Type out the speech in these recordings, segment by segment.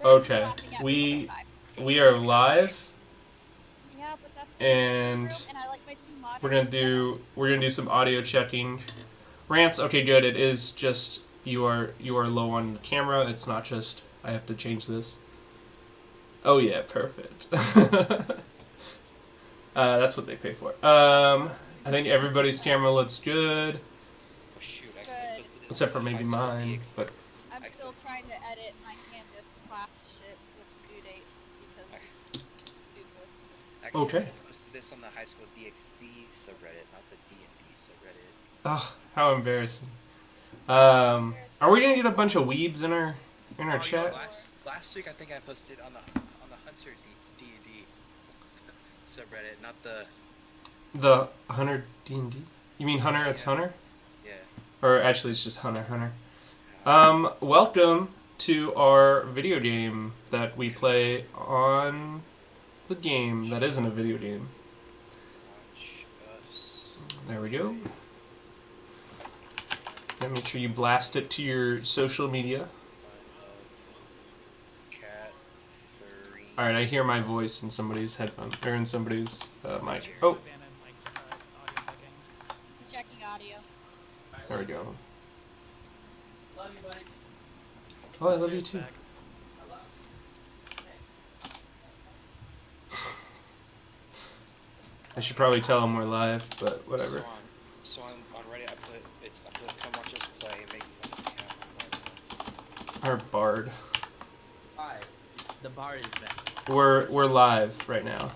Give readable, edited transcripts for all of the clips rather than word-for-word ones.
Okay, we are live, Yeah, but that's in the living and room, and I like my two monitors set up. we're gonna do some audio checking. Rants. Okay, good. It is just you are low on the camera. It's not just I have to change this. Oh yeah, perfect. That's what they pay for. I think everybody's camera looks good, Oh shoot, I accidentally Good. posted it except on for the maybe high school mine. DX. But I'm still Accident, trying to edit my Canvas class shit with due dates because I it's stupid. okay. accidentally posted this on the high school DxD subreddit, not the D&D subreddit. Oh, how embarrassing. How Are embarrassing. we gonna get a bunch of weebs in our Oh, you know, chat? Sure. last week I think I posted on the Hunter D&D subreddit, not the The Hunter D&D. You mean Hunter? It's yeah Hunter, yeah. or actually it's just Hunter Hunter. Uh, Welcome to our video game that we play on the game that isn't a video game. Launch us. There we go. And make sure you blast it to your social media. Fun of Cat 3. Alright, I hear my voice in somebody's headphone, or in somebody's mic. Jared. Oh, Savannah mic audio checking. I'm checking audio. there we go. Love you, buddy. Oh, I love you Jared's too. back. I should probably tell them we're live, but whatever. So on Reddit I put come watch us play and make fun of Cat. Our bard. Hi, the bar is back. We're live right now.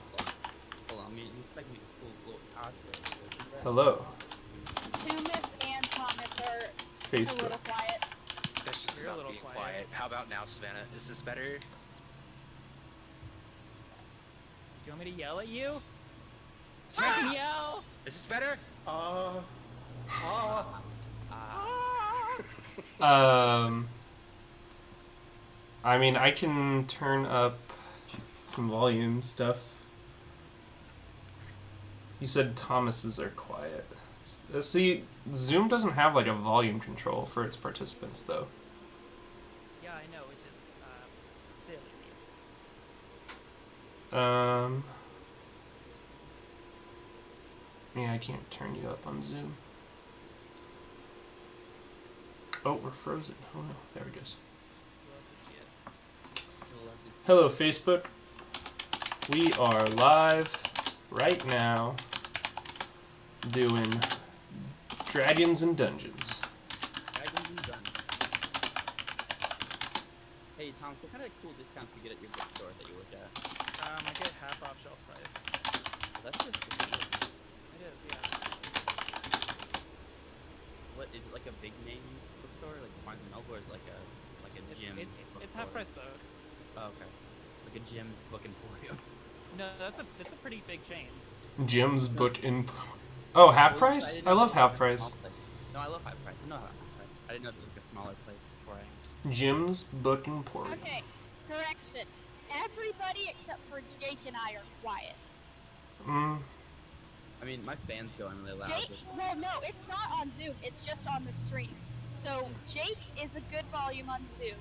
Hold on, you expect me to pull cosplay? Hello, Tumis and Thomas are a Facebook. little quiet. That's just You're a not little being quiet. quiet. How about now, Savannah? Is this better? Do you want me to yell at you? I can yell! Is this better? I mean, I can turn up some volume stuff. You said Thomas's are quiet. See, Zoom doesn't have like a volume control for its participants, though. Yeah, I know, which is silly. Yeah, I can't turn you up on Zoom. Oh, we're frozen. Oh no, there it goes. Love to see it. Hello, Facebook. We are live right now doing Dragons and Dungeons. Dragons and Guns. Hey, Tom, what kind of cool discounts you get at your bookstore that you work at? I get half off shelf price. Well, that's just cool. It is, yeah. What is it, like a big name bookstore, like Barnes and Noble, or is it like a gym? It's half price books. Oh, okay. Like a gym's book emporium. No, that's a pretty big chain. Jim's Book in. Oh, half price? I love half price. No, I love half price. I know half price. I didn't know it was like a smaller place before I. Jim's Book Emporium. Okay, correction. Everybody except for Jake and I are quiet. I mean, my fans go in really loud. Jake, well, no, it's not on Zoom. It's just on the stream. So Jake is a good volume on Zoom.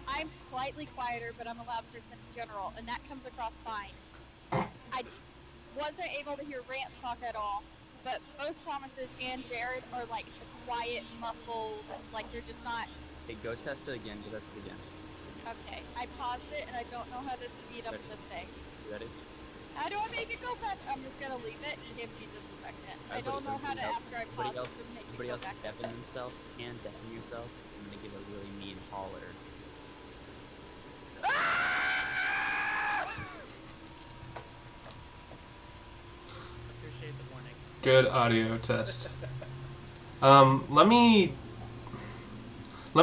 I'm slightly quieter, but I'm a loud person in general, and that comes across fine. I wasn't able to hear Rance talk at all, but both Thomases and Jared are like quiet, muffled, like they're just not. Hey, go test it again. Go test it again. Okay, I paused it, and I don't know how to speed up Ready? the thing. You ready? How do I make it go fast? I'm just gonna leave it and give me just a second. I don't know how to, after I pause it, to make it Everybody go else back. deafen themselves. You can deafen yourself. I'm gonna give a really mean holler. Appreciate the warning. Good audio test. Let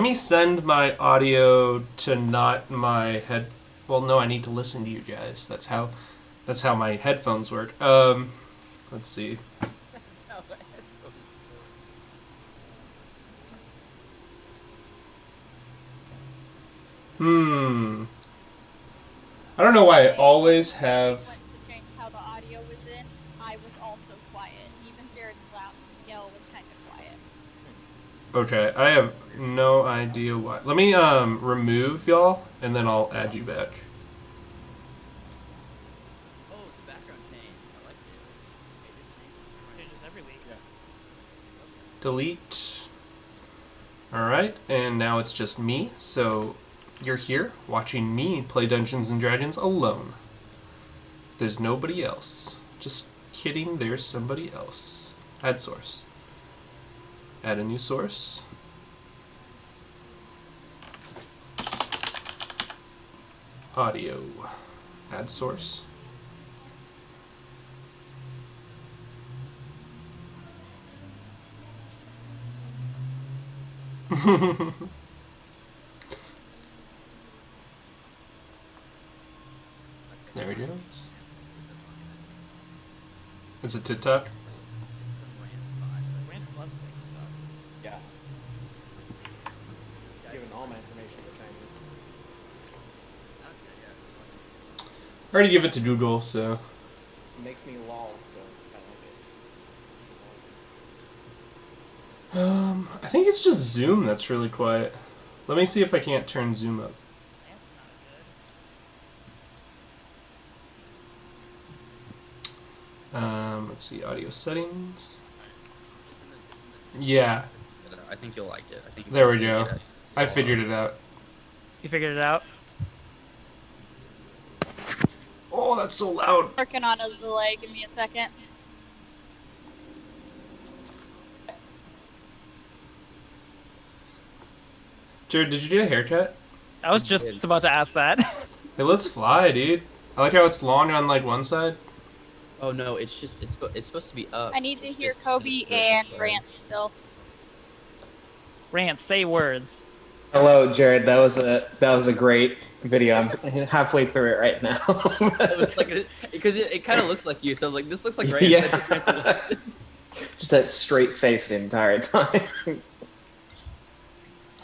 me send my audio to not my head. Well, no, I need to listen to you guys. That's how my headphones work. Let's see. I don't know why I always have. Went to change how the audio was in. I was also quiet. Even Jared's loud yell was kind of quiet. Okay, I have no idea why. Let me remove y'all, and then I'll add you back. Oh, the background change. I like it. Changes every week. Delete. Alright, and now it's just me, so you're here watching me play Dungeons and Dragons alone. There's nobody else. Just kidding, there's somebody else. Add source. Add a new source. Audio. Add source. There he goes. It's a TikTok. Rance loves TikTok. Yeah. Giving all my information to Chinese. I already give it to Google, so. It makes me lol, so I like it. I think it's just Zoom that's really quiet. Let me see if I can't turn Zoom up. Rance not good. Let's see, audio settings. Yeah, I think you'll like it. I think there we you'll go. get it. I figured it out. You figured it out? Oh, that's so loud. Working on a delay. Give me a second. Jared, did you get a haircut? I was just about to ask that. Hey, let's fly, dude. I like how it's long on like one side. Oh no, it's just it's supposed to be up. I need to It's hear just- Kobe it's and just, Rance still. Rance, say words. Hello, Jared. That was a great video. I'm halfway through it right now. It was like because it kind of looks like you, so I was like, this looks like Rance. Yeah. Just that straight face the entire time.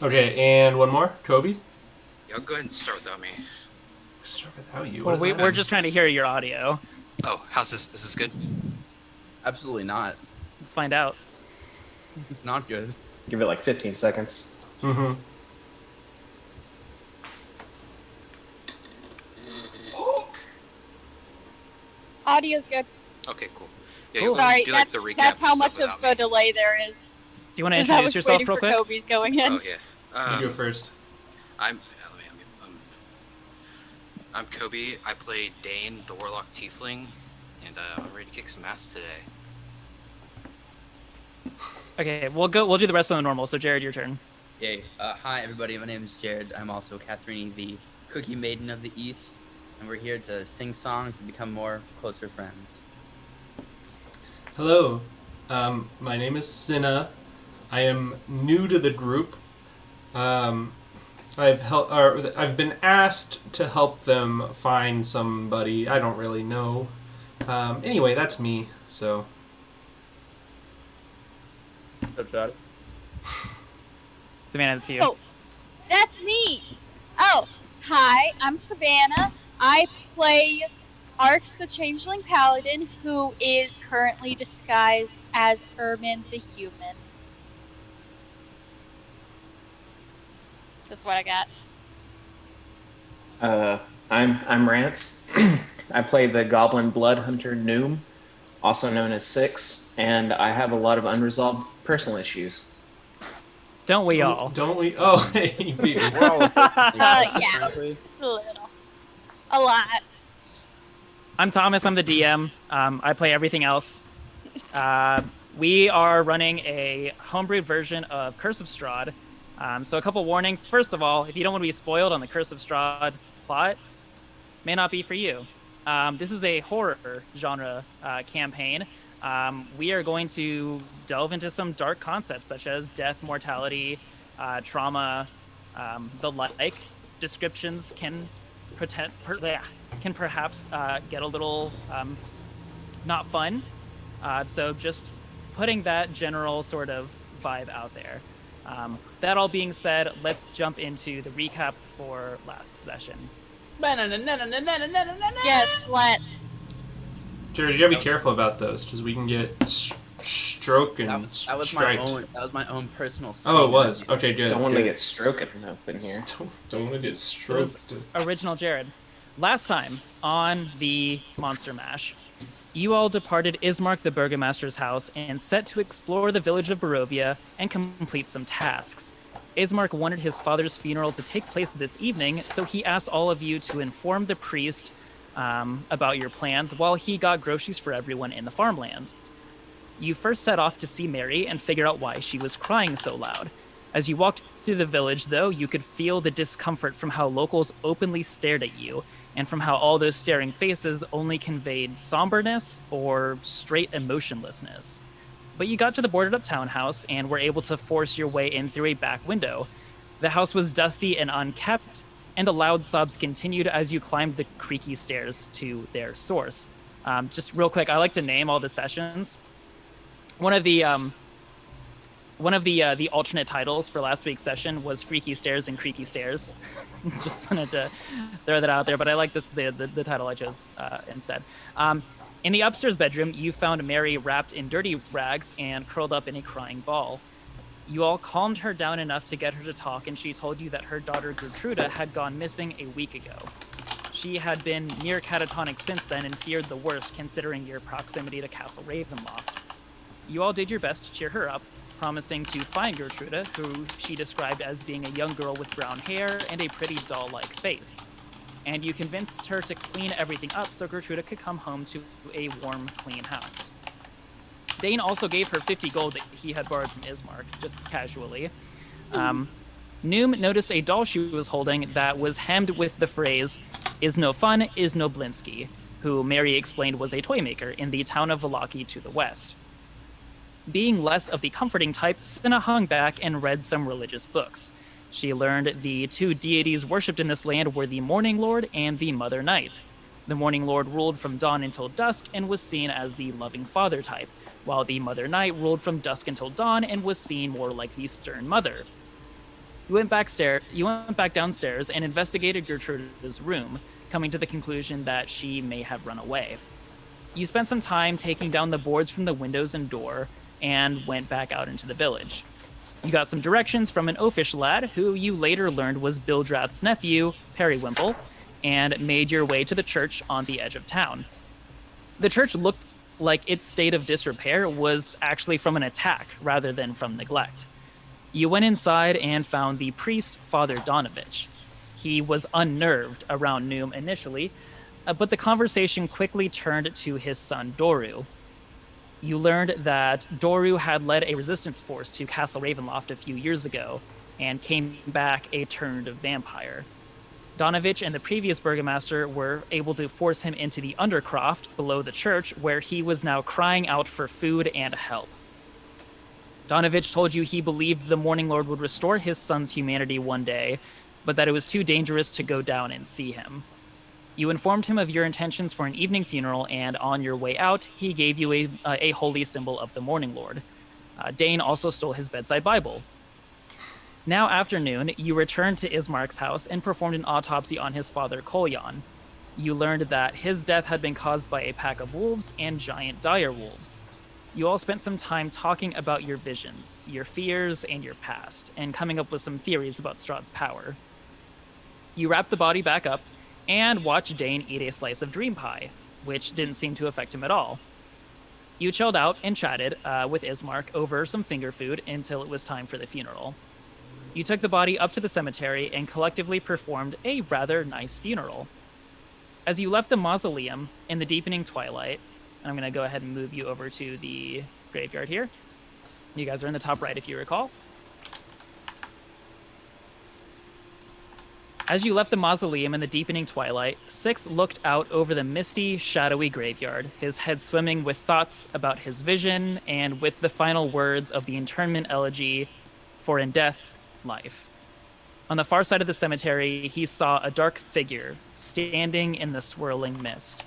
Okay, and one more. Kobe? Yeah, go ahead and start without me. Start without you. Well, What does that we're mean? just trying to hear your audio. Oh, how's this? Is this good? Absolutely not. Let's find out. It's not good. Give it like 15 seconds. Mm-hmm. Audio's good. Okay, cool. Yeah, Cool. you'll Sorry, do like the recap. that's how and much stuff of without a delay there is. Do you want to Because I introduce was yourself waiting real for quick? Kobe's going in. Oh yeah. You go first. I'm Kobe. I play Dane, the Warlock Tiefling, and I'm ready to kick some ass today. Okay, we'll do the rest on the normal. So Jared, your turn. Yay. Hi everybody, my name is Jared. I'm also Katharine, the Cookie Maiden of the East, and we're here to sing songs and become more closer friends. Hello. My name is Cinna. I am new to the group. I've been asked to help them find somebody. I don't really know. Anyway, that's me. So. Savannah, it's you. Oh, that's me. Oh, hi, I'm Savannah. I play Arx the Changeling Paladin, who is currently disguised as Ermin the Human. That's what I got. I'm Rance. I play the Goblin Blood Hunter Noom, also known as Six, and I have a lot of unresolved personal issues. Don't we all? Don't we? Oh, hey, you beat me. Yeah, just a little. A lot. I'm Thomas. I'm the DM. I play everything else. We are running a homebrewed version of Curse of Strahd. So a couple warnings. First of all, if you don't want to be spoiled on the Curse of Strahd plot, may not be for you. This is a horror genre campaign. We are going to delve into some dark concepts such as death, mortality, trauma, the like. Descriptions can perhaps get a little not fun. So just putting that general sort of vibe out there. That all being said, let's jump into the recap for last session. Yes, let's. Jared, you gotta be careful about those, because we can get stroke and That was striped. my own personal. Oh, it thing. was. Okay, good. Don't want to good. get stroking up in here. Don't want to get It was stroked. original Jared. Last time on the Monster Mash, you all departed Ismark the Burgomaster's house and set to explore the village of Barovia and complete some tasks. Ismark wanted his father's funeral to take place this evening, so he asked all of you to inform the priest about your plans while he got groceries for everyone in the farmlands. You first set off to see Mary and figure out why she was crying so loud. As you walked through the village, though, you could feel the discomfort from how locals openly stared at you, and from how all those staring faces only conveyed somberness or straight emotionlessness. But you got to the boarded up townhouse and were able to force your way in through a back window. The house was dusty and unkept, and the loud sobs continued as you climbed the creaky stairs to their source. Just real quick, I like to name all the sessions. One of the alternate titles for last week's session was Freaky Stairs and Creaky Stairs. Just wanted to throw that out there, but I like this the title I chose instead. In the upstairs bedroom, you found Mary wrapped in dirty rags and curled up in a crying ball. You all calmed her down enough to get her to talk, and she told you that her daughter Gertruda had gone missing a week ago. She had been near catatonic since then and feared the worst, considering your proximity to Castle Ravenloft. You all did your best to cheer her up, promising to find Gertruda, who she described as being a young girl with brown hair and a pretty doll-like face. And you convinced her to clean everything up so Gertruda could come home to a warm, clean house. Dane also gave her 50 gold that he had borrowed from Ismark, just casually. Noom noticed a doll she was holding that was hemmed with the phrase, "Is no fun, is no Blinsky," who Mary explained was a toy maker in the town of Vallaki to the west. Being less of the comforting type, Cinna hung back and read some religious books. She learned the two deities worshipped in this land were the Morning Lord and the Mother Night. The Morning Lord ruled from dawn until dusk and was seen as the loving father type, while the Mother Night ruled from dusk until dawn and was seen more like the stern mother. You went back downstairs and investigated Gertruda's room, coming to the conclusion that she may have run away. You spent some time taking down the boards from the windows and door, and went back out into the village. You got some directions from an oafish lad, who you later learned was Bildrath's nephew, Periwimple, and made your way to the church on the edge of town. The church looked like its state of disrepair was actually from an attack rather than from neglect. You went inside and found the priest, Father Donovich. He was unnerved around Noom initially, but the conversation quickly turned to his son Doru. You learned that Doru had led a resistance force to Castle Ravenloft a few years ago and came back a turned vampire. Donovich and the previous burgomaster were able to force him into the Undercroft below the church, where he was now crying out for food and help. Donovich told you he believed the Morning Lord would restore his son's humanity one day, but that it was too dangerous to go down and see him. You informed him of your intentions for an evening funeral, and on your way out, he gave you a holy symbol of the Morning Lord. Dane also stole his bedside Bible. Now afternoon, you returned to Ismark's house and performed an autopsy on his father, Kolyan. You learned that his death had been caused by a pack of wolves and giant dire wolves. You all spent some time talking about your visions, your fears, and your past, and coming up with some theories about Strahd's power. You wrapped the body back up and watched Dane eat a slice of dream pie, which didn't seem to affect him at all. You chilled out and chatted with Ismark over some finger food until it was time for the funeral. You took the body up to the cemetery and collectively performed a rather nice funeral. As you left the mausoleum in the deepening twilight, and I'm going to go ahead and move you over to the graveyard here. You guys are in the top right if you recall. As you left the mausoleum in the deepening twilight, Six looked out over the misty, shadowy graveyard, his head swimming with thoughts about his vision and with the final words of the internment elegy, "For in death, life." On the far side of the cemetery, he saw a dark figure standing in the swirling mist.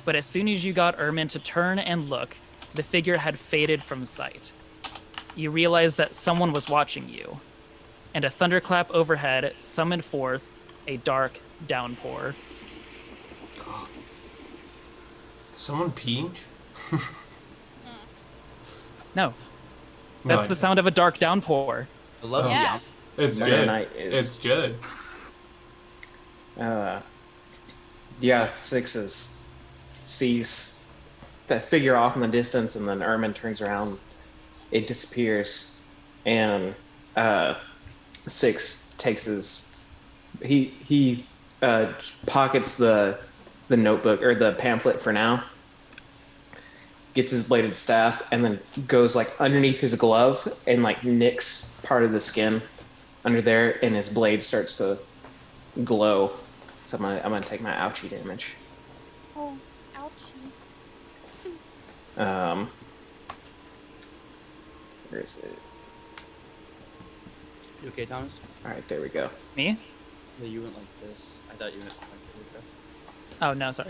But as soon as you got Ermin to turn and look, the figure had faded from sight. You realized that someone was watching you, and a thunderclap overhead summoned forth a dark downpour. Someone peeing? No, No, that's the sound of a dark downpour. I love Oh. you. Yeah. It's Thunder good. Night is. It's good. Yeah, sees that figure off in the distance, and then Ermin turns around. It disappears, and Six takes his. He pockets the notebook or the pamphlet for now. Gets his bladed staff, and then goes like underneath his glove and like nicks part of the skin under there, and his blade starts to glow. So I'm gonna take my ouchie damage. Oh, ouchie. Where is it? You okay, Thomas? All right, there we go. Me? Yeah, you went like this. I thought you went like this. Oh no, sorry.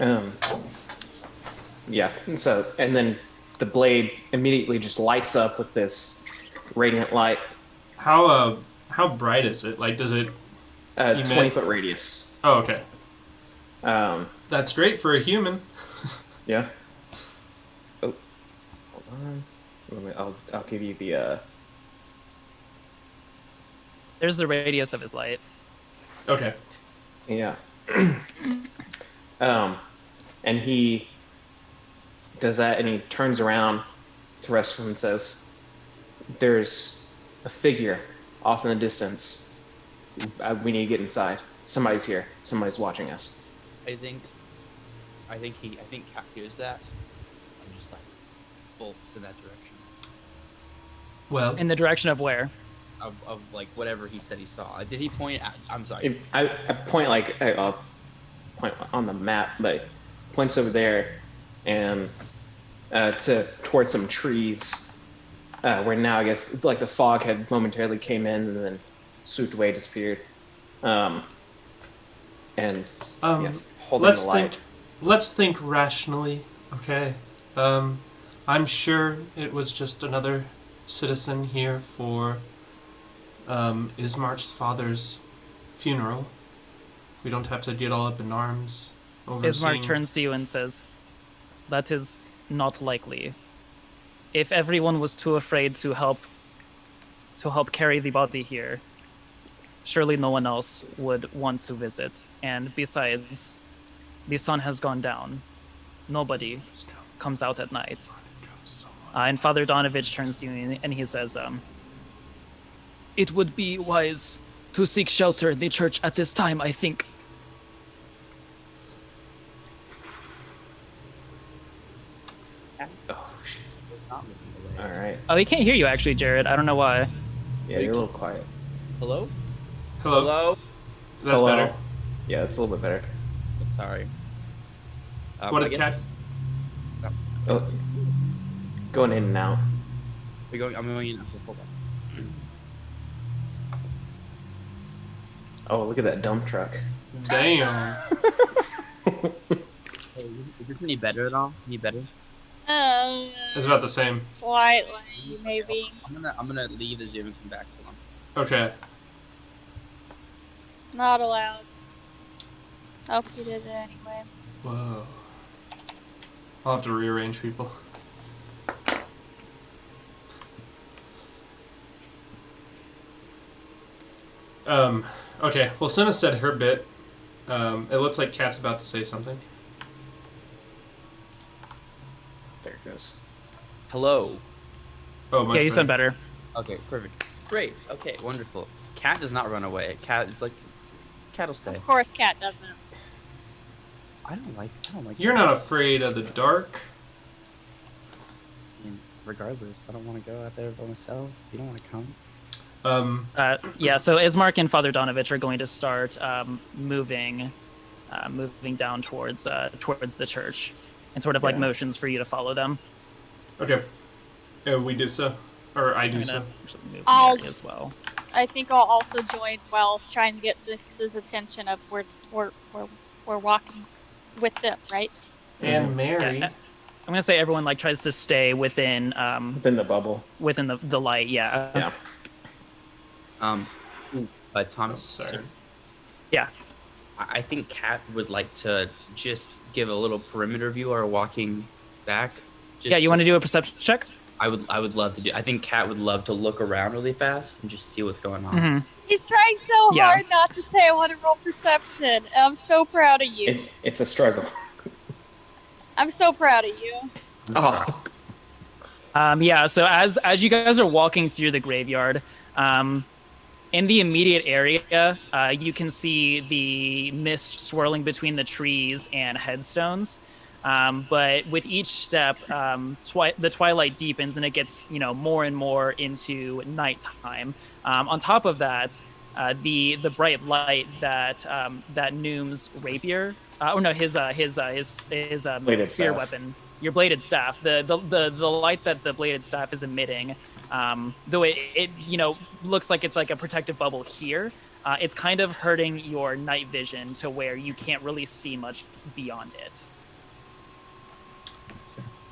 Yeah. And then the blade immediately just lights up with this radiant light. How bright is it? Like, does it? You 20-foot radius. Oh, okay. Um, That's great for a human. yeah. Oh, hold on. I'll give you the. There's the radius of his light. Okay. Yeah. And he does that, and he turns around to Restful and says, "There's a figure off in the distance. We need to get inside. Somebody's here. Somebody's watching us." I think Cat hears that and just like bolts in that direction Well, In the direction of where? of like whatever he said he saw. Did he point at? I'm sorry. If I point I'll point on the map, but it points over there and towards some trees where now I guess it's like the fog had momentarily came in and then swooped away, disappeared. And yes, holding let's the light. let's think rationally. Okay. I'm sure it was just another citizen here for Ismarch's father's funeral. We don't have to get all up in arms over Ismark seeing- turns to you and says, "That is not likely. If everyone was too afraid to help carry the body here, surely no one else would want to visit. And besides, the sun has gone down. Nobody comes out at night." And Father Donovich turns to you and he says, "It would be wise to seek shelter in the church at this time, I think." Oh, shit. All right. Oh, he can't hear you actually, Jared. I don't know why. Yeah, you're a little quiet. Hello? Hello. Hello? That's Hello? better. Yeah, it's a little bit better. Sorry. What I did guess Cat? Oh, going in and out. I'm going in. Okay, hold on. Oh, look at that dump truck. Damn. Hey, is this any better at all? Any better? It's about the same. Slightly, maybe. I'm gonna leave the Zoom and come back. Hold on. Okay. Not allowed. Hope you did it anyway. Whoa. I'll have to rearrange people. Okay, well, Senna said her bit. It looks like Kat's about to say something. There it goes. Hello. Oh, much Yeah, you sound better. Okay, perfect. Great. Okay, wonderful. Cat does not run away. Cat is like, Cat will stay. Of course, Cat doesn't. I don't like. You're not afraid of the dark. I mean, regardless, I don't want to go out there by myself. You don't want to come. Yeah, so Ismark and Father Donovich are going to start moving down towards the church, and sort of like Yeah. motions for you to follow them. Okay. We do so. Or I do I'm so. gonna actually move I'll- Mary as well. I think I'll also join while trying to get Six's attention of we're walking with them, right? And Mary. Yeah, I'm gonna say everyone like tries to stay within Within the bubble. within the light. Yeah. Yeah. Thomas. Sorry. Yeah. I think Cat would like to just give a little perimeter view or walking back. Just Yeah. You want to do a perception check? I would love to do. I think Kat would love to look around really fast and just see what's going on. Mhm. He's trying so Yeah. hard not to say I want to roll perception. I'm so proud of you. It's a struggle. I'm so proud of you. Oh, Yeah, so as you guys are walking through the graveyard, in the immediate area, you can see the mist swirling between the trees and headstones. But with each step, the twilight deepens and it gets, more and more into nighttime. On top of that, the bright light that Noom's rapier, his Bladed spear staff. weapon, your bladed staff, the light that the bladed staff is emitting, though it looks like it's like a protective bubble here, it's kind of hurting your night vision to where you can't really see much beyond it.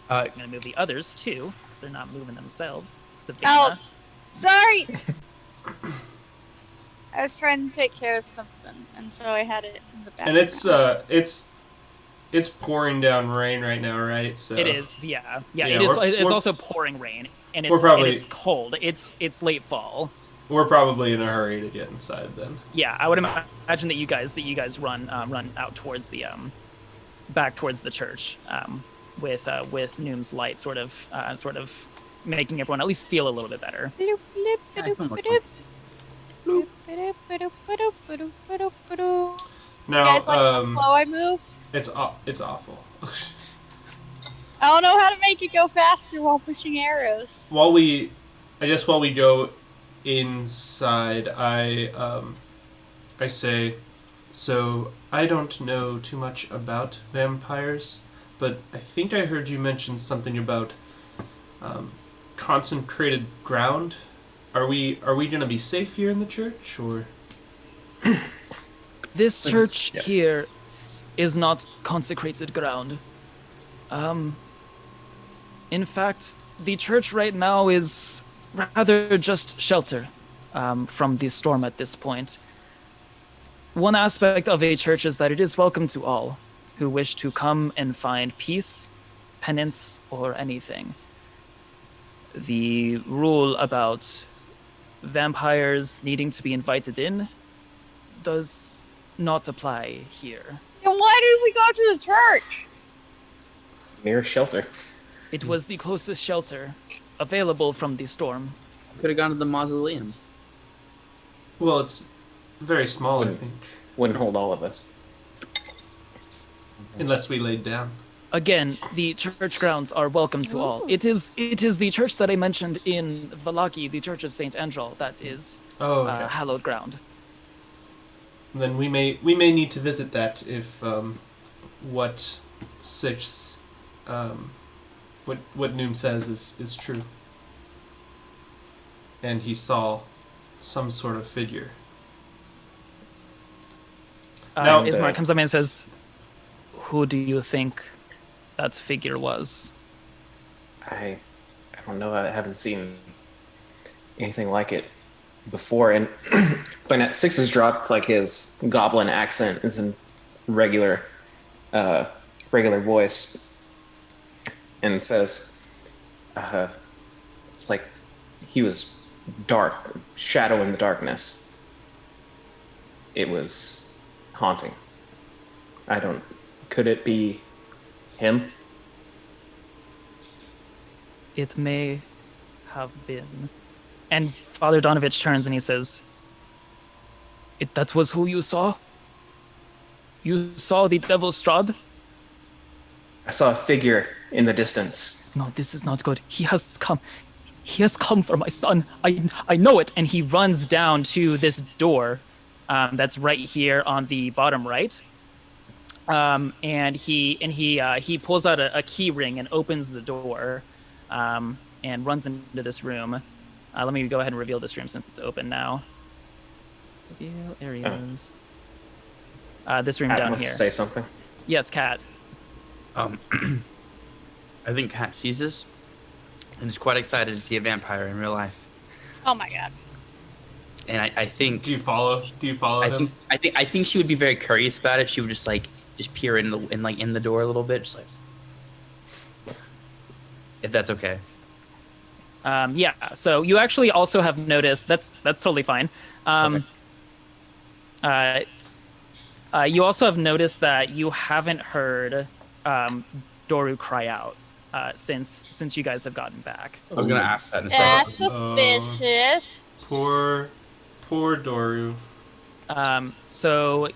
I'm gonna move the others too, because they're not moving themselves. Savannah. Oh, sorry. I was trying to take care of something, and so I had it in the back. And it's pouring down rain right now, right? So It is, yeah. Yeah, It is. It's we're- also pouring rain, and We're probably- it's cold. It's late fall. we're probably in a hurry to get inside then. Yeah, I would imagine that you guys run out towards the back towards the church, with Noom's light sort of making everyone at least feel a little bit better. Bloop, bloop, Yeah, bloop, looks bloop. fun. Bloop, bloop, bloop, bloop, bloop, bloop. You Now, guys like how slow I move? it's awful. I don't know how to make it go faster while pushing arrows. while we go inside, I say, so I don't know too much about vampires, but I think I heard you mention something about consecrated ground. Are we gonna be safe here in the church, or? This church here is not consecrated ground. In fact, the church right now is rather just shelter from the storm at this point. One aspect of a church is that it is welcome to all who wish to come and find peace, penance, or anything. The rule about vampires needing to be invited in does not apply here. Then why did we go to the church? near shelter. It was the closest shelter available from the storm. Could have gone to the mausoleum. Well, it's very small, I think, Wouldn't hold all of us. unless we laid down. Again, the church grounds are welcome to all. It is the church that I mentioned in Vallaki, the Church of Saint Andral, that is Oh, okay. hallowed ground. Then we may need to visit that if what Six what Noom says is true. And he saw some sort of figure. Now- Ismar comes up and says, "Who do you think that figure was?" I don't know. I haven't seen anything like it before. And when at Six is dropped, like his goblin accent is in regular voice, and says, "It's like he was dark, shadow in the darkness. It was haunting. I don't. Could it be him?" It may have been. And Father Donovich turns and he says, that was who you saw? You saw the Devil's Strahd? I saw a figure in the distance. No, this is not good. He has come. He has come for my son. I know it. And he runs down to this door that's right here on the bottom right. And he pulls out a key ring and opens the door and runs into this room. Let me go ahead and reveal this room since it's open now. Reveal areas. This room Kat down wants here. to say something. Yes, Kat. I think Kat sees this and is quite excited to see a vampire in real life. Oh my god. And I think Do you follow him? I think she would be very curious about it. She would just peer in the door a little bit, just like, if that's okay. Yeah. So you actually also have noticed that's totally fine. You also have noticed that you haven't heard Doru cry out since you guys have gotten back. I was gonna ask that in a That's second. suspicious. Poor Doru. So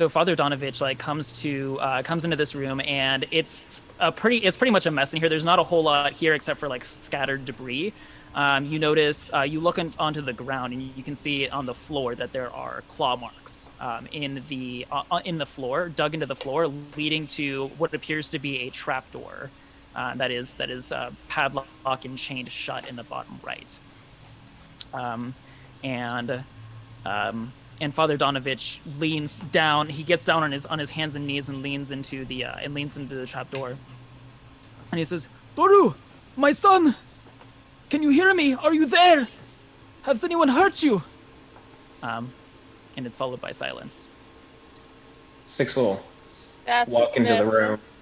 Father Donovich like comes into this room, and it's pretty much a mess in here. There's not a whole lot here except for like scattered debris. You notice you look onto the ground, and you can see on the floor that there are claw marks in the floor, dug into the floor, leading to what appears to be a trapdoor that is padlocked and chained shut in the bottom right. And Father Donovich leans down. He gets down on his hands and knees and leans into the trapdoor. And he says, "Doru, my son, can you hear me? Are you there? Has anyone hurt you?" And it's followed by silence. Six will That's walk into the room suspicious.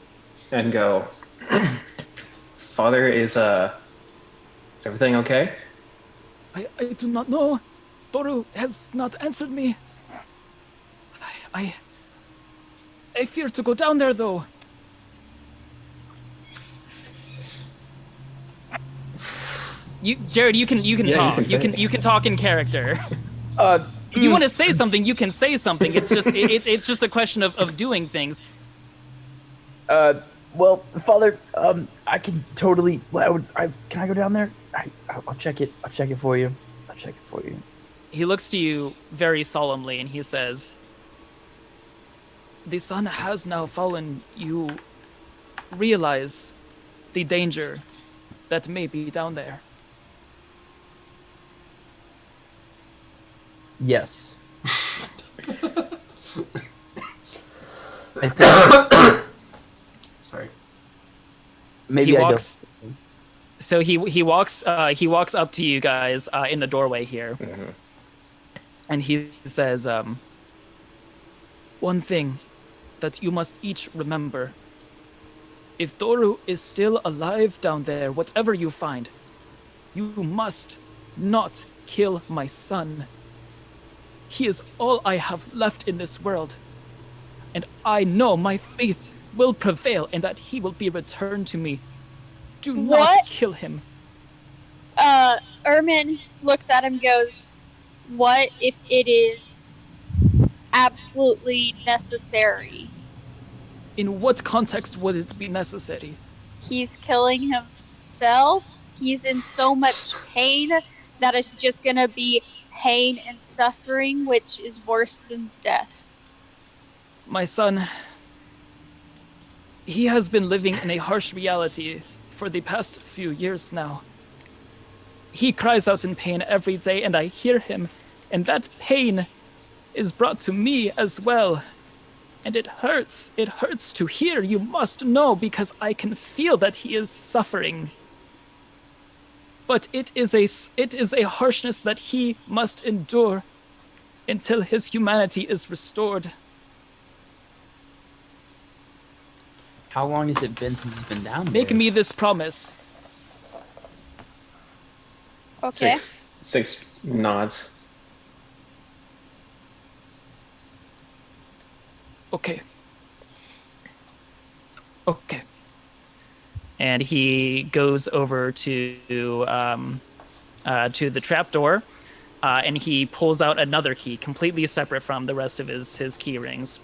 and go, Father, is everything okay? I do not know. Doru has not answered me. I fear to go down there, though. Jared, you can Yeah, talk. you can say You can talk in character. Uh, If you want to say something, you can say something. It's just it's just a question of doing things. well, Father, I can totally. Can I go down there? I'll check it. I'll check it for you. I'll check it for you. He looks to you very solemnly and he says, "The sun has now fallen. You realize the danger that may be down there." Yes. Sorry. Maybe He I walks. don't. So he walks up to you guys in the doorway here, and he says, "One thing that you must each remember: if Doru is still alive down there, whatever you find, you must not kill my son. He is all I have left in this world, and I know my faith will prevail and that he will be returned to me. Do not What? kill him." Ermin looks at him and goes, "What if it is absolutely necessary?" In what context would it be necessary? He's killing himself. He's in so much pain that it's just gonna be pain and suffering, which is worse than death. My son, he has been living in a harsh reality for the past few years now. He cries out in pain every day, and I hear him, and that pain is brought to me as well. And it hurts. It hurts to hear, you must know, because I can feel that he is suffering. But it is a harshness that he must endure until his humanity is restored. How long has it been since he's been down there? Make me this promise. Okay. Six nods. Okay. Okay. And he goes over to the trapdoor, and he pulls out another key, completely separate from the rest of his key rings.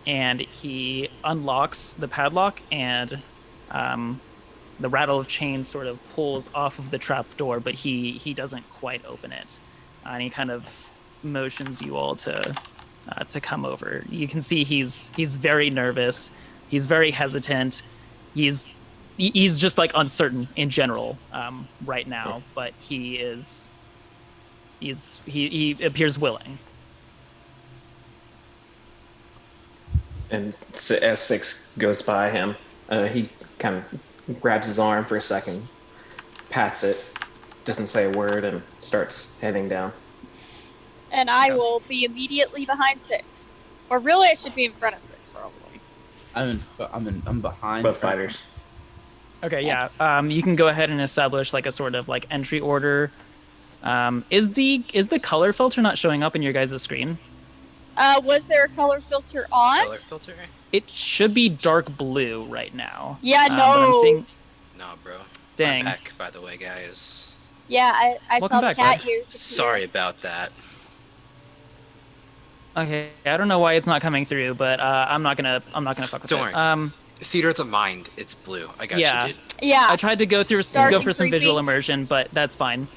And he unlocks the padlock, and the rattle of chains sort of pulls off of the trapdoor, but he doesn't quite open it. And he kind of motions you all to come over. You can see he's very nervous. He's very hesitant. He's just like uncertain in general right now, but he appears willing. And as Six goes by him, he kind of grabs his arm for a second, pats it, doesn't say a word, and starts heading down. And I will be immediately behind Six. Or really, I should be in front of Six, probably. I'm behind. Both fighters. Okay, yeah. You can go ahead and establish like a sort of like entry order. Is the color filter not showing up in your guys' screen? Was there a color filter on? Color filter? It should be dark blue right now. Yeah, But I'm no. seeing. Nah, bro. Dang. I'm back, by the way, guys. Yeah, I Welcome saw the back, cat bud. ears. appear. Sorry about that. Okay, I don't know why it's not coming through, but I'm not gonna fuck with Don't it. worry. Theater of the mind, it's blue. I got Yeah. you, dude. Yeah. I tried to go Dark for and some visual creepy. immersion, but that's fine.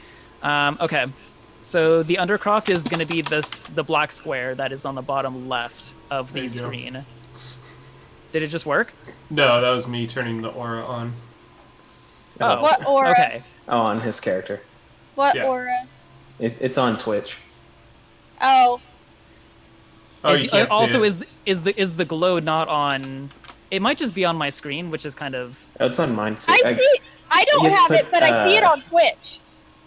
Okay, so the Undercroft is going to be the black square that is on the bottom left of There the you go. screen. Did it just work? No, that was me turning the aura on. Oh, What aura? okay. Oh, on his character. What Yeah. aura? It's on Twitch. Oh, Oh, you can't Also, see it. is the glow not on? It might just be on my screen, which is kind of. Oh, it's on mine too. I see. I don't you have put, it, but I see it on Twitch.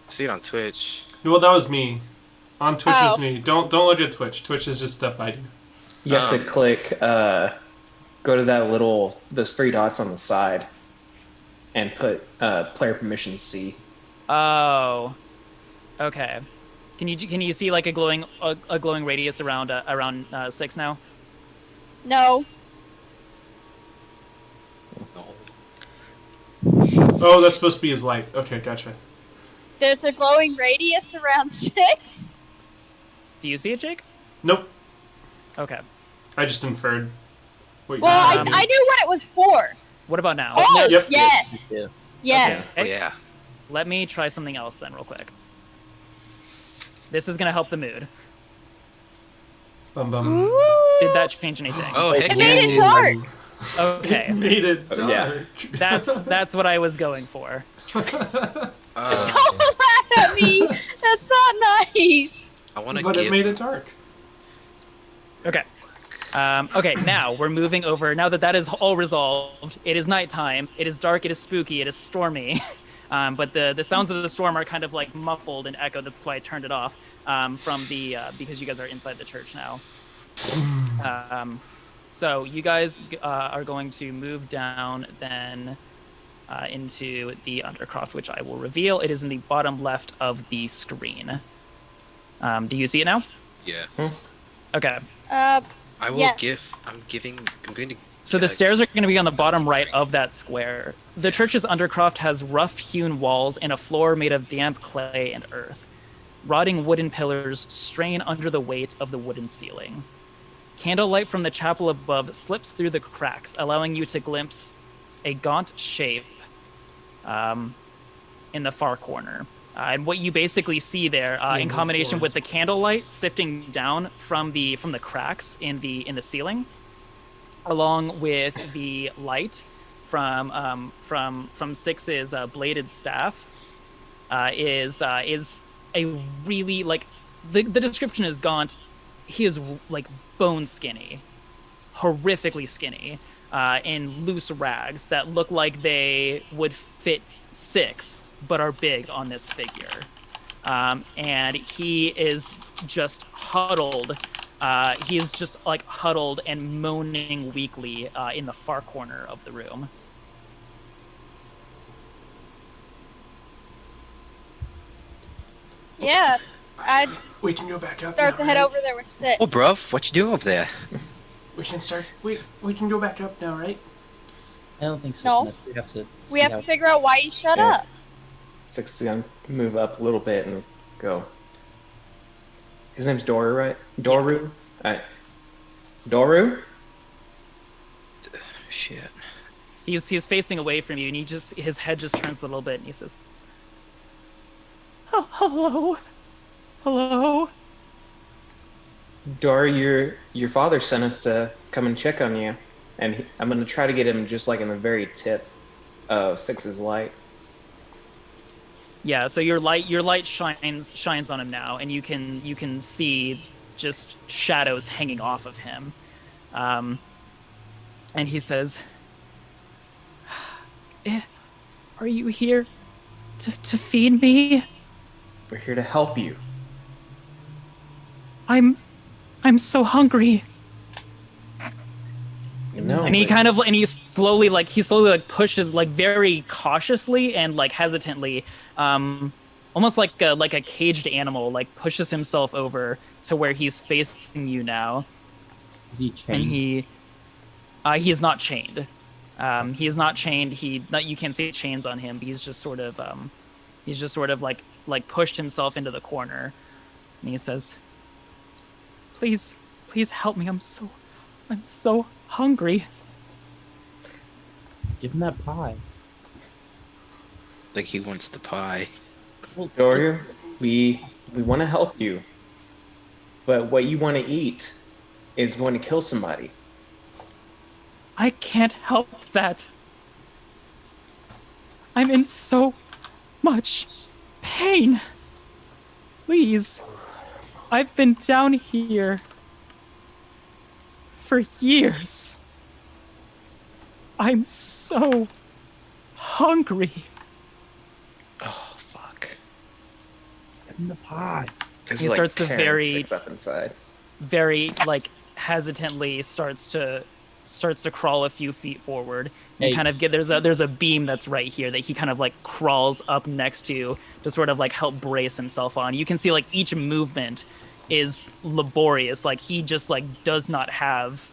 See it on Twitch. Well, that was me. On Twitch Oh. is me. Don't look at Twitch. Twitch is just stuff I do. You have to click, go to those three dots on the side, and put player permission C. Oh, okay. Can you see like a glowing radius around 6 now? No. No. Oh, that's supposed to be his light. Okay, gotcha. There's a glowing radius around 6. Do you see it, Jake? Nope. Okay. I just inferred. What Well, I Um, knew what it was for. What about now? Oh, Yep. yes. Yeah. Yes. Oh, yeah. Let me try something else then, real quick. This is gonna help the mood. Bum bum. Ooh. Did that change anything? Oh, heck It yeah, made it dude. dark. Okay, Made it dark. Yeah. that's what I was going for. Don't laugh at me. That's not nice. I want to But give... it made it dark. Okay. Okay, now we're moving over. Now that is all resolved, it is nighttime. It is dark. It is spooky. It is stormy. But the sounds of the storm are kind of like muffled and echoed. That's why I turned it off from the because you guys are inside the church now. So you guys are going to move down then into the Undercroft, which I will reveal. It is in the bottom left of the screen. Do you see it now? Yeah. Okay. I will Yes. I'm going to... So the stairs are going to be on the bottom right of that square. The church's Undercroft has rough-hewn walls and a floor made of damp clay and earth. Rotting wooden pillars strain under the weight of the wooden ceiling. Candlelight from the chapel above slips through the cracks, allowing you to glimpse a gaunt shape in the far corner. And what you basically see there, in combination with the candlelight sifting down from the cracks in the ceiling, along with the light from Six's bladed staff, is a really like the description is gaunt. He is like bone skinny, horrifically skinny, in loose rags that look like they would fit Six, but are big on this figure. And he is just huddled. He is just like huddled and moaning weakly in the far corner of the room. Yeah. I'd We can go back up. start now, to head right? over there with 6. Oh, bruv, what you doing over there? We can start. We can go back up now, right? I don't think so. No. Smith. We have to. We have to figure out why you shut Yeah. up. Six is gonna move up a little bit and go. His name's Doru, right? Doru? Alright. Doru? Shit. He's facing away from you, and his head just turns a little bit, and he says, "Oh, hello." Doru, your father sent us to come and check on you. And I'm gonna try to get him just like in the very tip of Six's light. Yeah, so your light shines on him now, and you can see just shadows hanging off of him. And he says, "Are you here to feed me? We're here to help you. I'm so hungry." know. And he but- kind of and he slowly pushes like very cautiously and like hesitantly, almost like a caged animal, like pushes himself over to where he's facing you now. Is he And chained? he is not chained. He is not chained. You can't see chains on him. But he's just sort of like pushed himself into the corner, and he says, "Please, please help me. I'm so hungry." Give him that pie. Like he wants the pie. Doru, we want to help you, but what you want to eat is going to kill somebody. I can't help that. I'm in so much pain. Please. I've been down here for years. I'm so hungry. Oh fuck! Give him the pie. This He is like starts to tearing very- six up inside. Very like hesitantly starts to crawl a few feet forward and Hey. kind of there's a beam that's right here that he kind of like crawls up next to sort of like help brace himself on. You can see like each movement is laborious, like he just like does not have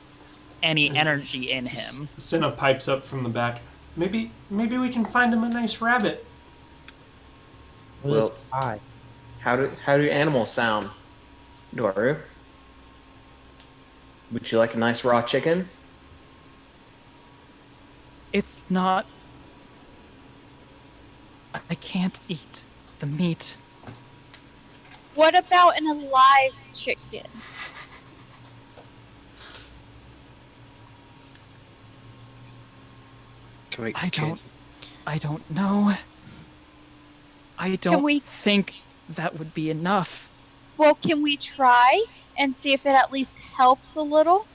any energy in him. Cinna pipes up from the back. Maybe we can find him a nice rabbit. Well, this Well- pie. How do animals sound, Doru? Would you like a nice raw chicken? It's not. I can't eat the meat. What about an alive chicken? Can we? I don't know. I don't we- think that would be enough. Well, can we try and see if it at least helps a little?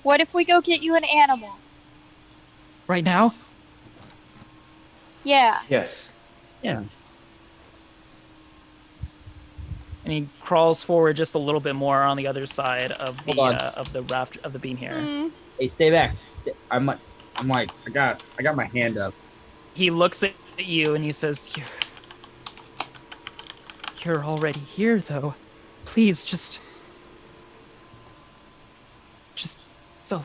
What if we go get you an animal? Right now? Yeah. Yes. Yeah. And he crawls forward just a little bit more on the other side of the Hold on. of the raft of the beam here. Mm. Hey, stay back. I'm like, I got my hand up. He looks at you and he says, "You're already here, though. Please, just so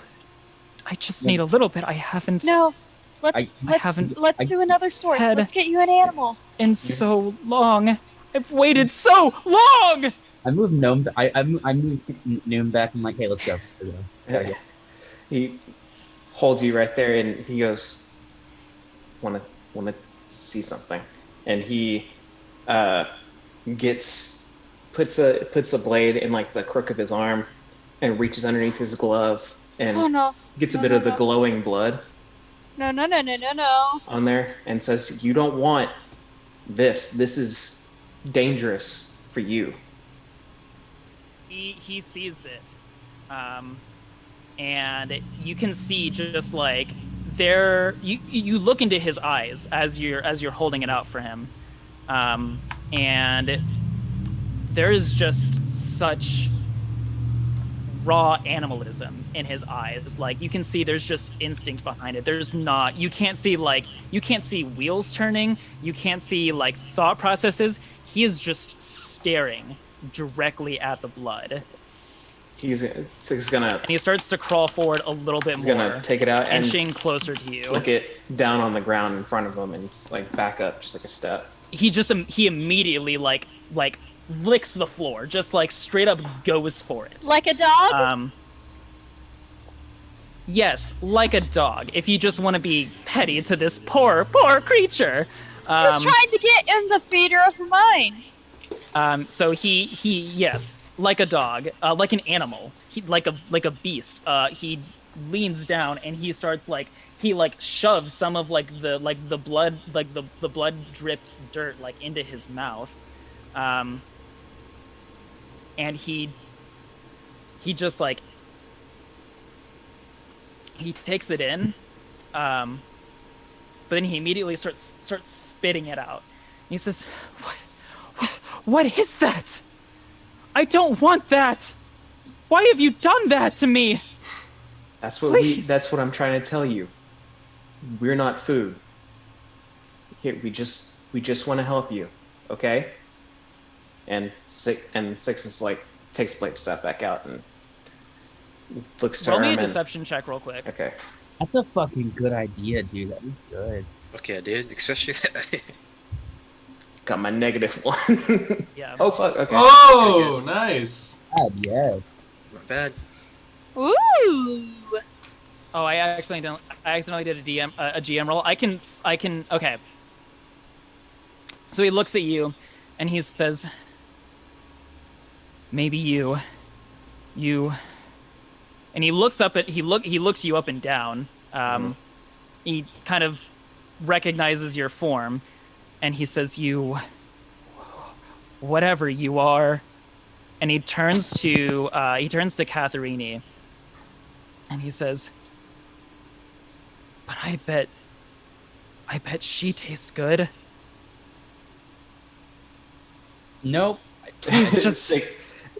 I just need a little bit. I haven't No. Let's I haven't- let's do another source. had- Let's get you an animal. in so long. I've waited so long." I moved Gnome. I moved Gnome back. I'm like, hey, let's go. Gotta go. He holds you right there, and he goes, "Want to see something?" And he puts a blade in like the crook of his arm, and reaches underneath his glove and Oh no. gets a No, bit no, of the no. glowing blood No. No. on there, and says, "You don't want this. This is dangerous for you." He sees it, and you can see just like there. You look into his eyes as you're holding it out for him, and there is just such raw animalism in his eyes. Like you can see there's just instinct behind it. There's not, you can't see wheels turning, you can't see like thought processes. He is just staring directly at the blood. He's gonna And he starts to crawl forward a little bit he's more, gonna take it out and inching closer to you. flick it down on the ground in front of him, and just, like back up just like a step. He immediately like licks the floor, just like straight up goes for it. Like a dog? Yes, like a dog. If you just want to be petty to this poor creature. Just trying to get in the theater of the mind. So he yes, like a dog, like an animal, like a beast. He leans down and he starts he shoves some of the blood, the blood dripped dirt into his mouth, and he just he takes it in, but then he immediately starts spitting it out. And he says, What is that? I don't want that! Why have you done that to me? Please. That's what I'm trying to tell you. We're not food. Here, we just want to help you, okay? And six is like takes Blake step back out and looks to Roll me a Ermin. deception check real quick. Okay. That's a fucking good idea, dude. That was good. Okay, dude. Especially. Got my -1. Yeah. Oh fuck. Okay. Oh, nice. God, yes. Not bad. Ooh. Oh, I accidentally did a GM roll. I can. Okay. So he looks at you, and he says, "Maybe you," and he looks you up and down. He kind of recognizes your form, and he says, "You, whatever you are," and he turns to Catharini, and he says, "But I bet she tastes good." Nope. Please just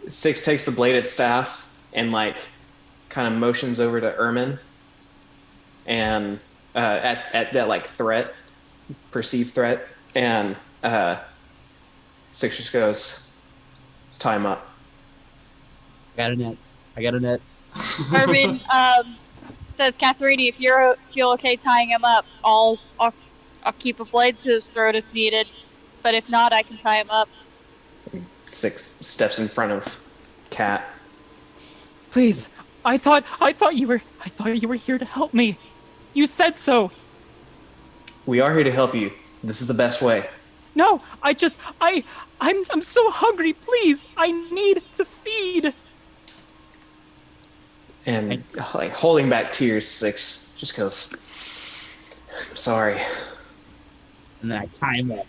Six takes the bladed staff and like kind of motions over to Ermin, and at that like perceived threat, and Six just goes, "Let's tie him up." I got a net. Irvin says, Catharini, if you feel okay tying him up, I'll keep a blade to his throat if needed. But if not, I can tie him up. Six steps in front of Cat. please. I thought you were here to help me. You said so. We are here to help you. This is the best way. No, I'm so hungry. Please, I need to feed. And like holding back tears, Six just goes, "I'm sorry." And then I tie him up.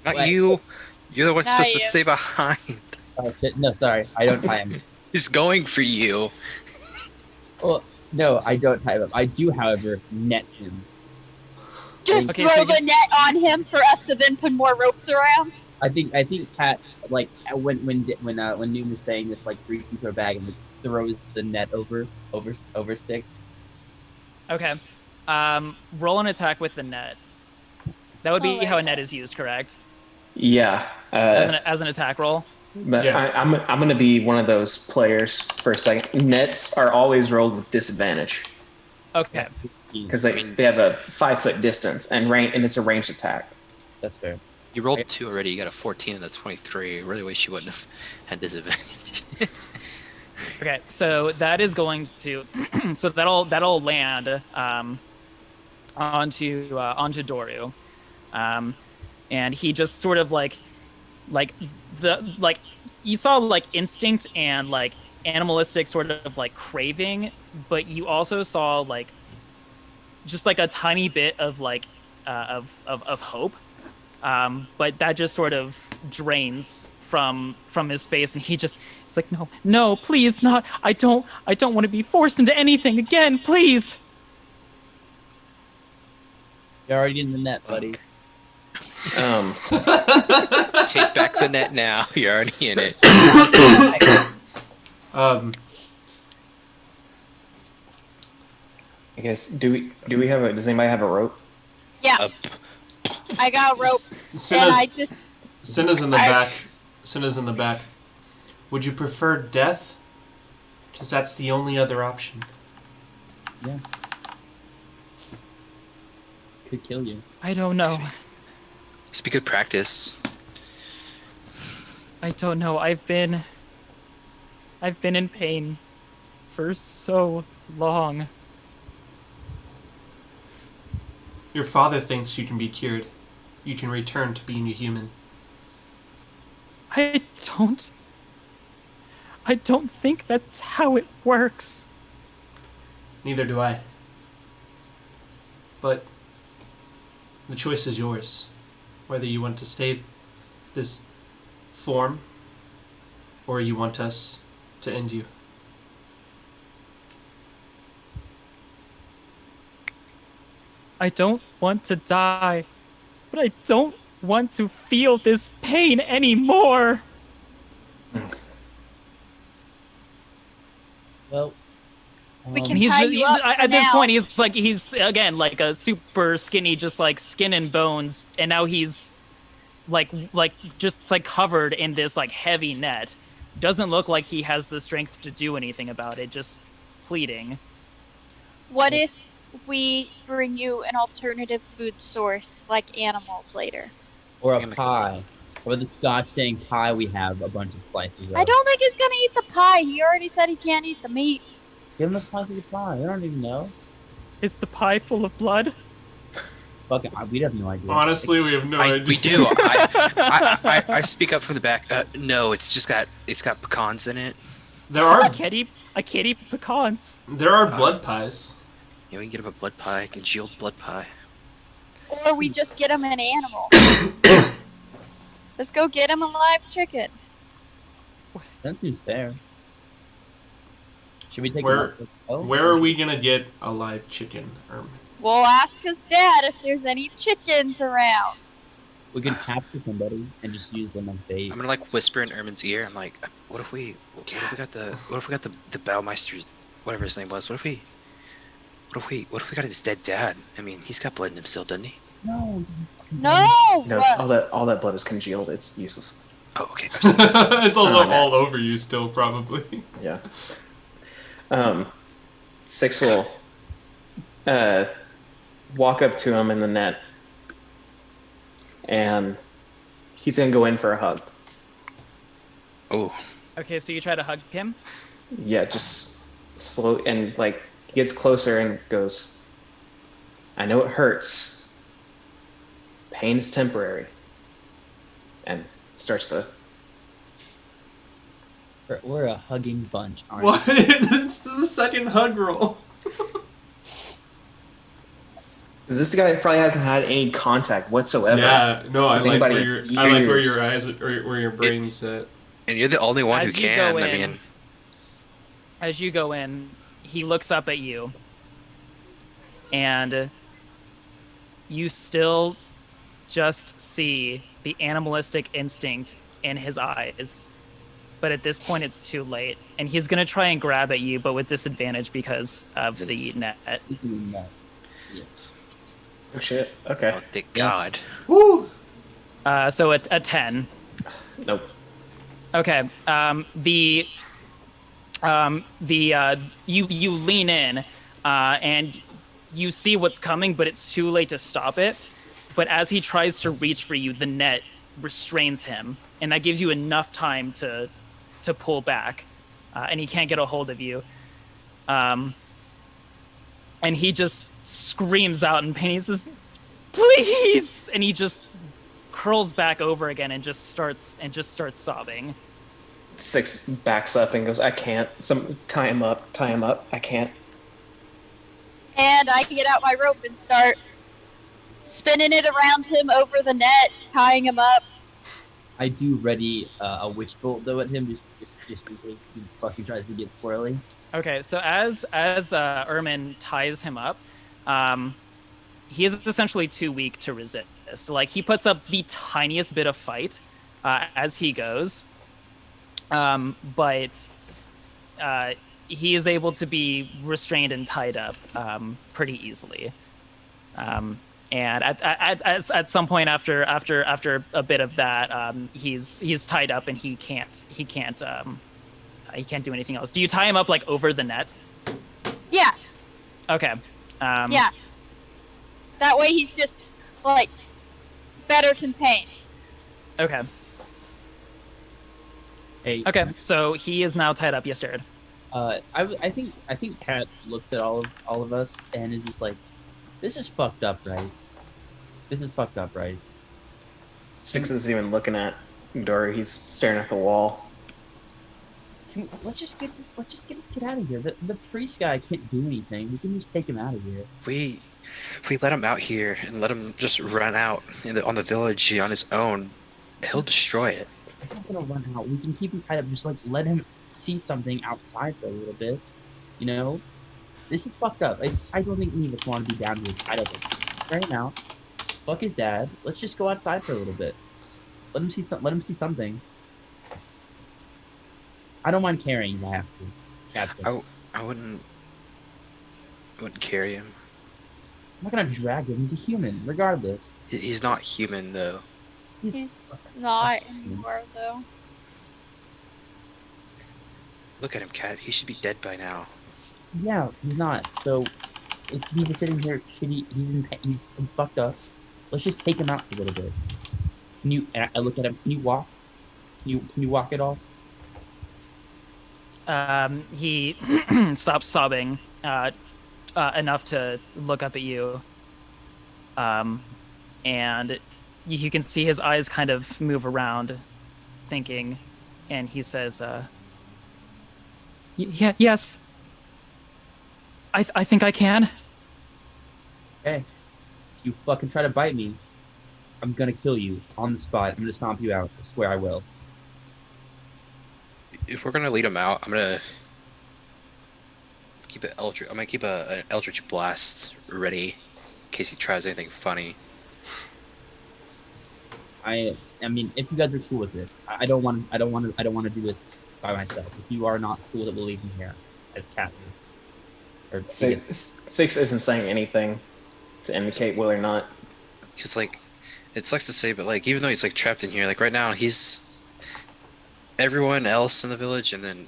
Not What? you. You're the one Not supposed to you. stay behind. Oh shit! No, sorry, I don't tie him. He's going for you. Well, no, I don't tie him up. I do, however, net him. Just Okay, throw so the net on him for us to then put more ropes around. I think Pat, like when Noom is saying this, like reaches into her bag and throws the net over Stick. Okay. Roll an attack with the net. That would be Oh, how a net is used, correct? Yeah. As an attack roll. But Yeah. I'm going to be one of those players for a second. Nets are always rolled with disadvantage Okay. because they have a 5-foot distance and it's a ranged attack. That's fair. You rolled 2 already. You got a 14 and a 23. I really wish you wouldn't have had disadvantage. Okay. So that is going to so that'll land onto Doru. And he just sort of like you saw like instinct and like animalistic sort of like craving, but you also saw like just like a tiny bit of like of hope, but that just sort of drains from his face, and he's like, no, please, not. I don't want to be forced into anything again, please. You're already in the net, buddy. Take back the net now. You're already in it. I guess does anybody have a rope? Yeah, I got a rope, and Cinna's, I just Cinna's in the back. Cinna's in the back. Would you prefer death? Because that's the only other option. Yeah. Could kill you. I don't know. It's be good practice. I don't know. I've been in pain for so long. Your father thinks you can be cured. You can return to being a human. I don't think that's how it works. Neither do I. But the choice is yours. Whether you want to stay this form or you want us to end you. I don't want to die, but I don't want to feel this pain anymore. Well, We can And he's tie just, you up for at this now. point he's again like a super skinny, just like skin and bones, and now he's like just like covered in this like heavy net. Doesn't look like he has the strength to do anything about it, just pleading. What if we bring you an alternative food source like animals later? Or a Gonna- pie. Or the Scotch dang pie we have a bunch of slices of. I don't think he's gonna eat the pie. He already said he can't eat the meat. Give him a slice of the pie. I don't even know. Is the pie full of blood? Fucking, we have no idea. Honestly, we have no idea. We do. I speak up from the back. No, it's got pecans in it. There are I can't eat pecans. blood pies. Yeah, we can get him a blood pie, a congealed blood pie. Or we just get him an animal. Let's go get him a live chicken. That seems fair. Should we take Where- him out? Where are we gonna get a live chicken? We'll ask his dad if there's any chickens around. We could capture somebody and just use them as bait. I'm gonna like whisper in Ermin's ear. I'm like, what if we got the Baumeister's, whatever his name was? What if we got his dead dad? I mean, he's got blood in him still, doesn't he? No. No! No, what? all that blood is congealed. It's useless. Oh, okay. I'm sorry. It's also Oh, no. all over you still, probably. Yeah. Six will walk up to him in the net, and he's gonna go in for a hug. Oh, Okay, so you try to hug him. Yeah, just slow and like he gets closer and goes, "I know it hurts. Pain is temporary," and starts to. We're a hugging bunch, aren't What? It's the second hug roll. Because this guy probably hasn't had any contact whatsoever. Yeah, no, I Think like about where it, your I like where years. your eyes or where your brain's at. and you're the only one As who you can. go I in- mean, As you go in, he looks up at you, and you still just see the animalistic instinct in his eyes. But at this point, it's too late, and he's gonna try and grab at you, but with disadvantage because of the net. we? Yes. Oh shit. Okay. oh, thank Yeah. God. Woo! So a 10. Nope. Okay. You lean in, and you see what's coming, but it's too late to stop it. But as he tries to reach for you, the net restrains him, and that gives you enough time to pull back, and he can't get a hold of you. And he just screams out in pain. He says, "Please!" And he just curls back over again and just starts sobbing. Six backs up and goes, "I can't. Tie him up. Tie him up. I can't." And I get out my rope and start spinning it around him over the net, tying him up. I do ready a witch bolt though at him, just in case he fucking tries to get squirrely. Okay, so as Ermin ties him up, he is essentially too weak to resist. Like, he puts up the tiniest bit of fight as he goes, but he is able to be restrained and tied up pretty easily. And at some point after a bit of that, he's tied up and he can't do anything else. Do you tie him up like over the net? Yeah, Okay. yeah. That way he's just, like, better contained. Okay. Hey, Okay. So he is now tied up. Yes, Jared. I think Kat looks at all of us and is just like, "This is fucked up, right? This is fucked up, right?" Six isn't even looking at Dory. He's staring at the wall. Let's just get this kid out of here. The priest guy can't do anything. We can just take him out of here. If we let him out here and let him just run out on the village on his own, he'll destroy it. He's not gonna run out. We can keep him tied up. Just like let him see something outside for a little bit. You know, this is fucked up. I don't think any of us want to be down here tied up right now. Fuck his dad. Let's just go outside for a little bit. Let him see something. I don't mind carrying if I have to. That's it. I wouldn't. wouldn't carry him. I'm not gonna drag him. He's a human, regardless. He's not human though. He's not anymore, though. Look at him, Cat. He should be dead by now. Yeah, he's not. So if he's just sitting here shitty, he's fucked up. Let's just take him out a little bit. Can you? And I look at him. Can you walk? Can you walk at all? He stops sobbing enough to look up at you, and you can see his eyes kind of move around, thinking, and he says, yes, I think I can." Hey, if you fucking try to bite me, I'm gonna kill you on the spot. I'm gonna stomp you out. I swear I will. If we're gonna lead him out, I'm gonna keep it eldritch. I'm gonna keep an eldritch blast ready in case he tries anything funny. I mean, if you guys are cool with it, I don't want to do this by myself. If you are not cool with it, we'll leave him here as captains. Or Six isn't saying anything to indicate whether or not. Because like, it sucks to say, but like, even though he's like trapped in here, like right now he's everyone else in the village, and then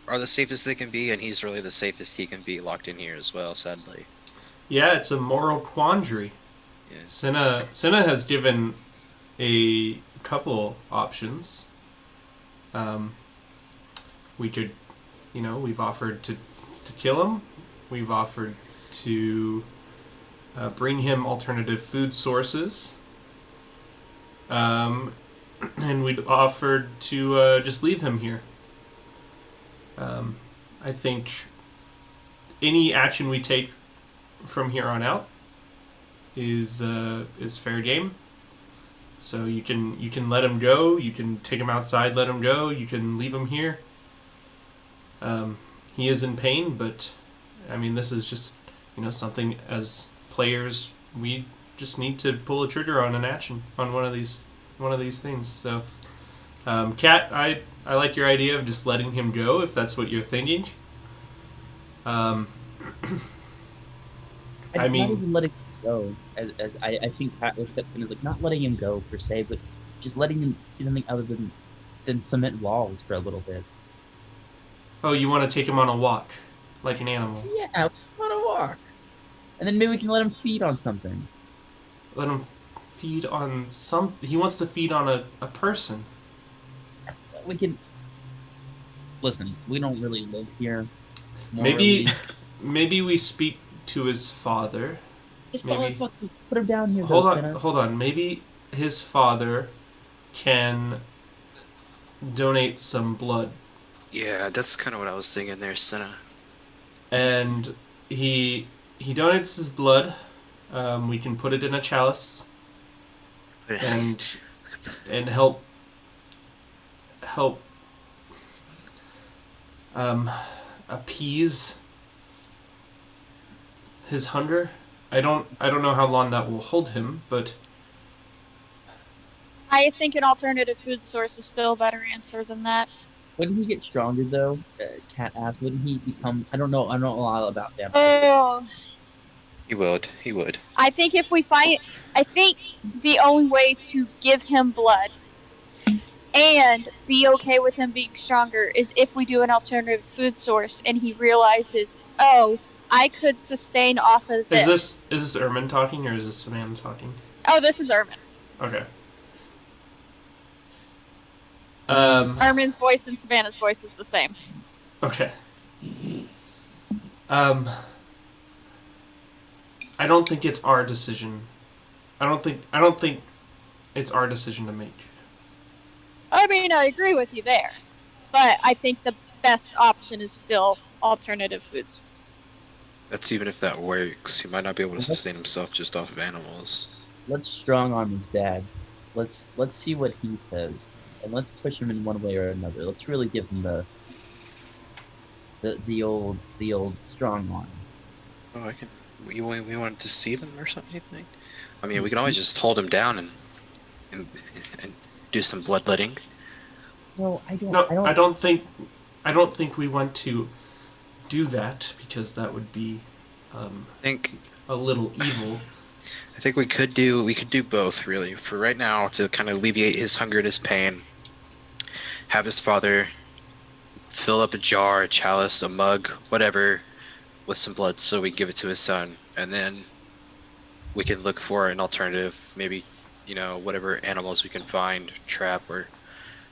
are the safest they can be, and he's really the safest he can be locked in here as well. Sadly. Yeah, it's a moral quandary. Yeah. Cinna has given a couple options. We could, we've offered to kill him. We've offered to bring him alternative food sources. And we'd offered to just leave him here. I think any action we take from here on out is fair game. So you can let him go. You can take him outside, let him go. You can leave him here. He is in pain, but I mean, this is just something as players we just need to pull a trigger on an action on one of these things. So, Kat, I like your idea of just letting him go if that's what you're thinking. I mean, not even letting him go. As I think Pat looks at him as like not letting him go per se, but just letting him see something other than cement walls for a little bit. Oh, you want to take him on a walk, like an animal? Yeah, on a walk, and then maybe we can let him feed on something. Let him feed on some. He wants to feed on a person. We can listen. We don't really live here. Maybe we speak to his father. His father, fucking put him down here. Hold on. Maybe his father can donate some blood. Yeah, that's kind of what I was thinking there, Senna. And he donates his blood. We can put it in a chalice and help appease his hunger. I don't know how long that will hold him, but I think an alternative food source is still a better answer than that. Wouldn't he get stronger though? Cat asked. Wouldn't he become? I don't know a lot about them. Oh. He would. I think I think the only way to give him blood and be okay with him being stronger is if we do an alternative food source and he realizes, oh, I could sustain off of this. Is this Ermin talking or is this Savannah talking? Oh, this is Ermin. Okay. Ermin's voice and Savannah's voice is the same. Okay. I don't think it's our decision. I don't think it's our decision to make. I mean, I agree with you there, but I think the best option is still alternative foods. That's even if that works. He might not be able to sustain himself just off of animals. Let's strong arm his dad. Let's see what he says, and let's push him in one way or another. Let's really give him the old strong arm. Oh, we want to deceive him or something, you think? I mean, we can always just hold him down and do some bloodletting. No, I don't think we want to do that because that would be I think a little evil. I think we could do both really. For right now, to kind of alleviate his hunger and his pain, have his father fill up a jar, a chalice, a mug, whatever, with some blood, so we can give it to his son, and then we can look for an alternative, maybe, whatever animals we can find, trap or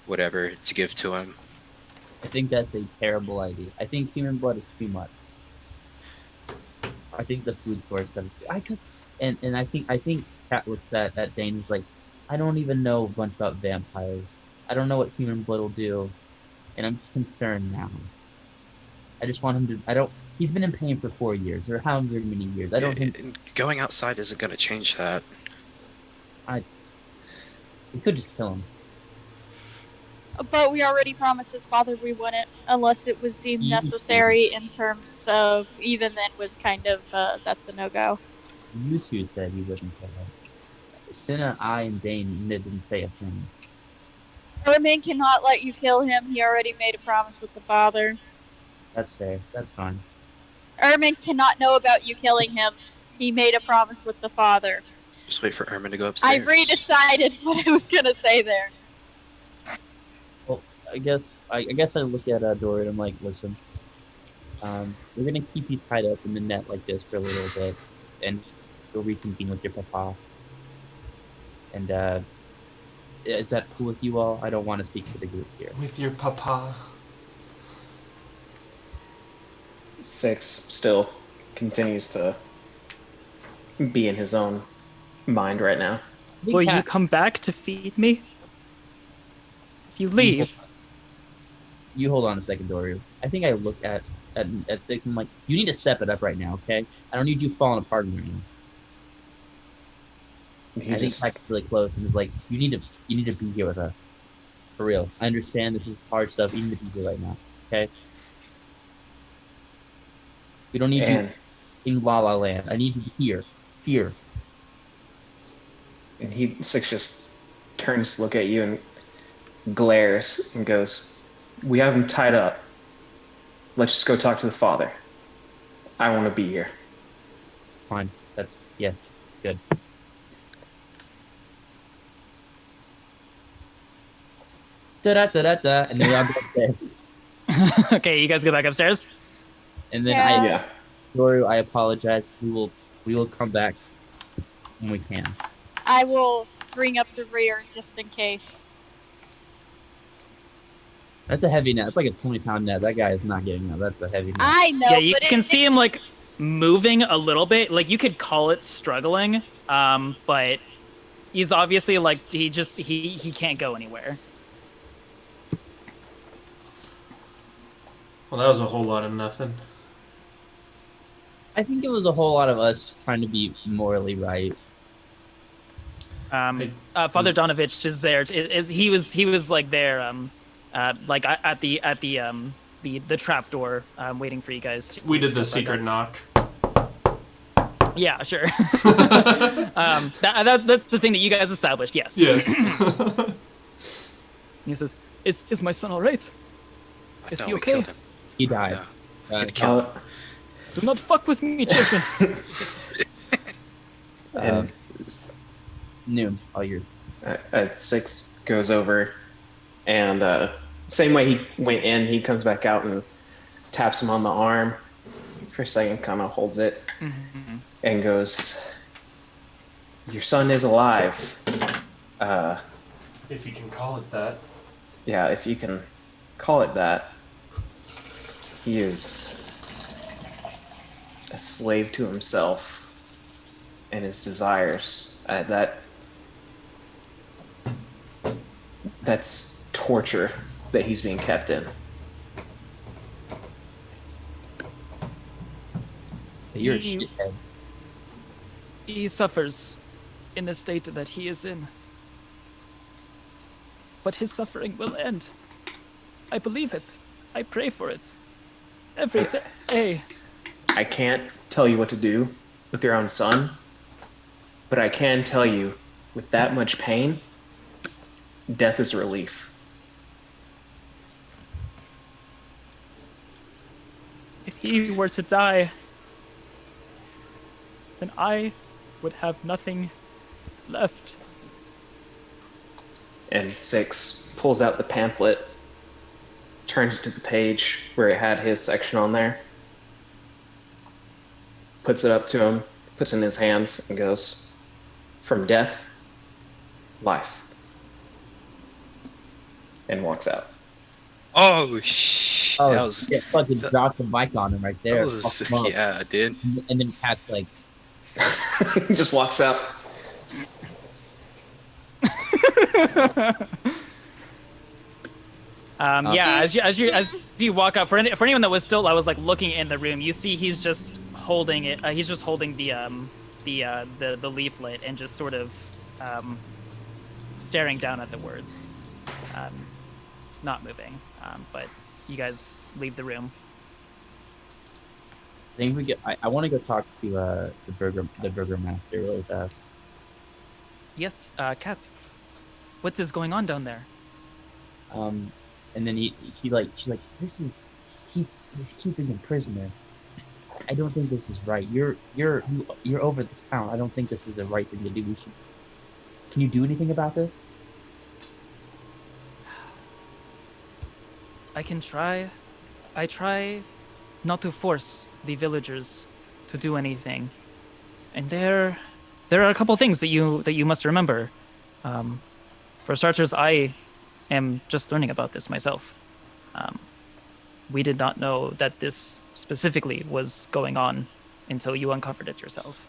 whatever, to give to him. I think that's a terrible idea. I think human blood is too much. I think the food source stuff. And I think Cat looks at Dane and is like, I don't even know a bunch about vampires. I don't know what human blood will do, and I'm concerned now. I just want him to. I don't. He's been in pain for 4 years, or however many years. I don't think And going outside isn't going to change that. we could just kill him. But we already promised his father we wouldn't, unless it was deemed necessary. In terms of even then was kind of that's a no-go. You two said he wouldn't kill him. Cinna, I, and Dane didn't say a thing. Ermin cannot let you kill him. He already made a promise with the father. That's fair. That's fine. Ermin cannot know about you killing him. He made a promise with the father. Just wait for Ermin to go upstairs. I redecided what I was gonna say there. Well, I guess I look at Dory and I'm like, listen, we're gonna keep you tied up in the net like this for a little bit, and you'll reconvene with your papa. And is that cool with you all? I don't want to speak for the group here. With your papa. 6 still continues to be in his own mind right now. Will you come back to feed me? If you leave, You hold on a second, Dory. I think I look at 6 and I'm like, you need to step it up right now, okay? I don't need you falling apart right now. I think Tyke's really close and is like, you need to be here with us. For real. I understand this is hard stuff. You need to be here right now. Okay? We don't need you in La La Land. I need you here. Here. And 6 just turns to look at you and glares and goes, we have him tied up. Let's just go talk to the father. I want to be here. Fine. Yes. Good. Da-da-da-da-da, and then we all go upstairs. okay, you guys go back upstairs. And then Yeah. Dory, I apologize. We will come back when we can. I will bring up the rear just in case. That's a heavy net. It's like a 20-pound net. That guy is not getting up. That's a heavy net. I know. Yeah, you but can see him it's- like moving a little bit. Like you could call it struggling, but he's obviously like he can't go anywhere. Well, that was a whole lot of nothing. I think it was a whole lot of us trying to be morally right. Father Donovich is there. He was like there, like at the trap door, waiting for you guys. We did the secret knock. Yeah, sure. That's the thing that you guys established. Yes. Yes. He says, "Is my son all right? Is No, he we okay? killed him. He died. Good kill. Do not fuck with me, children." And Noon, all yours. 6 goes over, and same way he went in, he comes back out and taps him on the arm for a second, kind of holds it, and goes, your son is alive. If you can call it that. Yeah, if you can call it that. He is a slave to himself and his desires. That's torture that he's being kept in. You're a He- shithead. He suffers in the state that he is in. But his suffering will end. I believe it. I pray for it. Every day. I can't tell you what to do with your own son, but I can tell you, with that much pain, death is relief. If he were to die, then I would have nothing left. And Six pulls out the pamphlet, turns to the page where it had his section on there, puts it up to him, puts it in his hands, and goes, "From death, life," and walks out. Oh, shh. Oh, that was. yeah, fucking dropped the mic on him right That there. was Fucked him up. yeah, dude. And then Cat's like, He just walks out. Yeah, as you walk up, for anyone that was still, I was like looking in the room. You see, he's just holding it. He's just holding the leaflet and just sort of staring down at the words, not moving. But you guys leave the room. I think we get. I want to go talk to the burger master really fast. Yes, Kat. What is going on down there? And then she's like, he's keeping him prisoner. I don't think this is right. You're over this town. I don't think this is the right thing to do. We should. Can you do anything about this? I can try. I try not to force the villagers to do anything. And there are a couple things that you must remember. For starters, I am just learning about this myself. We did not know that this specifically was going on until you uncovered it yourself.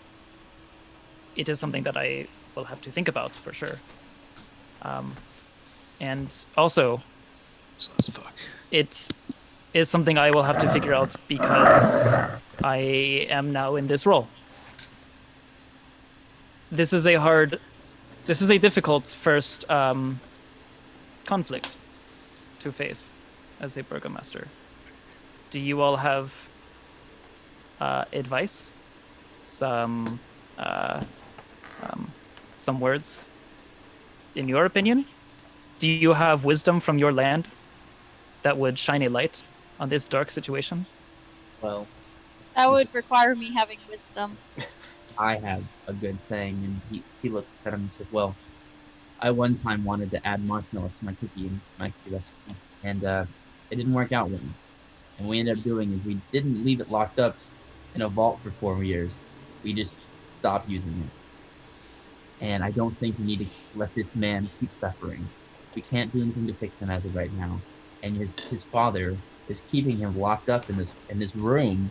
It is something that I will have to think about for sure. And also, So as fuck. it is something I will have to figure out because I am now in this role. This is a difficult first conflict to face as a burgomaster. Do you all have advice? Some words in your opinion? Do you have wisdom from your land that would shine a light on this dark situation? Well, That would require me having wisdom. I have a good saying, and he looked at him and said, "Well, I one time wanted to add marshmallows to my cookie recipe, and it didn't work out with me. And what we ended up doing is we didn't leave it locked up in a vault for 4 years. We just stopped using it. And I don't think we need to let this man keep suffering. We can't do anything to fix him as of right now. And his father is keeping him locked up in this room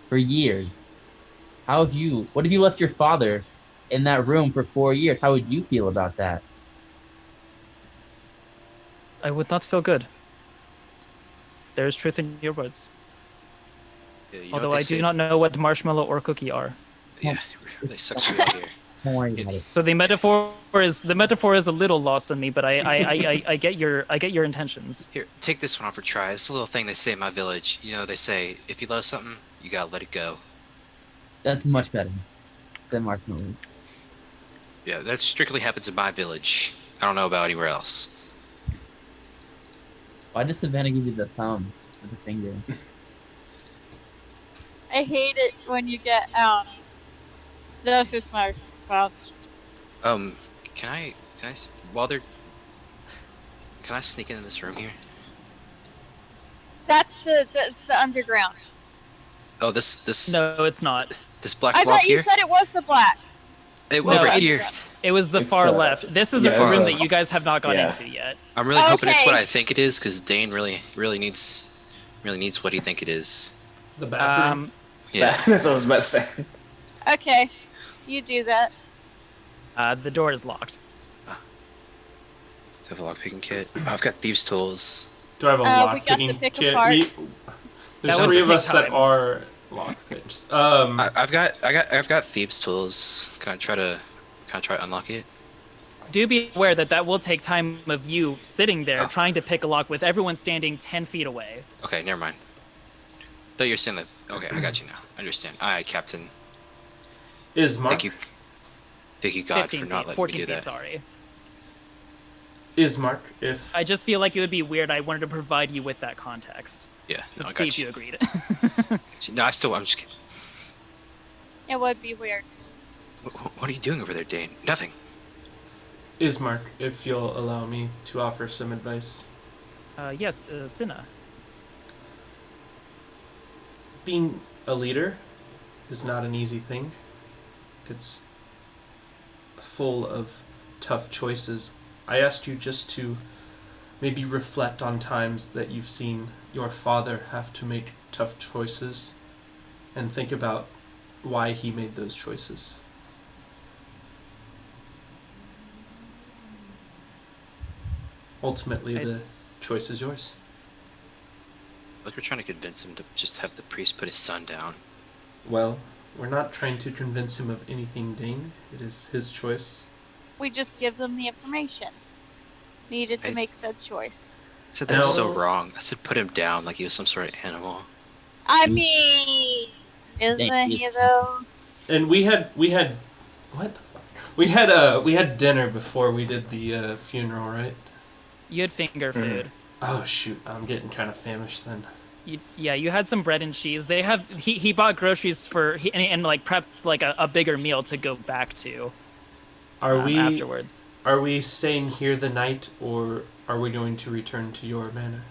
for years. What if you left your father in that room for 4 years? How would you feel about that?" I would not feel good. There is truth in your words. Yeah, you know Although what I they do say? not know what marshmallow or cookie are. Yeah, it really sucks to be out here. Don't worry about it. So the metaphor is a little lost on me, but I get your intentions. Here, take this one off for try. It's a little thing they say in my village. You know, they say if you love something, you gotta let it go. That's much better than marshmallow. Yeah, that strictly happens in my village. I don't know about anywhere else. Why does Savannah give you the thumb with the finger? I hate it when you get That's just my fault. Can I while they're, can I sneak into this room here? That's the underground. Oh, this No, it's not. this black I block thought you here. said it was the black. Over it's- here. It was the It's, far left. This is yeah, a it's, room that you guys have not gone yeah. into yet. I'm really hoping it's what Okay. I think it is, because Dane really needs what he think it is. The bathroom. Yeah. That's what I was about to say. Okay, you do that. The door is locked. Do I have a lockpicking kit? Oh, I've got thieves' tools. Do I have a we got lock the picking pick kit? apart. There's That would 3 of take us that time. are lock picks. I've got thieves' tools. Can I try to unlock it? Do be aware that will take time of you sitting there Oh. trying to pick a lock with everyone standing 10 feet away. Okay, never mind. Thought you were saying that. Okay, I got you now. I understand. All right, Captain. Is Mark? Thank you, God, 15 for not feet, letting 14 me do feet, that. sorry. Is Mark? If I just feel like it would be weird. I wanted to provide you with that context. Yeah, To no, I see got if you you. agreed. No, I'm just kidding. It would be weird. What are you doing over there, Dane? Nothing. Ismark, if you'll allow me to offer some advice. Yes, Cinna. Being a leader is not an easy thing. It's full of tough choices. I asked you just to maybe reflect on times that you've seen your father have to make tough choices and think about why he made those choices. Ultimately, the choice is yours. Like we're trying to convince him to just have the priest put his son down. Well, we're not trying to convince him of anything, Dane. It is his choice. We just give them the information needed to make said choice. I said that's so No. wrong. I said put him down like he was some sort of animal. I mean, isn't Thank you. he though? And we had what the fuck? We had dinner before we did the funeral, right? You had finger food. Oh shoot, I'm getting kind of famished then. You had some bread and cheese. He bought groceries and like prepped like a bigger meal to go back to. Are we Afterwards? Are we staying here the night, or are we going to return to your manor?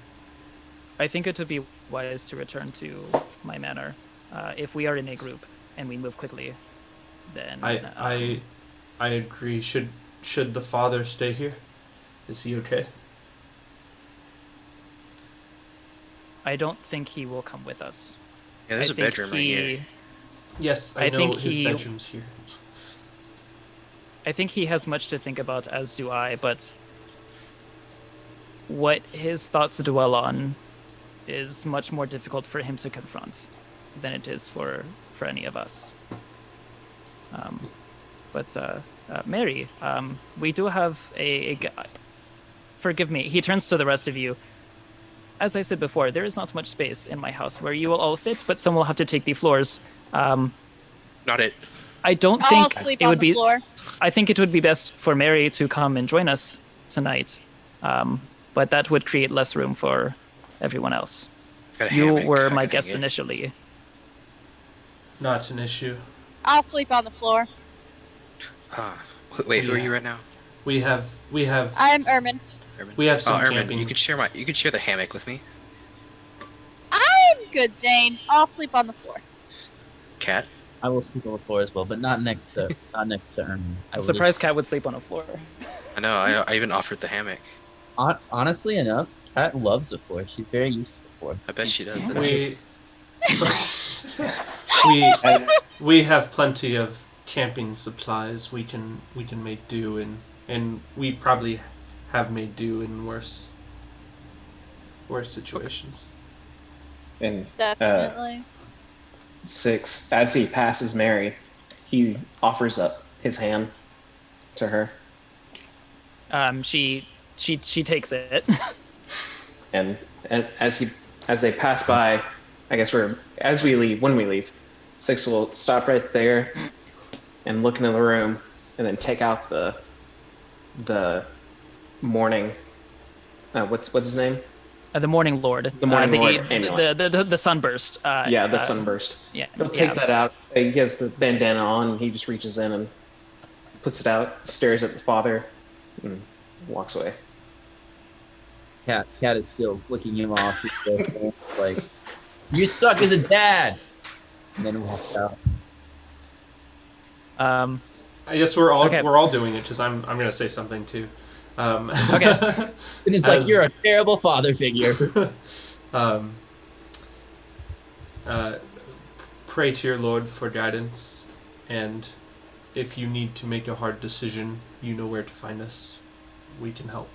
I think it would be wise to return to my manor. If we are in a group and we move quickly, then I agree. Should the father stay here? Is he okay? I don't think he will come with us. Yeah, there's I a think bedroom right here. Yes, I know think his he- bedroom's here. I think he has much to think about, as do I, but what his thoughts dwell on is much more difficult for him to confront than it is for any of us. But Mary, we do have a forgive me, he turns to the rest of you. As I said before, there is not much space in my house where you will all fit, but some will have to take the floors. Not it. I don't I'll think sleep it on would the be. floor. I think it would be best for Mary to come and join us tonight, but that would create less room for everyone else. Got a You hammock. were I my can guest hang it. initially. Not an issue. I'll sleep on the floor. Wait, who are Yeah. you right now? We have I'm Ermin. Ermin? We have some Ermin, camping. You can share the hammock with me. I'm good, Dane. I'll sleep on the floor. Cat. I will sleep on the floor as well, but not next to Ermin. I I'm will surprised Cat would sleep on a floor. I know. I even offered the hammock. Honestly enough, Kat loves the floor. She's very used to the floor. I bet she does. we we have plenty of camping supplies. We can make do and we probably have made do in worse situations. And Definitely. 6, as he passes Mary, he offers up his hand to her, She takes it. and as they pass by, I guess when we leave, 6 will stop right there and look into the room, and then take out the morning. What's his name? The Morning Lord. The Morning Lord amulet. The sunburst. Yeah, the sunburst. Yeah. He'll take that out. He has the bandana on, and he just reaches in and puts it out, stares at the father, and walks away. Cat is still flicking him off. He's still like, "You suck as a dad," and then walks out. I guess we're all Okay. doing it because I'm gonna say something too. Okay. And it's like, As- "You're a terrible father figure." Pray to your Lord for guidance, and if you need to make a hard decision, you know where to find us. We can help.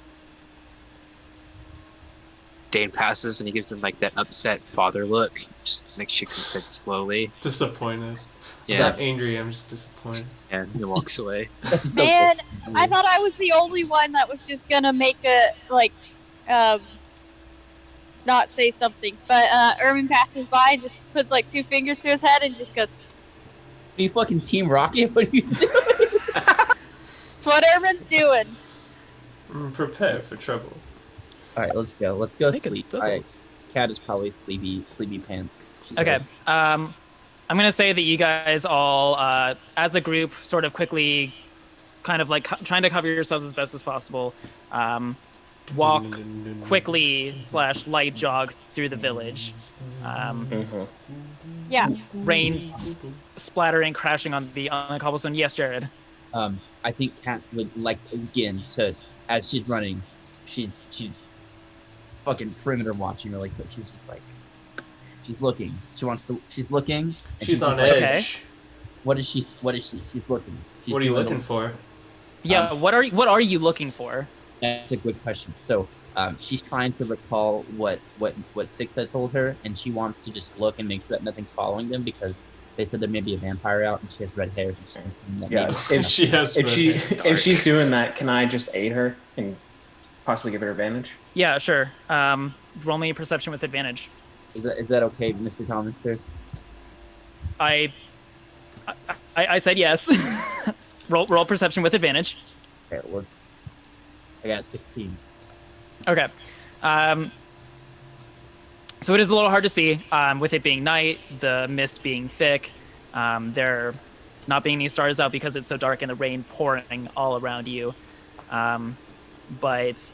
Dane passes and he gives him like that upset father look. Just like shakes his head slowly Disappointed. I'm Yeah. not angry, I'm just disappointed. and he walks away. Man, I thought I was the only one that was just gonna make not say something. But Ermin passes by and just puts like 2 fingers to his head and just goes, Are you fucking Team Rocket? What are you doing? "It's what Ermin's doing." Prepare for trouble. All right, let's go. Let's go Make it sleep. double. All right, Cat is probably sleepy pants. She's Okay. like, I'm gonna say that you guys all, as a group, sort of quickly, kind of like trying to cover yourselves as best as possible. Walk quickly / light jog through the village. Yeah. Rain splattering, crashing on the cobblestone. Yes, Jared. I think Kat would like again to, as she's running, she's fucking perimeter watching really quick. She's just like, she's looking. She's looking. And She's on just like, edge. What is she? She's looking. She's What are you doing looking a- for? Yeah. What are you looking for? That's a good question. So, she's trying to recall what Six had told her, and she wants to just look and make sure that nothing's following them because they said there may be a vampire out, and she has red hair. So she's thinking that Yeah, maybe- She has. If she red hair. if she's doing that, can I just aid her and possibly give her advantage? Yeah, sure. Roll me perception with advantage. Is that okay, Mr. Thomas, sir? I said yes. roll perception with advantage. Okay, I got 16. Okay. So it is a little hard to see with it being night, the mist being thick, there not being any stars out because it's so dark and the rain pouring all around you. But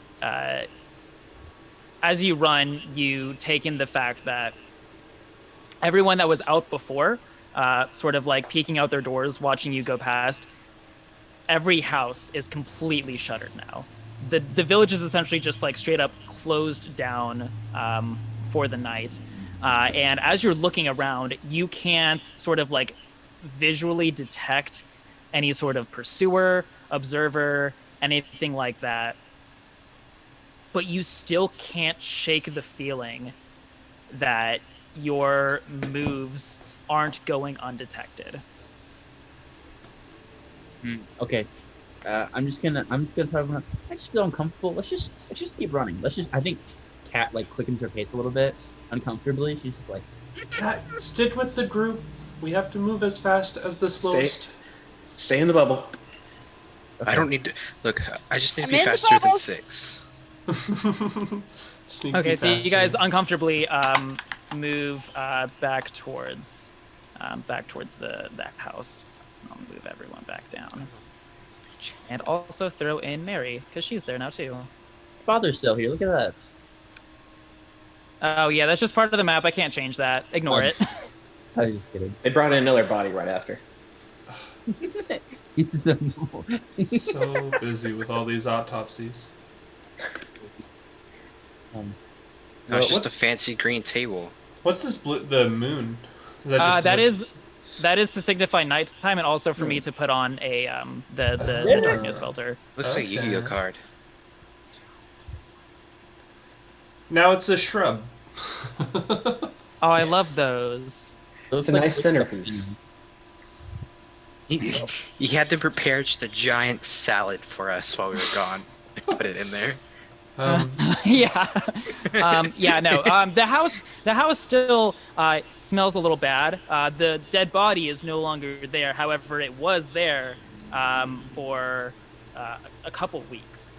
as you run, you take in the fact that everyone that was out before, sort of like peeking out their doors, watching you go past, every house is completely shuttered now. The village is essentially just like straight up closed down for the night. And as you're looking around, you can't sort of like visually detect any sort of pursuer, observer, anything like that. But you still can't shake the feeling that your moves aren't going undetected. Okay. I'm just gonna talk about. I just feel uncomfortable. Let's just keep running. I think Kat like quickens her pace a little bit uncomfortably. She's just like, Cat, stick with the group. We have to move as fast as the slowest. Stay in the bubble. I don't need to look. I just need to I'm be in the faster than bubble. 6. Just need to Okay, be so you faster. guys uncomfortably move back towards the house. I'll move everyone back down, and also throw in Mary because she's there now too. father's still here. Look at that. Oh yeah, that's just part of the map. I can't change that. Ignore it. I was just kidding. They brought in another body right after. It's just the So busy with all these autopsies. No, Well, it's just a what's- fancy green table. What's this blue? The moon? Is that just that is to signify nighttime, and also for me to put on a the darkness filter. Looks like a Okay. Yu-Gi-Oh card. Now it's a shrub. Oh, I love those. It's a nice centerpiece. He had to prepare just a giant salad for us while we were gone. And put it in there. Yeah. Yeah, no. The house still smells a little bad. The dead body is no longer there. However, it was there for a couple weeks.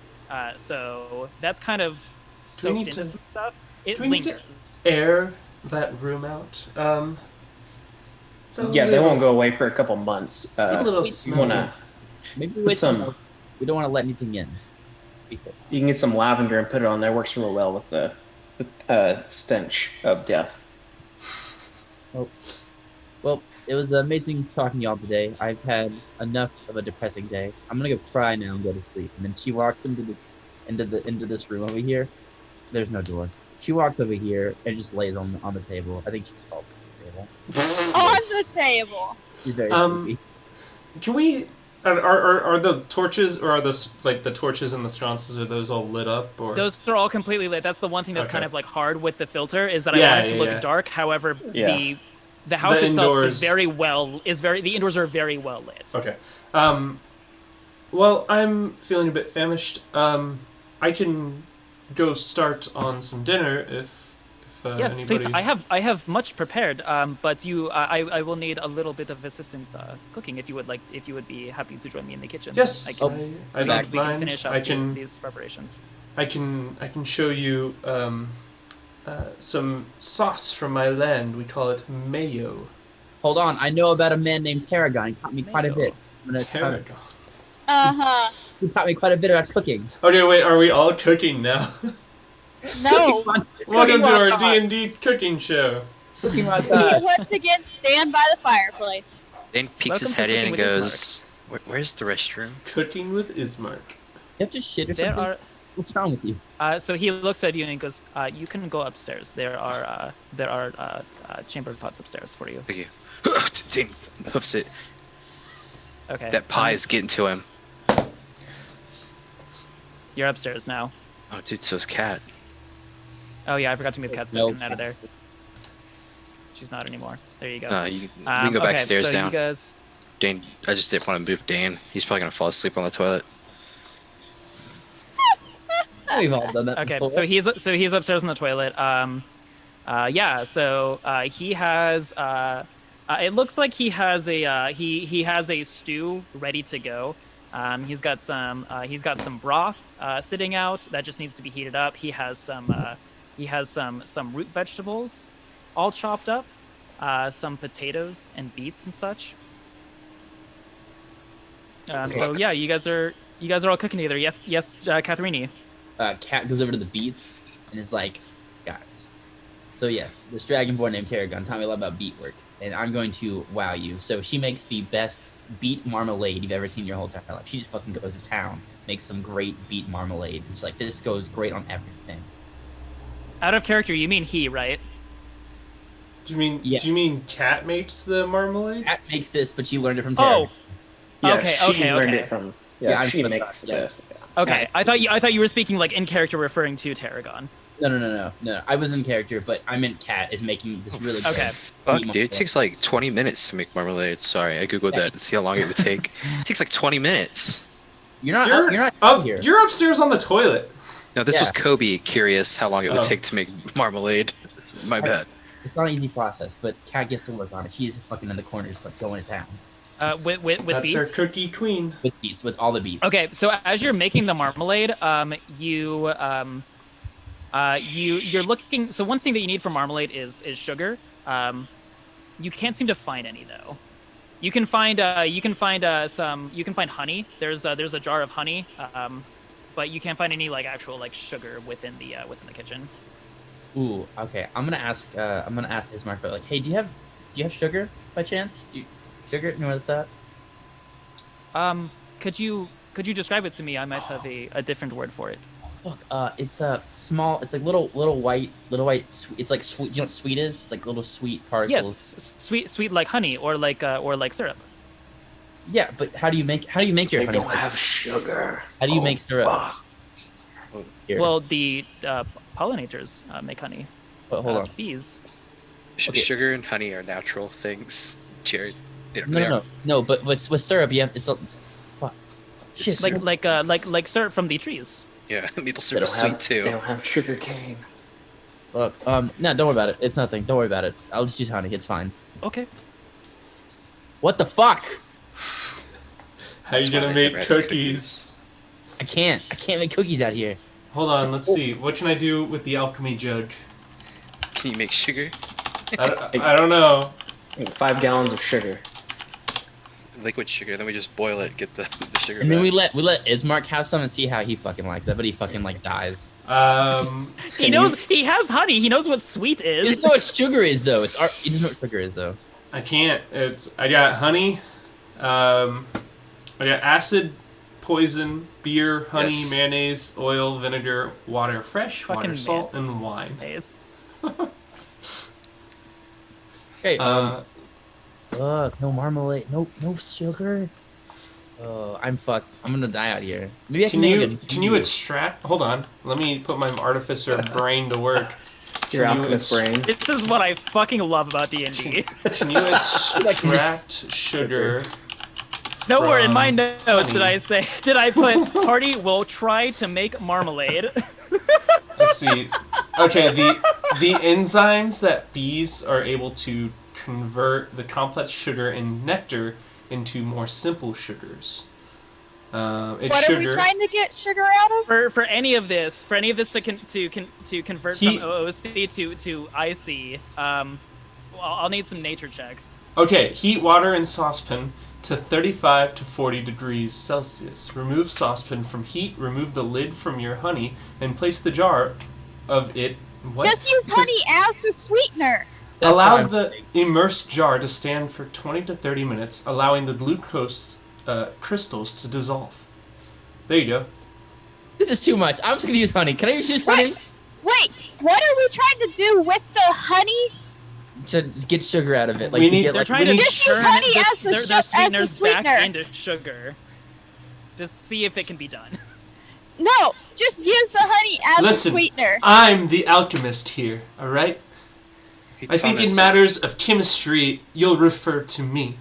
So that's kind of Do we soaked need into to- some stuff. It do we need to- lingers. Air that room out. It's a Yeah, they little- won't go away for a couple months. It's a little you smelly. wanna Maybe we put wait some. some. We don't want to let anything in. Be safe. You can get some lavender and put it on there. Works real well with the stench of death. Well, it was amazing talking to y'all today. I've had enough of a depressing day. I'm gonna go cry now and go to sleep. And then she walks into this room over here. There's no door. She walks over here and just lays on the table. I think she falls on the table. On the table. She's very Um, sleepy. Can we? Are the torches or are the torches and the sconces, are those all lit up or? Those are all completely lit. That's the one thing that's Okay. kind of like hard with the filter is that I Yeah, want it to yeah, look yeah. dark. However, Yeah. the house The itself indoors- is the indoors are very well lit. Okay. Well, I'm feeling a bit famished. I can go start on some dinner if Yes, anybody. please. I have much prepared. But I will need a little bit of assistance cooking if you would be happy to join me in the kitchen. Yes, I can, I don't we can mind. finish up I can these preparations. I can show you some sauce from my land. We call it mayo. Hold on. I know about a man named Tarragon. He taught me quite a bit. I'm gonna try- Tarragon. Uh-huh. He taught me quite a bit about cooking. Okay, wait. Are we all cooking now? No. Welcome to our Cooking D&D cooking show. Cooking like We that. once again stand by the fireplace. Dane peeks his Welcome to head in and Cooking with goes, Where's the restroom? Cooking with Ismark. You have to shit or There something? are. What's wrong with you? So he looks at you and goes, "You can go upstairs. There are chamber pots upstairs for you." Thank you. Dane hoofs it. Okay. That pie is getting to him. You're upstairs now. Oh, dude, so's Cat. Oh yeah, I forgot to move Cat No. Stuck out of there. She's not anymore. There you go. We can go back okay, stairs so down. You guys, Dane, I just didn't want to move Dane. He's probably gonna fall asleep on the toilet. We've all done that okay, before. so he's upstairs in the toilet. Yeah. So he has. It looks like he has a he has a stew ready to go. He's got some broth sitting out that just needs to be heated up. He has some root vegetables, all chopped up, some potatoes and beets and such. So yeah, you guys are all cooking together. Yes, Catherini. Cat goes over to the beets and is like, guys. So yes, this dragonborn named Tarragon taught me a lot about beet work, and I'm going to wow you. So she makes the best beet marmalade you've ever seen in your whole entire life. She just fucking goes to town, makes some great beet marmalade. She's like, this goes great on everything. Out of character, you mean he, right? Do you mean Yeah. Cat makes the marmalade? Cat makes this, but she learned it from Tarragon. Oh, Yeah, okay, she okay, learned okay. it from. Yeah, Yeah, I'm she from the makes start, yeah. this. Okay, I thought you were speaking like in character, referring to Tarragon. No. I was in character, but I meant Cat is making this really good Okay. Fuck, beet dude, it takes like 20 minutes to make marmalade. Sorry, I googled that to see how long it would take. It takes like 20 minutes. You're not You're up here. You're upstairs on the toilet. No, this was Yeah. Kobe curious how long it would Oh. take to make marmalade. My bad. It's not an easy process, but Cat gets to work on it. She's fucking in the corners, like going to town With That's her beets. cookie queen. with beets, with all the beets. Okay, so as you're making the marmalade, you're looking. So one thing that you need for marmalade is sugar. You can't seem to find any though. You can find honey. There's a jar of honey, but you can't find any like actual like sugar within the kitchen. Ooh, okay. I'm gonna ask Ismark, but like, hey, do you have sugar by chance? Sugar? You know where that's at? Could you describe it to me? I might have a different word for it. Fuck. It's a small. It's like little white. It's like sweet. You know what sweet is? It's like little sweet particles. Yes, sweet like honey or like syrup. Yeah, but how do you make your They honey? don't have sugar. How do you make syrup? Fuck. Here. Well, the pollinators make honey. but hold on. Bees. Okay. Sugar and honey are natural things, Jared. They No. But with syrup, you have it's a fuck. Shit. Like syrup from the trees. Yeah, maple They syrup don't is have. sweet too. They don't have sugar cane. Look. No, don't worry about it. It's nothing. Don't worry about it. I'll just use honey. It's fine. Okay. What the fuck? How you That's why gonna they make never had cookies? I can't make cookies out here. Hold on, let's see. What can I do with the alchemy jug? Can you make sugar? I don't know. 5 gallons of sugar. Liquid sugar, then we just boil it, get the sugar And then back. we let Ismark have some and see how he fucking likes that, but he fucking like dies. He knows he has honey. He knows what sweet He is. doesn't know what sugar is though. He doesn't know what sugar is though. I can't. I got honey. I got acid, poison, beer, honey, Yes. mayonnaise, oil, vinegar, water, fresh water, Fucking salt, and wine. Days. Okay. Uh, Fuck. No marmalade. No sugar. Oh, I'm fucked. I'm gonna die out here. Maybe I can make you a can you extract? Hold on. Let me put my artificer brain to work. Your Can you alchemist ex- brain. This is what I fucking love about D&D. Can you extract sugar? Nowhere in From my notes did honey. I say did I put party will try to make marmalade. Let's see. Okay, the enzymes that bees are able to convert the complex sugar in nectar into more simple sugars. It's What sugar. are we trying to get sugar out of? For any of this to convert He- from OOC to IC, I'll need some nature checks. Okay, heat water in saucepan to 35 to 40 degrees Celsius. Remove saucepan from heat, remove the lid from your honey, and place the jar of it... What? Just use honey as the sweetener. That's Allow what the immersed jar to stand for 20 to 30 minutes, allowing the glucose crystals to dissolve. There you go. This is too much. I'm just gonna use honey. Can I just use honey? Wait, what are we trying to do with the honey? To get sugar out of it. Like We to need- get They're like trying to Just use turn honey this- as the their as the sweeteners sweetener. back into sugar. Just see if it can be done. No, just use the honey as Listen, a sweetener. I'm the alchemist here, alright? Hey, I think in Thomas, matters of chemistry, you'll refer to me.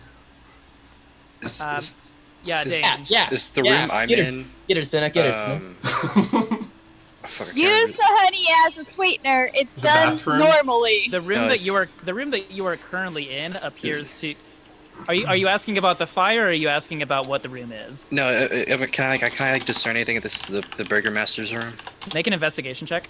Is, Um, is, Yeah, is, Dane. yeah. is the yeah. room I'm Get her, in? Get her, Senna. Get her, Senna. Oh, fuck, I can't Use the remember. honey as a sweetener. It's The done bathroom? normally. The room No, that it's- you are currently in appears to. Are you asking about the fire, or are you asking about what the room is? No, can I like discern anything if this is the Burger Master's room? Make an investigation check.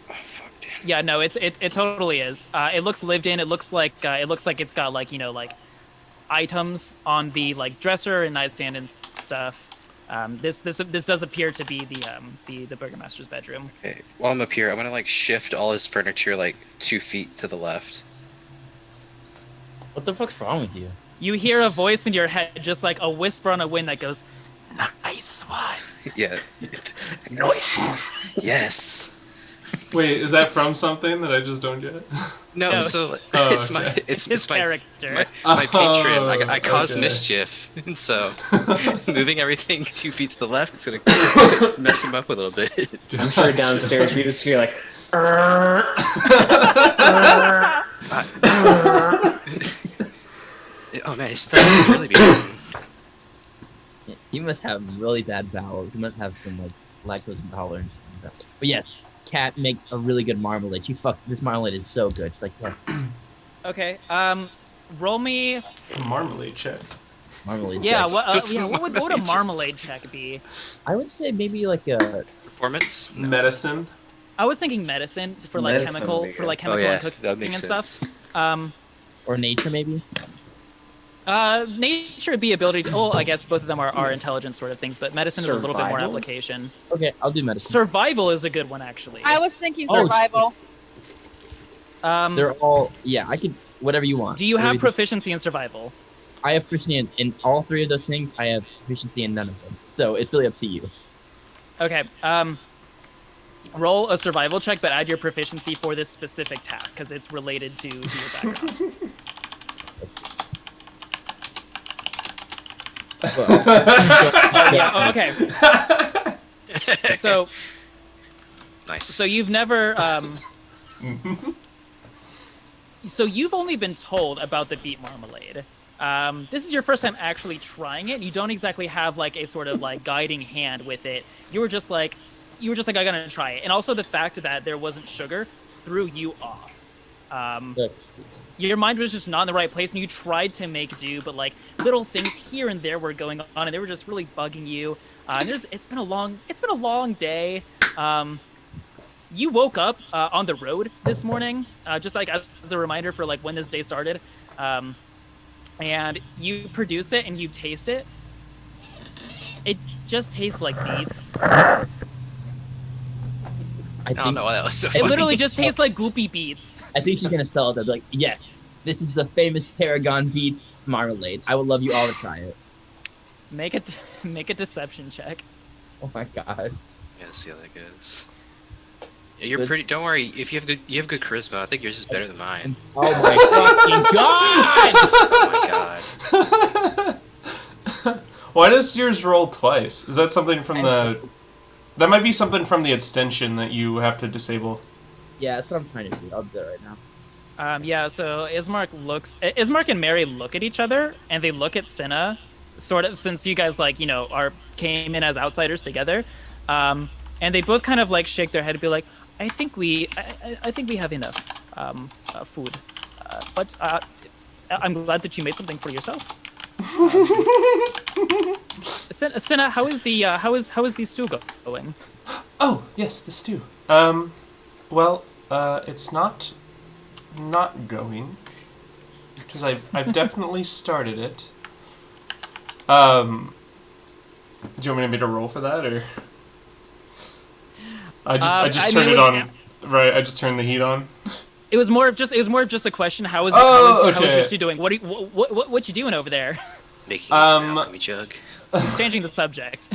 Oh fuck, damn. Yeah, no, it totally is. It looks lived in. It looks like it's got like like items on the like dresser and nightstand and stuff. This does appear to be the Burgermaster's bedroom. Okay, while I'm up here, I'm gonna like shift all his furniture like 2 feet to the left. What the fuck's wrong with you? You hear a voice in your head, just like a whisper on a wind that goes, "Nice one." Yeah. Nice. Yes. Wait, is that from something that I just don't get? No, No. so Oh, it's my okay. it's His my character. my patron. I cause okay. mischief, and so moving everything 2 feet to the left is gonna mess him up a little bit. I'm sure downstairs you just hear like, Oh man, his stomach is really big. You must have really bad bowels. You must have some like lactose intolerance. But yes, Kat makes a really good marmalade. This marmalade is so good. She's like, yes, Okay. Roll me. Marmalade check. marmalade. Yeah. check. What would a marmalade check be? I would say maybe like a Performance? No. Medicine. I was thinking medicine for like Medicine chemical would be for good. like chemical and cooking that makes and stuff. sense. or nature maybe. Nature would be ability to. Oh, I guess both of them are intelligence sort of things, but medicine is a little bit more Survival? application. Okay, I'll do medicine. Survival is a good one actually. I was thinking Oh, survival. They're all I could whatever you want. Do you have Whatever proficiency in survival? I have proficiency in all three of those things. I have proficiency in none of them. So it's really up to you. Okay. Roll a survival check, but add your proficiency for this specific task because it's related to your background. Yeah. Oh, okay. So Nice. you've never. So you've only been told about the beet marmalade. This is your first time actually trying it. You don't exactly have like a sort of like guiding hand with it. You were just like, I'm gonna try it. And also the fact that there wasn't sugar threw you off. Good. Your mind was just not in the right place, and you tried to make do, but like little things here and there were going on, and they were just really bugging you. And it's been a long day. You woke up on the road this morning, just like as a reminder for like when this day started. And you produce it and you taste it. It just tastes like beets. I I don't think, know why that was so It funny. literally just tastes like goopy beets. I think she's gonna sell it. They'll be like, yes, this is the famous Tarragon Beets marmalade. I would love you all to try it. Make a deception check. Oh my god. Yeah, see how that goes. Yeah, you're Good. pretty. Don't worry. If you have good charisma, I think yours is better than mine. Oh my fucking god! Oh my god. Why does yours roll twice? Is that something from the... That might be something from the extension that you have to disable. Yeah, that's what I'm trying to do. I'll do it right now. Yeah, so Ismark and Mary look at each other, and they look at Cinna, sort of, since you guys, like, came in as outsiders together, and they both kind of, like, shake their head and be like, I think we have enough, food, but, I'm glad that you made something for yourself. Cinna, how is the stew going? Oh, yes, the stew. Well, it's not not going, because I've definitely started it. Do you want me to roll for that, or I just turn it on? Right, I just turned the heat on. It was more of just a question. How is Yoshi doing? What you doing over there? Making an alchemy jug. Changing the subject.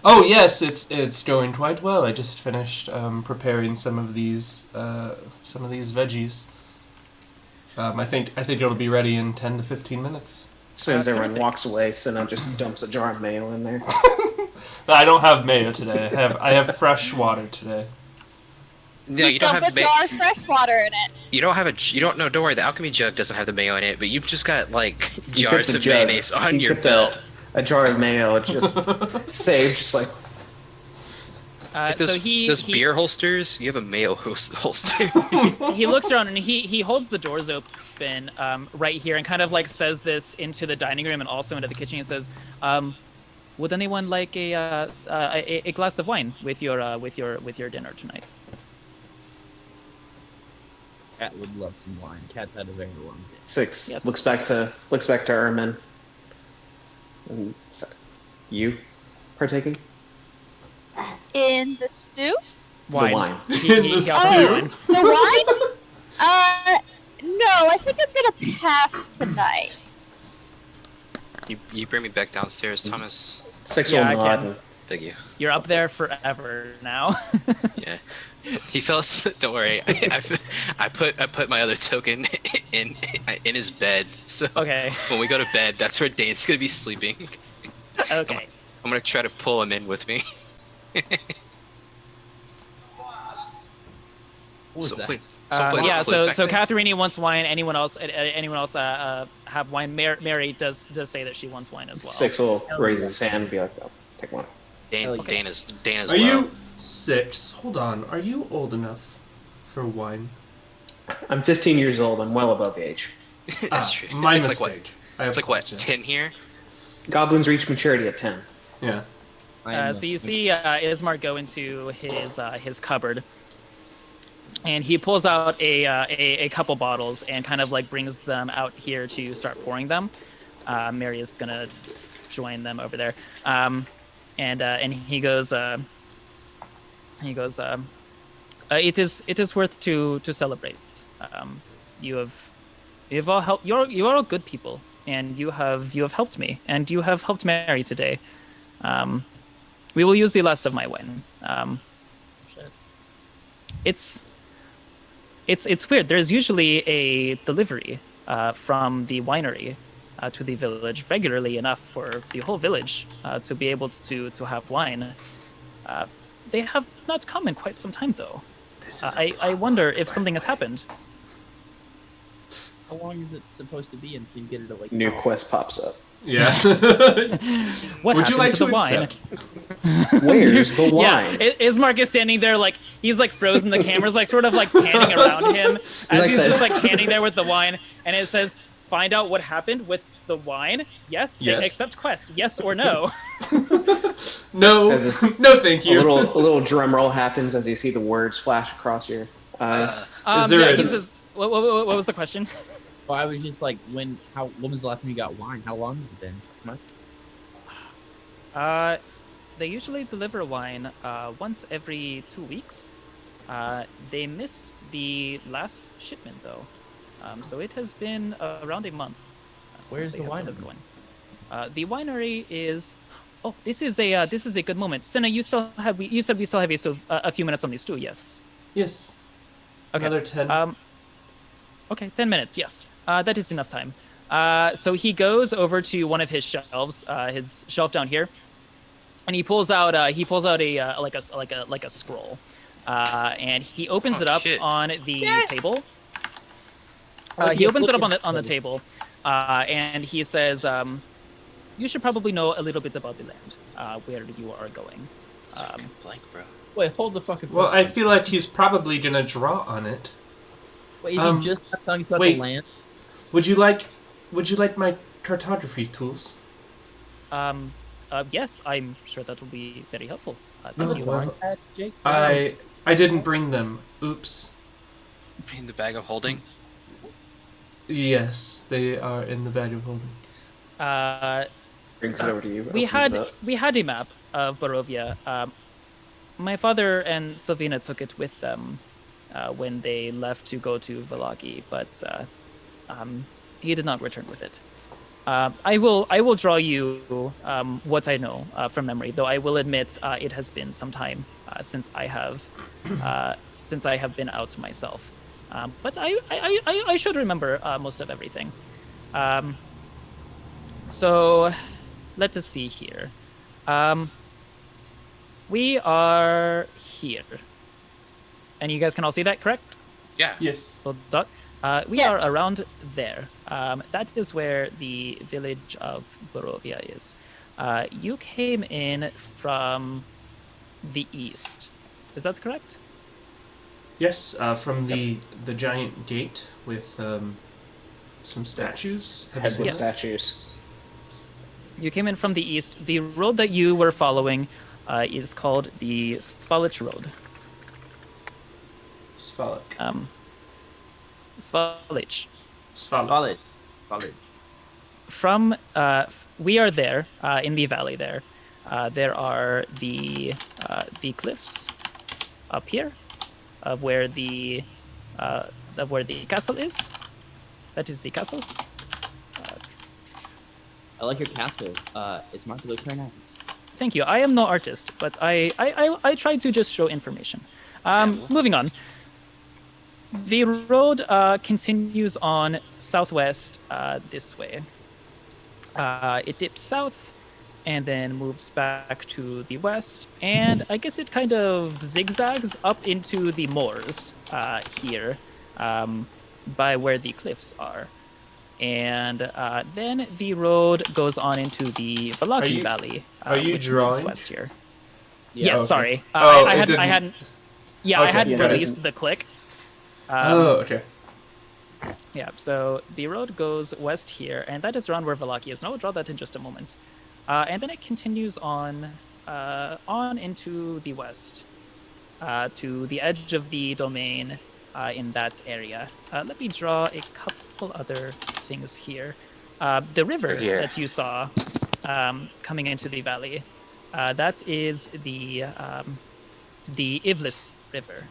Oh yes, it's going quite well. I just finished preparing some of these veggies. I think it'll be ready in 10 to 15 minutes. As soon as everyone walks away, Senna just dumps a jar of mayo in there. I don't have mayo today. I have fresh water today. No, you don't dump have a jar of fresh water in it. You don't have don't worry, the alchemy jug doesn't have the mayo in it, but you've just got like jars of mayonnaise on your belt. A jar of mayo, just saved, just like. Like those beer holsters, you have a mayo holster. He looks around and he holds the doors open right here and kind of like says this into the dining room and also into the kitchen and says, "Would anyone like a glass of wine with your dinner tonight?" Cat would love some wine. Cat's had a very long day. 6 Yes. looks back to Ermin. And you partaking? In the stew? The wine. In the stew? The wine? No, I think I'm gonna pass tonight. You bring me back downstairs, Thomas. 6 Yeah, will I nod. can. And Thank you. You're up there forever now. Yeah. He fell asleep. Don't worry. I put my other token in his bed. So Okay. when we go to bed, that's where Dane's gonna be sleeping. Okay. I'm gonna try to pull him in with me. What was that? So Catherini wants wine. Anyone else have wine? Mary does say that she wants wine as well. 6 will raise his hand and be like, "Oh, take one." Dane as Are well. you 6? Hold on. Are you old enough for wine? I'm 15 years old. I'm well above age. That's true. My it's mistake. It's like what? 10 here? Goblins reach maturity at 10. Yeah. So you see Ismar go into his cupboard, and he pulls out a couple bottles and kind of like brings them out here to start pouring them. Mary is gonna join them over there, and he goes. It is worth to celebrate. You have all helped. You are all good people, and you have helped me, and you have helped Mary today. We will use the last of my wine. It's weird. There's usually a delivery from the winery to the village regularly enough for the whole village to be able to have wine. They have not come in quite some time, though. I wonder if something has happened. How long is it supposed to be until you get it at like New quest pops up. Yeah. What Would you happened like to to the wine? accept? Where's the wine? Yeah, Ismark is standing there like he's like frozen. The camera's like sort of like panning around him as like he's that. just like standing there with the wine, and it says, "Find out what happened with the wine. Yes. Yes. Accept quest. Yes or no." No. As this- No, thank A you. little drum roll happens as you see the words flash across your eyes. Is there He a- says, what was the question? Well, I was just like, when was the last time you got wine? How long has it been? They usually deliver wine once every 2 weeks. They missed the last shipment though, so it has been around a month. Where's since they the have winery? delivered wine. The winery is. Oh, this is a good moment. Senna, you said we still have a few minutes on these two. Yes. Yes. Okay. Another 10. Okay, 10 minutes. Yes, that is enough time. So he goes over to one of his shelves, his shelf down here, and he pulls out a scroll, and he opens it up shit. on the table. He opens it up on the table, and he says, "You should probably know a little bit about the land, where you are going." Blank, bro. Wait, hold the fucking. Well, I feel like he's probably gonna draw on it. Wait, is he just not telling us about wait. the land? Would you like my cartography tools? Yes, I'm sure that will be very helpful. Oh, Thank you. well, Jake? I didn't bring them. Oops. In the bag of holding. Yes, they are in the bag of holding. Brings it over to you. We opens it had up. we had a map of Barovia. My father and Sylvina took it with them when they left to go to Vallaki, but he did not return with it. I will draw you what I know from memory, though I will admit it has been some time since I have been out myself. But I should remember most of everything. So let us see here. We are here, and you guys can all see that, correct? Yeah. Yes. Little dot. We Yes. are around there. That is where the village of Barovia is. You came in from the east. Is that correct? Yes, from the giant gate with some statues. Have you seen Headless Yes. statues. You came in from the east. The road that you were following is called the Svalich Road. Svalich. Svalich. Svalich. Solid. From we are there in the valley. There are the cliffs up here of where the castle is. That is the castle. I like your castle. It's marked. It looks very nice. Thank you. I am no artist, but I try to just show information. Moving on. The road continues on southwest this way. It dips south and then moves back to the west, and I guess it kind of zigzags up into the moors here by where the cliffs are. And then the road goes on into the Vallaki Valley, are you which moves drawing? west here. Yeah. Yes, okay. sorry. Oh, I it hadn't. didn't- Yeah, I Okay, hadn't yeah, it released doesn't- the click. Oh, okay. Yeah, so the road goes west here, and that is around where Vallaki is. And I will draw that in just a moment. And then it continues on into the west, to the edge of the domain in that area. Let me draw a couple other things here. The river Here. that you saw coming into the valley, that is the Ivlis River.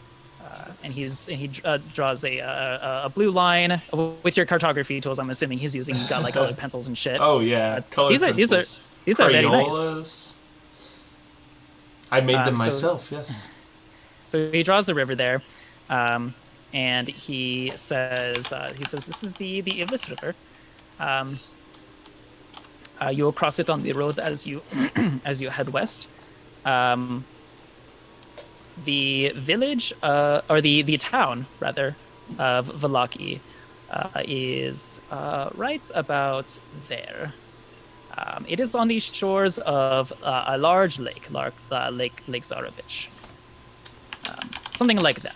And he draws a blue line with your cartography tools. I'm assuming he's using. Got like colored pencils and shit. Oh yeah, colored these are pencils. very nice. Crayolas. I made them So- myself. Yes. So he draws the river there, and he says this is the Ivlis River. You will cross it on the road as you as you head west. The village, or the town rather, of Vallaki is right about there. It is on the shores of a large lake, Lake Zarovich. Something like that.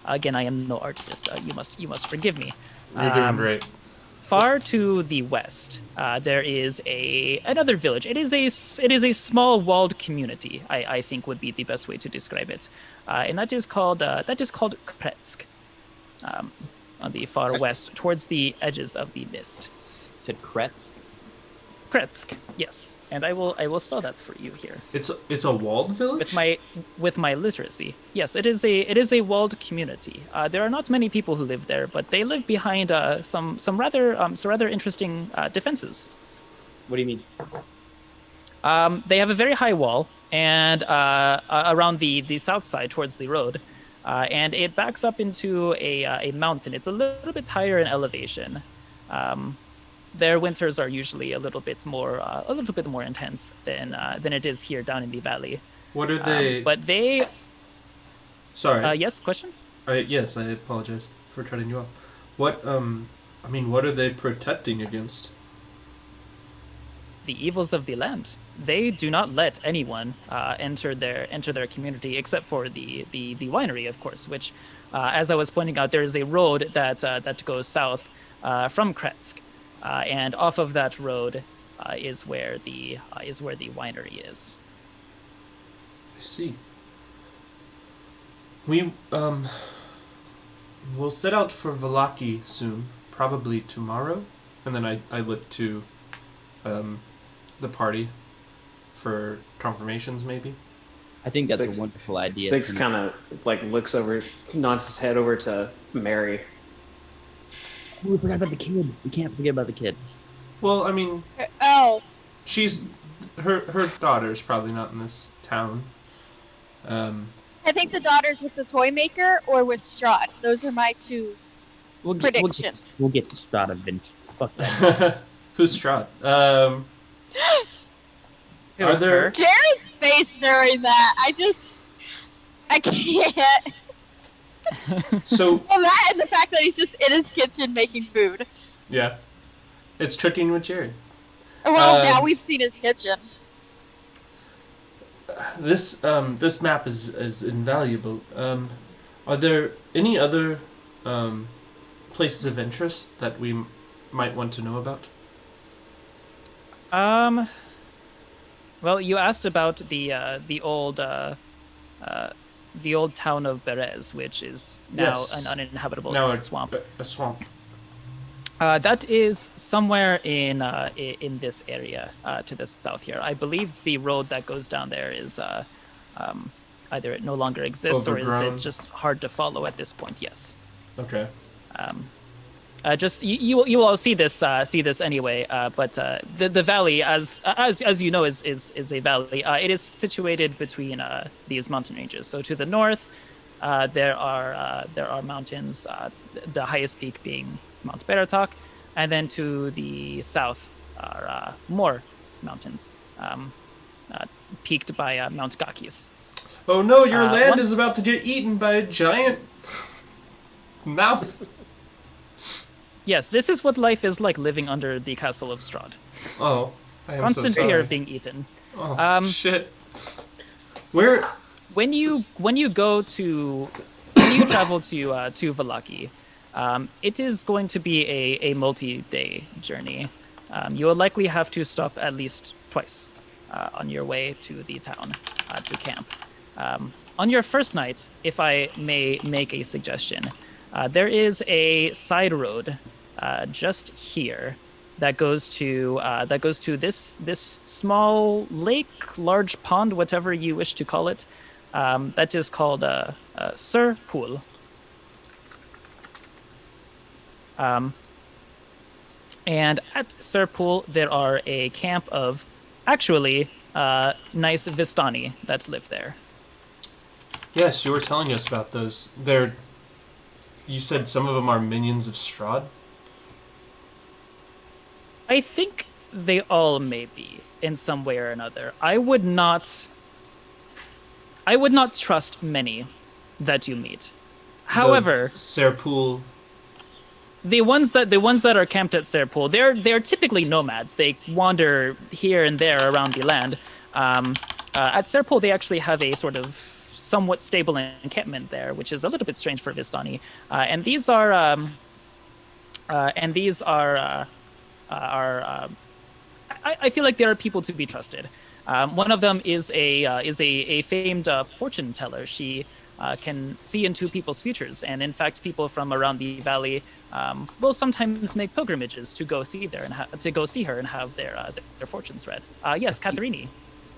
Again, I am no artist. You must forgive me. You're doing great. Far to the west, there is another village. It is a small walled community. I think would be the best way to describe it, and that is called Kretsk, on the far west, towards the edges of the mist. To Kretz. Kretsk, yes, and I will spell that for you here It's a walled village. with my literacy. Yes, it is a walled community. There are not many people who live there, but they live behind some rather interesting defenses. What do you mean? They have a very high wall, and around the south side towards the road, and it backs up into a mountain. It's a little bit higher in elevation. Their winters are usually a little bit more intense than it is here down in the valley. What are they? But they, Sorry. yes, question. Yes, I apologize for cutting you off. What what are they protecting against? The evils of the land. They do not let anyone enter their community except for the winery, of course. Which, as I was pointing out, there is a road that goes south from Kretsk, and off of that road is where the winery is. I see. We we'll set out for Valaki soon, probably tomorrow. And then I look to the party for confirmations, maybe. I think that's Six- a wonderful idea. Six kind of like looks over, nods his head over to Mary. Oh, we forgot about the kid. We can't forget about the kid. Well, I mean, Oh, she's her daughter's probably not in this town. I think the daughter's with the toy maker or with Strahd. Those are my two predictions. We'll get to Strahd eventually. Fuck that. Who's Strahd? Who, Are there- her? Jared's face during that, I can't. So Well, that and the fact that he's just in his kitchen making food. yeah, it's cooking with Jared. Well, now we've seen his kitchen. This map is invaluable. Are there any other places of interest that we might want to know about? Well, you asked about the old town of Berez, which is now Yes. an uninhabitable Now swamp. A swamp. That is somewhere in this area to the south here. I believe the road that goes down there is either it no longer exists or is Overgrown. it just hard to follow at this point. Yes. Okay. Just you will all see this anyway. But the valley, as you know, is a valley. It is situated between these mountain ranges. So to the north, there are mountains. The highest peak being Mount Baratok, and then to the south are more mountains, peaked by Mount Gakis. Oh no, your land one- is about to get eaten by a giant mouth. Yes, this is what life is like living under the castle of Strahd. Oh, I am Constant so sorry. fear of being eaten. Oh, shit. Where? When you travel to Valaki, it is going to be a multi-day journey. You will likely have to stop at least twice on your way to the town to camp. On your first night, if I may make a suggestion, there is a side road just here that goes to this small lake, large pond, whatever you wish to call it. That is called Sir Pool. And at Sir Pool, there are a camp of actually nice Vistani that live there. Yes, you were telling us about those. You said some of them are minions of Strahd? I think they all may be in some way or another. I would not trust many that you meet. However, Serpool. the ones that are camped at Serpool, they're typically nomads. They wander here and there around the land. At Serpool, they actually have a sort of somewhat stable encampment there, which is a little bit strange for Vistani. And these are I feel like they are people to be trusted. One of them is a famed fortune teller. She can see into people's futures, and in fact, people from around the valley will sometimes make pilgrimages to go see her and have their fortunes read. Yes, Catharini.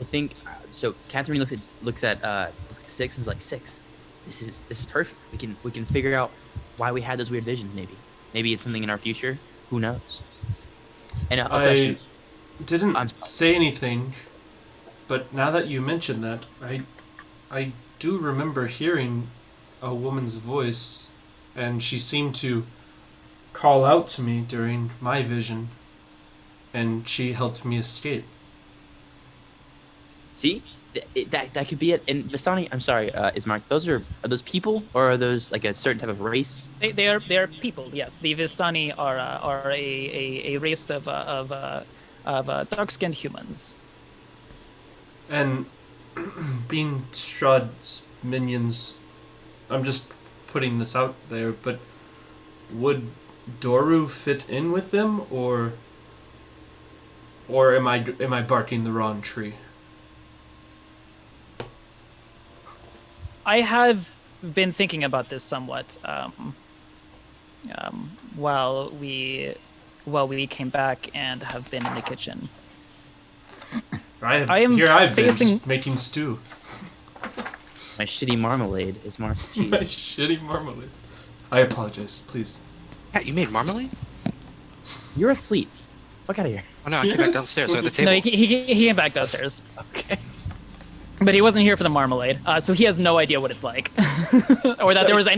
I think so. Catherine looks at Six and is like, Six, this is perfect. We can figure out why we had those weird visions. Maybe it's something in our future. Who knows? And a question. Didn't say anything, but now that you mention that, I do remember hearing a woman's voice, and she seemed to call out to me during my vision, and she helped me escape. See, that could be it. And Vistani, I'm sorry, Ismark, are those people or are those like a certain type of race? They are people. Yes, the Vistani are a race of dark-skinned humans. And being Strahd's minions, I'm just putting this out there, but would Doru fit in with them, or am I barking the wrong tree? I have been thinking about this somewhat. while we came back and have been in the kitchen. I've been been making stew. My shitty marmalade is My cheese. shitty marmalade. I apologize, please. Pat, you made marmalade? You're asleep. Fuck out of here. Oh no, I came back downstairs. I'm at the table. No, he came back downstairs. Okay. But he wasn't here for the marmalade, so he has no idea what it's like, or that there was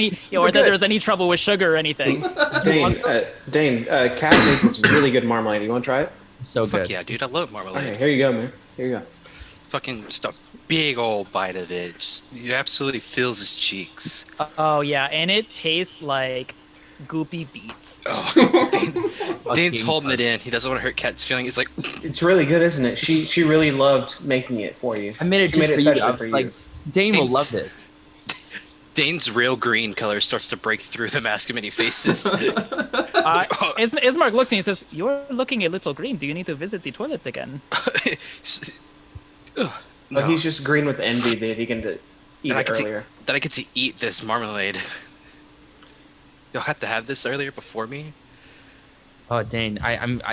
any trouble with sugar or anything. Dane, Cat makes this really good marmalade. You want to try it? So Fuck good. yeah, dude. I love marmalade. Okay, here you go, man. Here you go. Fucking just a big old bite of it. Just, it absolutely fills his cheeks. Oh yeah, and it tastes like goopy beets. Oh, Dane's holding it in. He doesn't want to hurt Cat's feeling. He's like, It's really good, isn't it? She really loved making it for you. I made it She just made it for you. especially I was for like, you. Dane will Thanks. love this. Dane's real green color starts to break through the mask of many faces. Ismark looks at me and says, "You're looking a little green. Do you need to visit the toilet again?" Ugh, But no. he's just green with envy that he can eat That I it get earlier. that I get to eat this marmalade. You'll have to have this earlier before me. Oh, Dane,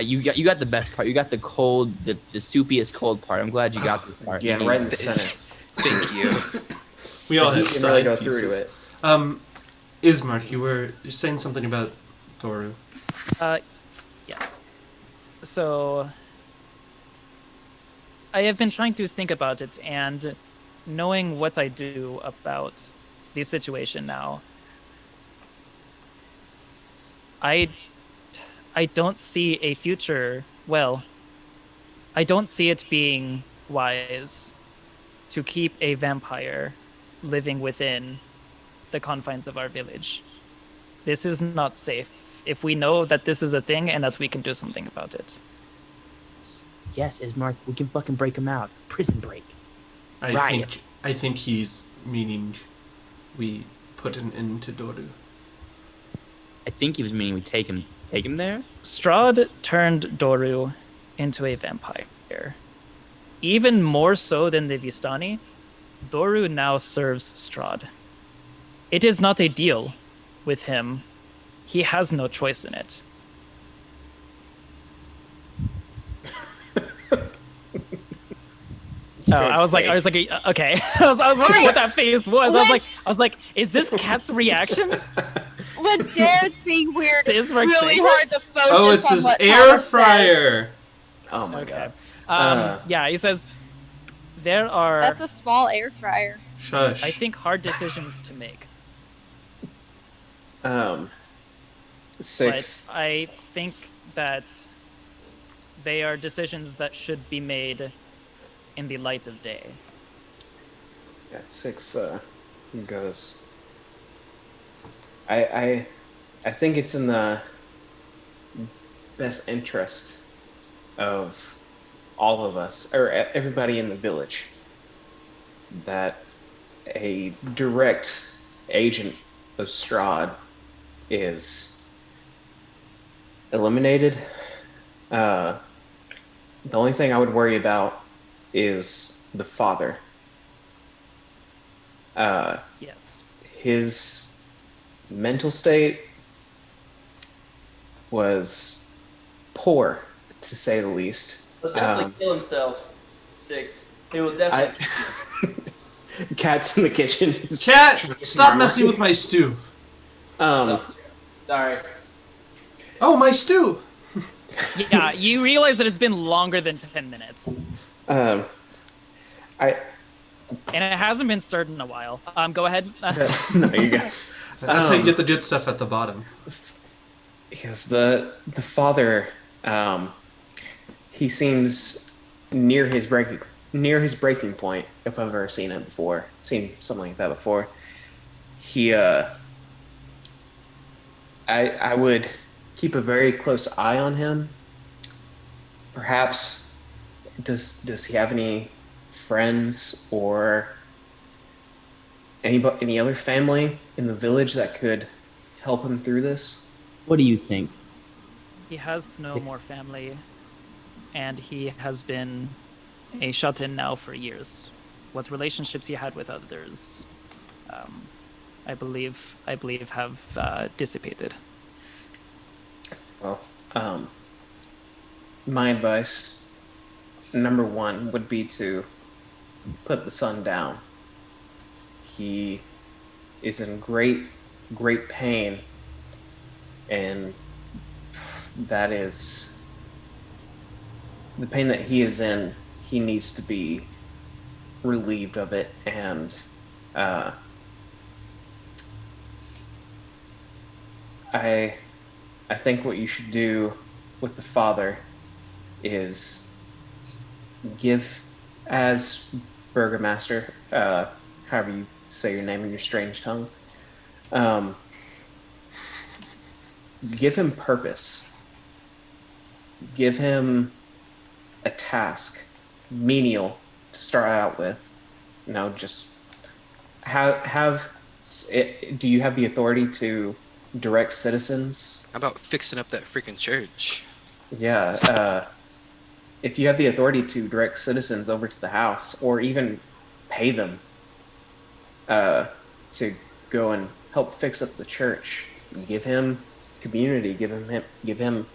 you got the best part. You got the cold, the soupiest cold part. I'm glad you got this part. Yeah, right in the center. Thank you. We all You have can really side go through pieces. to it. Ismark, you're saying something about Thoru. Yes. So I have been trying to think about it, and knowing what I do about the situation now, I don't see a future. Well, I don't see it being wise to keep a vampire living within the confines of our village. This is not safe. If we know that this is a thing and that we can do something about it. Yes, Ismark, we can fucking break him out. Prison break. I think he's meaning we put an end to Doru. I think he was meaning we take him there. Strahd turned Doru into a vampire. Even more so than the Vistani, Doru now serves Strahd. It is not a deal with him. He has no choice in it. Oh, I was like, okay. I was wondering what that face was. I was like, is this Cat's reaction? When Jared's being weird, Is it's Mark really saying hard this? to focus Oh, it's on his what air Thomas says. fryer. Oh my Okay. god. Yeah, he says there are, That's a small air fryer. Shush. I think, hard decisions to make. Six. But I think that they are decisions that should be made in the light of day. Yeah, 6 goes. I think it's in the best interest of all of us, or everybody in the village, that a direct agent of Strahd is eliminated. The only thing I would worry about is the father. Yes. His mental state was poor, to say the least. He'll definitely kill himself. 6. He will I, Cat's in the kitchen. Cat, stop messing with my stew. Sorry. Oh, my stew. Yeah, you realize that it's been longer than 10 minutes. I And it hasn't been stirred in a while. Go ahead. no, you go. That's how you get the good stuff at the bottom. Because the father, he seems near his breaking point. If I've ever seen something like that before. He, I would keep a very close eye on him. Perhaps, does he have any friends or any other family in the village that could help him through this? What do you think? He has no more family, and he has been a shut-in now for years. What relationships he had with others, I believe have dissipated. Well, my advice, number one, would be to put the son down. He is in great, great pain, and that is the pain that he is in. He needs to be relieved of it, and I think what you should do with the father is give, as Burgomaster, however you say your name in your strange tongue, give him purpose. Give him a task, menial to start out with. You know, just have it. Do you have the authority to direct citizens? How about fixing up that freaking church? Yeah, if you have the authority to direct citizens over to the house, or even pay them to go and help fix up the church, give him community, give him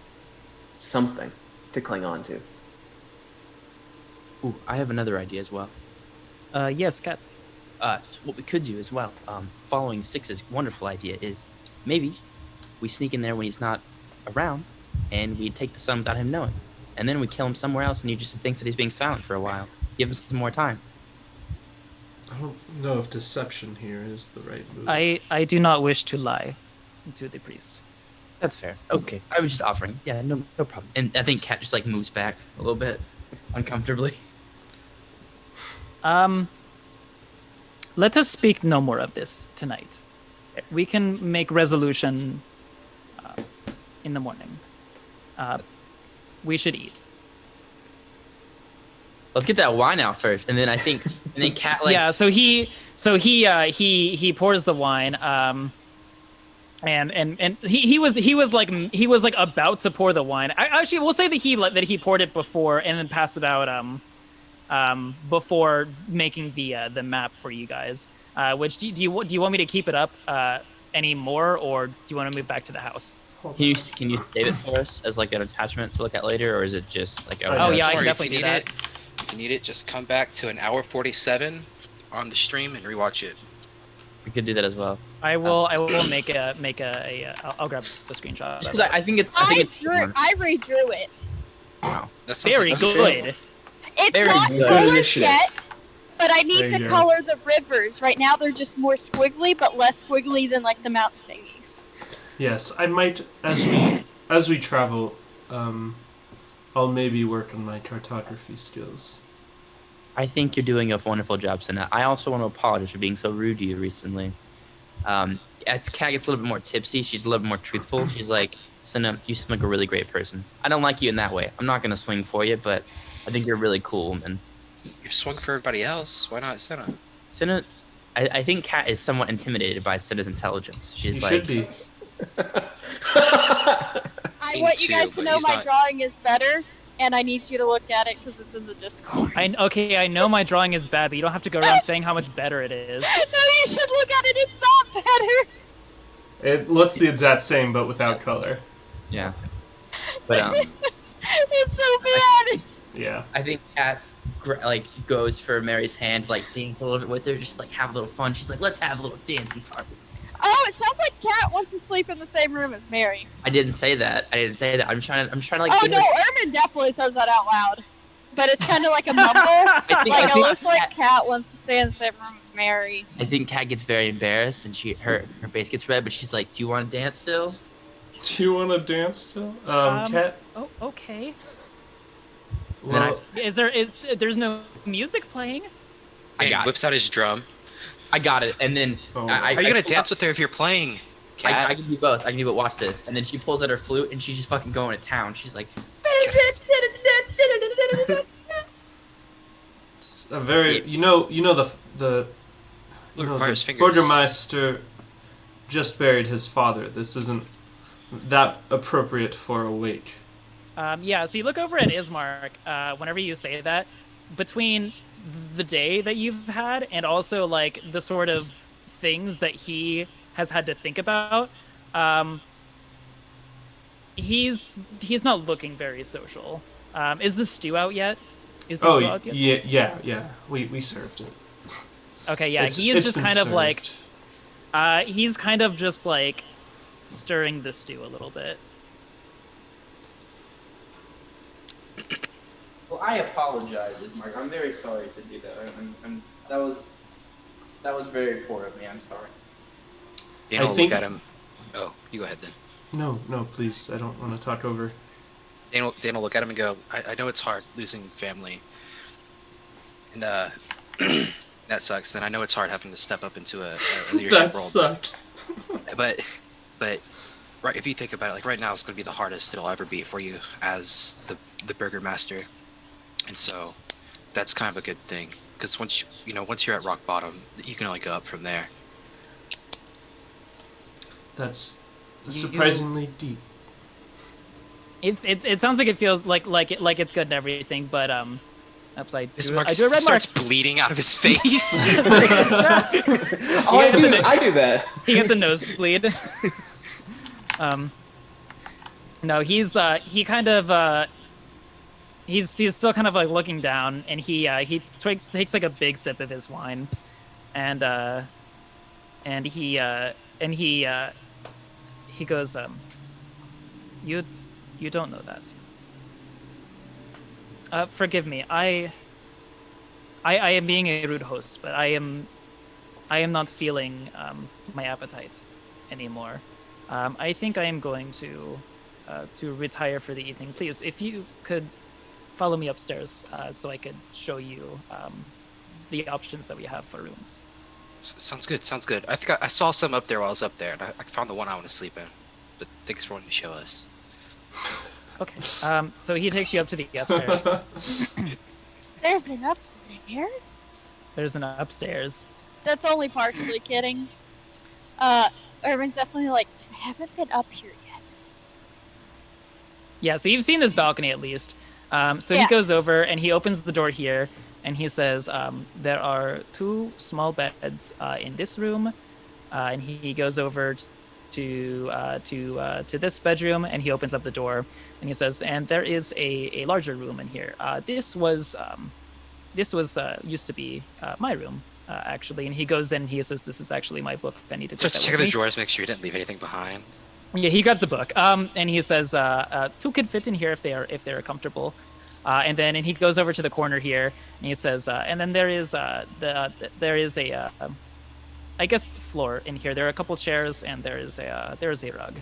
something to cling on to. Ooh, I have another idea as well. Yes, Kat. What we could do as well, following Six's wonderful idea, is maybe we sneak in there when he's not around, and we take the son without him knowing, and then we kill him somewhere else, and he just thinks that he's being silent for a while. Give him some more time. I don't know if deception here is the right move. I do not wish to lie to the priest. That's fair. Okay, I was just offering. Yeah, no problem. And I think Kat just like moves back a little bit, uncomfortably. Let us speak no more of this tonight. We can make resolution in the morning. We should eat. Let's get that wine out first, and then I think, and then Kat like. Yeah. So he pours the wine. And he was like about to pour the wine. Actually, we'll say that he poured it before and then passed it out before making the map for you guys. Which do you want me to keep it up any more, or do you want to move back to the house? Can you save it for us as like an attachment to look at later, or is it just like? Oh yeah, I can Or definitely do that. If you need it, just come back to an hour 47 on the stream and rewatch it. We could do that as well. I will make a I'll grab the screenshot. Just 'cause I think it's. I it's redrew it. wow. That sounds Very like good. It's Very not good. colored Initiative. yet, but I need There you to go. color the rivers. Right now they're just more squiggly, but less squiggly than like the mountain thingies. Yes, I might as we travel. I'll maybe work on my cartography skills. I think you're doing a wonderful job, Senna. I also want to apologize for being so rude to you recently. As Kat gets a little bit more tipsy, she's a little bit more truthful. She's like, Senna, you seem like a really great person. I don't like you in that way. I'm not going to swing for you, but I think you're a really cool woman. You've swung for everybody else. Why not Senna? Senna, I think Kat is somewhat intimidated by Senna's intelligence. She's You like, should be. I want you too, guys to but know he's my not- drawing is better, and I need you to look at it because it's in the Discord. I know my drawing is bad, but you don't have to go around saying how much better it is. No, you should look at it. It's not better. It looks the exact same, but without color. yeah. But It's so bad. Yeah. I think Kat goes for Mary's hand, like dance a little bit with her, just like have a little fun. She's like, let's have a little dancing party. Oh, it sounds like Kat wants to sleep in the same room as Mary. I didn't say that. I'm trying to like. Oh get no, her- Ermin definitely says that out loud. But it's kind of like a mumble. I think Like it looks like Kat- Kat wants to stay in the same room as Mary. I think Kat gets very embarrassed and her face gets red, but she's like, "Do you want to dance still?" Do you want to dance still? Um, Kat? Oh, okay. Well, There's no music playing? I Hey, got it. whips out his drum. I got it. And then Oh, I, How are you gonna pull dance out- with her if you're playing? I Cat? can do both. I can do both. Watch this. And then she pulls out her flute and she's just fucking going to town. She's like, a very you know the Look, requires fingers. Burgermeister just buried his father. This isn't that appropriate for a wake. Yeah, so you look over at Ismark whenever you say that. Between the day that you've had and also like the sort of things that he has had to think about, he's not looking very social. Is the stew out yet? Is the Oh stew out yet? yeah. We served it. Okay, yeah. It's- He is it's just been kind of like served. he's kind of just like stirring the stew a little bit. Well, I apologize, Mark. I'm very sorry to do that. That was very poor of me. I'm sorry. You know, think- look at him. Oh, you go ahead then. No, please. I don't want to talk over. Dan will look at him and go, I know it's hard losing family. And that sucks. And I know it's hard having to step up into a leadership That role. sucks. But right, if you think about it, like right now it's gonna be the hardest it'll ever be for you as the burger master. And so that's kind of a good thing. Because once once you're at rock bottom, you can only go up from there. That's surprisingly deep. It sounds like it feels like it's good and everything, but oops, I This drew Mark a red mark. starts bleeding out of his face. Oh, I do that. He gets a nosebleed. No, he's kind of he's still kind of like looking down, and he takes like a big sip of his wine, and he goes, you don't know that. Forgive me. I am being a rude host, but I am not feeling my appetite anymore. I think I am going to retire for the evening. Please, if you could follow me upstairs so I could show you the options that we have for rooms. Sounds good. I think I saw some up there while I was up there, and I found the one I want to sleep in. But thanks for wanting to show us. Okay. So he takes you up to the upstairs. There's an upstairs? There's an upstairs. That's only partially kidding. Urban's definitely like, I haven't been up here yet. Yeah, so you've seen this balcony at least. So Yeah. he goes over and he opens the door here, and he says, "There are 2 small beds in this room," and he goes over to this bedroom, and he opens up the door, and he says, "And there is a larger room in here. This was used to be my room." Actually, and he goes in. He says, "This is actually my book. I need to So take that check with the me." drawers, make sure you didn't leave anything behind. Yeah, he grabs a book. And he says, 2 could fit in here if they're comfortable." And he goes over to the corner here, and he says, "And then there is there is a I guess floor in here. There are a couple chairs, and there is a rug.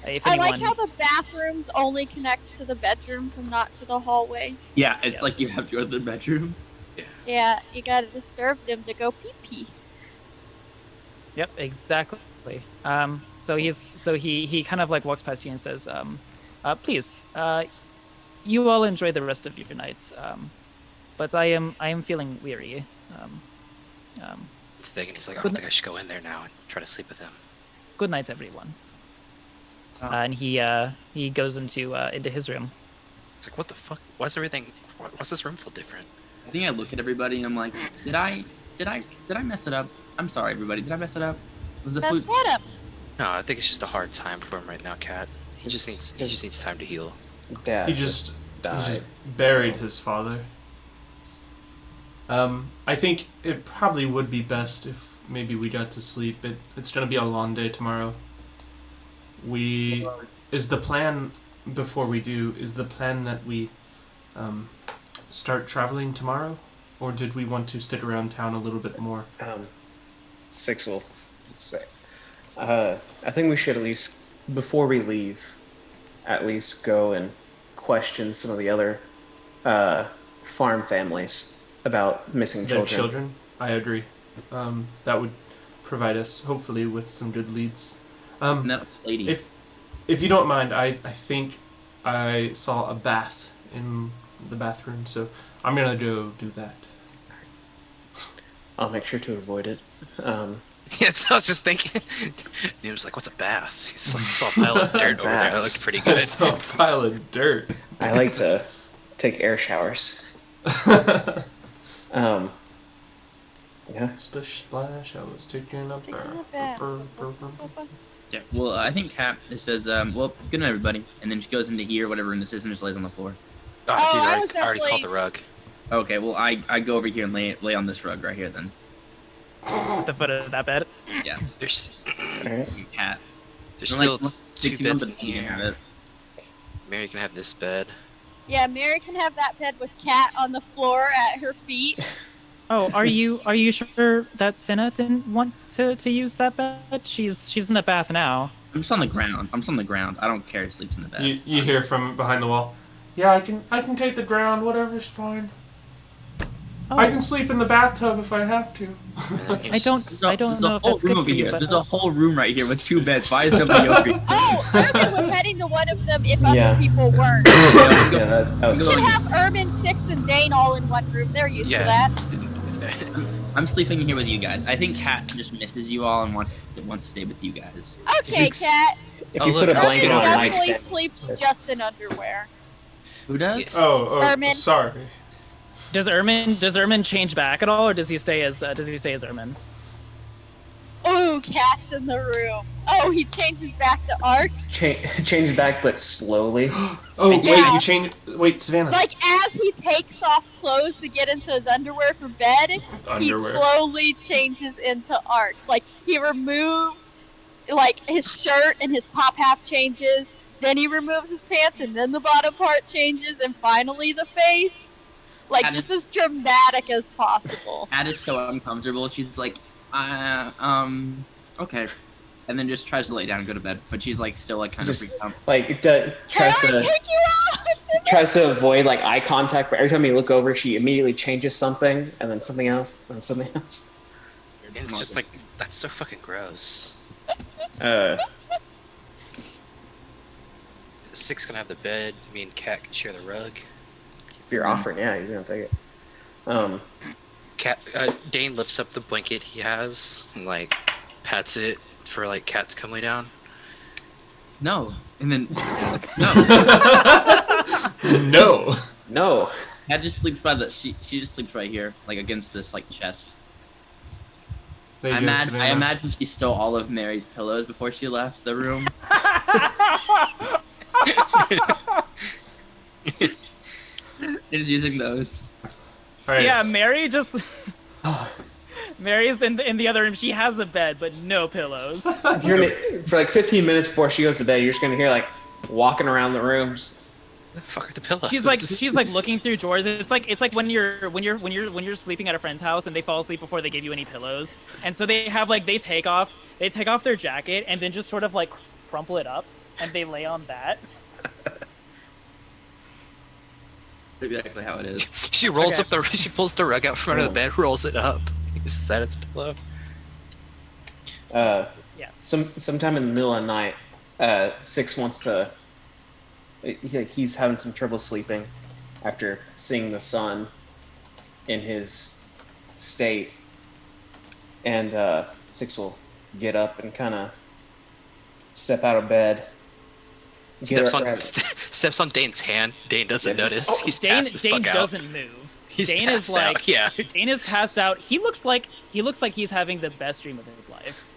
If I anyone, like how the bathrooms only connect to the bedrooms and not to the hallway. Yeah, it's Yes. like you have to go to the bedroom. Yeah, you gotta disturb them to go pee pee. Yep, exactly. So he kind of like walks past you and says, "Please, you all enjoy the rest of your nights. But I am feeling weary. He's thinking, he's like, I Good don't think I should go in there now and try to sleep with him. Good night, everyone." And he goes into his room. It's like, what the fuck? Why's this room feel different? I think I look at everybody and I'm like, did I mess it up? I'm sorry, everybody. Did I mess it up? Was the Mess food? what up? No, I think it's just a hard time for him right now, Kat. He just needs time to heal. Dad He just died. buried his father. I think it probably would be best if maybe we got to sleep. It's gonna be a long day tomorrow. Is the plan that we start traveling tomorrow, or did we want to stick around town a little bit more? Six will say. I think we should at least, before we leave, at least go and question some of the other farm families about missing Their children. children? I agree. That would provide us, hopefully, with some good leads. And that lady. If you don't mind, I think I saw a bath in the bathroom, so I'm gonna go do that. I'll make sure to avoid it. Yeah, so I was just thinking. He was like, what's a bath? He's like, saw a pile of dirt over there. That looked pretty I good. saw a pile of dirt. I like to take air showers. Yeah. Splish splash, I was taking a Taking a bath. bath. Yeah. Well, I think Cap just says, well, good night, everybody. And then she goes into here, whatever room this is, and just lays on the floor. Oh, Oh, dude, I I was already called definitely- the rug. Okay, well, I go over here and lay on this rug right here then. At the foot of that bed. Yeah. There's Alright. Cat. there's Like, still look, two 60 beds in months, you can have here. it. Mary can have this bed. Yeah, Mary can have that bed with Cat on the floor at her feet. Oh, are you sure that Senna didn't want to use that bed? She's in the bath now. I'm just on the ground. I don't care if he sleeps in the bed. You hear from behind the wall. Yeah, I can take the ground. Whatever's fine. Oh, I can sleep in the bathtub if I have to. And then I don't know if that's good for you, but There's a whole room right here with 2 beds. Why is nobody over here? Oh, Urban was heading to one of them if Yeah. other people weren't. Yeah, that was You should have Urban, Six, and Dane all in one room. They're used to Yeah. that. I'm sleeping here with you guys. I think Kat just misses you all and wants to stay with you guys. Okay, Six. Cat. If Oh, you look, put a I'll blanket sit on on the it. Definitely nightstand. sleeps just in underwear. Who does? Yeah. Oh, Ermin. sorry. does Ermin change back at all, or does he stay as Ermin? Ooh, Cat's in the room. Oh, he changes back to arcs. Change back, but slowly. Oh, Yeah. wait, you change. Wait, Savannah. Like as he takes off clothes to get into his underwear for bed, he Underwear. slowly changes into arcs. Like he removes like his shirt and his top half changes, then he removes his pants and then the bottom part changes and finally the face. Like And just as dramatic as possible. Kat is so uncomfortable. She's like, okay. And then just tries to lay down and go to bed. But she's like still like kind of Just freaked out. like Can tries I to take you out? tries to avoid like eye contact, but every time you look over, she immediately changes something, and then something else, and then something else. It's just like, that's so fucking gross. Six can have the bed. Me and Cat can share the rug. If you're offering, yeah, he's gonna take it. Dane lifts up the blanket he has and like pats it for like Cat to come lay down. No. And then No. No. Kat just sleeps by she just sleeps right here, like against this like chest. There you I go, imagine Savannah. she stole all of Mary's pillows before she left the room. She's using those. All right. Yeah, Mary just. Mary's in the other room. She has a bed, but no pillows. You're gonna, for like 15 minutes before she goes to bed, you're just gonna hear like walking around the rooms. The fuck are the pillows? She's like looking through drawers. It's like when you're sleeping at a friend's house and they fall asleep before they give you any pillows, and so they have like they take off their jacket and then just sort of like crumple it up and they lay on that. Exactly how it is. She rolls Okay. up she pulls the rug out from under the bed, rolls it up. Is that its pillow? Yeah. Sometime in the middle of the night, Six wants to. He's having some trouble sleeping after seeing the sun in his state, and Six will get up and kind of step out of bed. Steps on Dane's hand. Dane doesn't notice. He's Dane passed the fuck out. doesn't move. He's Dane is passed like out, yeah. Dane is passed out. He looks like he's having the best dream of his life.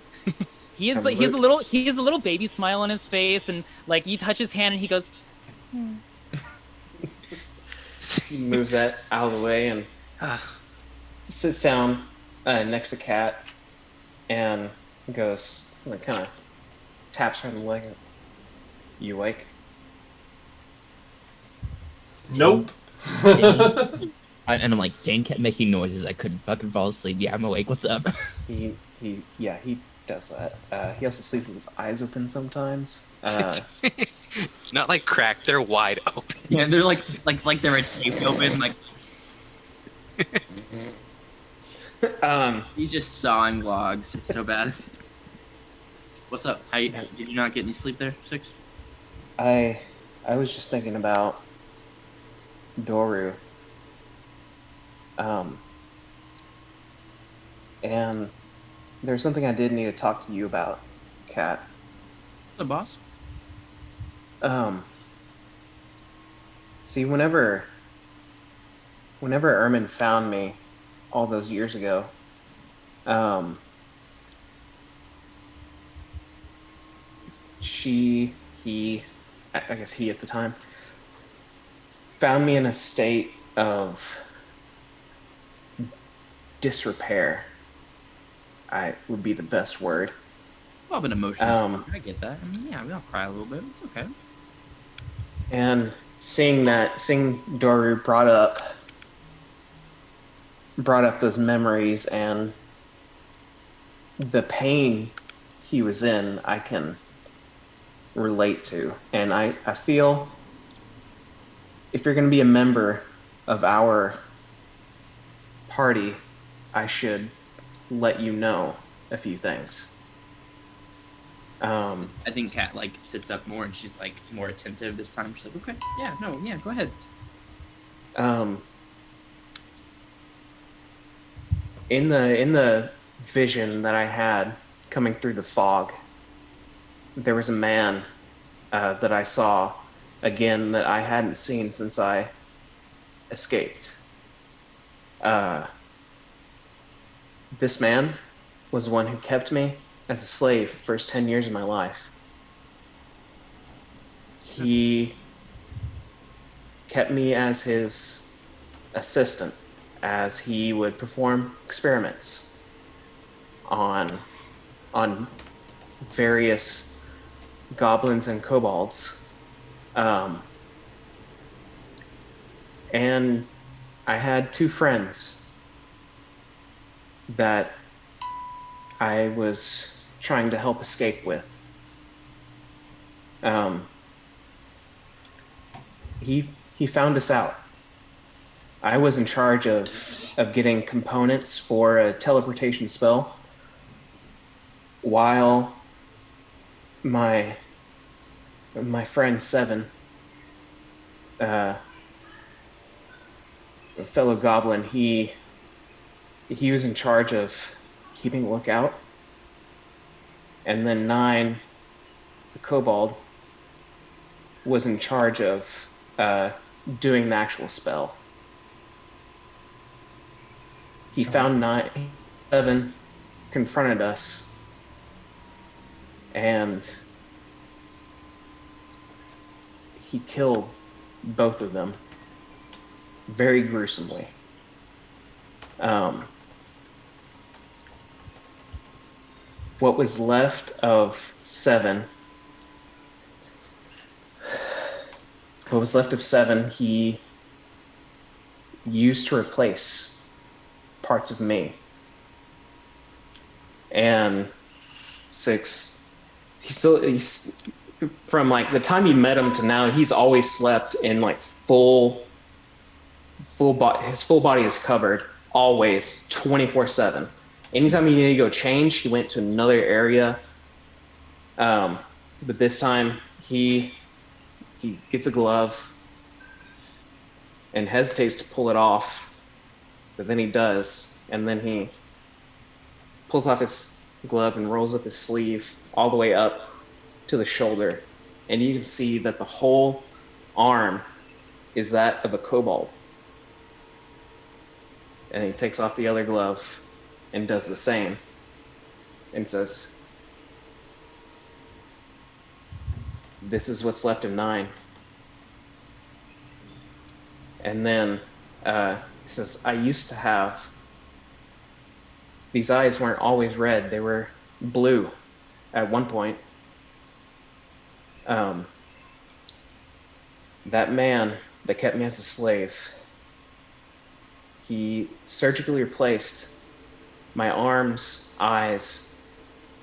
He is like, he has a little baby smile on his face, and like you touch his hand and he goes, He moves that out of the way and sits down next to Cat and goes, like, kind of taps her on the leg. You awake? Nope. And I'm like, Dane kept making noises. I couldn't fucking fall asleep. Yeah, I'm awake. What's up? He does that. He also sleeps with his eyes open sometimes. Not like cracked, they're wide open. Yeah, they're like they're taped open. Like he's just sawing logs. It's so bad. What's up? Did you not get any sleep there, Six? I was just thinking about Doru. And there's something I did need to talk to you about, Kat. The boss. See, whenever Ermin found me all those years ago, I guess he at the time, found me in a state of disrepair. I would be the best word. Well, an emotional. I get that. I mean, yeah, we all cry a little bit. It's okay. And seeing Doru brought up those memories and the pain he was in, I can relate to. And I feel if you're going to be a member of our party, I should let you know a few things. I think Kat like sits up more and she's like more attentive this time. She's like, okay, yeah, no, yeah, go ahead. In the vision that I had coming through the fog, there was a man that I saw again that I hadn't seen since I escaped. This man was the one who kept me as a slave the first 10 years of my life. He kept me as his assistant as he would perform experiments on various goblins and kobolds. And I had two friends that I was trying to help escape with. He found us out. I was in charge of getting components for a teleportation spell, while my friend Seven, a fellow goblin, he was in charge of keeping a lookout. And then 9, the kobold, was in charge of doing the actual spell. He found 7, confronted us, and he killed both of them very gruesomely. What was left of 7, he used to replace parts of me. And 6, he's from like the time you met him to now, he's always slept in like full body. His full body is covered always 24/7. Anytime he needed to go change, he went to another area. But this time he gets a glove and hesitates to pull it off, but then he does, and then he pulls off his glove and rolls up his sleeve all the way up to the shoulder, and you can see that the whole arm is that of a kobold. And he takes off the other glove and does the same and says, "This is what's left of 9." And then he says, "I used to have, these eyes weren't always red, they were blue at one point. That man that kept me as a slave, he surgically replaced my arms, eyes,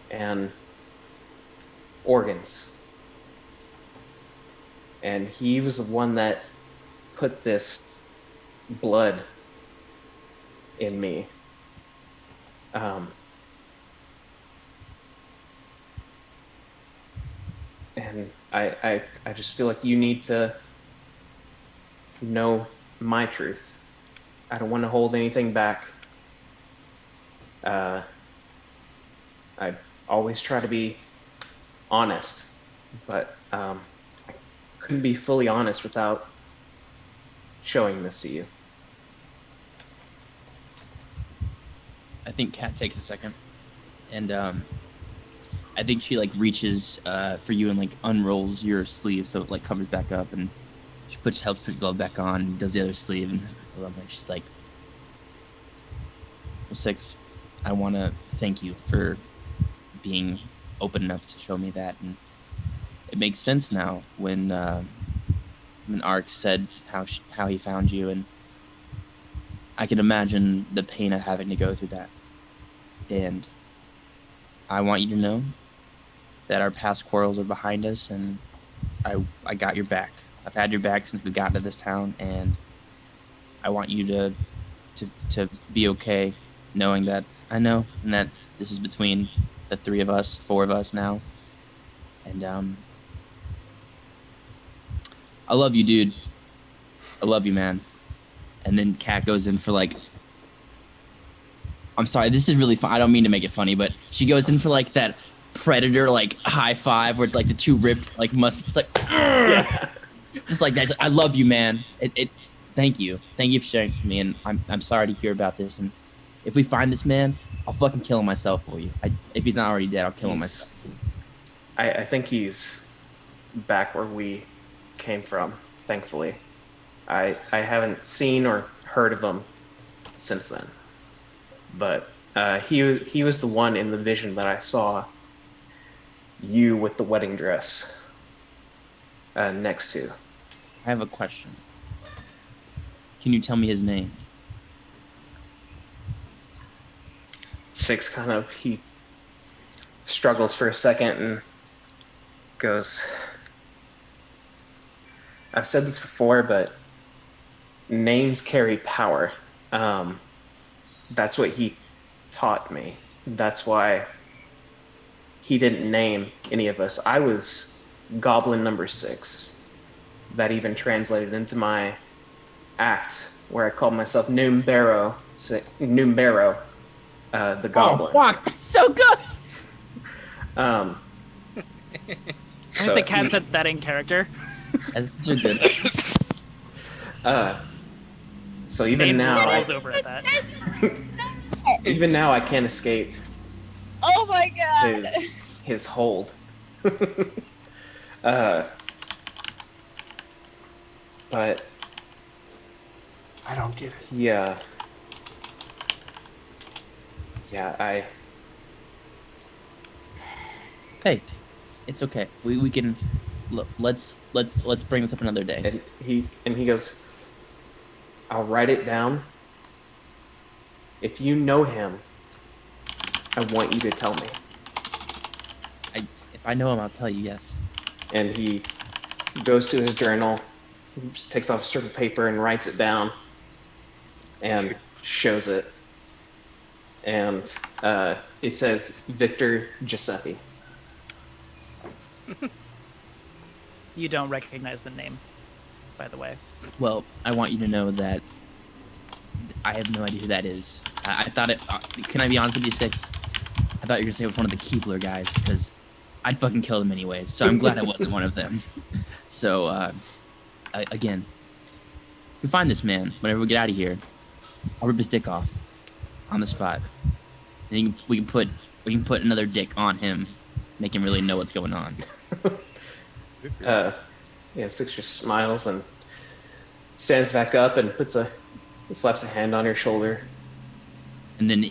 and organs. And he was the one that put this blood in me. And I just feel like you need to know my truth. I don't want to hold anything back. I always try to be honest, but I couldn't be fully honest without showing this to you." I think Kat takes a second, and I I think she like reaches for you and like unrolls your sleeve so it like covers back up, and she helps put your glove back on, and does the other sleeve, and I love her. She's like, well, Six, I want to thank you for being open enough to show me that, and it makes sense now when Ark said how he found you, and I can imagine the pain of having to go through that. And I want you to know that our past quarrels are behind us, and I got your back. I've had your back since we got to this town, and I want you to be okay, knowing that I know, and that this is between the four of us now. And I love you, dude. I love you, man. And then Kat goes in for like, I'm sorry, this is really fun. I don't mean to make it funny, but she goes in for like that Predator like high five where it's like the two ripped like it's like, yeah. Just like that. I love you, man. Thank you for sharing it with me, and I'm sorry to hear about this. And if we find this man, I'll fucking kill him myself for you. If he's not already dead, I'll kill him myself. I think he's back where we came from, thankfully. I haven't seen or heard of him since then. But he was the one in the vision that I saw you with the wedding dress next to. I have a question. Can you tell me his name? Six he struggles for a second and goes, I've said this before, but names carry power. That's what he taught me. That's why he didn't name any of us. I was Goblin number 6. That even translated into my act, where I called myself Noombaro, the Goblin. Oh, fuck! That's so good! I think Kat said that in character. That's so good. So even now, over at that. even now I can't escape Oh my god! his hold. But I don't get it. yeah, Hey, it's okay. We can look. Let's bring this up another day. and he goes, I'll write it down. If you know him, I want you to tell me. If I know him, I'll tell you. Yes. And he goes to his journal, just takes off a strip of paper and writes it down, and shows it. And it says Victor Giuseppe. You don't recognize the name, by the way. Well, I want you to know that I have no idea who that is. I thought it. Can I be honest with you, Six? I thought you were gonna say it was one of the Keebler guys, because I'd fucking kill them anyways. So I'm glad I wasn't one of them. So, again, if we find this man, whenever we get out of here, I'll rip his dick off on the spot, and we can put another dick on him, make him really know what's going on. Yeah, Six just smiles and stands back up and slaps a hand on your shoulder. And then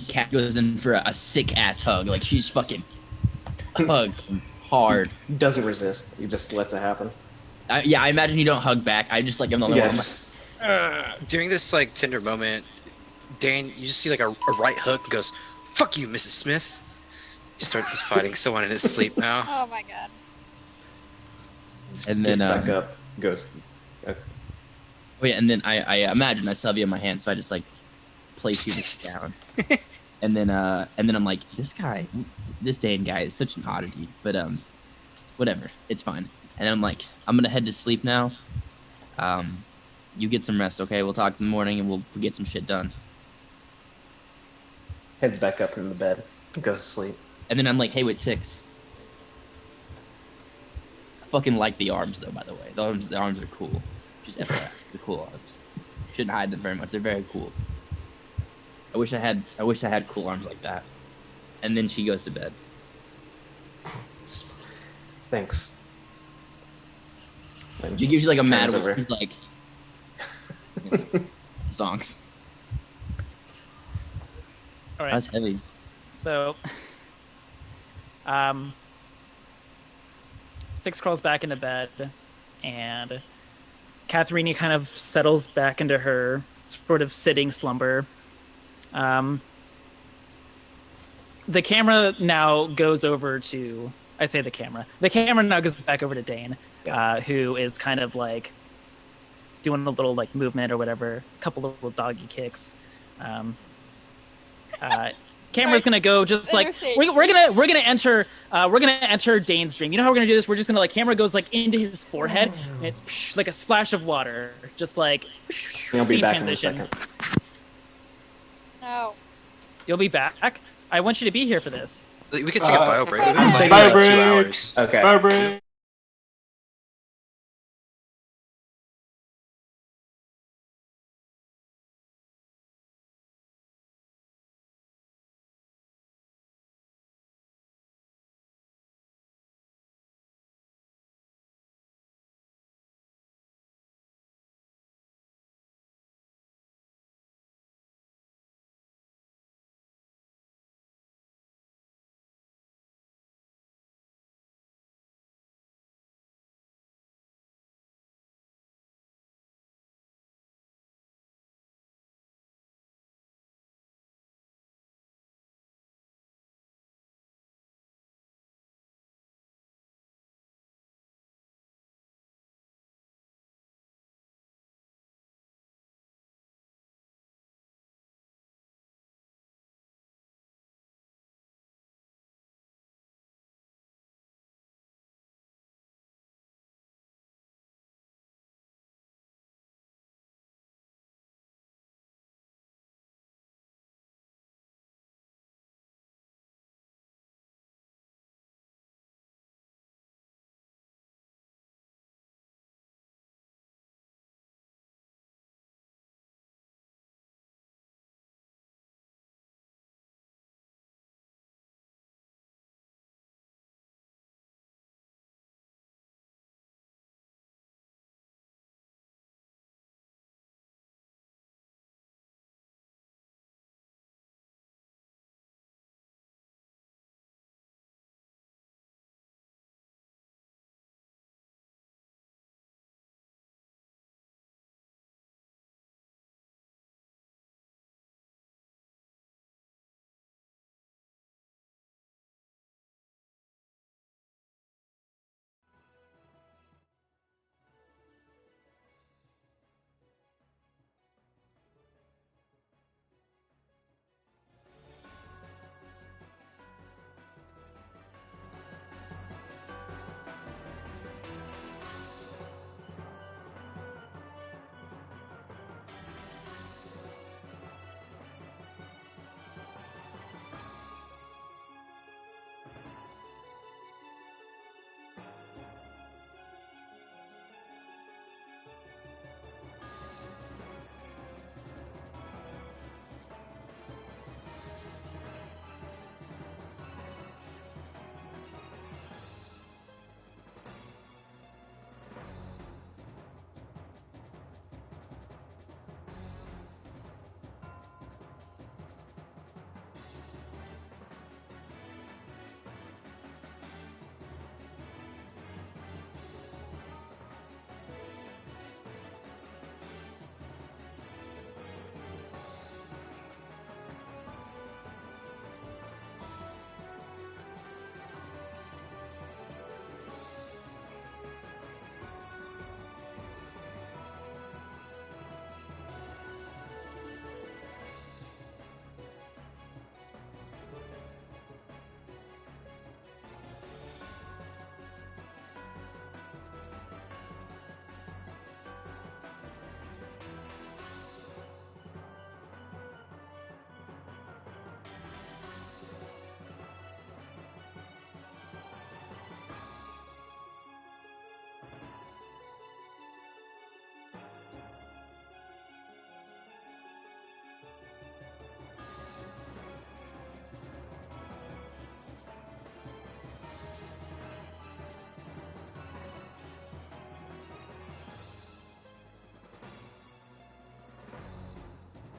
Kat goes in for a sick ass hug, like she's fucking hugged him hard. Doesn't resist. He just lets it happen. Yeah, I imagine you don't hug back. I just like I'm the only one. During this like tender moment, Dane, you just see like a right hook and goes, "Fuck you, Mrs. Smith." He's fighting someone in his sleep now. Oh my god. And then gets back up, goes. Oh yeah, and then I imagine I still have you in my hand, so I just like place you down. and then I'm like, this Dane guy is such an oddity, but whatever, it's fine. And then I'm like, I'm gonna head to sleep now. You get some rest, okay? We'll talk in the morning and we'll get some shit done. Heads back up in the bed, goes to sleep. And then I'm like, hey, wait, Six. I fucking like the arms though, by the way. The arms are cool. Just FYI, the cool arms. Shouldn't hide them very much. They're very cool. I wish I had cool arms like that. And then she goes to bed. Thanks. You gives you like a mad Turns over. like songs. All right. That's heavy. So, Six crawls back into bed, and Katharine kind of settles back into her sort of sitting slumber. The camera now goes over to. I say the camera. The camera now goes back over to Dane, who is kind of like doing a little like movement or whatever, a couple of little doggy kicks. Camera's gonna go just like we're gonna enter Dane's dream. You know how we're gonna do this? We're just gonna like camera goes like into his forehead, and it's like a splash of water, just like I'll be scene back transition. in a second. No. You'll be back. I want you to be here for this. We could take a bio break. We've been Take playing a for bio about 2 break. hours. Okay. Bye, break.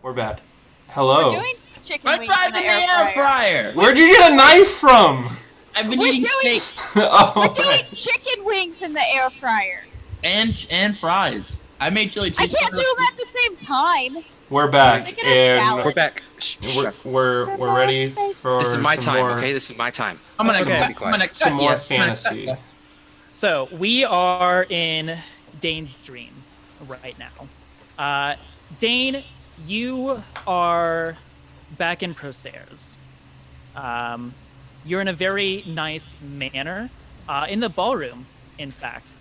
Or bad? We're Hello. doing chicken My wings in fries the in the air air fryer. fryer. Where'd you get a knife from? I've been We're eating doing- steak Oh, We're doing right. chicken wings in the air fryer. and fries. I made chili I cheese can't do fries. them at the same time. We're back, Make it a salad. We're back. we're ready for This is my some time, more, okay? This is my time. I'm gonna Okay. I'm gonna some cut more ya. fantasy. So we are in Dane's dream right now. Dane, you are back in Proceres. You're in a very nice manner in the ballroom. In fact,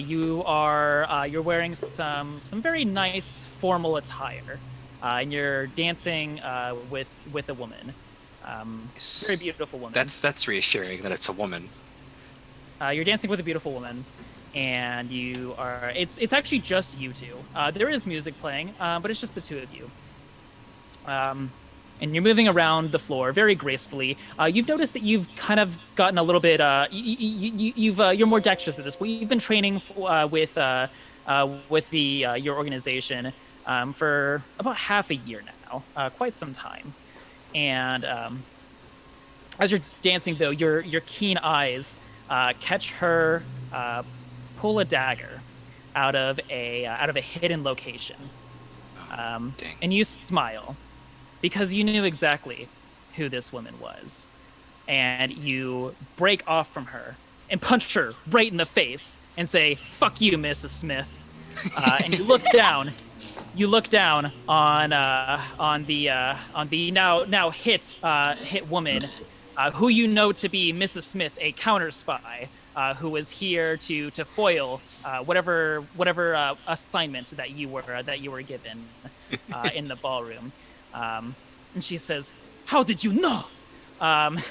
you're wearing some very nice formal attire, and you're dancing with a woman. Very beautiful woman. That's reassuring that it's a woman. You're dancing with a beautiful woman, and you are. It's actually just you two. There is music playing, but it's just the two of you. And you're moving around the floor very gracefully. You've noticed that you've kind of gotten a little bit. You're more dexterous at this point. You've been training with your organization for about half a year now, quite some time. And as you're dancing, though, your keen eyes catch her pull a dagger out of a hidden location, Dang. and you smile because you knew exactly who this woman was, and you break off from her and punch her right in the face and say, "Fuck you, Mrs. Smith," and you look down. You look down on the now hit woman, who you know to be Mrs. Smith, a counter spy, who was here to foil whatever assignment that you were given in the ballroom. And she says, "How did you know?" And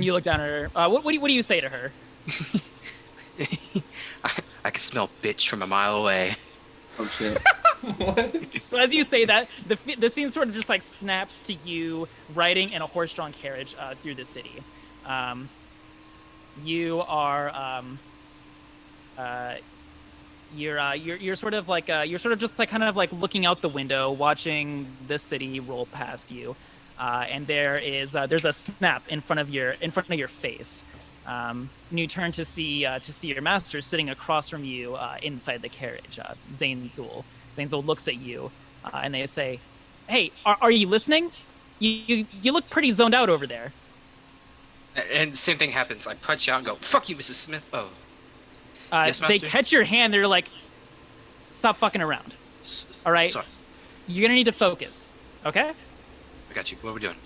you look down at her. What do you say to her? I can smell bitch from a mile away. Oh shit. So as you say that, the scene sort of just like snaps to you riding in a horse-drawn carriage through the city. You are you're sort of like you're sort of just like kind of like looking out the window, watching the city roll past you, and there's a snap in front of your face. And you turn to see your master sitting across from you inside the carriage, Zain Zul. Zain Zul looks at you, and they say, "Hey, are you listening? You look pretty zoned out over there." And the same thing happens. I punch out and go, "Fuck you, Mrs. Smith." Oh. Yes, They Master? catch your hand. They're like, "Stop fucking around. All right? Sorry. You're gonna need to focus, okay? I got you. What are we doing?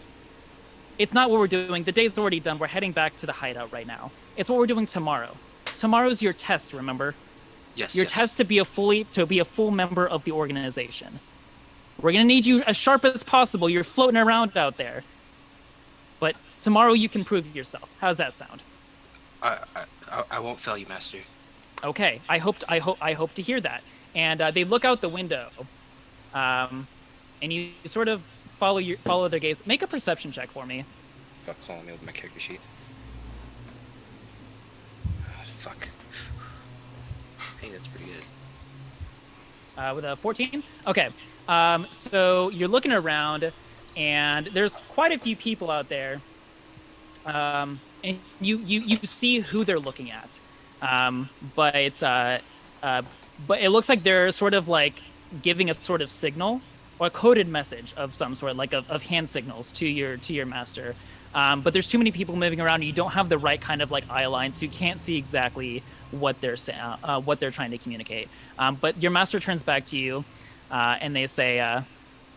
It's not what we're doing. The day's already done. We're heading back to the hideout right now. It's what we're doing tomorrow. Tomorrow's your test, remember? Yes. Your yes. test to be a full member of the organization. We're gonna need you as sharp as possible. You're floating around out there. But tomorrow you can prove yourself. How's that sound? I won't fail you, Master. Okay, I hope to hear that. And they look out the window, and you sort of follow their gaze. Make a perception check for me. Fuck, calling me with my character sheet. Fuck. Hey, that's pretty good. With a 14. Okay, so you're looking around, and there's quite a few people out there, and you see who they're looking at. But it looks like they're sort of like giving a sort of signal or a coded message of some sort, like of hand signals to your master. But there's too many people moving around, and you don't have the right kind of like eye line, so you can't see exactly what they're trying to communicate. But your master turns back to you, and they say,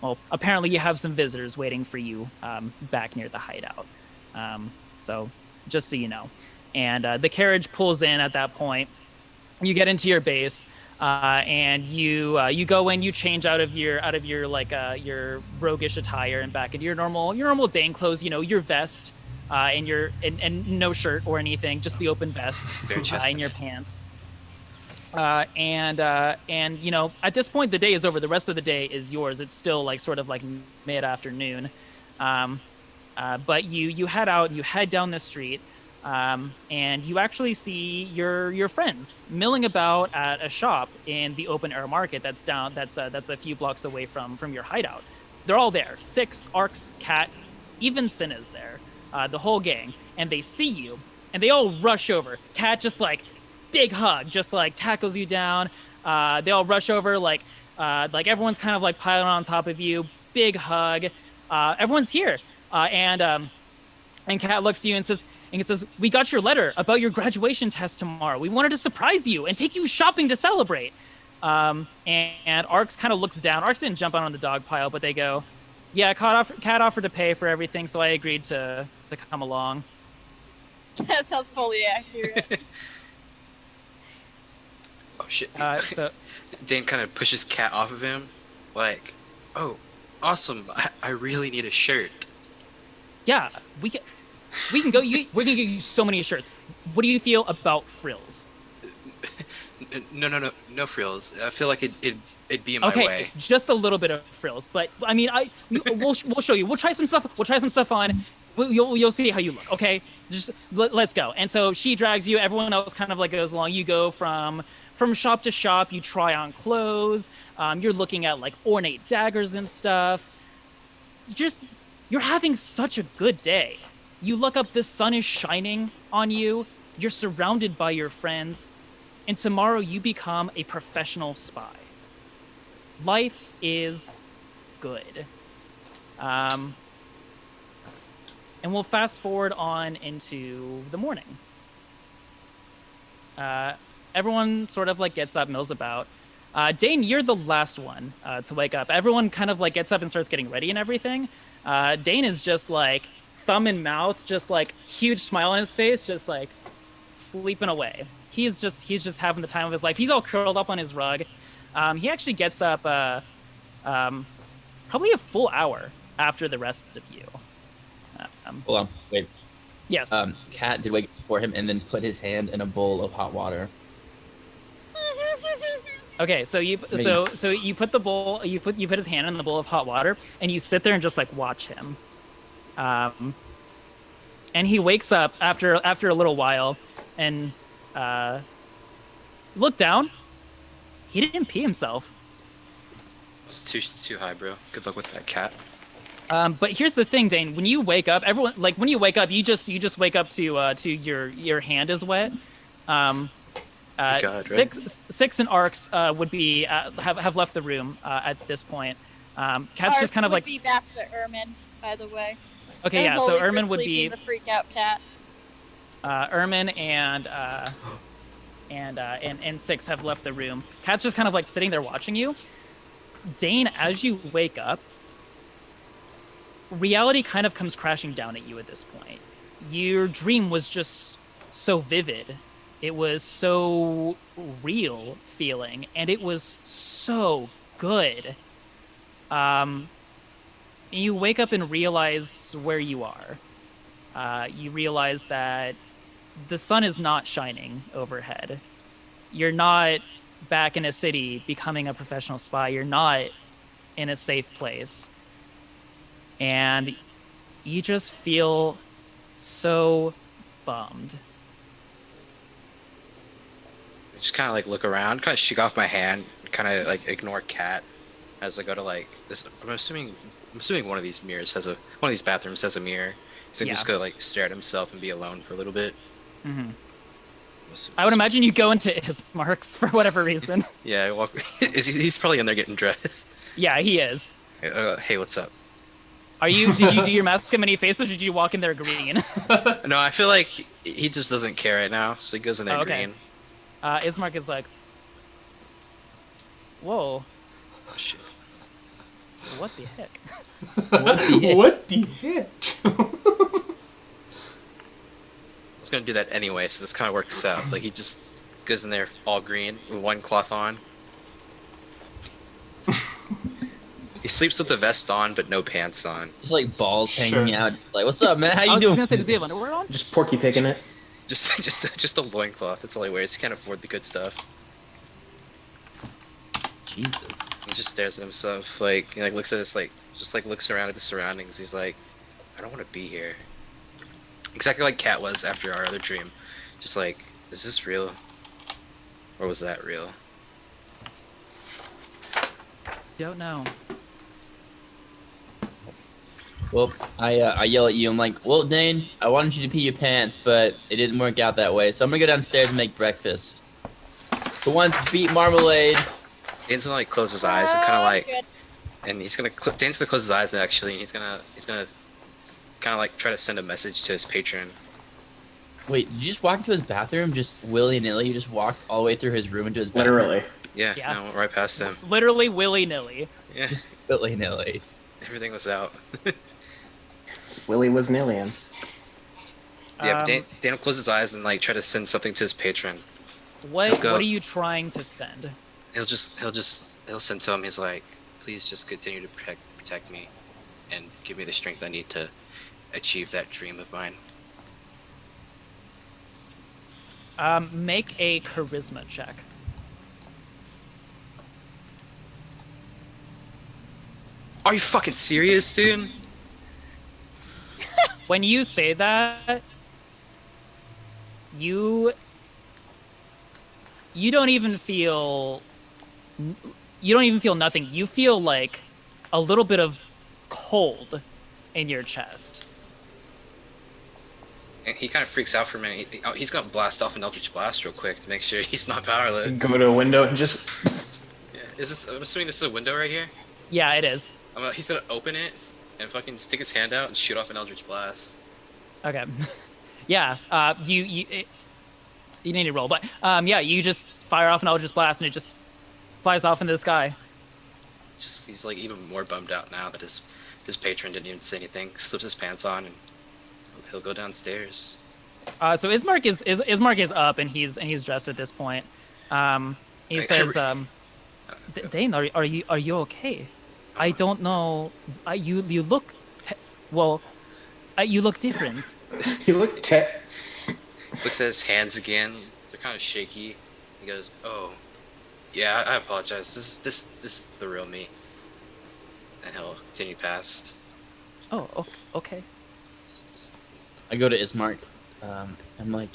"Well, apparently you have some visitors waiting for you back near the hideout. So just so you know." And the carriage pulls in at that point. You get into your base, and you go in. You change out of your like your roguish attire and back into your normal Dane clothes. You know, your vest, and no shirt or anything, just the open vest, and your pants. And you know, at this point the day is over. The rest of the day is yours. It's still like sort of like mid-afternoon. But you head out. You head down the street. and you actually see your friends milling about at a shop in the open air market that's a few blocks away from your hideout. They're all there. Six, Arcs, Cat, even Cinna's there. The whole gang, and they see you, and they all rush over. Cat just like big hug, just like tackles you down. They all rush over like everyone's kind of like piling on top of you. Big hug. Everyone's here, and Cat looks at you and says, "We got your letter about your graduation test tomorrow. We wanted to surprise you and take you shopping to celebrate." And Arcs kind of looks down. Arcs didn't jump out on the dog pile, but they go, "Yeah, Cat offered to pay for everything, so I agreed to come along." That sounds fully accurate. Oh shit. So Dane kind of pushes Cat off of him, like, "Oh, awesome! I really need a shirt." yeah, we can go. We're gonna give you so many shirts. What do you feel about frills? No frills. I feel like it'd be in my Okay, way. just a little bit of frills, but I mean, we'll show you. We'll try some stuff on. You'll see how you look. Okay, just let's go. And so she drags you. Everyone else kind of like goes along. You go from shop to shop. You try on clothes. You're looking at like ornate daggers and stuff. You're having such a good day. You look up, the sun is shining on you. You're surrounded by your friends. And tomorrow you become a professional spy. Life is good. And we'll fast forward on into the morning. Everyone sort of like gets up, mills about. Dane, you're the last one to wake up. Everyone kind of like gets up and starts getting ready and everything. Dane is just like thumb in mouth, just like huge smile on his face, just like sleeping away. He's just having the time of his life. He's all curled up on his rug. He actually gets up probably a full hour after the rest of you. Hold on, wait. Yes. Cat did wake up for him and then put his hand in a bowl of hot water. Okay, so you put the bowl, you put his hand in the bowl of hot water, and you sit there and just like watch him. And he wakes up after a little while, and look down. He didn't pee himself. It's too high, bro. Good luck with that, Cat. But here's the thing, Dane. When you wake up, when you wake up, you just wake up to your hand is wet. God, Six and Arcs would be have left the room at this point. Cat's Arcs just kind of would like be back to Ermin, by the way. Okay, That yeah. was So only for Ermin would be sleeping the freak out cat. Ermin and Six have left the room. Cat's just kind of like sitting there watching you. Dane, as you wake up, reality kind of comes crashing down at you at this point. Your dream was just so vivid. It was so real feeling, and it was so good. You wake up and realize where you are. You realize that the sun is not shining overhead. You're not back in a city becoming a professional spy. You're not in a safe place. And you just feel so bummed. I just kind of like look around, kind of shake off my hand, kind of like ignore Cat as I go to like this. I'm assuming one of these bathrooms has a mirror. He's gonna just go like stare at himself and be alone for a little bit. Mm-hmm. I would imagine you go into his marks for whatever reason. Yeah, he's probably in there getting dressed. Yeah, he is. Hey, what's up? Did you do your mask in many faces, or did you walk in there green? No, I feel like he just doesn't care right now, so he goes in there green. Ismark is like, whoa. Oh, shit. What the heck? What the heck? I was gonna do that anyway, so this kind of works out. Like he just goes in there all green with one cloth on. He sleeps with the vest on, but no pants on. Just like balls hanging out. Like, what's up, man? How you doing? I was gonna say, does he have underwear on? Just Porky picking it. Just a loincloth. That's all he wears. He can't afford the good stuff. Jesus. He just stares at himself, like looks at his looks around at his surroundings. He's like, I don't want to be here. exactly like Cat was after our other dream. Just like, is this real? Or was that real? Don't know. Well, I yell at you. I'm like, well, Dane, I wanted you to pee your pants, but it didn't work out that way. So I'm gonna go downstairs and make breakfast. Who wants beet marmalade? Dane's gonna like close his eyes and kind of like, Good. and he's gonna Dane's gonna close his eyes actually, and he's gonna kind of like try to send a message to his patron. Wait, did you just walk into his bathroom just willy nilly? You just walked all the way through his room into his bathroom? Literally. Yeah, Yeah. no, I went right past him. Literally willy nilly. Yeah, Willy nilly. everything was out. Willie was Nillian. Yeah, but Um, Dane will close his eyes and like try to send something to his patron. What Go. are you trying to send? He'll send to him. He's like, please just continue to protect me, and give me the strength I need to achieve that dream of mine. Make a charisma check. Are you fucking serious, dude? When you say that, you don't even feel nothing. You feel like a little bit of cold in your chest. And he kind of freaks out for a minute. He's gonna blast off an Eldritch Blast real quick to make sure he's not powerless. Go to a window and just. Yeah, I'm assuming this is a window right here. Yeah, it is. He's gonna open it and fucking stick his hand out and shoot off an Eldritch Blast. Okay. Yeah. You need to roll, but yeah, you just fire off an Eldritch Blast and it just flies off into the sky. He's like even more bummed out now that his patron didn't even say anything. Slips his pants on and he'll go downstairs. So Ismark is up and he's dressed at this point. He says, Dane, are you okay? I don't know. You look, you look different. You look Looks at his hands again. They're kind of shaky. He goes, "Oh, yeah, I apologize. This is the real me." And he'll continue past. Oh, okay. I go to Ismark. I'm like,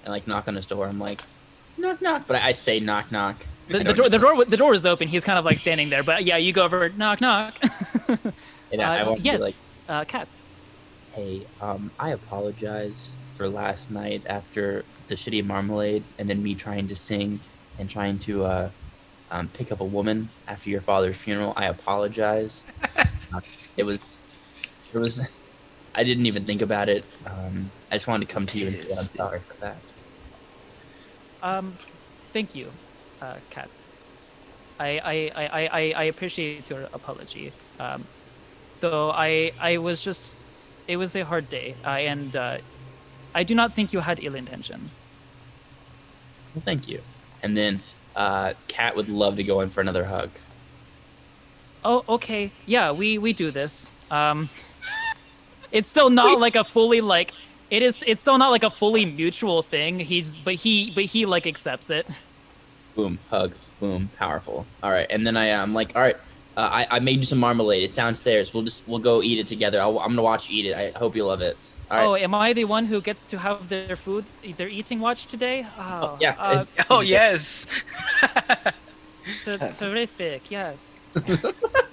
I like knock on his door. I'm like, knock knock, but I say knock knock. The door is open. He's kind of like standing there, but yeah, you go over, knock knock. And I want to be yes, like, Kat. hey, I apologize for last night after the shitty marmalade, and then me trying to sing and trying to pick up a woman after your father's funeral. I apologize. It was. I didn't even think about it. I just wanted to come to you and say I'm sorry for that. Thank you, Kat. I appreciate your apology. Though I was just, it was a hard day, and I do not think you had ill intention. Well, thank you. And then Kat would love to go in for another hug. Oh, okay. Yeah, we do this. It's still not like a fully like it's still not like a fully mutual thing. But he like accepts it. Boom, hug, boom, powerful. All right, and then I'm like, all right, I made you some marmalade. It's downstairs. We'll go eat it together. I'm gonna watch you eat it. I hope you love it. All right. Oh, am I the one who gets to have their eating watch today? Oh, yeah. Oh yes. It's terrific. Yes.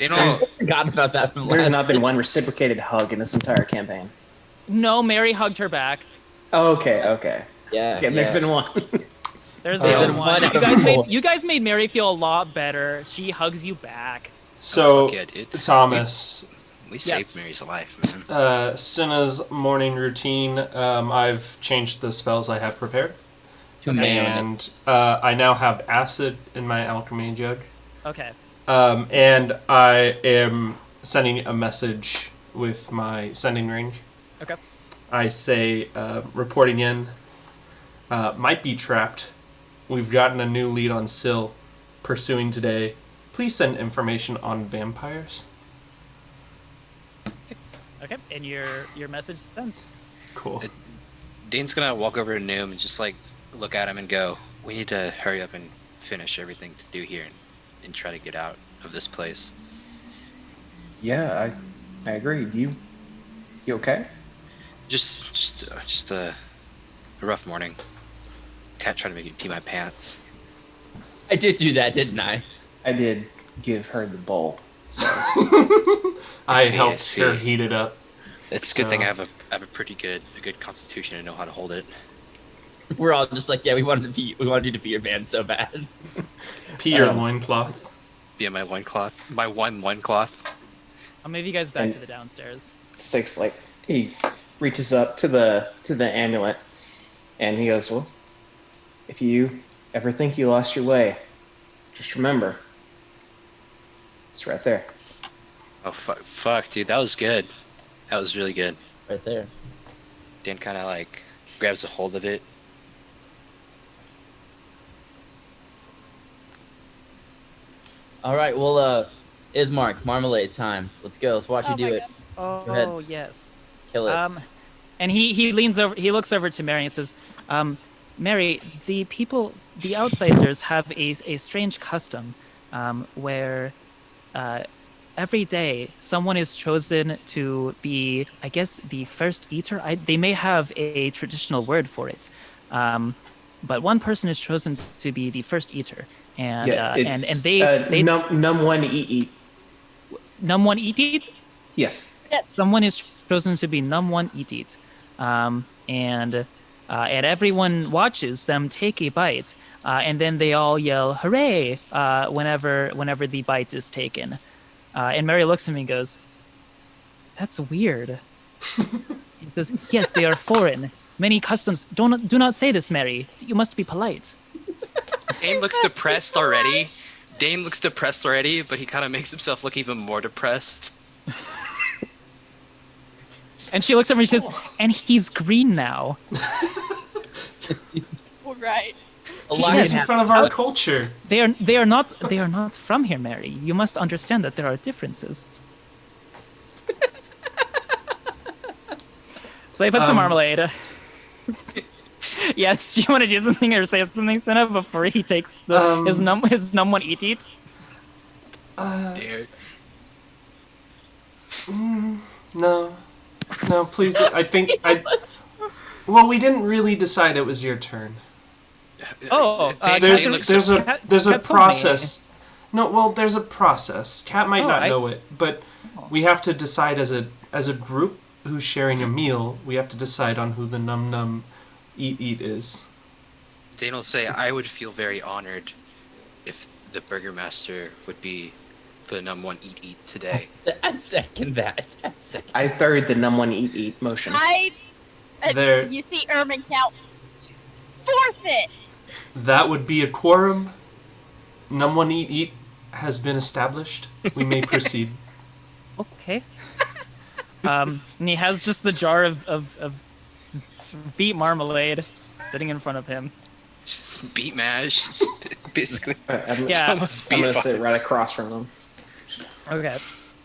You know, I forgot about that from There's last. not been one reciprocated hug in this entire campaign. No, Mary hugged her back. Oh, okay. Yeah. There's been one. There's Oh, been one. one out of You guys made Mary feel a lot better. She hugs you back. So, fuck yeah, dude. Thomas, we Yes. saved Mary's life, man. Cinna's morning routine, I've changed the spells I have prepared. Two man. And I now have acid in my alchemy jug. Okay. And I am sending a message with my sending range. Okay. I say, reporting in, might be trapped. We've gotten a new lead on Syl. Pursuing today. Please send information on vampires. Okay. And your message sends. Cool. Dane's gonna walk over to Noom and just like look at him and go, "We need to hurry up and finish everything to do here and try to get out of this place." Yeah, I agree. You okay? Just a rough morning. Cat trying to make me pee my pants. I did do that, didn't I? I did give her the bowl. So I see, I helped see. her heat it up. It's a good thing So- I have a pretty good constitution and know how to hold it. We're all just like, yeah, we wanted you to be your band so bad. Pee your loincloth. Via my loincloth. My one loincloth. I'll move you guys back And- to the downstairs. Six he reaches up to the amulet, and he goes, "Well, if you ever think you lost your way, just remember, it's right there." Oh fuck, dude, that was good. That was really good. Right there. Dan kind of like grabs a hold of it. All right, well, Ismark, marmalade time. Let's go. Let's watch Oh you do my it. God. Go ahead. Oh yes. Kill it. And he leans over. He looks over to Mary and says, "Mary, the outsiders have a strange custom, where every day someone is chosen to be, I guess, the first eater. They may have a traditional word for it, but one person is chosen to be the first eater, and and they num one eat. num one eat eat. Yes. Yes. Someone is chosen to be num one eat eat, and everyone watches them take a bite, and then they all yell hooray whenever the bite is taken. And Mary looks at me and goes, "That's weird." He says, "Yes, they are foreign. Many customs. Do not say this, Mary. You must be polite." Dane looks depressed already. But he kind of makes himself look even more depressed. And she looks at me and she says, "And he's green now." Right. A lot Yes. can In front of our culture. They are not from here, Mary. You must understand that there are differences. So he puts the marmalade. Yes, do you want to do something or say something, Senna, before he takes his num one eat eat? Dude. No, please. Well, we didn't really decide it was your turn. Oh, Dane There's looks a Cat there's a told me. process. No, well, there's a process. Cat might Oh, not I- know it, but we have to decide as a group who's sharing a meal. We have to decide on who the num eat is. Dane will say, I would feel very honored if the Burgermaster would be the num one eat today. I second that. I third the num one eat motion. There- You see Ermin count. Fourth it. That would be a quorum. Num one eat has been established. We may proceed. Okay. And he has just the jar of beet marmalade sitting in front of him. Just beat mash. Basically. I'm, Yeah. Almost I'm beat gonna fuck. sit right across from him. Okay.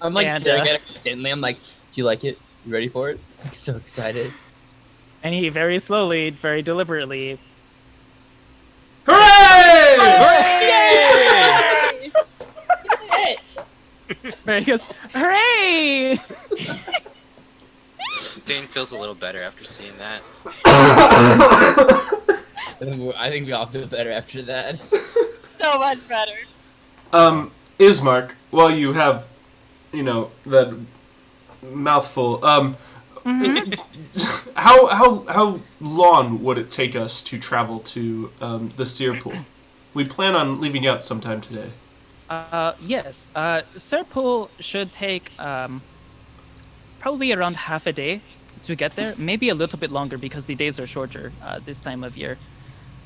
I'm like And, staring at it intently. I'm like, do you like it? You ready for it? I'm so excited. And he very slowly, very deliberately. He goes, "Hooray!" Dane feels a little better after seeing that. I think we all feel better after that. So much better. Ismark, while you have, that mouthful, how long would it take us to travel to the Seer Pool? We plan on leaving out sometime today. Yes. Serpool should take probably around half a day to get there. Maybe a little bit longer because the days are shorter this time of year.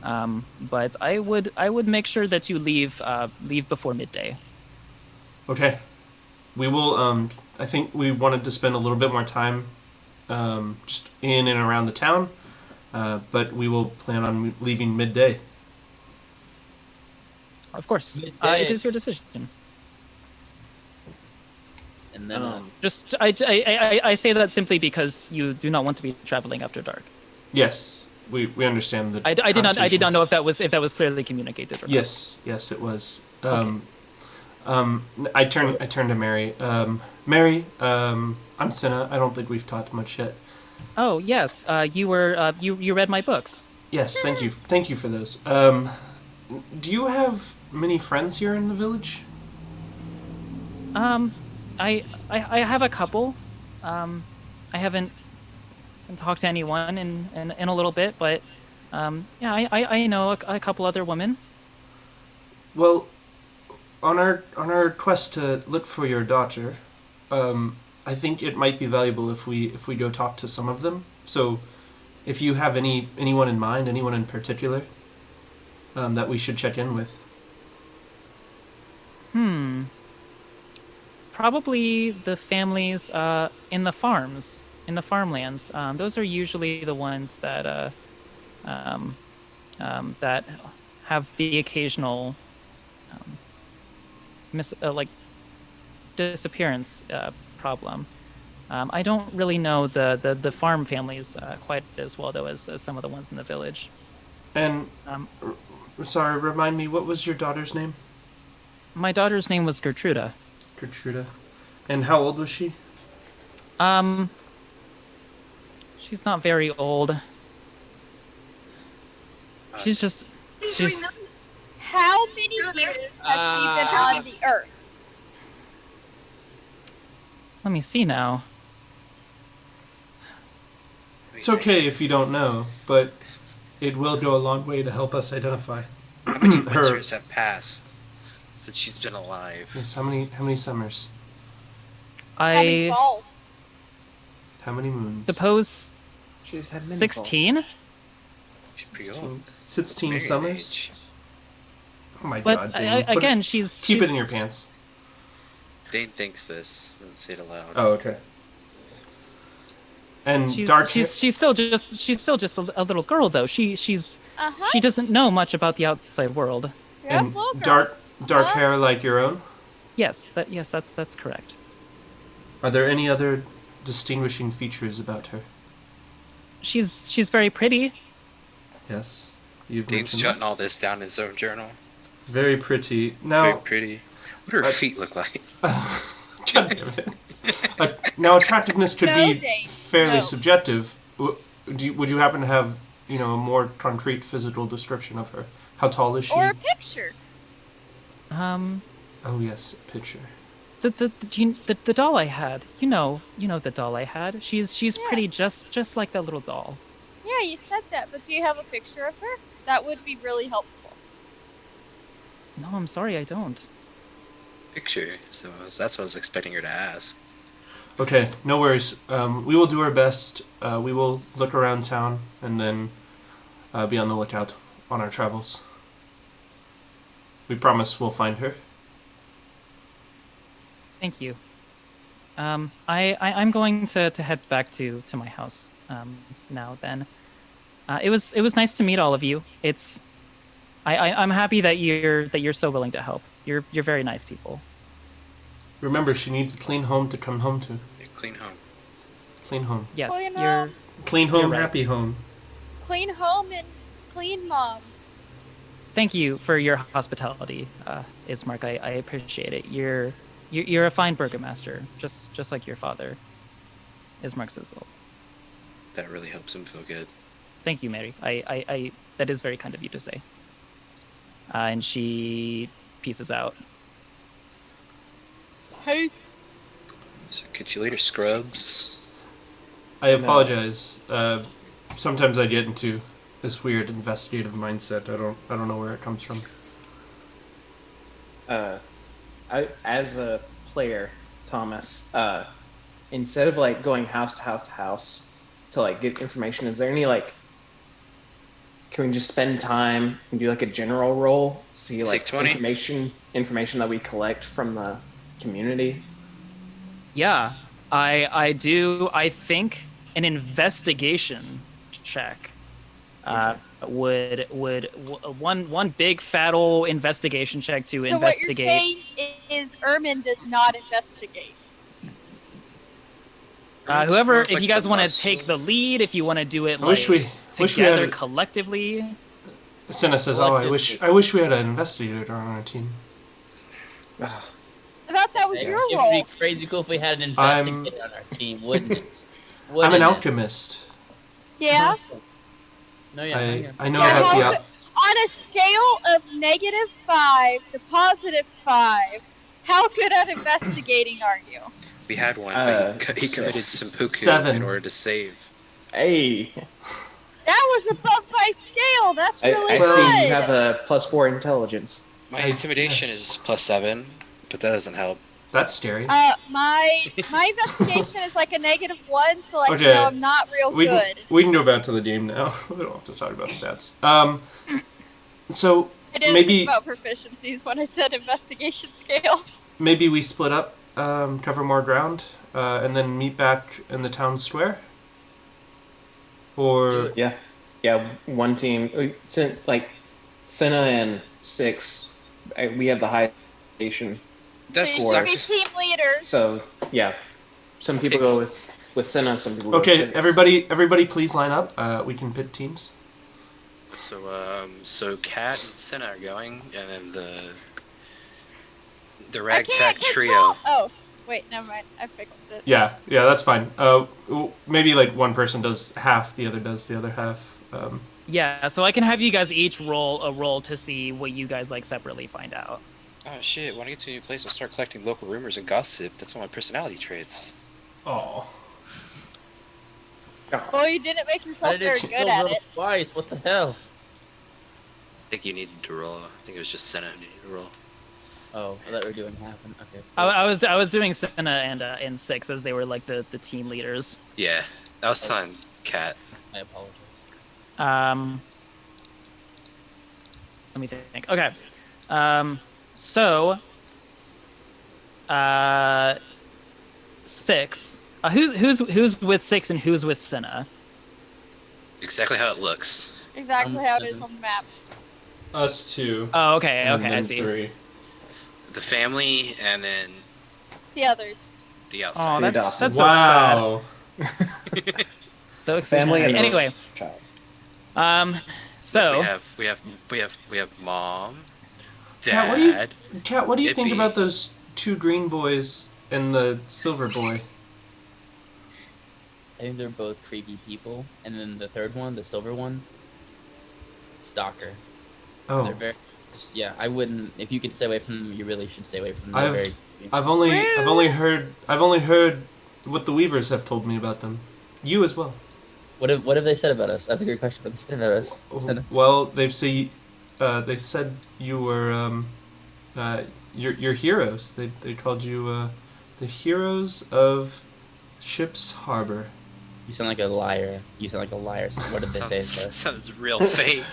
But I would make sure that you leave before midday. Okay. We will, I think we wanted to spend a little bit more time just in and around the town, but we will plan on leaving midday. Of course, Midday. it is your decision. And then Just I say that simply because you do not want to be traveling after dark. Yes, we understand that. I did not know if that was clearly communicated. Or not. Yes, it was. I turn to Mary. Mary, I'm Cinna. I don't think we've talked much yet. Oh yes, you read my books. Yes, thank you for those. Do you have many friends here in the village? Um, I have a couple. Um, I haven't talked to anyone in a little bit, but yeah, I know a couple other women. Well, on our quest to look for your daughter, I think it might be valuable if we go talk to some of them. So, if you have anyone in mind, anyone in particular, that we should check in with. Hmm. Probably the families in the farms, in the farmlands. Those are usually the ones um, that have the occasional like disappearance problem. I don't really know the farm families quite as well though as some of the ones in the village. And Um, sorry, remind me, what was your daughter's name? my daughter's name was Gertruda. Gertruda. And how old was she? Um, she's not very old. She's just she's How many years has she been on the Earth? let me see now. It's okay if you don't know, but it will go a long way to help us identify How many her. winters have passed since she's been alive? Yes, how many summers? How many I falls? How many moons? suppose She's had many 16. She's pretty 16, old. 16 Married summers? age. Oh my But god, Dane. Put again, it, she's keep it in she's- your pants. Dane thinks this. Doesn't say it aloud. Oh, okay. And She's dark she's still just a little girl though. She's Uh-huh. she doesn't know much about the outside world. Yep, and little girl. dark Uh-huh. hair like your own? Yes, that's correct. Are there any other distinguishing features about her? She's very pretty. Yes. You've Dane's mentioned jotting that. all this down in his own journal. Very pretty. Very Now, pretty. What do her Uh, feet look like? God damn it. Now, attractiveness could No, be Dane, fairly no. subjective. Would you happen to have, a more concrete physical description of her? How tall is she? Or a picture. Oh yes, a picture. The doll I had. You know the doll I had. She's Yeah. pretty just like that little doll. Yeah, you said that, but do you have a picture of her? That would be really helpful. No, I'm sorry, I don't. Picture. So that's what I was expecting her to ask. Okay, no worries. We will do our best. We will look around town and then be on the lookout on our travels. We promise we'll find her. Thank you. I'm going to head back to my house now. Then, it was nice to meet all of you. I'm happy that you're so willing to help. You're very nice people. Remember, she needs a clean home to come home to. Clean home. Clean home. Yes, Clean you're. home. Clean home, You're right. happy home. Clean home and clean mom. Thank you for your hospitality, Ismark. I appreciate it. You're a fine burgomaster, just like your father, Ismark Sizzle. That really helps him feel good. Thank you, Mary. I that is very kind of you to say. And she pieces out. Who's So catch you later, scrubs. I apologize. Sometimes I get into this weird investigative mindset. I don't know where it comes from. As a player, Thomas, instead of like going house to house to house to like get information, is there any like, can we just spend time and do like a general roll, see like Take 20. information that we collect from the community? Yeah, I do. I think an investigation check would one big fat ol' investigation check to so investigate. what you're saying is Ermin does not investigate. Whoever, It's if like you guys the want to muscle. take the lead, if you want to do it I wish we together had. collectively. Senna says, Well, "Oh, it's- I wish we had an investigator on our team." I thought that was Hey, your it'd role. be crazy cool if we had an I'm- investigator on our team, wouldn't it? I'm an Wouldn't it? alchemist. Yeah. No, yeah. I know Yeah, about the how on a scale of -5 to +5, how good at investigating are you? We had one, but he committed seppuku 7. in order to save. Hey, That was above my scale. That's really I good. see you have a +4 intelligence. My intimidation yes. is +7, but that doesn't help. That's scary. My investigation is like a -1, so like Okay. you know I'm not real we good. we can go back to the game now. We don't have to talk about stats. So I didn't maybe- think about proficiencies when I said investigation scale. maybe we split up, cover more ground, and then meet back in the town square. Or Yeah, one team. Like Senna and Six, we have the high station. That's So you should be team leaders. So yeah, some people go with Senna, some people go okay, with Six. everybody, please line up. We can pit teams. So Kat and Senna are going, and then the I can't ragtag control. trio. Oh, wait, never mind. I fixed it. Yeah, that's fine. Maybe like one person does half, the other does the other half. Yeah, so I can have you guys each roll a roll to see what you guys like separately find out. Oh shit! When I get to a new place, I'll start collecting local rumors and gossip. That's one of my personality traits. Oh. Well, you didn't make How yourself did very it good still at roll it. twice? What the hell? I think you needed to roll. I think it was just Senna who needed to roll. Oh, I thought we were doing half. Okay. I was doing Senna and Six as they were like the team leaders. Yeah, I was telling Kat. I apologize. Let me think. Okay. So, Six. Who's with Six and who's with Senna? Exactly how it looks. Exactly how it is on the map. Us two. Oh, okay, and okay, I then see. 3. The family, and then The others. the Oh, outside. that's so sad. Wow. So Family and anyway, child. so we have mom, Kat, dad. what do you think Yippee. about those 2 green boys and the silver boy? I think they're both creepy people, and then the third one, the silver one, stalker. They're Oh, very. Yeah, I wouldn't. If you could stay away from them, you really should stay away from them. They're I've- very. I've only heard what the Weavers have told me about them. You as well. What have they said about us? That's a good question. What they said about us? Senna? Well, they've said you were you're heroes. They called you the heroes of Ship's Harbor. You sound like a liar. So what did they say? Sounds real fake.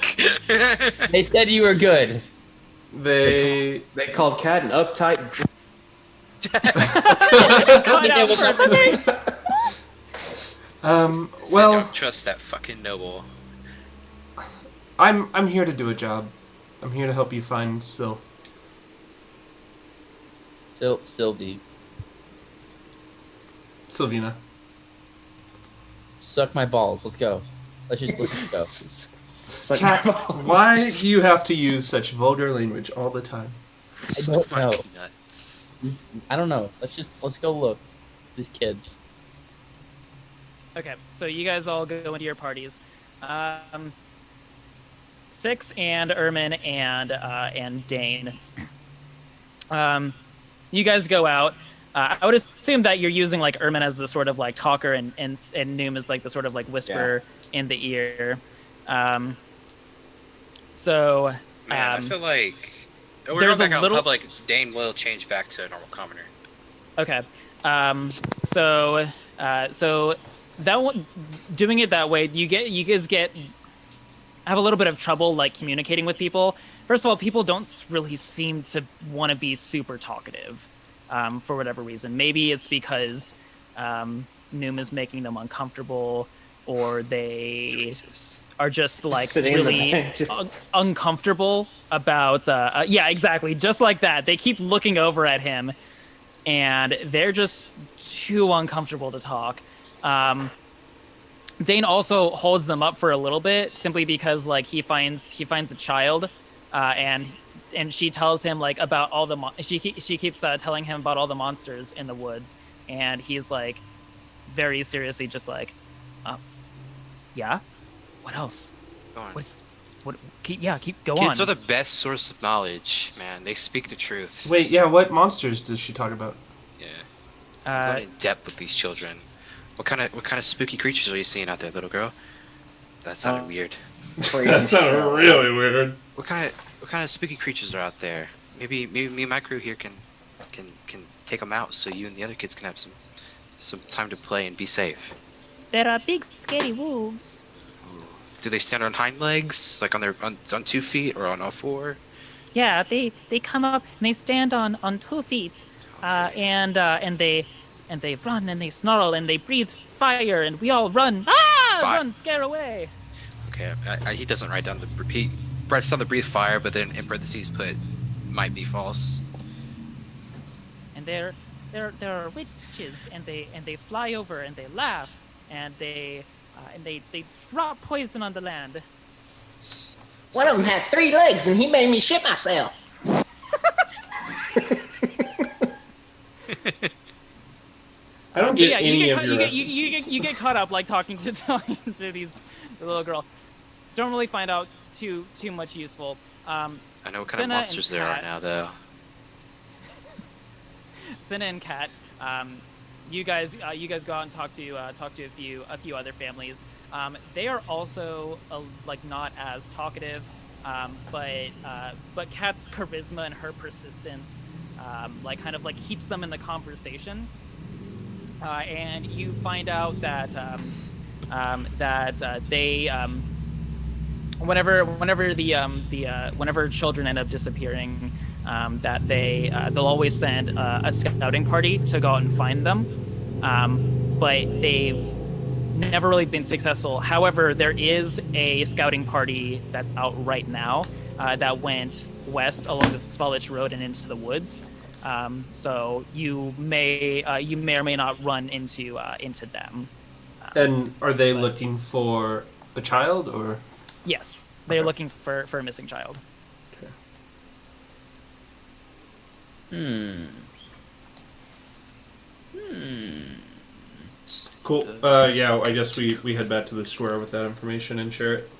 They said you were good. They They called Cat an uptight. cut out perfectly. So well, don't trust that fucking noble. I'm here to do a job. I'm here to help you find Syl. Sylvie, Sylvina. suck my balls. Let's go. Let's just go. Suck Cat, my balls. why do you have to use such vulgar language all the time? don't know. Fucking nuts. I don't know. Let's go look. These kids. Okay, so you guys all go into your parties. Six and Ermin and Dane. You guys go out. I would assume that you're using like Ermin as the sort of like talker and Noom is like the sort of like whisper in the ear. So Man, I feel like we're there's going a back out in little- public. Dane will change back to a normal commoner. Okay. So that one, doing it that way, you guys have a little bit of trouble like communicating with people. First of all, people don't really seem to want to be super talkative, for whatever reason. Maybe it's because Noom is making them uncomfortable, or they Jesus. are just like Sitting in the really back, just- uncomfortable about yeah, exactly, just like that. They keep looking over at him and they're just too uncomfortable to talk. Dane also holds them up for a little bit simply because like he finds a child and she tells him like about all the she keeps telling him about all the monsters in the woods, and he's like, very seriously, just like, yeah. What else? Go on. Keep go Kids on. are the best source of knowledge, man. They speak the truth. Wait, yeah, what monsters does she talk about? Yeah. I'm Uh, going in depth with these children. What kind of spooky creatures are you seeing out there, little girl? That sounded weird. That sounded really weird. What kind of spooky creatures are out there? Maybe me and my crew here can take them out so you and the other kids can have some time to play and be safe. there are big scary wolves. Do they stand on hind legs, like on 2 feet or on all 4? Yeah, they come up and they stand on 2 feet, and they run and they snarl and they breathe fire and we all run. Run, scare away. Okay, he doesn't write down he writes down the breathe fire, but then in parentheses put might be false. And there are witches and they fly over and they laugh and they drop poison on the land. One of them had 3 legs, and he made me shit myself. I don't get Yeah, any of your you get caught up like talking to the little girl. Don't really find out too much useful. I know what kind Senna of monsters and there are Kat- now, though. Senna and Kat, you guys go out and talk to a few other families. They are also like not as talkative, but Kat's charisma and her persistence like kind of like keeps them in the conversation. And you find out that they whenever children end up disappearing, that they'll always send a scouting party to go out and find them, but they've never really been successful. However, there is a scouting party that's out right now that went west along the Spallich Road and into the woods. So you may or may not run into them. And are they looking for a child or? Yes, they're looking for a missing child. Cool. Yeah, I guess we head back to the square with that information and share it.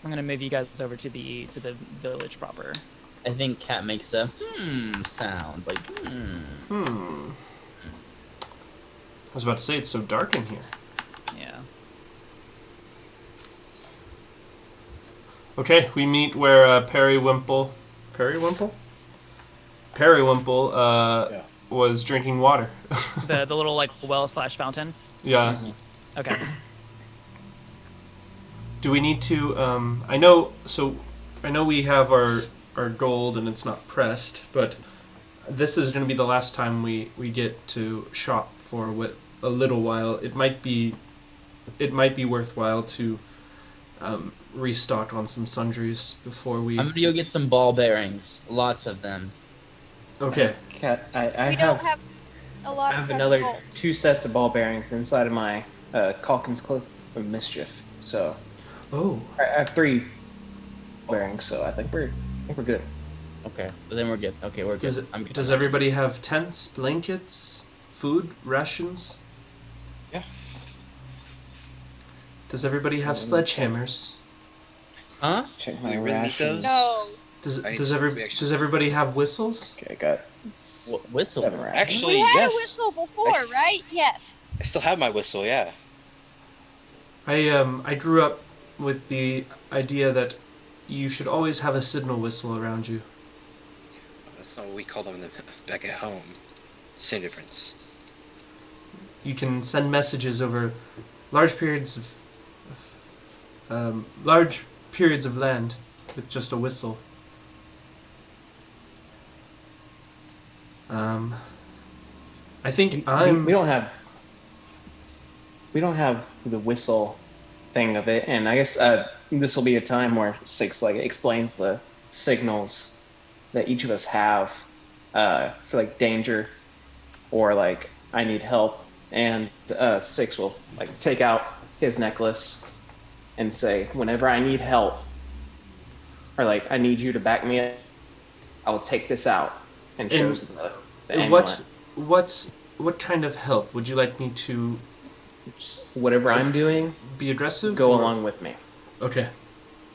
I'm gonna move you guys over to the village proper. I think Cat makes a sound, like I was about to say it's so dark in here. Yeah. Okay, we meet where Periwinkle was drinking water. The little like well/fountain. Yeah. Okay. Do we need to? I know we have our gold and it's not pressed, but this is going to be the last time we get to shop for a little while. It might be worthwhile to restock on some sundries before we. I'm gonna go get some ball bearings, lots of them. Okay. Cat, I We have don't have a lot I of have another gold. 2 sets of ball bearings inside of my Calkins Cloak of Mischief. So Oh. I have 3 bearings. So I think we're good. Okay, but then we're good. Okay, we're Does good. I'm good. does everybody have tents, blankets, food, rations? Yeah. Does everybody have So let me check. sledgehammers? Huh? Check We my really need rations. those? No. I need some Does everybody have whistles? Okay, I got Whistle. 7 rations. Actually, We had yes. a whistle before, I s- right? Yes. I still have my whistle, yeah. I grew up with the idea that you should always have a signal whistle around you. That's not what we call them back at home. Same difference. You can send messages over large periods of land with just a whistle. I think We I'm. we don't have the whistle thing of it, and I guess this will be a time where Six like explains the signals that each of us have for like danger or like I need help, and Six will like take out his necklace and say, whenever I need help or like I need you to back me up, I will take this out, and shows the amulet. What kind of help would you like me to Just whatever I'm doing, Be aggressive. go or- along with me. Okay.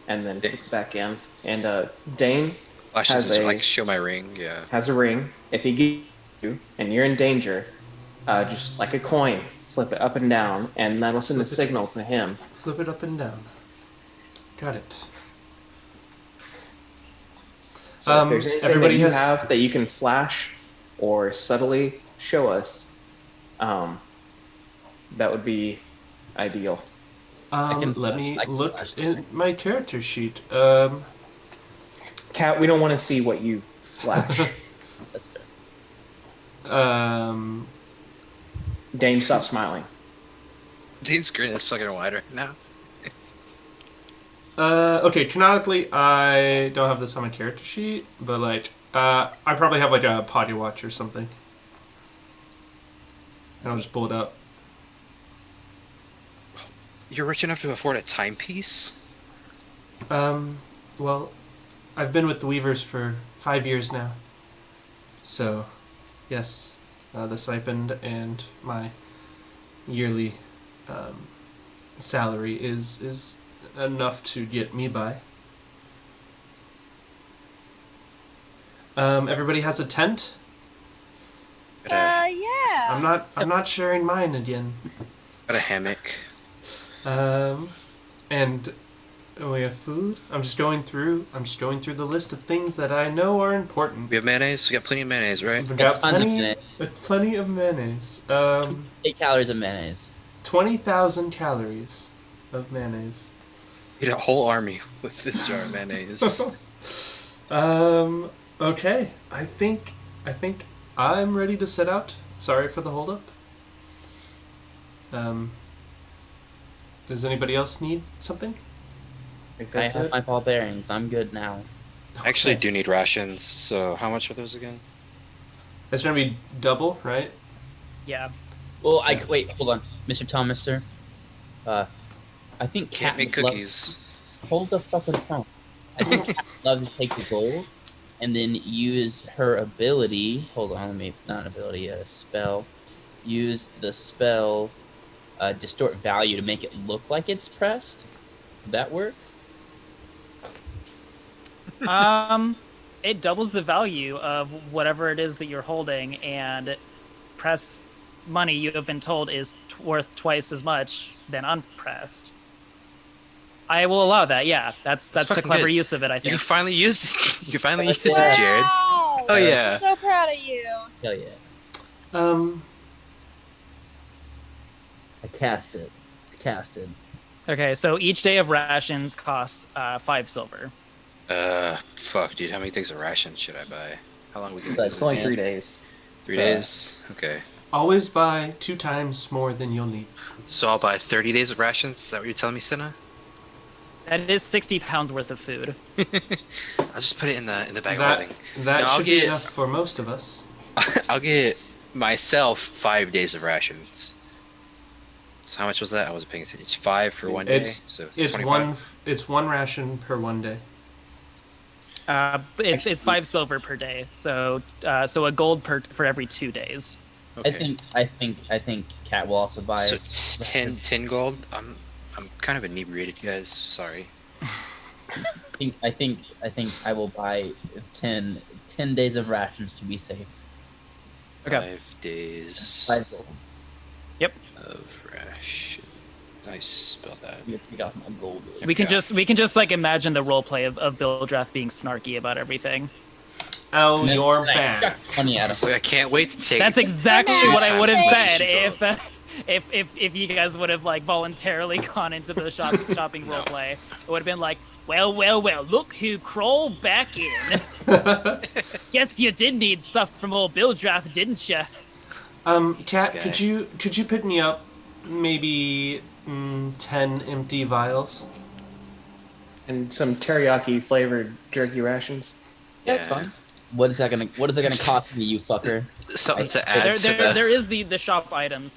And then fits back in. And Dane Flashes has is a like show my ring. Yeah. has a ring. If he gets you and you're in danger, just like a coin, flip it up and down, and that'll send a signal to him. Flip it up and down. Got it. So if there's anything everybody that you has- have that you can flash or subtly show us, that would be ideal. Let me I can look flash in my character sheet. Cat, we don't want to see what you flash. That's fair. Dane, stop smiling. Dean's screen is fucking wider now. Okay, canonically, I don't have this on my character sheet, but like, I probably have like a potty watch or something. And I'll just pull it up. You're rich enough to afford a timepiece? Well, I've been with the Weavers for 5 years now. So, yes, the stipend and my yearly salary is enough to get me by. Everybody has a tent? Yeah. I'm not sharing mine again. Got a hammock. And we have food. I'm just going through the list of things that I know are important. We have mayonnaise. We got plenty of mayonnaise, right? We've got Tons of plenty of mayonnaise. 8 calories of mayonnaise. 20,000 calories of mayonnaise. Eat a whole army with this jar of mayonnaise. Okay. I think I'm ready to set out. Sorry for the holdup. Does anybody else need something? I think I that's have it. my ball bearings. I'm good now. I actually Okay. do need rations, so how much are those again? It's gonna be double, right? Yeah. Well, wait, hold on, Mr. Thomas, sir. I think Can't Cat make would love- cookies. Hold the fucking phone. I think Cat would love to take the gold and then use her ability. Hold on, let me not an ability, a spell. Use the spell, distort value to make it look like it's pressed. Would that work? It doubles the value of whatever it is that you're holding, and pressed money, you have been told, is worth twice as much than unpressed. I will allow that. Yeah, that's a fucking clever good. use of it. I You think. finally used you finally used Wow. it, Jared. Wow. Oh yeah. I'm so proud of you. Hell yeah. I cast it. It's casted. Okay, so each day of rations costs 5 silver. Fuck, dude. How many things of rations should I buy? How long we can? It's only 3 days. 3 days. Okay. Always buy 2 times more than you'll need. So I'll buy 30 days of rations. Is that what you're telling me, Senna? That is 60 pounds worth of food. I'll just put it in the bag of That holding. that No, I'll should be get- enough for most of us. I'll get myself 5 days of rations. So how much was that? I wasn't paying attention. It's 5 for one day. So It's 25? it's one ration per one day. It's 5 silver per day. So a gold for every 2 days. Okay. I think Cat will also buy So 10 gold. I'm kind of inebriated, guys. Sorry. I think I will buy 10 days of rations to be safe. Okay. 5 days 5 gold. of ration. Nice, spell that. I'm gonna take off my gold. We can Yeah. just like imagine the role play of Bill Draft being snarky about everything. Oh, And then you're I back. chuck money at him. So I can't wait to take. That's exactly Two what I would have times said gold. if you guys would have like voluntarily gone into the shopping role play. It would have been like, well, look who crawled back in. Yes, you did need stuff from old Bill Draft, didn't you? Kat, guy. could you pick me up maybe 10 empty vials? And some teriyaki flavored jerky rations. That's fine. What is that gonna cost me, you fucker? Something to add to There the. is the shop items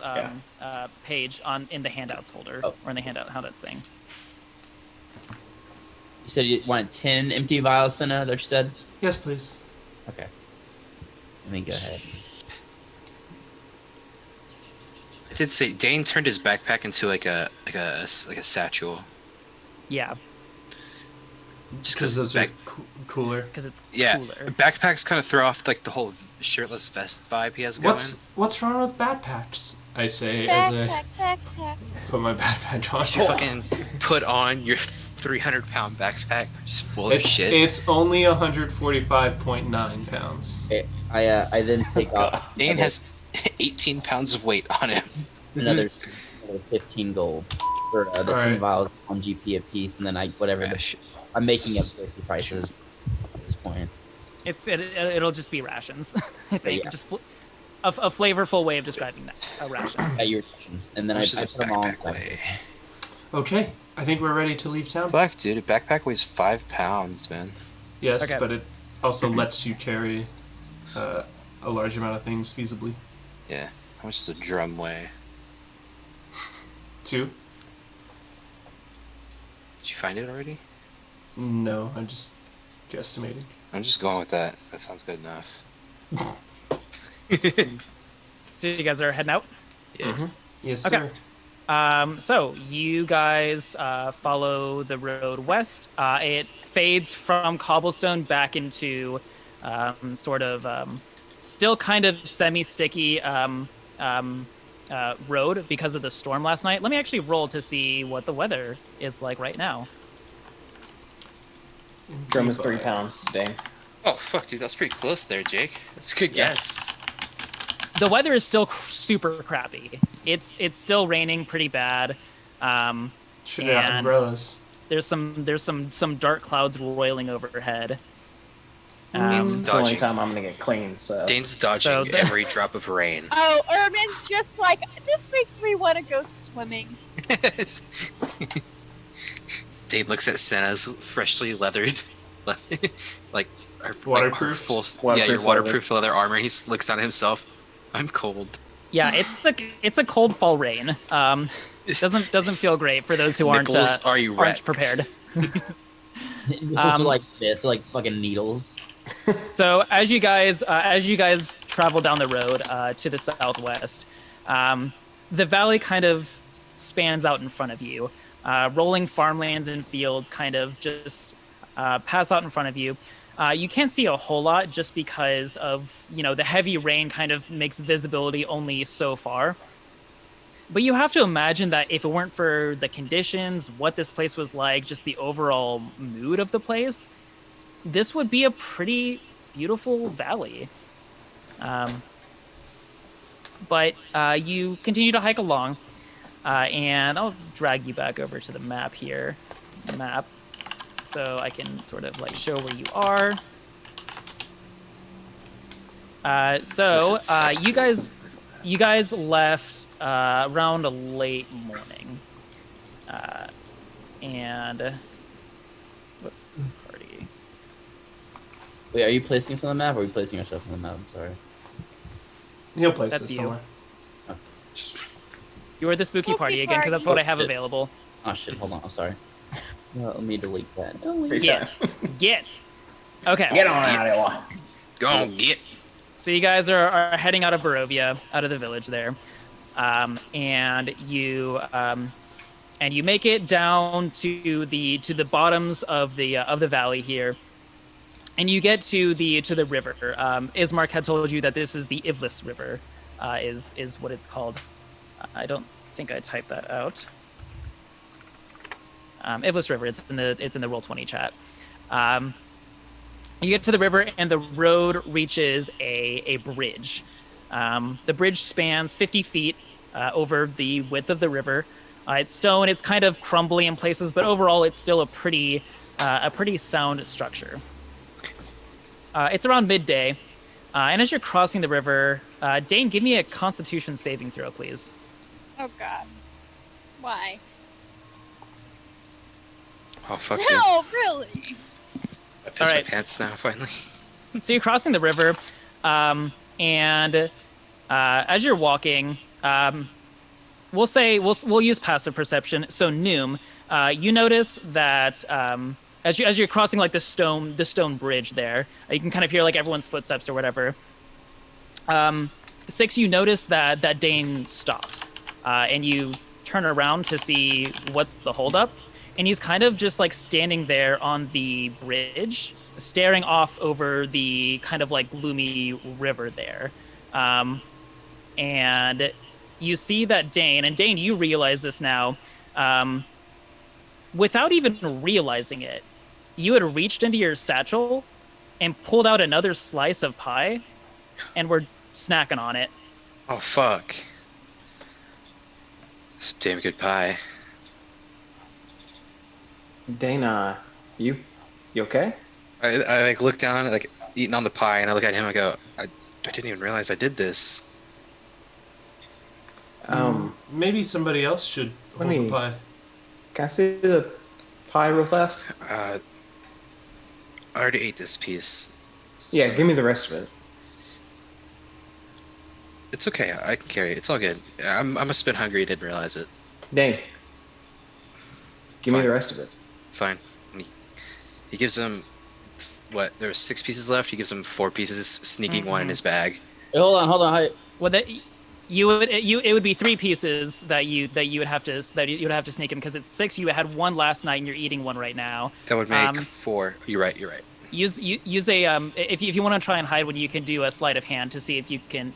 page in the handouts folder or in the handouts thing. You said you wanted 10 empty vials, Senna, that you said? Yes, please. Okay. Let me go ahead. did say Dane turned his backpack into like a satchel. Yeah, Just Because those are cooler. because it's yeah, cooler. backpacks kind of throw off like the whole shirtless vest vibe he has going. What's wrong with backpacks? I say as I Backpack. put my backpack on. You should fucking put on your 300-pound backpack just full of It's shit. it's only 145.9 pounds. I then take off Dane has 18 pounds of weight on him. another 15 gold for the All two right. vials, 1 GP apiece, and then I'm making up 50 prices at this point. It'll just be rations. I think Yeah. just a flavorful way of describing that. Rations. At your rations, and then I Which is a put them all. backpack way. Okay, I think we're ready to leave town. Fuck, dude, a backpack weighs 5 pounds, man. Yes, Okay. but it also lets you carry a large amount of things feasibly. Yeah. How much does a drum weigh? 2? Did you find it already? No, I'm just guesstimating. I'm just going with that. That sounds good enough. So you guys are heading out. Yeah. Yes, Okay. sir. So you guys follow the road west. It fades from cobblestone back into sort of still kind of semi-sticky road because of the storm last night. Let me actually roll to see what the weather is like right now. Drum is 3 pounds. Dang. Oh, fuck, dude. That's pretty close there, Jake. That's a good guess. The weather is still super crappy. It's still raining pretty bad. Should have and- umbrellas. There's some dark clouds roiling overhead. It's the only Dodging. time I'm gonna get clean. So Dane's dodging So the- every drop of rain. Oh, Ermin's just like, this makes me want to go swimming. Dane looks at Senna's freshly leathered, like her Waterproof? full, Waterproof yeah, your leather. waterproof leather armor. And he looks down at himself. I'm cold. Yeah, it's a cold fall rain. Doesn't feel great for those who aren't Nipples, are you aren't wrecked? prepared. It's like this, like fucking needles. So as you guys travel down the road to the southwest, the valley kind of spans out in front of you. Rolling farmlands and fields kind of just pass out in front of you. You can't see a whole lot just because of the heavy rain kind of makes visibility only so far. But you have to imagine that if it weren't for the conditions, what this place was like, just the overall mood of the place, this would be a pretty beautiful valley. But you continue to hike along, and I'll drag you back over to the map here. So I can sort of like show where you are. You guys left around a late morning, and what's party? Wait, are you placing us on the map, or are you placing yourself on the map? I'm sorry. He'll place That's it you. somewhere. You are the spooky Spooky party again, because that's what I have party. available. Oh shit! Hold on. I'm sorry. No, let me delete that. Delete. Get. Okay. get on out of here. Go on, get. So you guys are heading out of Barovia, out of the village there, and you make it down to the bottoms of the valley here, and you get to the river. Ismark had told you that this is the Ivlis River, is what it's called. I don't think I typed that out. Ivlis River. It's in the Roll20 chat. You get to the river, and the road reaches a bridge. The bridge spans 50 feet over the width of the river. It's stone. It's kind of crumbly in places, but overall, it's still a pretty sound structure. It's around midday, and as you're crossing the river, Dane, give me a Constitution saving throw, please. Oh god. Why? Oh, fuck you. No, really? I pissed Alright. my pants now, finally. So you're crossing the river, and as you're walking, we'll use passive perception. So Noom, you notice that as you're crossing like the stone bridge there, you can kind of hear like everyone's footsteps or whatever. 6, you notice that Dane stopped. and you turn around to see what's the holdup, and he's kind of just like standing there on the bridge, staring off over the kind of like gloomy river there. And you see that Dane, and Dane, you realize this now, without even realizing it, you had reached into your satchel and pulled out another slice of pie, and were snacking on it. Oh fuck! It's damn good pie. Dana, you okay? I like look down, like eating on the pie, and I look at him. I go, I didn't even realize I did this. Maybe somebody else should hold me- the pie. Can I see the pie real fast? I already ate this piece. Yeah, so give me the rest of it. It's okay. I can carry it. It's all good. I must have been hungry. Didn't realize it. Dane, give me Fine. the rest of it. Fine. And he gives him what? There were 6 pieces left. He gives him 4 pieces, sneaking one in his bag. Hey, hold on. Well, that it would be 3 pieces that you would have to sneak him, because it's 6. You had 1 last night, and you're eating 1 right now. That would make 4. You're right. Use a if you want to try and hide one, you can do a sleight of hand to see if you can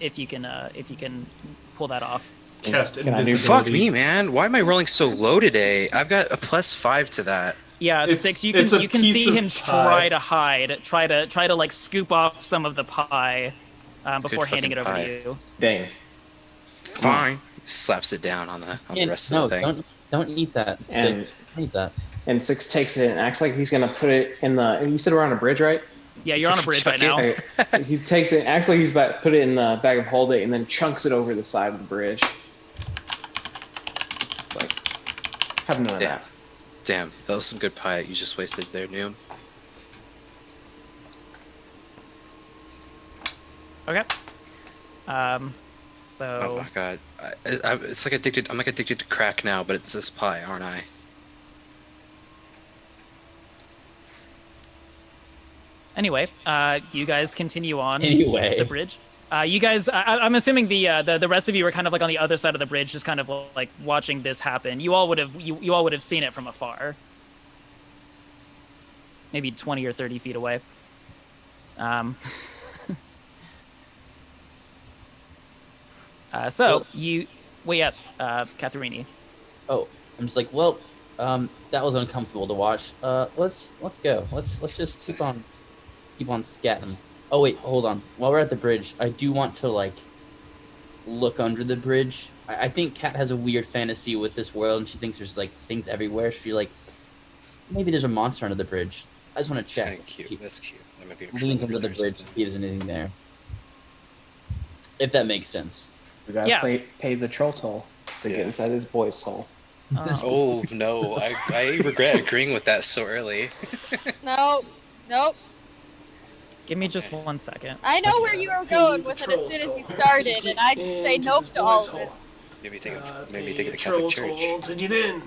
pull that off. Cast Can I do invisibility. Fuck me, man. Why am I rolling so low today? I've got a +5 to that. Yeah, It's- 6. You it's a can piece see of him pie. try to hide, try to like scoop off some of the pie before handing it over fucking to you. Dane, Fine. Slaps it down on the rest of the thing. Don't eat that. And- Don't eat that. and Six takes it and acts like he's gonna put it in the. You said we're on a bridge, right? Yeah, you're on a bridge right Chuck now. it. Okay. He takes it, acts like he's about to put it in the bag of holding, and then chunks it over the side of the bridge. Like, have none of Yeah. that. Damn, that was some good pie you just wasted there, Noom. Okay. So Oh my god, it's like addicted. I'm like addicted to crack now, but it's this pie, aren't I? anyway, you guys continue on Anyway. the bridge. You guys, I'm assuming the rest of you are kind of like on the other side of the bridge, just kind of like watching this happen. You all would have seen it from afar, maybe 20 or 30 feet away. So you, well, yes, Catherini. Oh, I'm just like, well, that was uncomfortable to watch. Let's go. Let's just keep on scatting. Oh wait, hold on. While we're at the bridge, I do want to like look under the bridge. I think Kat has a weird fantasy with this world, and she thinks there's like things everywhere. She like maybe there's a monster under the bridge. I just want to It's check. kind of cute. That's cute. That might be a Leans troll under the or bridge to something. see if there's anything there. If that makes sense. We gotta Yeah. pay the troll toll to get Yeah. inside this boy's soul. Oh no, I regret agreeing with that so early. Nope. Give me just 1 second. I know where you were going with it as soon as you started, and I just say nope to all of it. Made me think of the troll Catholic Church. toll to get in.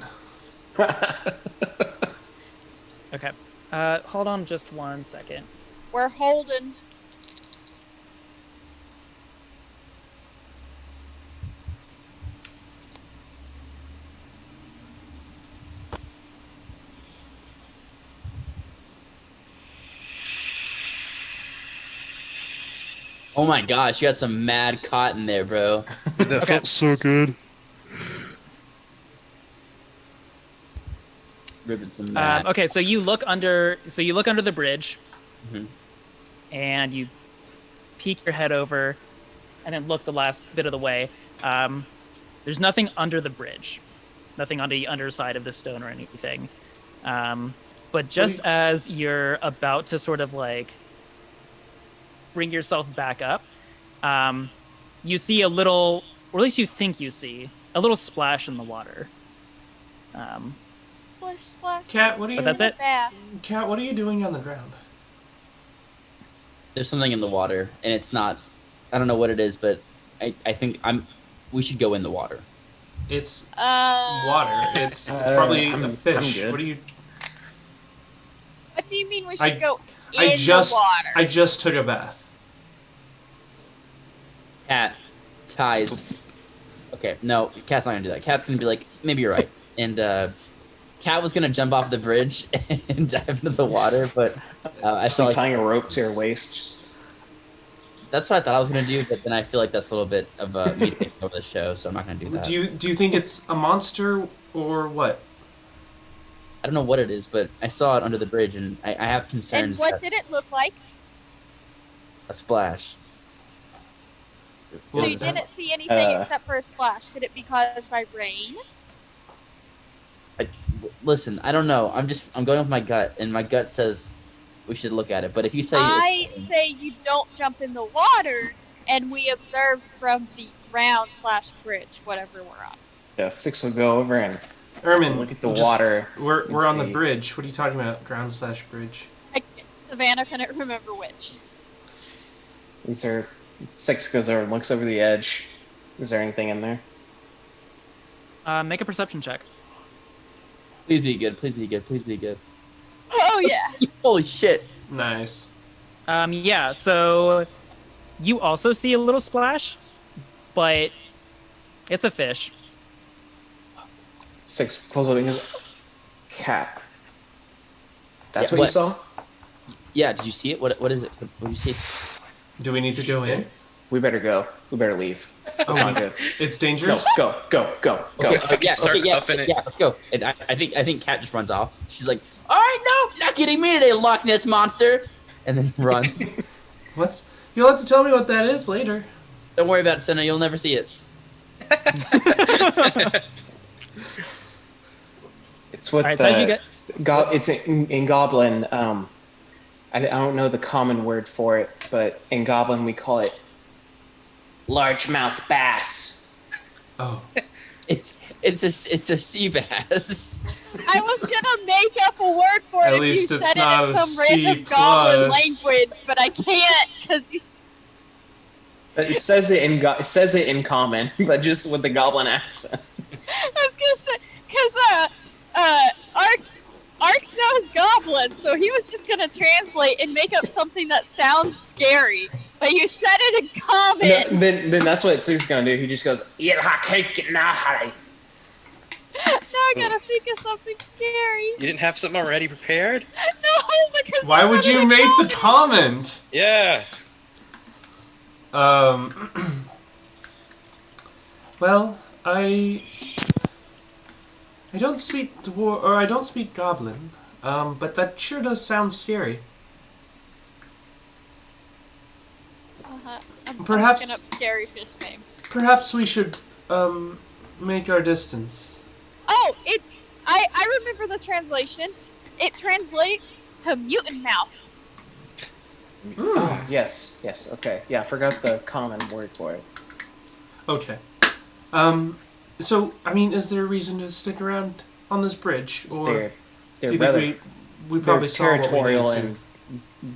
Okay. Hold on just 1 second. We're holding. Oh my gosh, you got some mad cotton there, bro. That felt so good. Ribbon some mad. Okay, so you look under the bridge, Mhm. and you peek your head over, and then look the last bit of the way. There's nothing under the bridge, nothing on the underside of the stone or anything. But just as you're about to sort of like bring yourself back up, you see a little, or at least you think you see a little splash in the water. Splish, splash. Cat, what are you? But that's it. Bath. Cat, what are you doing on the ground? There's something in the water, and it's not. I don't know what it is, but I think we should go in the water. It's water. It's probably a fish. good. What do you? What do you mean we I- should go in I just the water? I just took a bath. Cat ties. Okay, Okay, no, Cat's not gonna do that. Cat's gonna be like, maybe you're right. And Cat was gonna jump off the bridge and dive into the water, but I Just felt like like tying a rope to her waist. Just, that's what I thought I was gonna do, but then I feel like that's a little bit of me taking over the show, so I'm not gonna do that. Do you think it's a monster or what? I don't know what it is, but I saw it under the bridge, and I have And concerns. what that did it look like? a splash. So Well, you didn't see anything except for a splash. Could it be caused by rain? Listen, I don't know. I'm going with my gut, and my gut says we should look at it. But if you say I say you don't jump in the water, and we observe from the ground/bridge, whatever we're on. yeah, Six will go over and Ermin, look at the just- water. We're on the see. bridge. What are you talking about? Ground/bridge. Savannah couldn't remember which. These are Six goes over and looks over the edge. Is there anything in there? Make a perception check. please be good, please be good, please be good. Oh yeah. Holy shit! Nice. Yeah, so you also see a little splash, but it's a fish. Six pulls over and goes, Cat. That's Yeah, what you what? saw? Yeah, did you see it? What is it? What did you see? Do we need to go in? We better go. We better leave. That's not good. It's No, dangerous. go. Okay, so yeah, start yeah, huffing it. yeah, let's go. And I think Cat just runs off. She's like, "All right, no, not getting me today, Loch Ness monster," and then run. You'll have to tell me what that is later. Don't worry about it, Senna. You'll never see it. It's what All right, so as you get, it's in Goblin. I don't know the common word for it, but in Goblin we call it largemouth bass. Oh. It's a sea bass. I was gonna make up a word for At it if least you it's said not it in a some random C+. goblin language, but I can't because you. It says it in common, but just with the Goblin accent. I was gonna say because Arx knows goblin, so he was just gonna translate and make up something that sounds scary. But you said it in common. No, then that's what Six gonna do. He just goes, "Ilha-kek-na-hai." Now I gotta think of something scary. You didn't have something already prepared? No, because Why I would said it you in make the common. comment? Yeah. Well, I don't speak I don't speak Goblin. But that sure does sound scary. I'm Perhaps- looking up scary fish names. Perhaps we should make our distance. Oh, I remember the translation. It translates to mutant mouth. Oh, yes, okay. Yeah, I forgot the common word for it. Okay. So I mean, is there a reason to stick around on this bridge, or They're do you rather think we probably they're saw what we territorial need to? and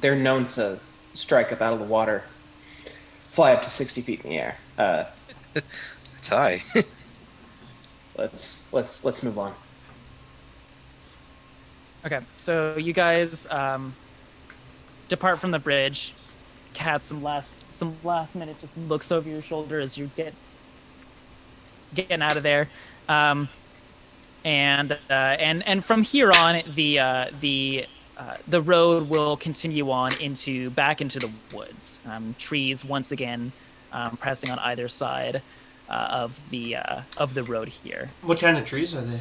they're known to strike up out of the water, fly up to 60 feet in the air. It's high. Let's move on. okay, so you guys depart from the bridge. Cat, some last minute just looks over your shoulder as you getting out of there, and from here on the road will continue on back into the woods. Trees once again pressing on either side of the road here. What kind of trees are they?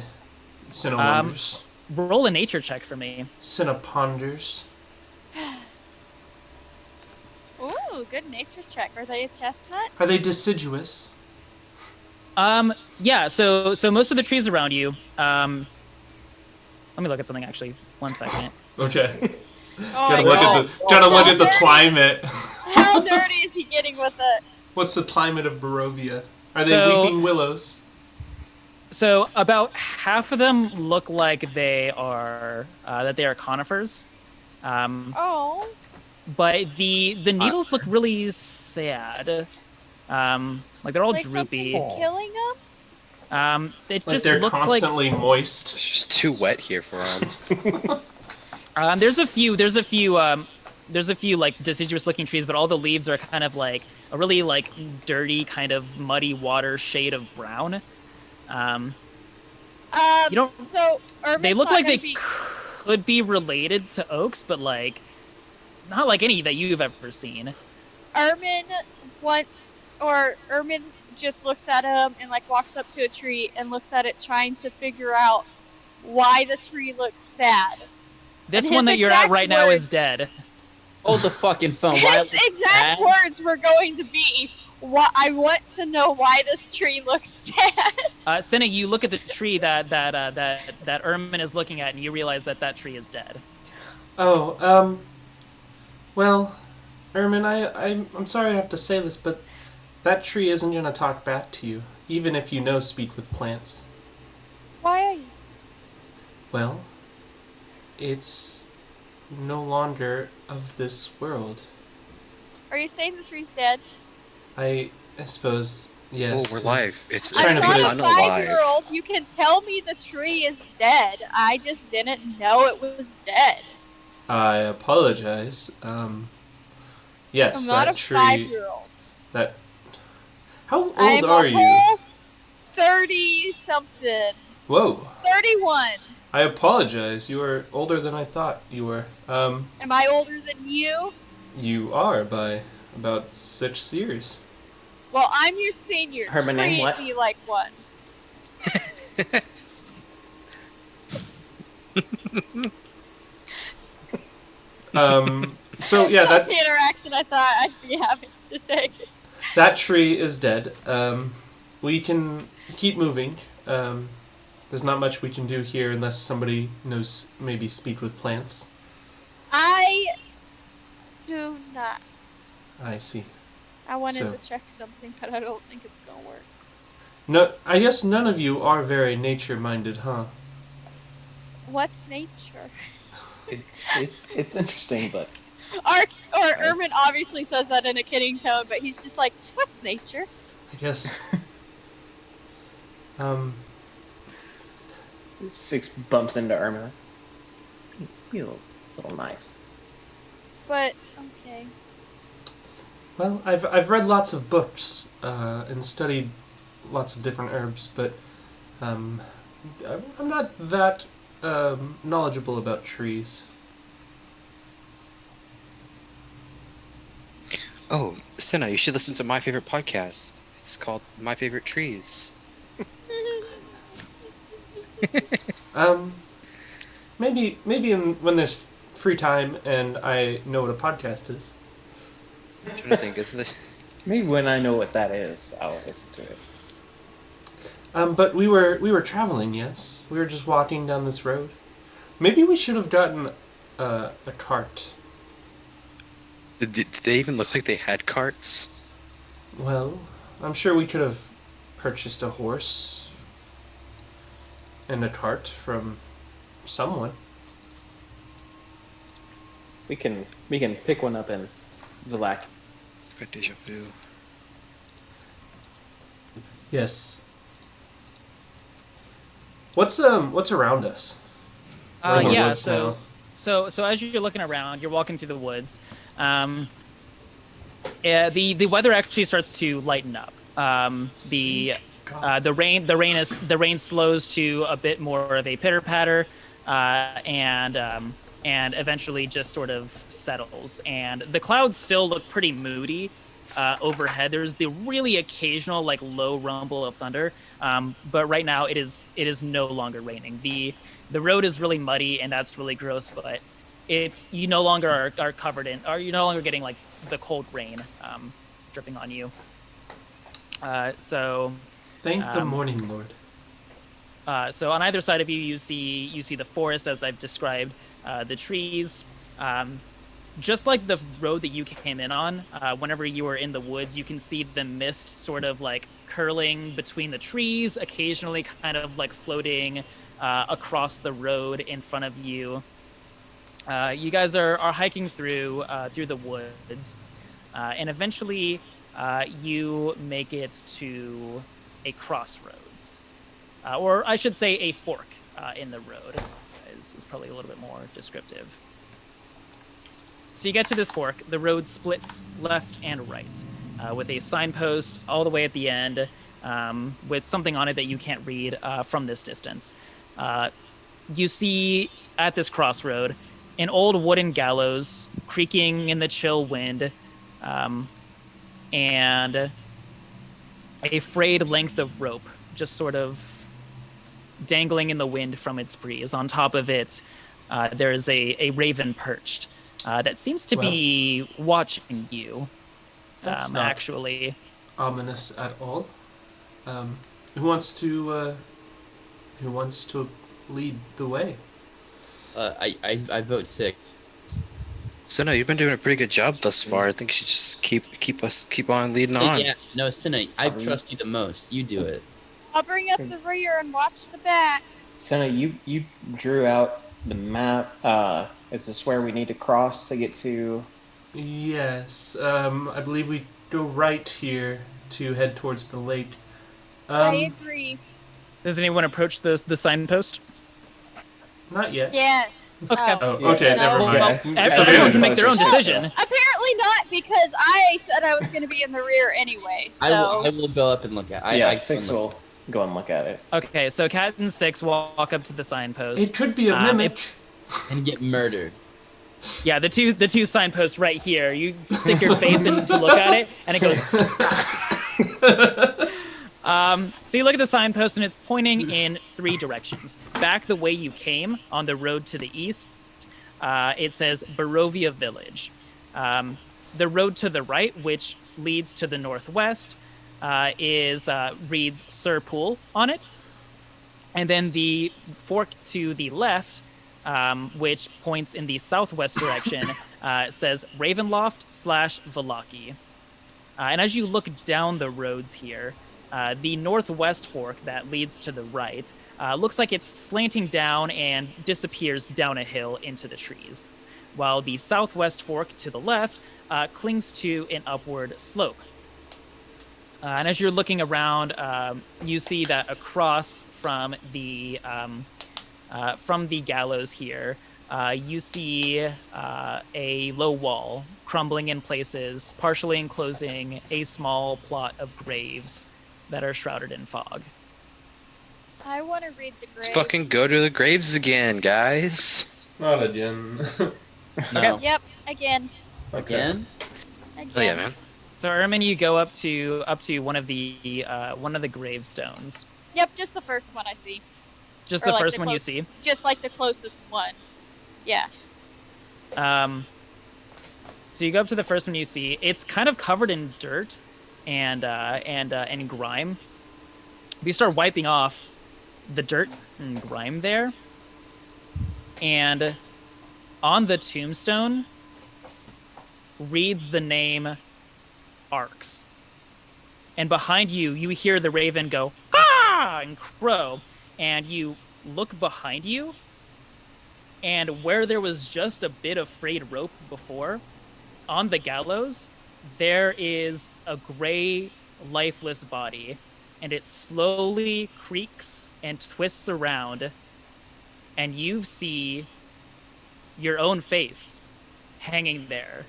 Cinnamonders. Roll a nature check for me. Cinnaponders. Ooh, good nature check. Are they a chestnut? Are they deciduous? Yeah, so most of the trees around you, let me look at something actually. 1 second. Okay. Oh Gotta my look God. at gotta look at the climate. How nerdy is he getting with us? What's the climate of Barovia? Are they So- weeping willows? So about half of them look like they are conifers. Oh. But the needles look really sad. Like they're all Like droopy. something's killing them? It Like just they're looks constantly moist. It's just too wet here for him. like there's a few there's a few like deciduous looking trees, but all the leaves are kind of like a really like dirty kind of muddy water shade of brown. You don't. So Ermin's They look not like gonna they be. could be related to oaks, but like not like any that you've ever seen. Ermin Ermin just looks at him and like walks up to a tree and looks at it, trying to figure out why the tree looks sad. This And one his that you're at exact right now is words- dead. Hold the fucking phone. Why His exact words were going to be, I want to know why this tree looks sad. Senna, you look at the tree that Ermin is looking at, and you realize that that tree is dead. Oh, well, Ermin, I'm sorry I have to say this, but that tree isn't gonna talk back to you, even if you know speak with plants. Why are you? Well, it's no longer of this world. Are you saying the tree's dead? I suppose, yes. Oh, we're live. It's Trying to I'm put not it a unalive. 5-year-old. You can tell me the tree is dead. I just didn't know it was dead. I apologize. Yes, I'm not that a tree. 5-year-old. That. How old I'm are a you? whole 30-something. Whoa. 31. I apologize. You are older than I thought you were. Am I older than you? You are by about 6 years. Well, I'm your senior. Her name Treat what? me like one. So yeah, That's that the interaction I thought I'd be having to take. that tree is dead. We can keep moving. There's not much we can do here unless somebody knows maybe speak with plants. I do not. I see. I wanted So- to check something, but I don't think it's gonna work. No, I guess none of you are very nature-minded, huh? What's nature? It's interesting, but Ermin obviously says that in a kidding tone, but he's just like, "What's nature?" I guess. Six bumps into Irma. Be a little nice. But okay. Well, I've read lots of books and studied lots of different herbs, but I'm not that knowledgeable about trees. Oh, Senna, you should listen to my favorite podcast. It's called My Favorite Trees. Maybe when there's free time and I know what a podcast is. I'm trying to think, isn't it? Maybe when I know what that is, I'll listen to it. But we were traveling, yes. We were just walking down this road. Maybe we should have gotten a cart. Did they even look like they had carts? Well, I'm sure we could have purchased a horse and a cart from someone. We can pick one up in Vilak. Got deja vu. Yes. What's around us? We're in the Yeah. woods now. So as you're looking around, you're walking through the woods. The weather actually starts to lighten up. The rain slows to a bit more of a pitter patter, and eventually just sort of settles. And the clouds still look pretty moody overhead. There's the really occasional like low rumble of thunder, but right now it is no longer raining. The road is really muddy, and that's really gross. But you no longer are covered in, or you're no longer getting like the cold rain dripping on you. Thank the morning lord. So on either side of you, you see the forest as I've described, the trees. Just like the road that you came in on, whenever you were in the woods, you can see the mist sort of like curling between the trees, occasionally kind of like floating across the road in front of you. You guys are hiking through the woods, and eventually you make it to a crossroads, or I should say a fork in the road is probably a little bit more descriptive. So you get to this fork. The road splits left and right, with a signpost all the way at the end, with something on it that you can't read from this distance. You see at this crossroad an old wooden gallows creaking in the chill wind, and a frayed length of rope just sort of dangling in the wind from its breeze. On top of it, there's a raven perched that seems to be watching you. That's not actually ominous at all. Who wants to lead the way? I vote 6. So no, you've been doing a pretty good job thus far. I think you should just keep on leading on. Yeah, no, Senna, I trust you the most. You do it. I'll bring up the rear and watch the back. Senna, you drew out the map. Is this where we need to cross to get to? Yes. I believe we go right here to head towards the lake. I agree. Does anyone approach the signpost? Not yet. Yes. Okay. Oh, okay. No. Never mind. Everyone can make their own decision. Apparently not, because I said I was going to be in the rear anyway. So. I will go up and look at it. 6 will go and look at it. Okay, so Cat and 6 walk up to the signpost. It could be a mimic. And get murdered. Yeah, the two signposts right here. You stick your face in to look at it, and it goes. So you look at the signpost, and it's pointing in 3 directions. Back the way you came, on the road to the east, it says Barovia Village. The road to the right, which leads to the northwest, reads Surpool on it. And then the fork to the left, which points in the southwest direction, says Ravenloft/Valaki. And as you look down the roads here, the northwest fork that leads to the right looks like it's slanting down and disappears down a hill into the trees, while the southwest fork to the left clings to an upward slope. And as you're looking around, you see that across from the gallows here, you see a low wall crumbling in places, partially enclosing a small plot of graves that are shrouded in fog. I want to read the graves. Let's fucking go to the graves again, guys. Not again. No. Yep, again. Again? Oh yeah, man. So Ermin, you go up to one of the gravestones. Yep, just the first one I see. Just Or the like first the one you close- see. Just like the closest one. Yeah. So you go up to the first one you see. It's kind of covered in dirt and grime. You start wiping off the dirt and grime there, and on the tombstone reads the name Arx. And behind you, you hear the raven go, "Ah!" and crow, and you look behind you, and where there was just a bit of frayed rope before, on the gallows, there is a gray, lifeless body, and it slowly creaks and twists around, and you see your own face hanging there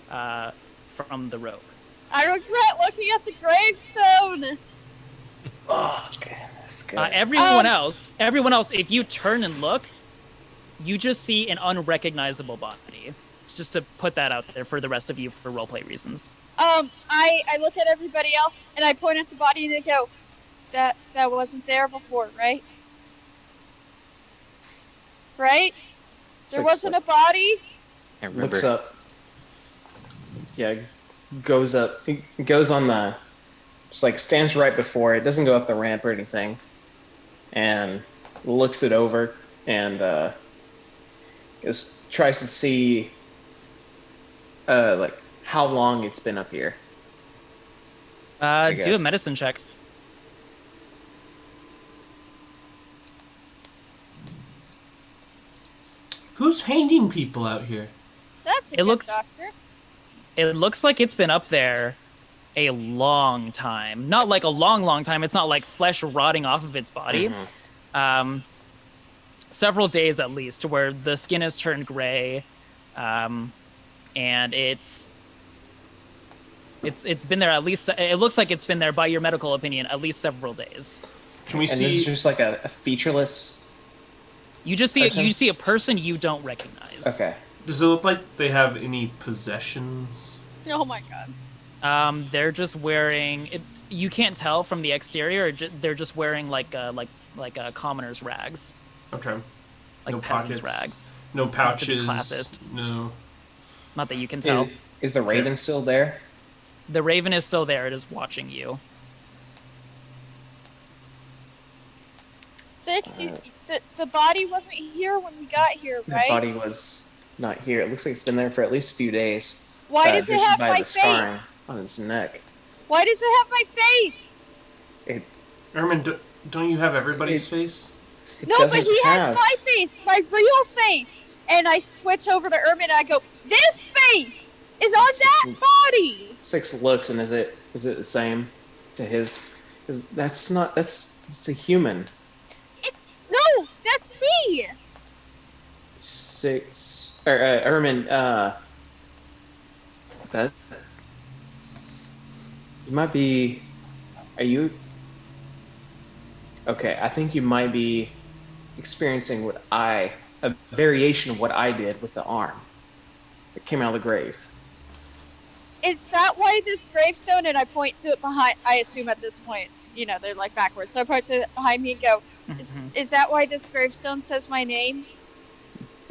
from the rope. I regret looking at the gravestone. Oh, okay. That's good. Everyone else, if you turn and look, you just see an unrecognizable body. Just to put that out there for the rest of you for roleplay reasons. I look at everybody else and I point at the body and I go, that wasn't there before, right? Right? There wasn't a body? I remember. Looks up. Yeah, goes up. Goes on the. Just like stands right before it. Doesn't go up the ramp or anything. And looks it over and just tries to see like how long it's been up here. Do a medicine check. Who's hanging people out here? That's a It good looks- doctor. It looks like it's been up there a long time. Not like a long time. It's not like flesh rotting off of its body. Several days at least, to where the skin has turned gray, and it's been there at least. It looks like it's been there, by your medical opinion, at least several days. Can we And see? this is just like a featureless. You just see person? you see a person you don't recognize. Okay. Does it look like they have any possessions? Oh my god. They're just wearing. You can't tell from the exterior. They're just wearing like commoner's rags, Okay. like No peasant's pockets. rags. No to be pouches. classist. No. Not that you can tell. Is the raven still there? The raven is still there. It is watching you. Six, the body wasn't here when we got here, The right? body was not here. It looks like it's been there for at least a few days. Why does it judging have by my the scarring face? on its neck? Why does it have my face? Ermin, don't you have everybody's It- face? It No, but doesn't he has have- my face, my real face. And I switch over to Ermin and I go, this face is on that body. Six looks and is it the same to his? Because it's a human. No, that's me. Six or Ermin, that you might be. Are you? Okay, I think you might be experiencing a variation of what I did with the arm that came out of the grave. Is that why this gravestone, and I point to it behind, I assume at this point, they're like backwards. So I point to it behind me and go, is that why this gravestone says my name?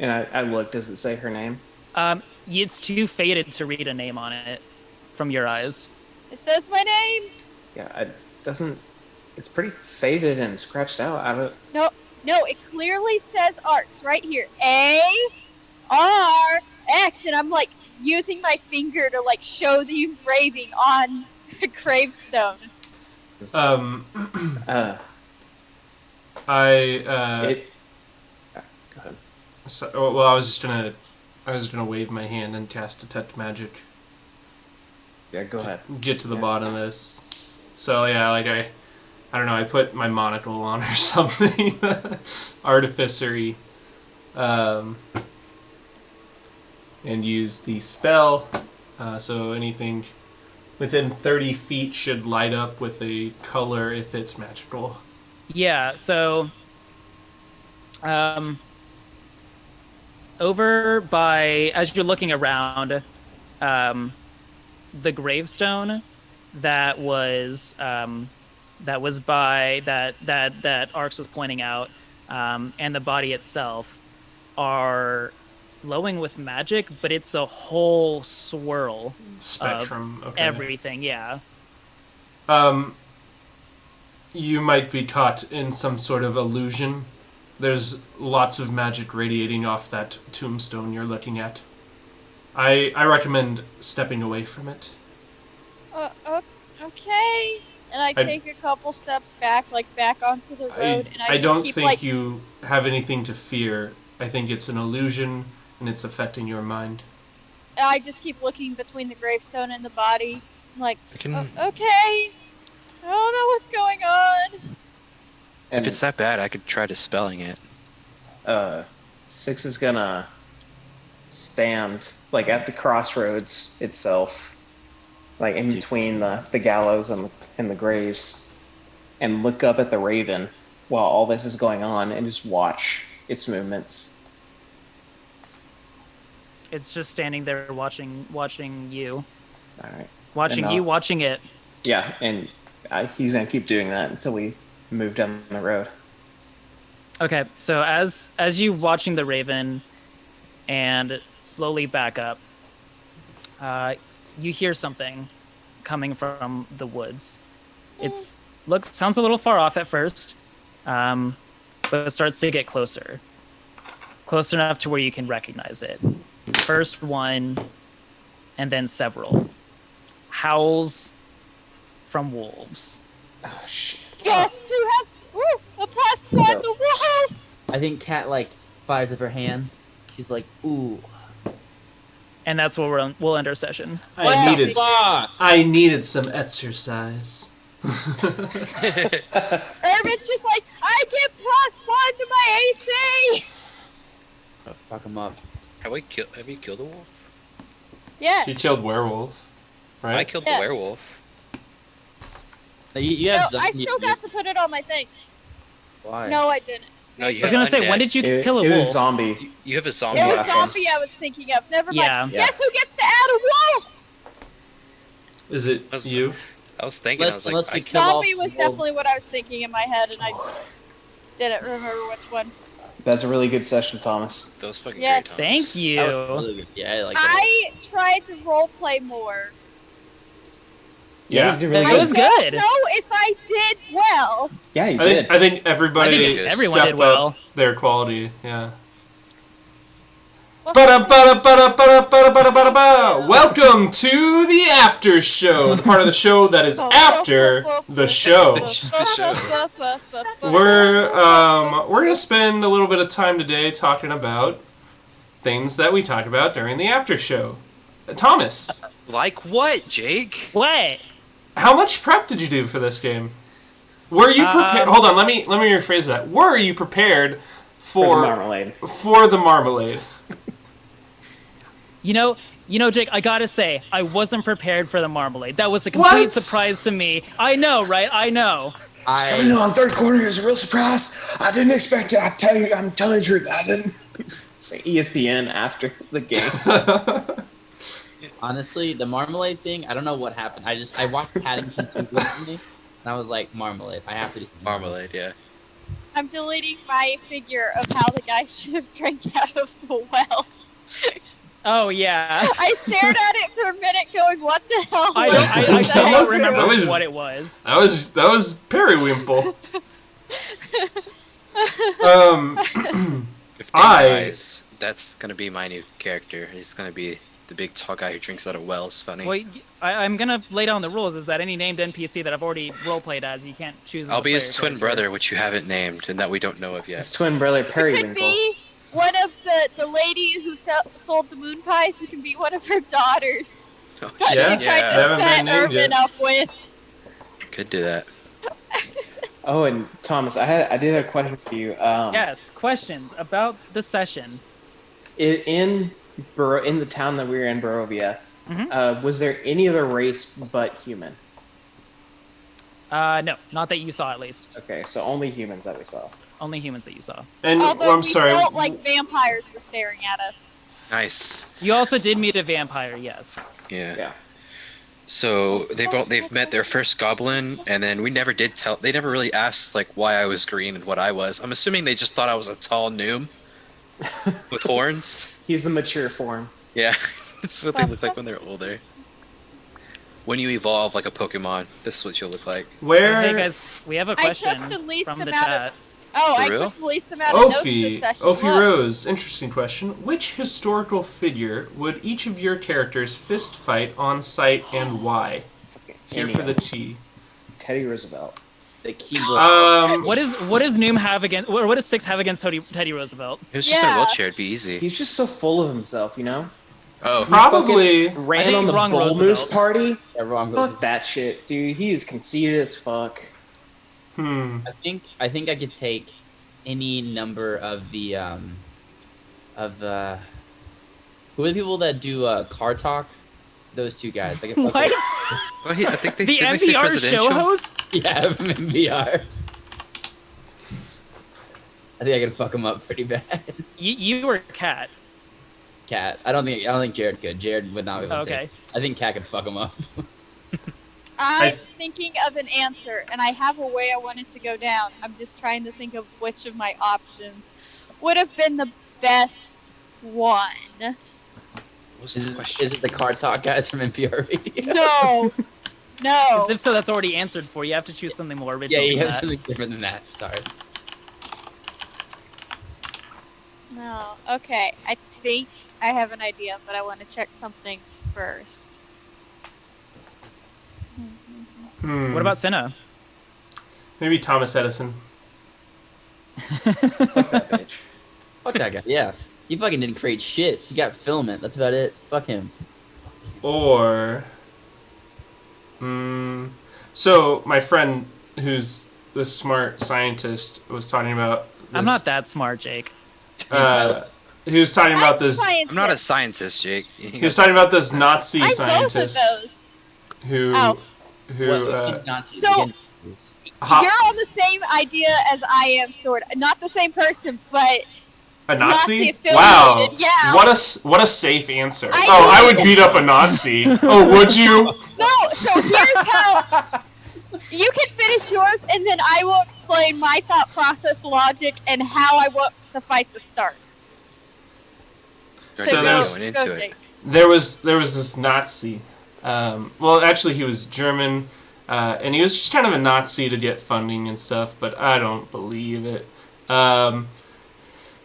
And I looked. Does it say her name? It's too faded to read a name on it from your eyes. It says my name. Yeah, it doesn't. It's pretty faded and scratched out. I don't. No, it clearly says Arx right here. A-R-X. And I'm like using my finger to like show the engraving on the gravestone. I Go ahead. So, well, I was just gonna wave my hand and cast detect magic. Yeah, go ahead. Get to the bottom of this. So yeah, like I don't know. I put my monocle on or something, artificery, and use the spell. So anything within 30 feet should light up with a color if it's magical. Yeah, so over by, as you're looking around, the gravestone that was by that Arx was pointing out, and the body itself are glowing with magic, but it's a whole swirl Spectrum. of Okay. everything. Yeah. You might be caught in some sort of illusion. There's lots of magic radiating off that tombstone you're looking at. I recommend stepping away from it. Okay. And I take a couple steps back, like back onto the road, and I just don't keep think like, you have anything to fear. I think it's an illusion, and it's affecting your mind. I just keep looking between the gravestone and the body. I'm like, I can. okay. I don't know what's going on. And If it's that bad, I could try dispelling it. Six is gonna stand like at the crossroads itself, like in between the gallows and the graves, and look up at the raven while all this is going on and just watch its movements. It's just standing there watching you. All right. Watching And, you, watching it. Yeah, and he's gonna keep doing that until we move down the road. Okay, so as you watching the raven and slowly back up, you hear something coming from the woods. Sounds a little far off at first, but it starts to get closer enough to where you can recognize it. First one, and then several howls from wolves. Oh shit! Guess who has a +1 to wolf? I think Kat like fires up her hands. She's like, "Ooh, And that's where we'll end our session. I needed some exercise. Irvin's just like, I get +1 to my AC. I'll fuck him up." Have you killed a wolf? Yeah. She killed werewolf, I right? killed Yeah. the werewolf. You No, have I zombie- still got to put it on my thing. Why? No, I didn't. No, you I was have gonna say, when undead. did you It, kill a it wolf? was zombie. You have a zombie. It was Yeah. zombie I was thinking of. Never mind. Yeah. Yeah. Guess who gets to add a wolf? Is it That's- you? I was thinking, I was like, Let's I be kill off Zombie was the wolf. definitely what I was thinking in my head, and I just didn't remember which one. That's a really good session, Thomas. those fucking Yes. great times. Thank That you. was really good. Yeah, I like that. I tried to roleplay more. Yeah, Yeah. you did really That good. was I don't good. know if I did well. Yeah, you I did. think everybody I think everyone stepped did well. up their quality. Yeah. Well, Ba-da-ba-da-ba-da-ba-da-ba-da-ba-da-ba. Welcome to the after show, the part of the show that is after the show. We're gonna spend a little bit of time today talking about things that we talked about during the after show. Thomas, Like what, Jake? What? how much prep did you do for this game? Were you prepared? Hold on, let me rephrase that. Were you prepared For the for marmalade. for the marmalade? You know, Jake, I gotta say, I wasn't prepared for the marmalade. That was a complete What? surprise to me. I know, right? I know. Coming on third quarter is a real surprise. I didn't expect it. I'm telling the truth. I didn't. Say ESPN after the game. Honestly, the marmalade thing, I don't know what happened. I watched Paddington 2 recently, and I was like, marmalade. I have to do Marmalade, yeah. I'm deleting my figure of how the guy should have drank out of the well. Oh yeah. I stared at it for a minute, going, "What the hell?" I was don't. I this still that don't I remember That was- what it was. That was periwinkle. If I- Dave dies, that's gonna be my new character. He's gonna be the big tall guy who drinks out of wells. Funny. Well, I'm gonna lay down the rules. Is that any named NPC that I've already roleplayed as, you can't choose. As I'll a be his player twin character. brother, which you haven't named and that we don't know of yet. His twin brother It could Periwinkle. be one of the lady who sold the moon pies. Who can be one of her daughters. Oh, Yeah? She tried They to haven't set been named Urban yet. up with. Could do that. Oh, and Thomas, I did have a question for you. Yes. Questions about the session. In the town that we were in, Barovia, Mhm. was there any other race but human? No, not that you saw at least. Okay, so only humans that we saw. Only humans that you saw. And Although I'm we sorry. felt like vampires were staring at us. Nice. You also did meet a vampire. Yes. Yeah. Yeah. So they've met their first goblin, and then we never did tell. They never really asked like why I was green and what I was. I'm assuming they just thought I was a tall noom with horns. He's the mature form. Yeah, that's what they look like when they're older. When you evolve like a Pokemon, this is what you'll look like. Where Hey guys, we have a I question took the least from the amount of- chat. Oh, For I real? took the least amount of notes this Ophi session. Ophi Look. Rose, interesting question. Which historical figure would each of your characters fist fight on site and why? Here for the tea. Teddy Roosevelt. The keyboard. What does Noom have against? Or what does Six have against Teddy Roosevelt? He was just in a Yeah. wheelchair. It'd be easy. He's just so full of himself, you know? Oh, Probably. Ran think on the wrong Bull Roosevelt. Moose party. Yeah, wrong. Fuck that shit, dude. He is conceited as fuck. I think I could take any number of the who are the people that do car talk? Those two guys. I could fuck What? well, I think they The didn't they say NPR presidential? show host? with. Yeah, from NPR. I think I could fuck him up pretty bad. You were Cat. Cat. I don't think Jared could. Jared would not be able to. Okay. I think Cat could fuck him up. I'm thinking of an answer, and I have a way I want it to go down. I'm just trying to think of which of my options would have been the best one. What's the Is question? it the car talk guys from NPR radio? No, no. If so, that's already answered for you. You have to choose something more Yeah, original you than have that. something different than that. Sorry. No. Okay, I think I have an idea, but I want to check something first. What about Senna? Maybe Thomas Edison? Fuck that bitch. Fuck that guy. Yeah. He fucking didn't create shit. He got filament. That's about it. Fuck him. Or. So, my friend who's the smart scientist was talking about. I'm not that smart, Jake. Uh, He was talking about this. Scientist. I'm not a scientist, Jake. He was talking about this Nazi I'm scientist both of those. who Oh. Nazis, So- again, You're on the same idea as I am, sort of. Not the same person, but a Nazi? Nazi-affiliated, Wow. yeah. What a safe answer. I I would beat up a Nazi. Oh, would you? no. So here's how. You can finish yours, and then I will explain my thought process, logic, and how I want the fight to start. So there's- going go, into it. Jake. There was this Nazi. Well, actually, he was German, and he was just kind of a Nazi to get funding and stuff. But I don't believe it.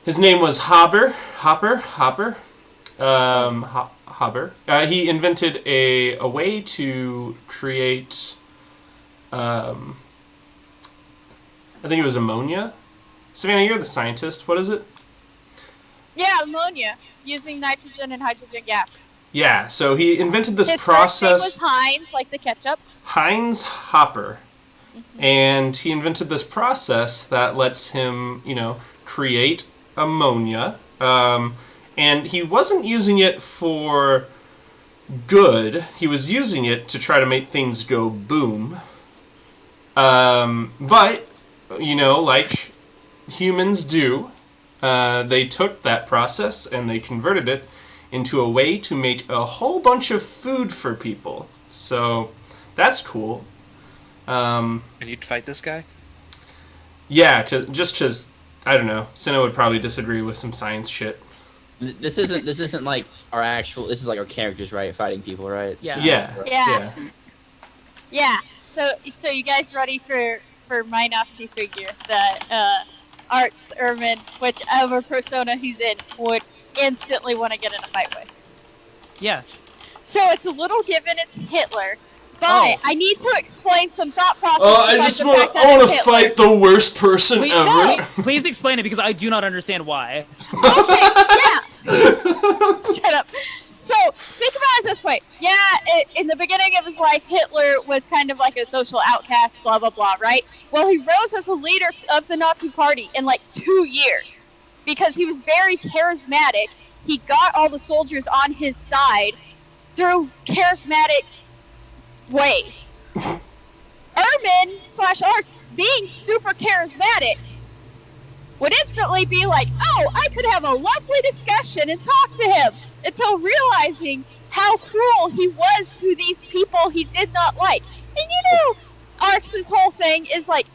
His name was Haber. Haber. He invented a way to create. I think it was ammonia. Savannah, you're the scientist. What is it? Yeah, ammonia using nitrogen and hydrogen gas. Yeah. So he invented this His process. first name was Heinz, like the ketchup. Heinz Hopper. And he invented this process that lets him, create ammonia. And he wasn't using it for good. He was using it to try to make things go boom. But, like humans do, they took that process and they converted it into a way to make a whole bunch of food for people. So that's cool. And you'd fight this guy? Yeah, just because, I don't know, Cinna would probably disagree with some science shit. This isn't like our actual. This is like our characters, right? Fighting people, right? Yeah. Yeah. Yeah. So you guys ready for my Nazi figure that Arx Ermin, whichever persona he's in, would instantly want to get in a fight with? Yeah. So it's a little given. It's Hitler. But Oh. I need to explain some thought process. I besides just the want fact to that it's Hitler. fight the worst person Please, ever. please explain it because I do not understand why. Okay, yeah. Shut up. So, think about it this way. Yeah, in the beginning of his life, Hitler was kind of like a social outcast, blah, blah, blah, right? Well, he rose as a leader of the Nazi Party in like 2 years because he was very charismatic. He got all the soldiers on his side through charismatic ways. Ermin/Arx, being super charismatic, would instantly be like, oh, I could have a lovely discussion and talk to him, until realizing how cruel he was to these people he did not like. And Arx's whole thing is like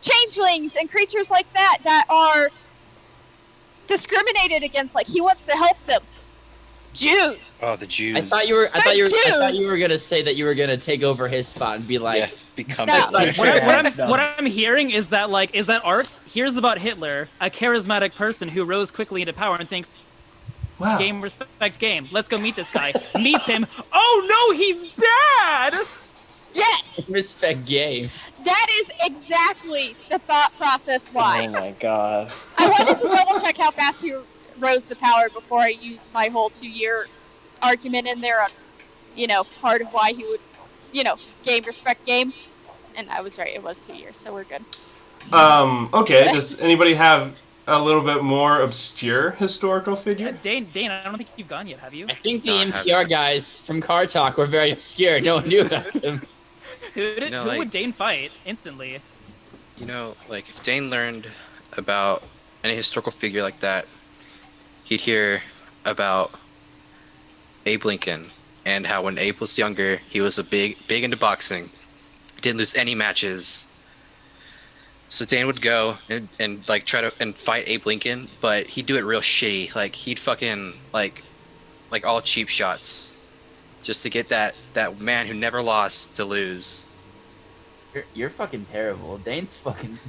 changelings and creatures like that are discriminated against. Like, he wants to help them. Jews. Oh, the Jews. I thought you were gonna say that you were gonna take over his spot and be like, Yeah, become No. Hitler. What I'm hearing is that Arx hears about Hitler, a charismatic person who rose quickly into power, and thinks, Wow. game, respect, game. Let's go meet this guy. Meets him. Oh no, he's bad! Yes! respect game. That is exactly the thought process why. Oh my god. I wanted to double check how fast he rose to power before I used my whole 2-year argument in there on, part of why he would, game, respect, game. And I was right, it was 2 years, so we're good. Okay, does anybody have a little bit more obscure historical figure? Dane, I don't think you've gone yet, have you? I think the No, I NPR haven't. guys from Car Talk were very obscure. No one knew about them. Who No, would like- Dane fight instantly? Like if Dane learned about any historical figure like that, he'd hear about Abe Lincoln and how when Abe was younger, he was big into boxing. Didn't lose any matches. So Dane would go and like try to fight Abe Lincoln, but he'd do it real shitty. Like he'd fucking like all cheap shots, just to get that man who never lost to lose. You're fucking terrible. Dane fucking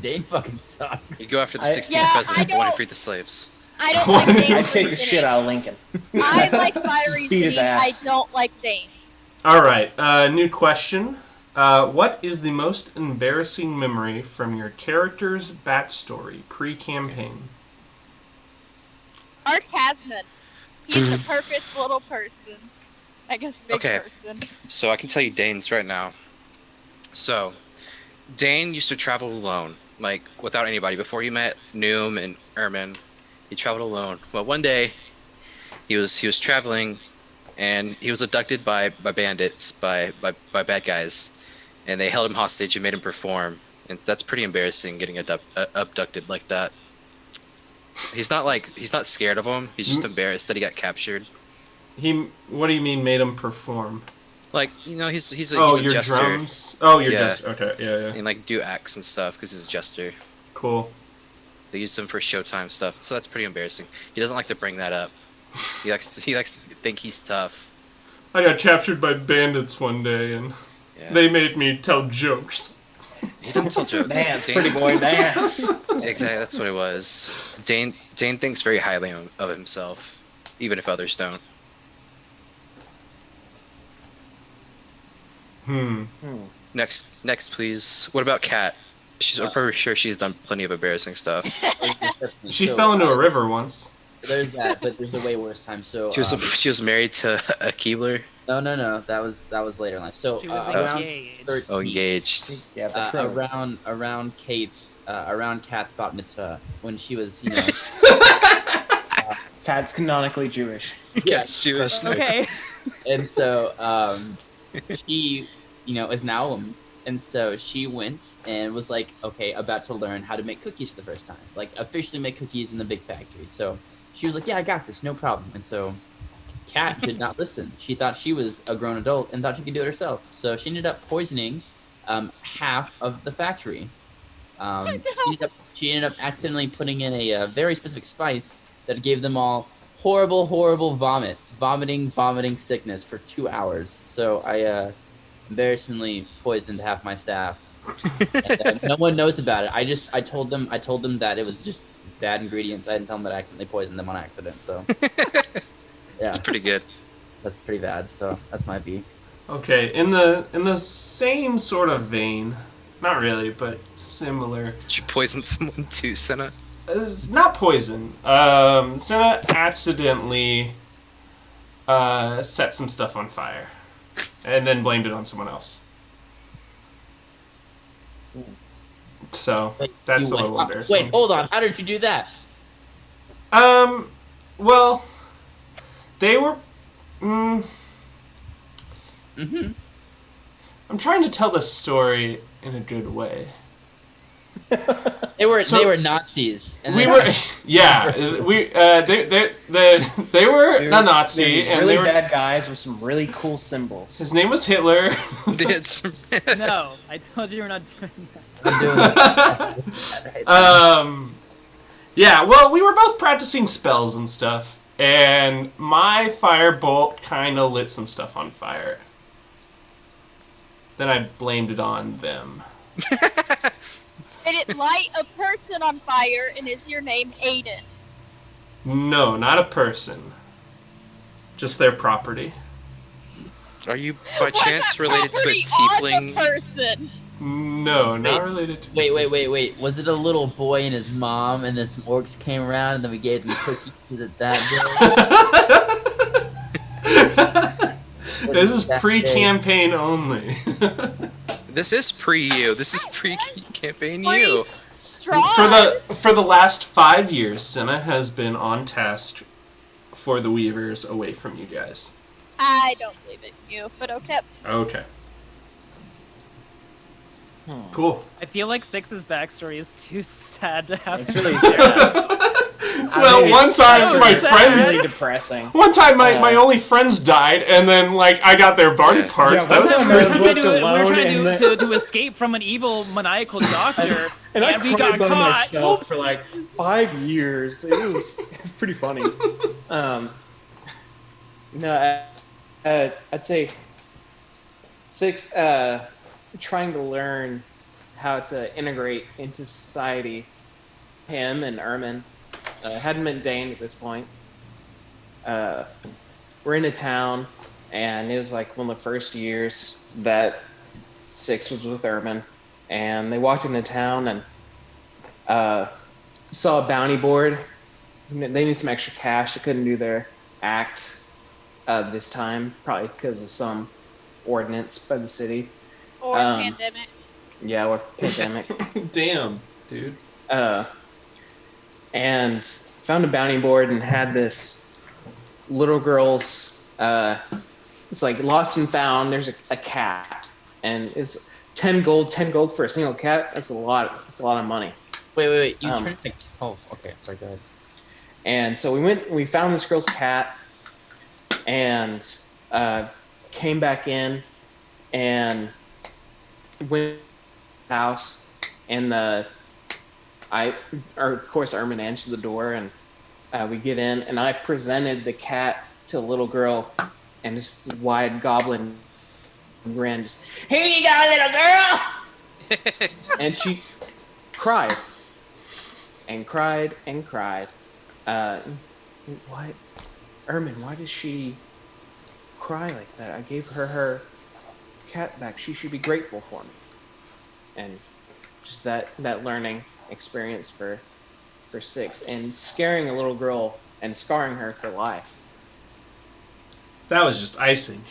sucks. He'd go after the I- 16th Yeah, president I who wanted to don't- free the slaves. I don't like Dane's I'd take the reasoning. shit out of Lincoln. I like my reasoning. his ass. I don't like Dane's. All right, new question. What is the most embarrassing memory from your character's backstory pre-campaign? Arx has none. He's a perfect little person. I guess big Okay. person. So I can tell you Dane's right now. So, Dane used to travel alone, like without anybody. Before he met Noom and Ermin, He traveled alone. Well, one day he was traveling, and he was abducted by bandits, by bad guys, and they held him hostage and made him perform. And that's pretty embarrassing, getting abducted like that. He's not scared of him. He's just embarrassed that he got captured. What do you mean made him perform? Like, you know, he's a your jester. drums. Oh, your Yeah. jester. Okay, yeah. And like do acts and stuff because he's a jester. Cool. They used him for Showtime stuff, so that's pretty embarrassing. He doesn't like to bring that up. He likes to think he's tough. I got captured by bandits one day, and Yeah. they made me tell jokes. He doesn't tell jokes. Dance, Dane- pretty boy, dance. Exactly, that's what it was. Dane thinks very highly of himself, even if others don't. Next, please. What about Kat? I'm pretty sure she's done plenty of embarrassing stuff. She So, fell into a river once. There's that, but there's a way worse time. So She was married to a Keebler. no, that was later in life. So She was around engaged. 13, Oh, engaged. Yeah, betrothed. around Kat's bat mitzvah when she was Kat's canonically Jewish. Kat's Jewish. Okay. and so she is Naum, and so she went and was like, okay, about to learn how to make cookies for the first time, like officially make cookies in the big factory. So she was like, yeah, I got this, no problem. And so Kat did not listen. She thought she was a grown adult and thought she could do it herself. So she ended up poisoning half of the factory. She ended up accidentally putting in a very specific spice that gave them all horrible vomiting sickness for 2 hours. So I embarrassingly poisoned half my staff. And, no one knows about it. I told them that it was just bad ingredients. I didn't tell them that I accidentally poisoned them on accident. So yeah, It's pretty good. that's pretty bad. So that's my B. Okay, in the same sort of vein, not really, but similar. Did you poison someone too, Senna? It's not poison. Senna accidentally set some stuff on fire, and then blamed it on someone else. So that's a little embarrassing. Wait, hold on. How did you do that? Well, they were. Mm-hmm. I'm trying to tell the story in a good way. They were So- Nazis. And We they- were, yeah. They were a Nazi, These and really they were. bad guys with some really cool symbols. His name was Hitler. They had some- No, I told you we're not doing that. I'm doing that. Yeah. Well, we were both practicing spells and stuff, and my firebolt kind of lit some stuff on fire. Then I blamed it on them. Did it light a person on fire, and is your name Aiden? No, not a person. Just their property. Are you by Was chance that related to a property on the tiefling? person? No, not related to. Wait. Was it a little boy and his mom, and then some orcs came around, and then we gave them cookies to that day? This is That pre-campaign only. This is pre-you. This is pre-campaign you. Strong. For the last 5 years, Senna has been on task for the Weavers away from you guys. I don't believe it, you, but okay. Okay. Cool. I feel like Six's backstory is too sad to have. It's really sad. Well, one time my sad. friends. Really depressing. One time my only friends died, and then like I got their body Yeah. parts. Yeah, That was one time We're I pretty. looked trying alone and to escape from an evil maniacal doctor, And I we got cried by caught. myself Oops. for like 5 years. It's pretty funny. No, I'd say Six trying to learn how to integrate into society. Him and Ermin hadn't been Dane at this point. We're in a town, and it was like one of the first years that Six was with Ermin, and they walked into town and saw a bounty board. They needed some extra cash. They couldn't do their act this time, probably because of some ordinance by the city. Or pandemic. Yeah, or pandemic. Damn, dude. And found a bounty board and had this little girl's. It's like lost and found. There's a cat, and it's 10 gold. 10 gold for a single cat. That's a lot. That's a lot of money. Wait. You turned like. Oh, okay. Sorry. Go ahead. And so we found this girl's cat, and came back in, and went to the house, and of course, Ermin answered the door, and we get in, and I presented the cat to the little girl, and this wide goblin grin, just, "Here you go, little girl!" And she cried, and cried, and cried. Why, Ermin, why does she cry like that? I gave her cat back. She should be grateful for me. And just that learning experience for 6, and scaring a little girl and scarring her for life. That was just icing.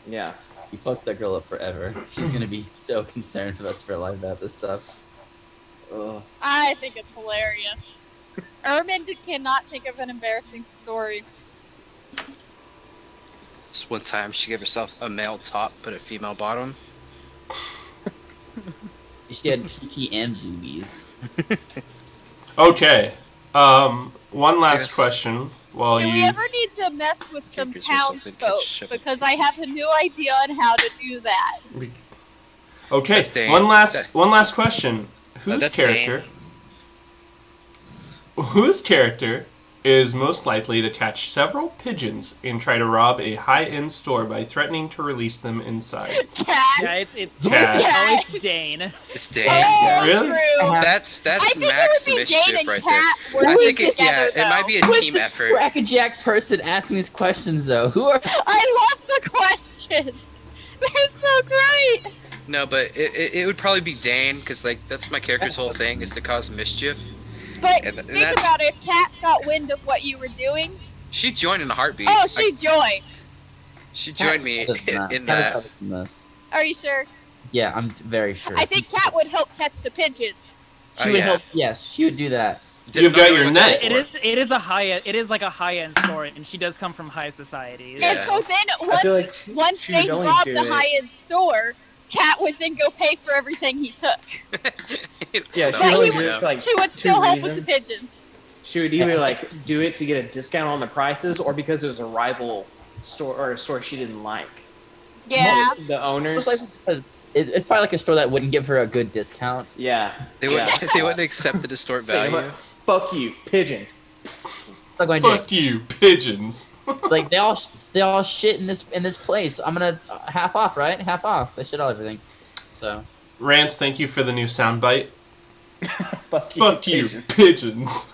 Yeah. You fucked that girl up forever. She's gonna be so concerned for the rest of her life about this stuff. Ugh. I think it's hilarious. Ermin cannot think of an embarrassing story. This one time she gave herself a male top but a female bottom. She had kiki and boobies. Okay. One last Yes. question. While Do you we ever need to mess with some Characters or something could townsfolk? ship it. Because I have a new idea on how to do that. okay, That's Dane. one last question. Whose that's character? Whose character is most likely to catch several pigeons and try to rob a high-end store by threatening to release them inside? Cat. Yeah, it's Cat. oh, it's Dane. It's Dane. Oh, Really? true. That's I think max it would be Dane mischief and right Cat there. I working think it together, might be a Who's team the effort. crackerjack person asking these questions though? Who are? I love the questions. They're so great. No, but it would probably be Dane, because like that's my character's whole thing, is to cause mischief. But And think that's- about it, if Cat got wind of what you were doing. She joined in a heartbeat. Oh, she joined. She joined me in that. Are you sure? Yeah, I'm very sure. I think Cat would help catch the pigeons. she Oh, would yeah. help. Yes, she would do that. You've got your Didn't know net. what It is like a high end store, and she does come from high society. Yeah. And so then I feel like once she would they only robbed do the it- high-end store, Cat would then go pay for everything he took. Yeah, No, she But would he do it for like She would two still help with the reasons. pigeons. She would either like do it to get a discount on the prices, or because it was a rival store or a store she didn't like. Yeah. The owners. It's probably like a store that wouldn't give her a good discount. Yeah. They wouldn't accept the distort Say, value. fuck you, pigeons. Like going to Fuck you, pigeons. like they all shit in this place. I'm gonna half off, right? Half off. They shit all everything. So Rance, thank you for the new soundbite. Fuck you, Fuck you, pigeons. pigeons.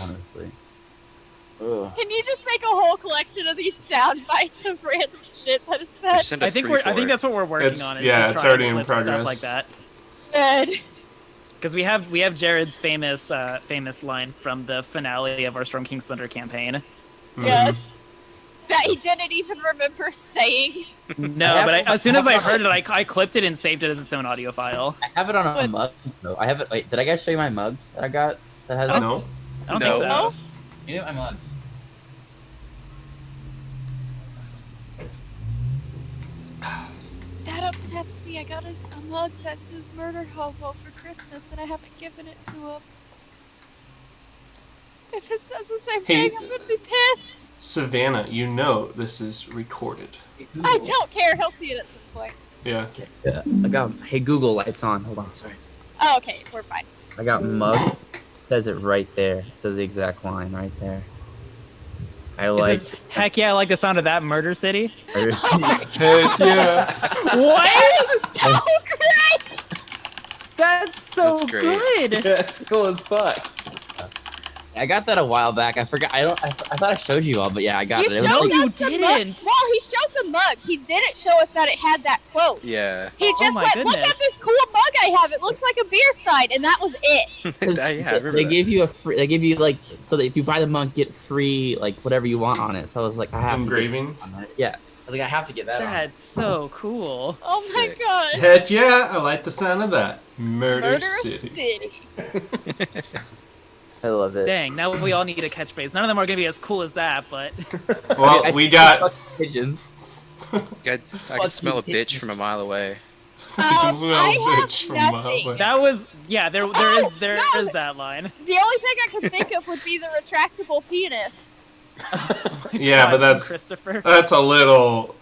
honestly, ugh. Can you just make a whole collection of these sound bites of random shit that is said? Send a I think 3-4. that's what we're working It's- on. Is yeah, to it's try already and in clip stuff progress. like that. Good. Because we have Jared's famous line from the finale of our Storm King's Thunder campaign. Yes. That he didn't even remember saying. No, but as soon as I heard it, I clipped it and saved it as its own audio file. I have it on a What? mug. though. I have it. Wait, did I guys show you my mug that I got? That has. No. I don't No. think so. No? You know my mug. That upsets me. I got a mug that says Murder Hobo for Christmas and I haven't given it to him. If it says the same Hey. thing, I'm gonna be pissed. Savannah, you know this is recorded. I don't care. He'll see it at some point. Yeah. Yeah, I got. Hey Google, lights on. Hold on, sorry. Oh, okay. We're fine. I got mug. Says it right there. It says the exact line right there. I like. Is it, heck yeah, I like the sound of that, Murder City. Heck yeah. What? So great! That's so That's great. good. That's cool as fuck. I got that a while back. I forgot. I thought I showed you all, but yeah, I got You it. It was showed like- you us the mug. didn't. Well, he showed the mug. He didn't show us that it had that quote. Yeah. He just my went, look goodness. at this cool mug I have. It looks like a beer stein, and that was it. Yeah, I remember they that. give you a free. They give you like so that if you buy the mug, get free like whatever you want on it. So I was like, I have to get Engraving. on it. Yeah. I think I have to get that on. That's so cool. Oh my Sick. god. Heck yeah, I like the sound of that. Murder City. I love it. Dang, now we all need a catchphrase. None of them are gonna be as cool as that, but Well, we got. pigeons. I can smell a bitch from a mile away. can smell I bitch from have a mile nothing. away. that was there Oh, is no. that line. The only thing I could think of would be the retractable penis. Yeah, but God, that's Christopher. that's a little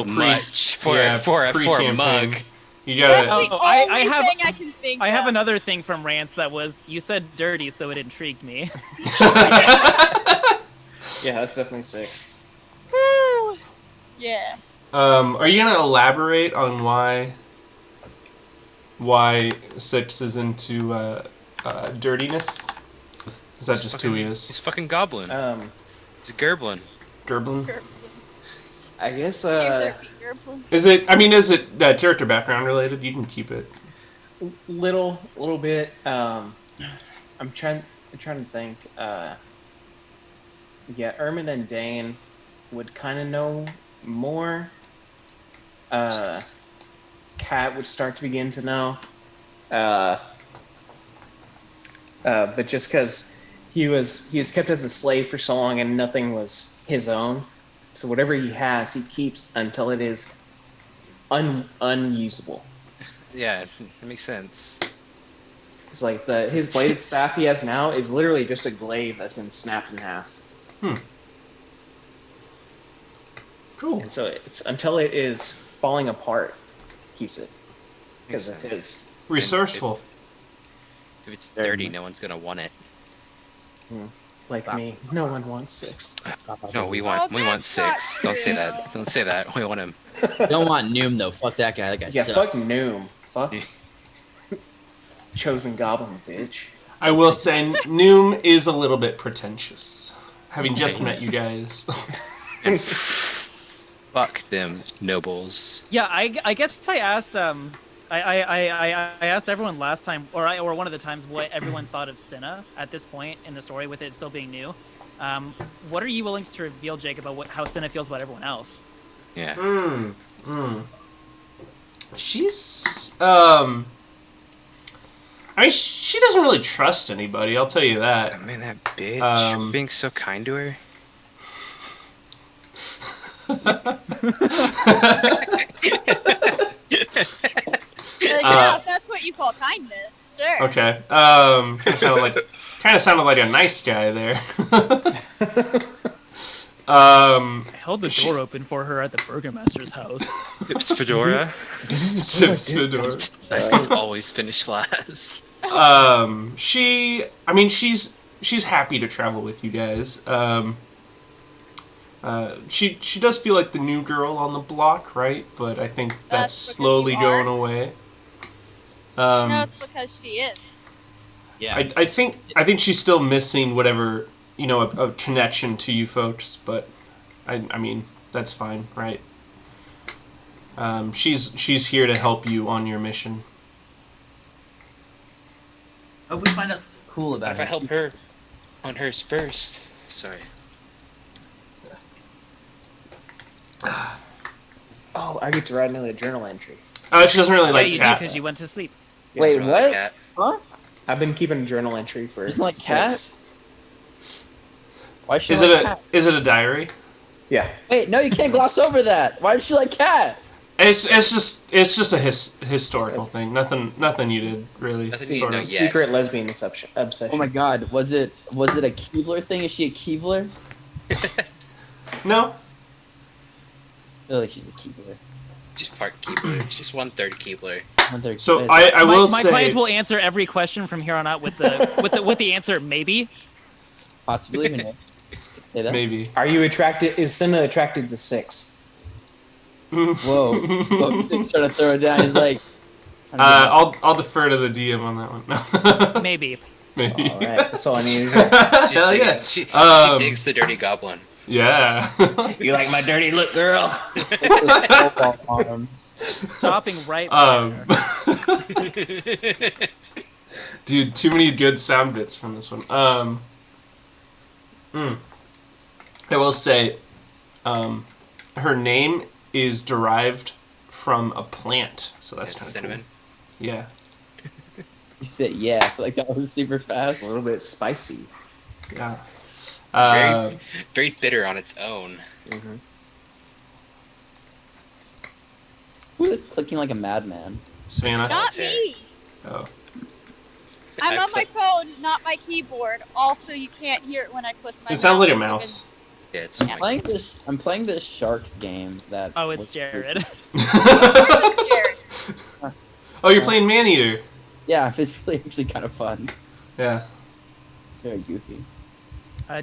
much for yeah, for a pre-campaign. mug. You That's gotta. the Oh, I only have- thing I can think I have of. another thing from Rants that was you said dirty, so it intrigued me. Yeah, that's definitely 6. Woo. Yeah. Are you gonna elaborate on why 6 is into dirtiness? Is that just who he He's is? fucking goblin. He's a gerblin. Gerblin? I guess Is it? I mean, is it character background related? You can keep it. little bit. I'm trying to think. Yeah, Ermin and Dane would kind of know more. Kat would start to begin to know. But just because he was kept as a slave for so long and nothing was his own, so whatever he has, he keeps until it is unusable. Yeah, it makes sense. It's like his bladed staff he has now is literally just a glaive that's been snapped in half. Cool. And so it's until it is falling apart, he keeps it because it's his. Resourceful. If it's dirty, no one's gonna want it. Like me, no one wants 6. No, we want that's not 6. Don't say true. that. Don't say that. We want him. Don't want Noom though. Fuck that guy. That guy Yeah, sucks. fuck Noom. Fuck chosen goblin, bitch. I will say, Noom is a little bit pretentious. Having just met you guys. And fuck them nobles. Yeah, I guess I asked I asked everyone last time, or one of the times, what everyone thought of Cinna at this point in the story, with it still being new. What are you willing to reveal, Jake, about how Cinna feels about everyone else? Yeah. She's I mean, she doesn't really trust anybody. I'll tell you that. Oh, man, that bitch being so kind to her. Yeah, if that's what you call kindness, sure. Okay. Kind of sounded like a nice guy there. I held the She's- door open for her at the burgomaster's house. Oops, Fedora. Sips Fedora. Nice guys always finish last. She's happy to travel with you guys. She does feel like the new girl on the block, right? But I think that's That's because slowly you going are? away. No, it's because she is. Yeah. I think she's still missing whatever, a connection to you folks, but I mean that's fine, right? She's here to help you on your mission. I hope we find out something cool about If I help her on hers first. Sorry. Oh, I get to write another journal entry. She doesn't really Yeah, like you do cat. because you went to sleep. Wait, Really what? cat. Huh? I've been keeping a journal entry for. Doesn't like 6. cat? Why should Is she it like cat? is it a diary? Yeah. Wait, no, you can't gloss over that. Why does she like cat? It's just a historical thing. Nothing you did really. Nothing you sort know of. yet. Secret lesbian obsession. Oh my god, was it a Keebler thing? Is she a Keebler? No. I feel like she's a Keebler. Just part Keebler. It's just 1/3 Keebler. So I will my say client will answer every question from here on out with the answer maybe. possibly who knows? Say that. maybe. Are you attracted? Is Cinna attracted to 6? Whoa, things starting to throw it down. He's like, I'll defer to the DM on that one. Maybe. Maybe. All right, that's all I need. Hell digging, yeah. She Um, digs the dirty goblin. Yeah. You like my dirty look, girl? arms. Stopping right Um, there. Dude, too many good sound bits from this one. I will say, her name is derived from a plant, so that's It's kind of cinnamon. cool. Yeah. You said yeah, like that was super fast. A little bit spicy. Yeah. Very bitter on its own. Mm-hmm. Who is clicking like a madman? Savannah. Not Solitaire. me. Oh. I'm I on my click- phone, not my keyboard. Also, you can't hear it when I click my It sounds like a mouse. mouse. Yeah, it's Yeah. I'm playing this shark game that. Oh, it's was- Jared. Jared. Oh, you're playing Maneater. Yeah, it's really actually kind of fun. Yeah. It's very goofy.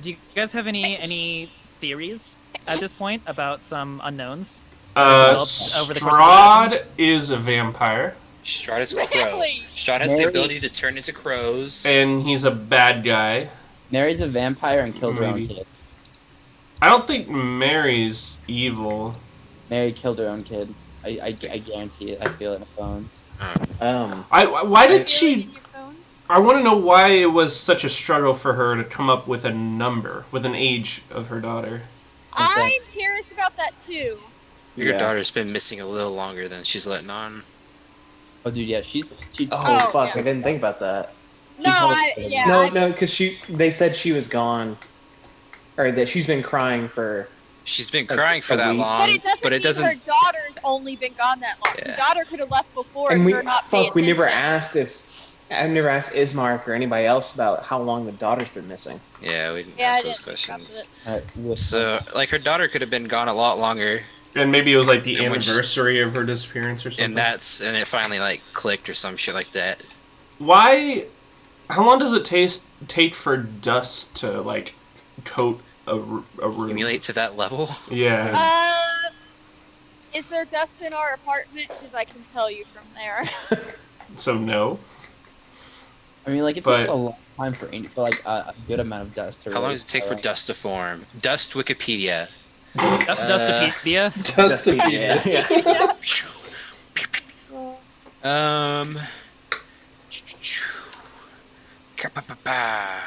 Do you guys have any theories at this point about some unknowns? Uh, Developed over the course of the Strahd is a vampire, Strahd is a crow. Really? Strahd has the Mary- ability to turn into crows. and he's a bad guy. Mary's a vampire and killed her own Maybe. kid. I don't think Mary's evil. Mary killed her own kid. I guarantee it. I feel it in the bones. Why did Feeling she? in your bones? I want to know why it was such a struggle for her to come up with a number, with an age of her daughter. I'm curious about that too. Your daughter's been missing a little longer than she's letting on. Oh, dude, yeah, she. Oh, Oh, fuck! yeah. I didn't think about that. No, told us I that. yeah. No, because they said she was gone, or that she's been crying for. She's been A- crying for a that week. long, But it doesn't mean her daughter's only been gone that long. Yeah. The daughter could have left before And and we her not pay we never attention. asked if I've never asked Ismark or anybody else about how long the daughter's been missing. Yeah, we didn't Yeah, I ask those didn't think about questions. it. So, like, her daughter could have been gone a lot longer, And maybe it was like the And when she's- anniversary of her disappearance or something. and it finally like clicked or some shit like that. Why? How long does it take for dust to like coat a room? Emulate to that level. Yeah. Is there dust in our apartment? Because I can tell you from there. So no. I mean, like, it But- takes a long time for like a good amount of dust to. How long really does it take for settle. dust to form? Dust Wikipedia. Dustopedia. Dust to Yeah. Um.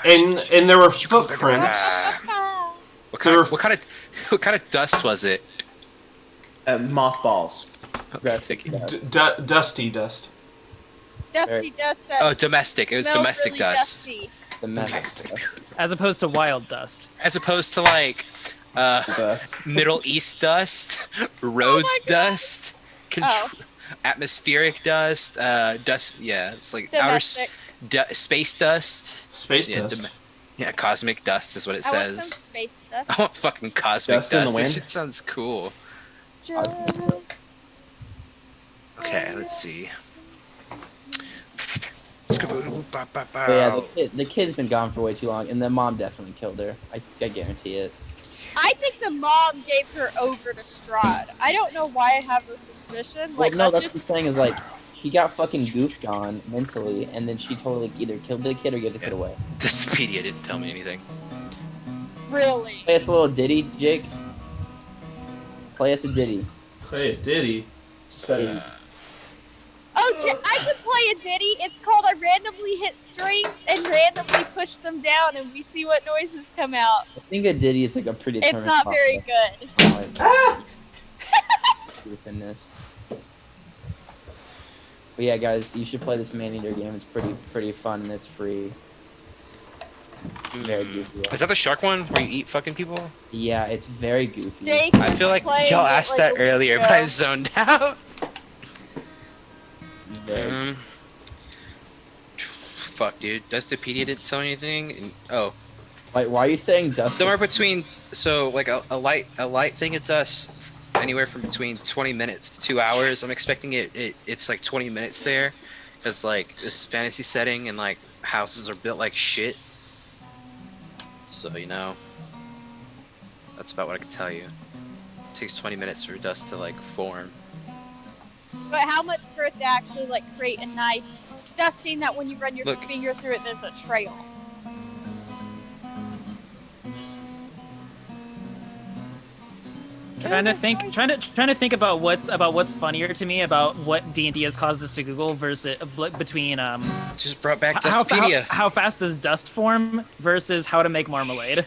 And there were footprints. What There kind, were of, what kind of dust was it? Mothballs. Aggressive Thinking- dust. Dusty dust. Dusty dust that Oh, domestic. It was smells domestic really dust. dusty. The mess. As opposed to wild dust. As opposed to like Dust. Middle East dust, roads God. dust, atmospheric dust, dust. Yeah, it's like Domestic. space dust. Space Yeah, dust. Yeah, cosmic dust is what it I want some says. space dust. I want fucking cosmic Dust in the dust. wind? This shit sounds cool. Just Okay, let's see. But yeah, the kid's been gone for way too long, and the mom definitely killed her. I guarantee it. I think the mom gave her over to Strahd. I don't know why I have the suspicion. Well, Like, no, that's that's the just thing is like, she got fucking goofed on mentally, and then she totally either killed the kid or gave the kid away. Dustopedia didn't tell me anything. really. Play us a little ditty, Jake. Play us a ditty. Play a ditty. Ditty. Oh, I could play a ditty. It's called I randomly hit strings and randomly push them down, and we see what noises come out. I think a ditty is like a pretty. It's not very good. Within this. But yeah, guys, you should play this Maneater game. It's pretty fun and it's free. Very goofy. Is that the shark one where you eat fucking people? Yeah, it's very goofy. Jake I feel like playing y'all it asked like that a week earlier, ago. but I zoned out. It's very Fuck, dude. Dustopedia didn't tell me anything. And, oh, Like, why are you saying dust? somewhere between like a light thing of dust, anywhere from between 20 minutes to 2 hours. I'm expecting it's like 20 minutes there, because like this fantasy setting and like houses are built like shit. So that's about what I can tell you. It takes 20 minutes for dust to like form. But how much for it to actually like create a nice dusting that when you run your Look. finger through it, there's a trail. Trying to think about what's funnier to me about what D&D has caused us to Google versus between Just brought back how, Dustopedia. how fast does dust form versus how to make marmalade.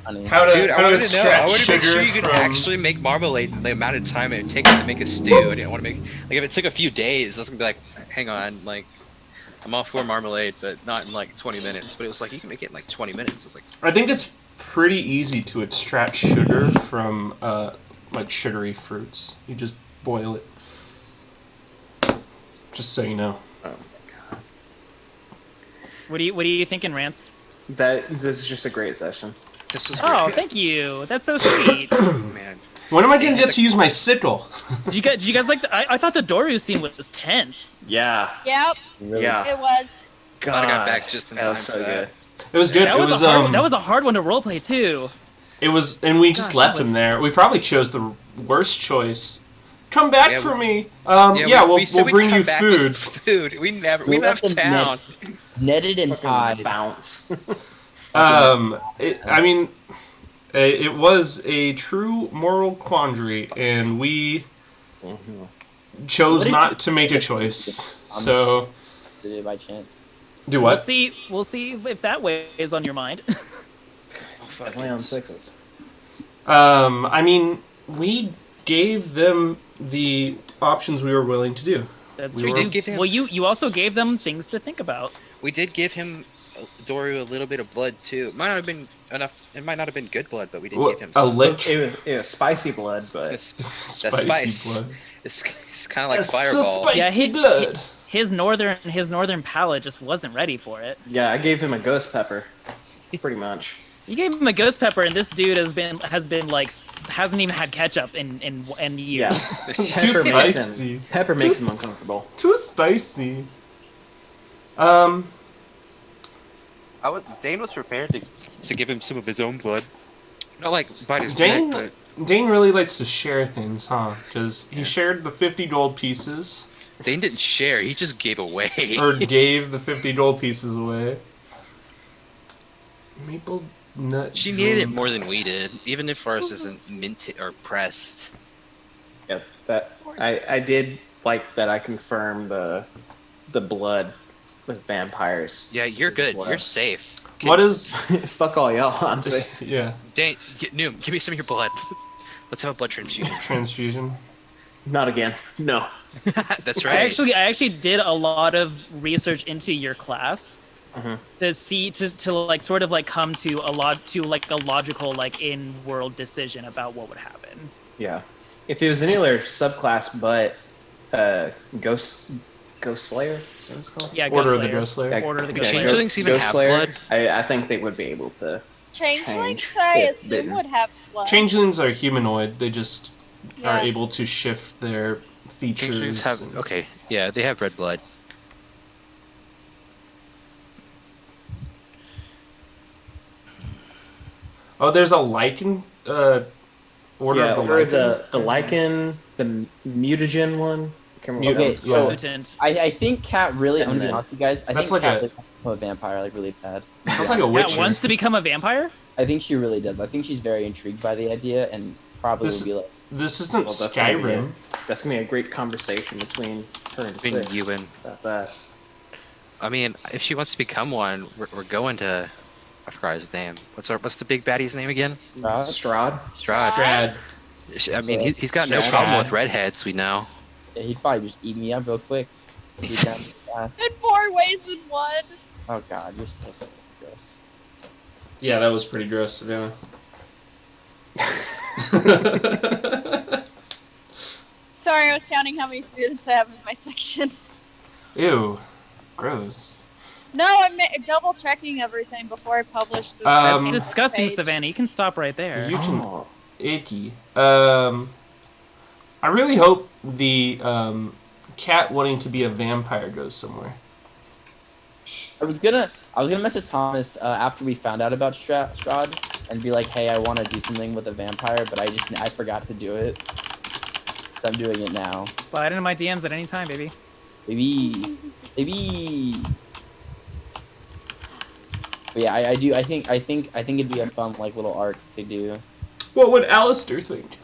Honey. How to Dude, I how to wanted to know. I extract wanted to make sugar sure you could from. actually make marmalade in the amount of time it would take to make a stew. I didn't want to make like if it took a few days, I was gonna be like, hang on, like I'm all for marmalade, but not in like 20 minutes. But it was like you can make it in like 20 minutes. I was like, I think it's pretty easy to extract sugar from like sugary fruits. You just boil it. Just so you know. What are you thinking, Rance? This is just a great session. this is Oh, great. thank you. That's so sweet. Man. When am I gonna get to use my sickle? Did you guys like? I thought the Doru scene was tense. Yeah. Yep, Really? Yeah. it was. Glad I got back just in that time was for so that. good. It was good. That It was, was that was a hard one to roleplay too. It was, and we just Gosh, left that him was- there. We probably chose the worst choice. Come back Yeah, for me. we said We'll we'd bring come you back food. with food. We We left left them town. Netted and tied. Bounce. I mean, it was a true moral quandary, and we chose What did not you- to make a choice. So, Did it by chance? do We'll what? see. We'll see if that weighs on your mind. Definitely on sixes. I mean, we gave them the options we were willing to do. That's We true. were- did give him- Well, you also gave them things to think about. We did give him Doru a little bit of blood too. It might not have been enough. It might not have been good blood, but we did What, give him a some. lick? It was spicy blood, but It's, Spicy spice. blood. it's kind of like That's so Fireball. spicy Yeah, he- blood. His northern palate just wasn't ready for it. yeah, I gave him a ghost pepper. Pretty much. You gave him a ghost pepper, and this dude has been like hasn't even had ketchup in Yeah. years. Too Pepper makes spicy. him, pepper makes him uncomfortable. Too spicy. Dane was prepared to give him some of his own blood. Not like bite his Dane, neck, Dane really likes to share things, huh? Because he shared the 50 gold pieces, but Dane didn't share. He just gave away. or gave the 50 gold pieces away. Maple nut. She needed it drum. more than we did, even if ours isn't minted or pressed. Yeah, that I did like that. I confirmed the blood with vampires. Yeah, you're good. Blood. You're safe. What is? Fuck all y'all. I'm safe. Yeah, Dane, Noom, give me some of your blood. Let's have a blood transfusion. transfusion. Not again. No. That's I right. actually did a lot of research into your class to see to like sort of like come to a logical like in world decision about what would happen. Yeah. If it was any other subclass, but Ghost Slayer, is that what it's called? Yeah, Order of the Slayer. Ghost Slayer. Yeah, Order of the yeah, Ghost Slayer. Changelings even Ghost have Slayer, blood? I think they would be able to. Changelings, Change I if assume, bitten. would have blood. Changelings are humanoid. They just are Yeah. able to shift their features. Changelings have and- okay. Yeah, they have red blood. Oh, there's a lichen. Order Yeah, of the or lichen. the Lycan, the mutagen one. I can't remember what that Okay, one's so- called. Mutant. I think Cat really. I'm And gonna be then- honest with you guys. I That's think like Cat a- really wants to become a vampire like really bad. Sounds like a That witcher. wants to become a vampire? I think she really does. I think she's very intrigued by the idea and probably This- would be like, This isn't Well, that's gonna be Skyrim. That's gonna be a great conversation between her and Between Six you and about that. I mean, if she wants to become one, we're going to. I forgot his name. What's the big baddie's name again? "Rod?" Strahd. Strahd. Strad. I mean, he's got no Strahd. problem with redheads. We know. Yeah, he'd probably just eat me up real quick. Eat down fast. In more ways than one. Oh god, you're so gross. Yeah, that was pretty gross, Savannah. Sorry, I was counting how many students I have in my section. Ew, gross. No, I'm double checking everything before I publish this. Um, That's disgusting, page. Savannah. You can stop right there. You can Oh. icky. I really hope the cat wanting to be a vampire goes somewhere. I was gonna message Thomas after we found out about Strahd and be like, hey, I want to do something with a vampire, but I forgot to do it. So I'm doing it now. Slide into my DMs at any time, baby. Baby. But yeah, I do. I think it'd be a fun like little arc to do. What would Alistair think?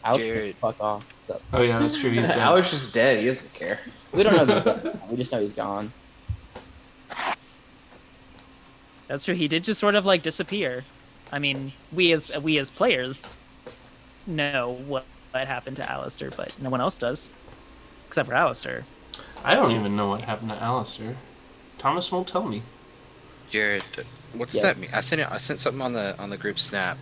Alex, Jared. fuck off. What's up? Oh yeah, that's true. He's dead. Alex is dead. He doesn't care. We don't know. That. We just know he's gone. That's true. He did just sort of like disappear. I mean, we as players know what happened to Alistair, but no one else does, except for Alistair. I don't even know what happened to Alistair. Thomas won't tell me. Jared, what's Yeah. that mean? I sent something on the group snap.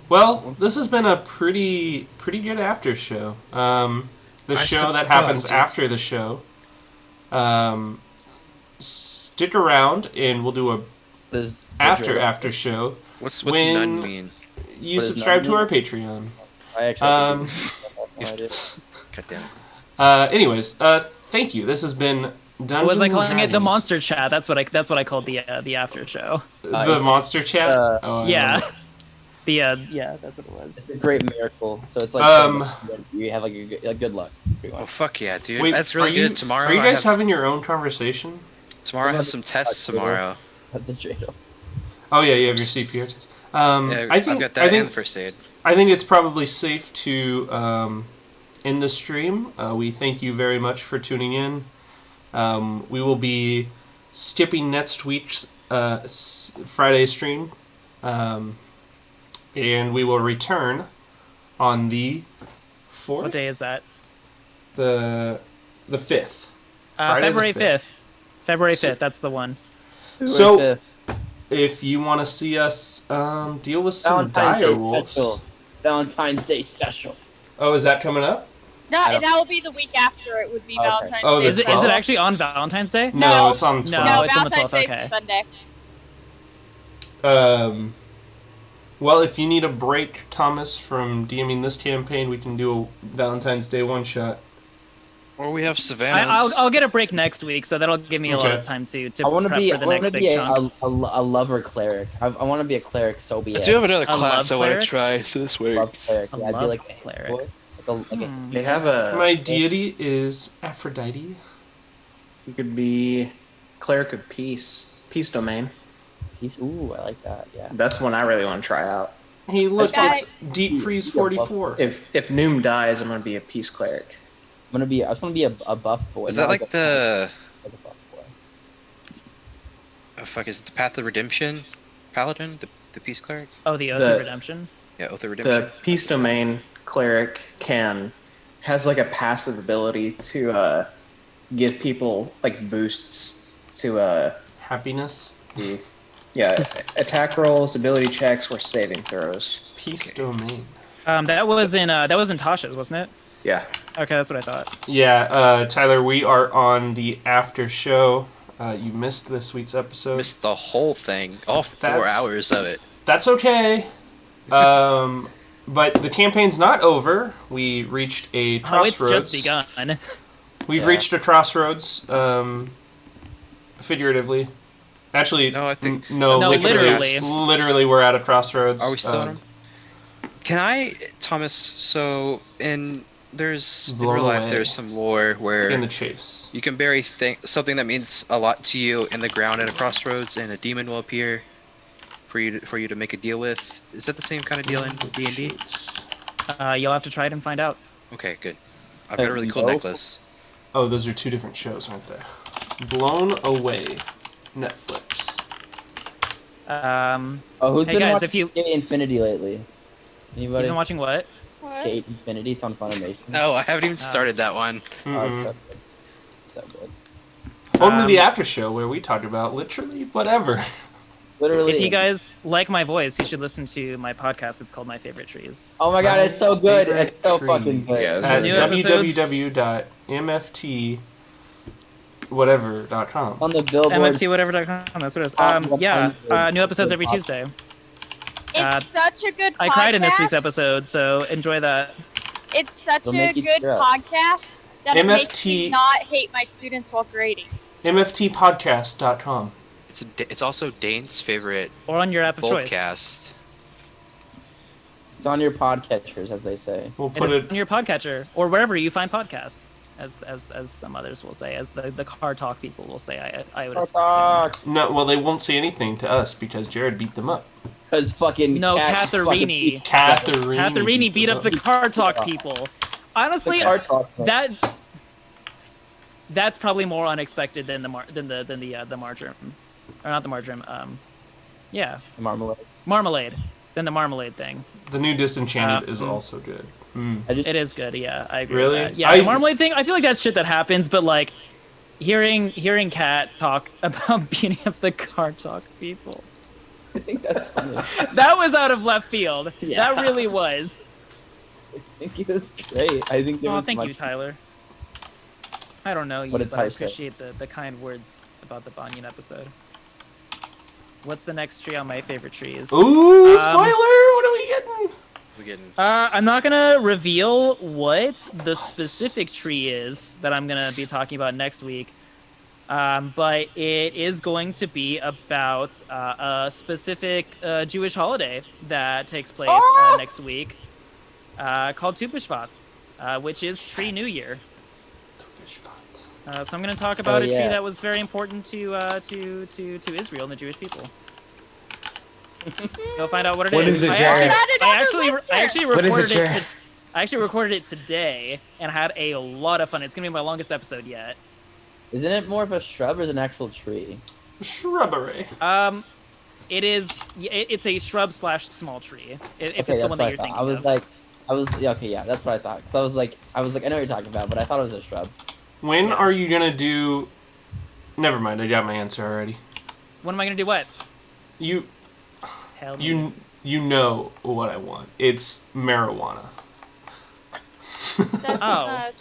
Well, this has been a pretty good after show. The I show still that thought, happens dude. after the show. Stick around, and we'll do a There's after show. What's When- none mean? You What does subscribe to none our Patreon. I actually Um, no idea. God damn it. Anyways, thank you. This has been Dungeons Was I and calling it the Dragons. Monster Chat? That's what I called the after show. The it's- monster chat. Oh, I don't Yeah. know. Yeah, that's what it was. It's a great miracle. So it's like you have like a good luck. Pretty Oh much. fuck yeah, dude. Wait, That's really are you- good. Tomorrow Are you I guys have, having your own conversation? tomorrow I have some tests tomorrow. At the jail. Oh yeah, you have your CPR test. Yeah, I think I've got that I think and the first aid. I think it's probably safe to end the stream. We thank you very much for tuning in. We will be skipping next week's Friday stream, and we will return on the 4th. What day is that? The 5th. Friday the February 5th. 5th. February So- 5th. That's the one. So, if you want to see us deal with some dire wolves. special. Valentine's Day special. Oh, is that coming up? No, I don't- that will be the week after. It would be Okay. Valentine's Oh, Day. the Is it 12th? actually on Valentine's Day? No, No. it's on the 12th. No, No, it's on the Valentine's 12th, Day okay. is Sunday. Well, if you need a break, Thomas, from DMing this campaign, we can do a Valentine's Day one shot. Or we have Savannah's. I'll get a break next week, so that'll give me a lot Okay. of time to I want to prep be. for I the want next to big be chunk. a lover cleric. I want to be a cleric so be I it. do have another A class I love want to cleric? try, so this Love works. cleric. A Yeah, I'd be love like a cleric. boy. Like a They have a. My deity is Aphrodite. You could be cleric of peace, peace domain. He's ooh, I like that. Yeah. That's one I really want to try out. Hey, look, Okay. it's Deep Freeze 44. If Noom dies, I'm gonna be a peace cleric. I just want to be a buff boy. Is not that like the like a buff boy. oh fuck? Is it the Path of Redemption, Paladin, the Peace Cleric? Oh, the Oath The- of Redemption. Yeah, Oath of Redemption. The peace domain cleric has like a passive ability to give people like boosts to Happiness. attack rolls, ability checks, or saving throws. Peace domain. That was in Tasha's, wasn't it? Yeah. Okay, that's what I thought. Yeah, Tyler, we are on the after show. You missed this week's episode. Missed the whole thing, all 4 That's- hours of it. That's okay. But the campaign's not over. We reached a Oh, it's crossroads. just begun. We've Yeah. reached a crossroads, figuratively. Actually, No, I think- no, No, literally. literally. Literally, we're at a crossroads. Are we still on him? Can I, Thomas? So there's in Blown real life, away. there's some lore where in the chase? you can bury something that means a lot to you in the ground at a crossroads, and a demon will appear for you to make a deal with. Is that the same kind of deal in D&D? Chase. You'll have to try it and find out. Okay, good. I've got a really cool No. necklace. Oh, those are two different shows, aren't they? Blown Away, Netflix. Oh, who's Hey, been guys, watching if you- Skate Infinity lately? You've Anybody? been watching what? Skate Infinity. It's on Funimation. No, I haven't even started that one. Oh, it's Mhm. so good. So good. Welcome to the Um, after show where we talk about literally whatever. Literally. If you guys like my voice, you should listen to my podcast. It's called My Favorite Trees. Oh my god, it's so good. Favorite It's so trees. fucking good. Yeah, At New episodes- www.mft.whatever.com. On the billboard. MFTwhatever.com. That's what it is. Yeah. New episodes every Tuesday. It's such a good podcast. I cried in this week's episode, so enjoy that. It's such It'll a make you good stress. podcast that it makes me MFT not hate my students while grading. mftpodcast.com. It's also Dane's favorite Or on your app of choice. podcast. It's on your podcatchers, as they say. We'll It put is it. on your podcatcher or wherever you find podcasts, as some others will say, as the car talk people will say. I would assume. No, well, they won't say anything to us because Jared beat them up. Because fucking. No, Cat Catharini. Catherine. Catharini beat up the car talk people. Honestly, that's probably more unexpected than the marjoram, or not the marjoram. Yeah, Marmalade. marmalade. Then the marmalade thing. The new Disenchanted is also good. Mm. It is good. Yeah, I agree. Really? With that. Yeah, the marmalade thing. I feel like that's shit that happens, but like hearing Kat talk about beating up the car talk people. I think that's funny. That was out of left field. Yeah. That really was. I think it was great. I think there Oh, was thank much... you, Tyler. I don't know you, What did but I Tyler say? appreciate the kind words about the Banyan episode. What's the next tree on my favorite trees? Ooh, spoiler! What are we getting? We getting I'm not gonna reveal what the specific tree is that I'm gonna be talking about next week, but it is going to be about a specific Jewish holiday that takes place next week, called Tu B'Shvat, which is Tree New Year. So I'm going to talk about a tree that was very important to Israel and the Jewish people. You'll find out what it is. What is it, Jared? I actually What is recorded it, it. Jared? I actually recorded it today and had a lot of fun. It's going to be my longest episode yet. Isn't it more of a shrub or is it an actual tree? Shrubbery. It is. It's a shrub / small tree. If Okay, it's the that's one what that I you're thought. thinking I was of. like, that's what I thought. 'Cause I was like, I know what you're talking about, but I thought it was a shrub. When are you gonna do? Never mind. I got my answer already. When am I going to do what? You Tell me. know what I want. It's marijuana. That's Oh.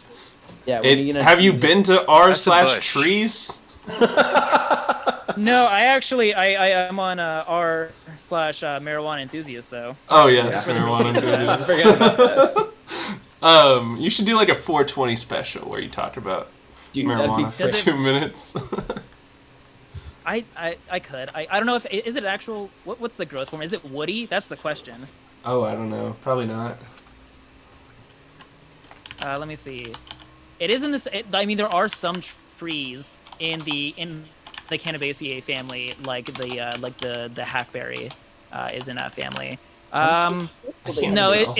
Yeah. When are you gonna Have you been to r That's a slash bush. trees? No, I actually I am on r / marijuana enthusiast though. Oh yes, Yeah. marijuana. Forget about that. You should do like a 420 special where you talk about Dude, that'd be marijuana for Does it- 2 minutes. I could. I don't know if is it actual. What's the growth form? Is it woody? That's the question. Oh, I don't know. Probably not. Let me see. It is in this. I mean, there are some trees in the Cannabaceae family, like the hackberry, is in that family. I can't No, tell.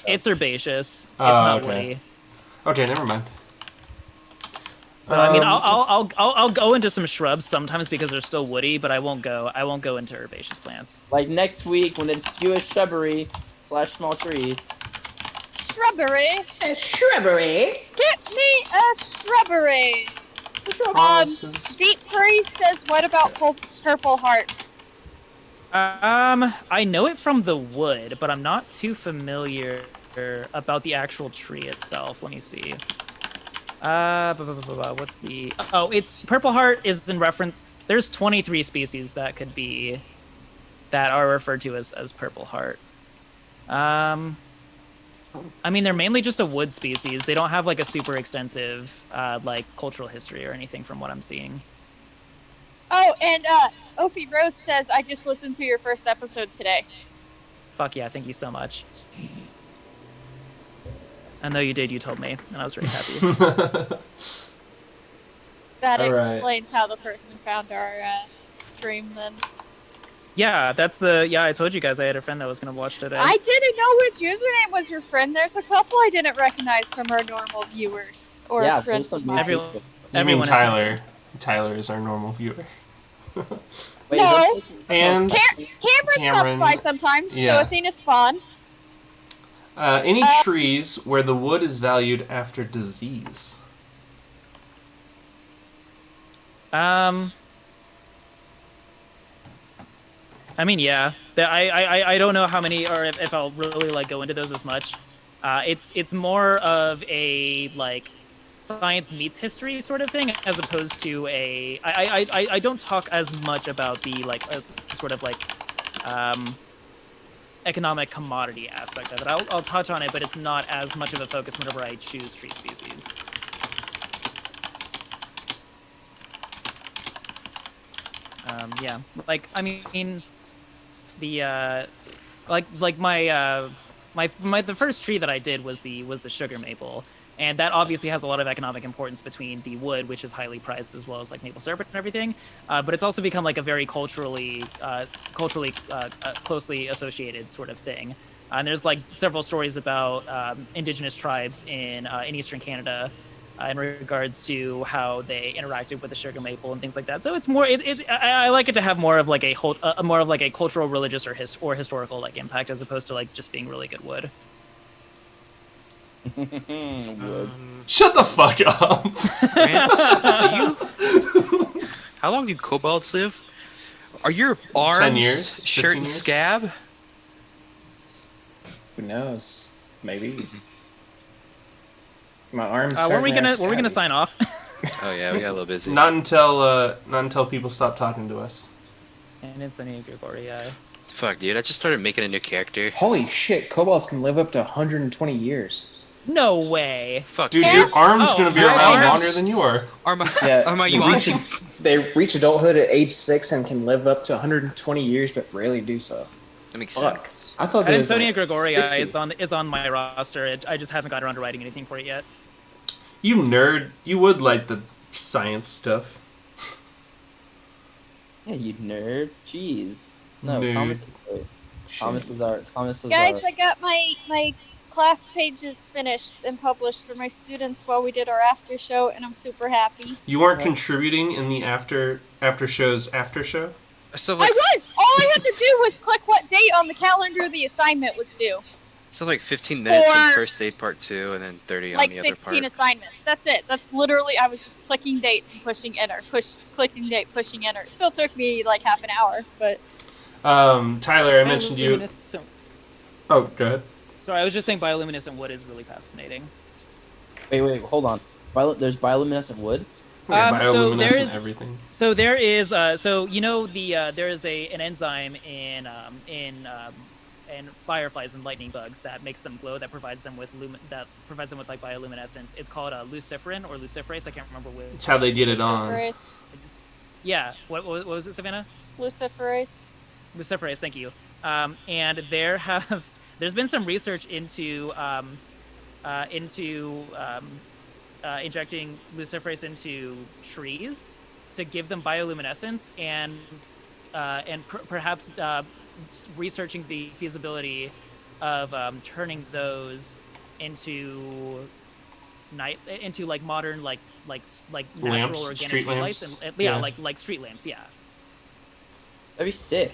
it's herbaceous. It's Oh, not okay. woody. Okay, never mind. So I mean, I'll go into some shrubs sometimes because they're still woody, but I won't go into herbaceous plants. Like next week when it's Jewish shrubbery / small tree. Shrubbery. A shrubbery. Get me a shrubbery. Deep Freeze says, what about Purple Heart? I know it from the wood, but I'm not too familiar about the actual tree itself. Let me see. What's the? Oh, it's Purple Heart is in reference. There's 23 species that are referred to as Purple Heart. I mean, they're mainly just a wood species. They don't have like a super extensive like cultural history or anything from what I'm seeing. Oh, and Ophi Rose says, I just listened to your first episode today. Fuck yeah, thank you so much. I know you did, you told me, and I was very happy. That All right. explains how the person found our stream then. Yeah, I told you guys I had a friend that was gonna watch today. I didn't know which username was your friend. There's a couple I didn't recognize from our normal viewers or Yeah, friends there's of some mine. Everyone- You mean Everyone is- Tyler? Tyler is our normal viewer. Wait, No. And Cameron stops by sometimes, Yeah. so Athena Spawn. any trees where the wood is valued after disease. I mean, yeah. I don't know how many, or if I'll really like go into those as much. It's more of a like science meets history sort of thing, as opposed to a. I don't talk as much about the like sort of like economic commodity aspect of it. I'll touch on it, but it's not as much of a focus whenever I choose tree species. Yeah, like I mean, the like my the first tree that I did was the sugar maple, and that obviously has a lot of economic importance between the wood, which is highly prized, as well as like maple syrup and everything. But it's also become like a very culturally closely associated sort of thing. And there's like several stories about indigenous tribes in eastern Canada in regards to how they interacted with the sugar maple and things like that. So it's more. I like it to have more of like more of like a cultural, religious, or historical like impact as opposed to like just being really good wood. Wood. Shut the fuck up. How long do kobolds live? Are your 10 arms years? shirt 15 and years? scab? Who knows? Maybe. My arms. Were we gonna sign off? Oh yeah, we got a little busy. Not until people stop talking to us. And it's Antonio Gregoria. Fuck, dude, I just started making a new character. Holy shit! Kobolds can live up to 120 years. No way. Fuck, Dude, Yes. your arm's Oh, gonna be my around arms. longer than you are. Are my Yeah, are my they reach, Yuan? they reach adulthood at age 6 and can live up to 120 years, but rarely do so. That makes Fuck. sense. I thought that was Antonio like Gregoria 60. is on my roster. I just haven't got around to writing anything for it yet. You nerd. You would like the science stuff. Yeah, you nerd. Jeez. No, Nerd. Thomas is our. Thomas is Guys, our. I got my class pages finished and published for my students while we did our after show, and I'm super happy. You weren't contributing in the after show's after show. I still have I like, was! All I had to do was click what date on the calendar the assignment was due. still like 15 minutes in For- first aid part 2 and then 30 Like on the other 16 part. assignments. That's it. That's literally, I was just clicking dates and pushing enter. Clicking date, pushing enter. It still took me like half an hour, but Tyler, I mentioned you. Bioluminescent- Oh, go ahead. Sorry, I was just saying bioluminescent wood is really fascinating. Wait, hold on. There's bioluminescent wood. Yeah, So bioluminescent there is everything. so there is so you know there is an enzyme in fireflies and lightning bugs that makes them glow, that provides them with like bioluminescence. It's called luciferin or luciferase. I can't remember which. It's how they get it on. Luciferase. Yeah. What was it, Savannah? Luciferase. Luciferase. Thank you. And there's been some research into injecting luciferase into trees to give them bioluminescence and perhaps researching the feasibility of turning those into like modern like natural Lamps, organic street lamps? and Yeah. like street lamps. Yeah, That'd be sick.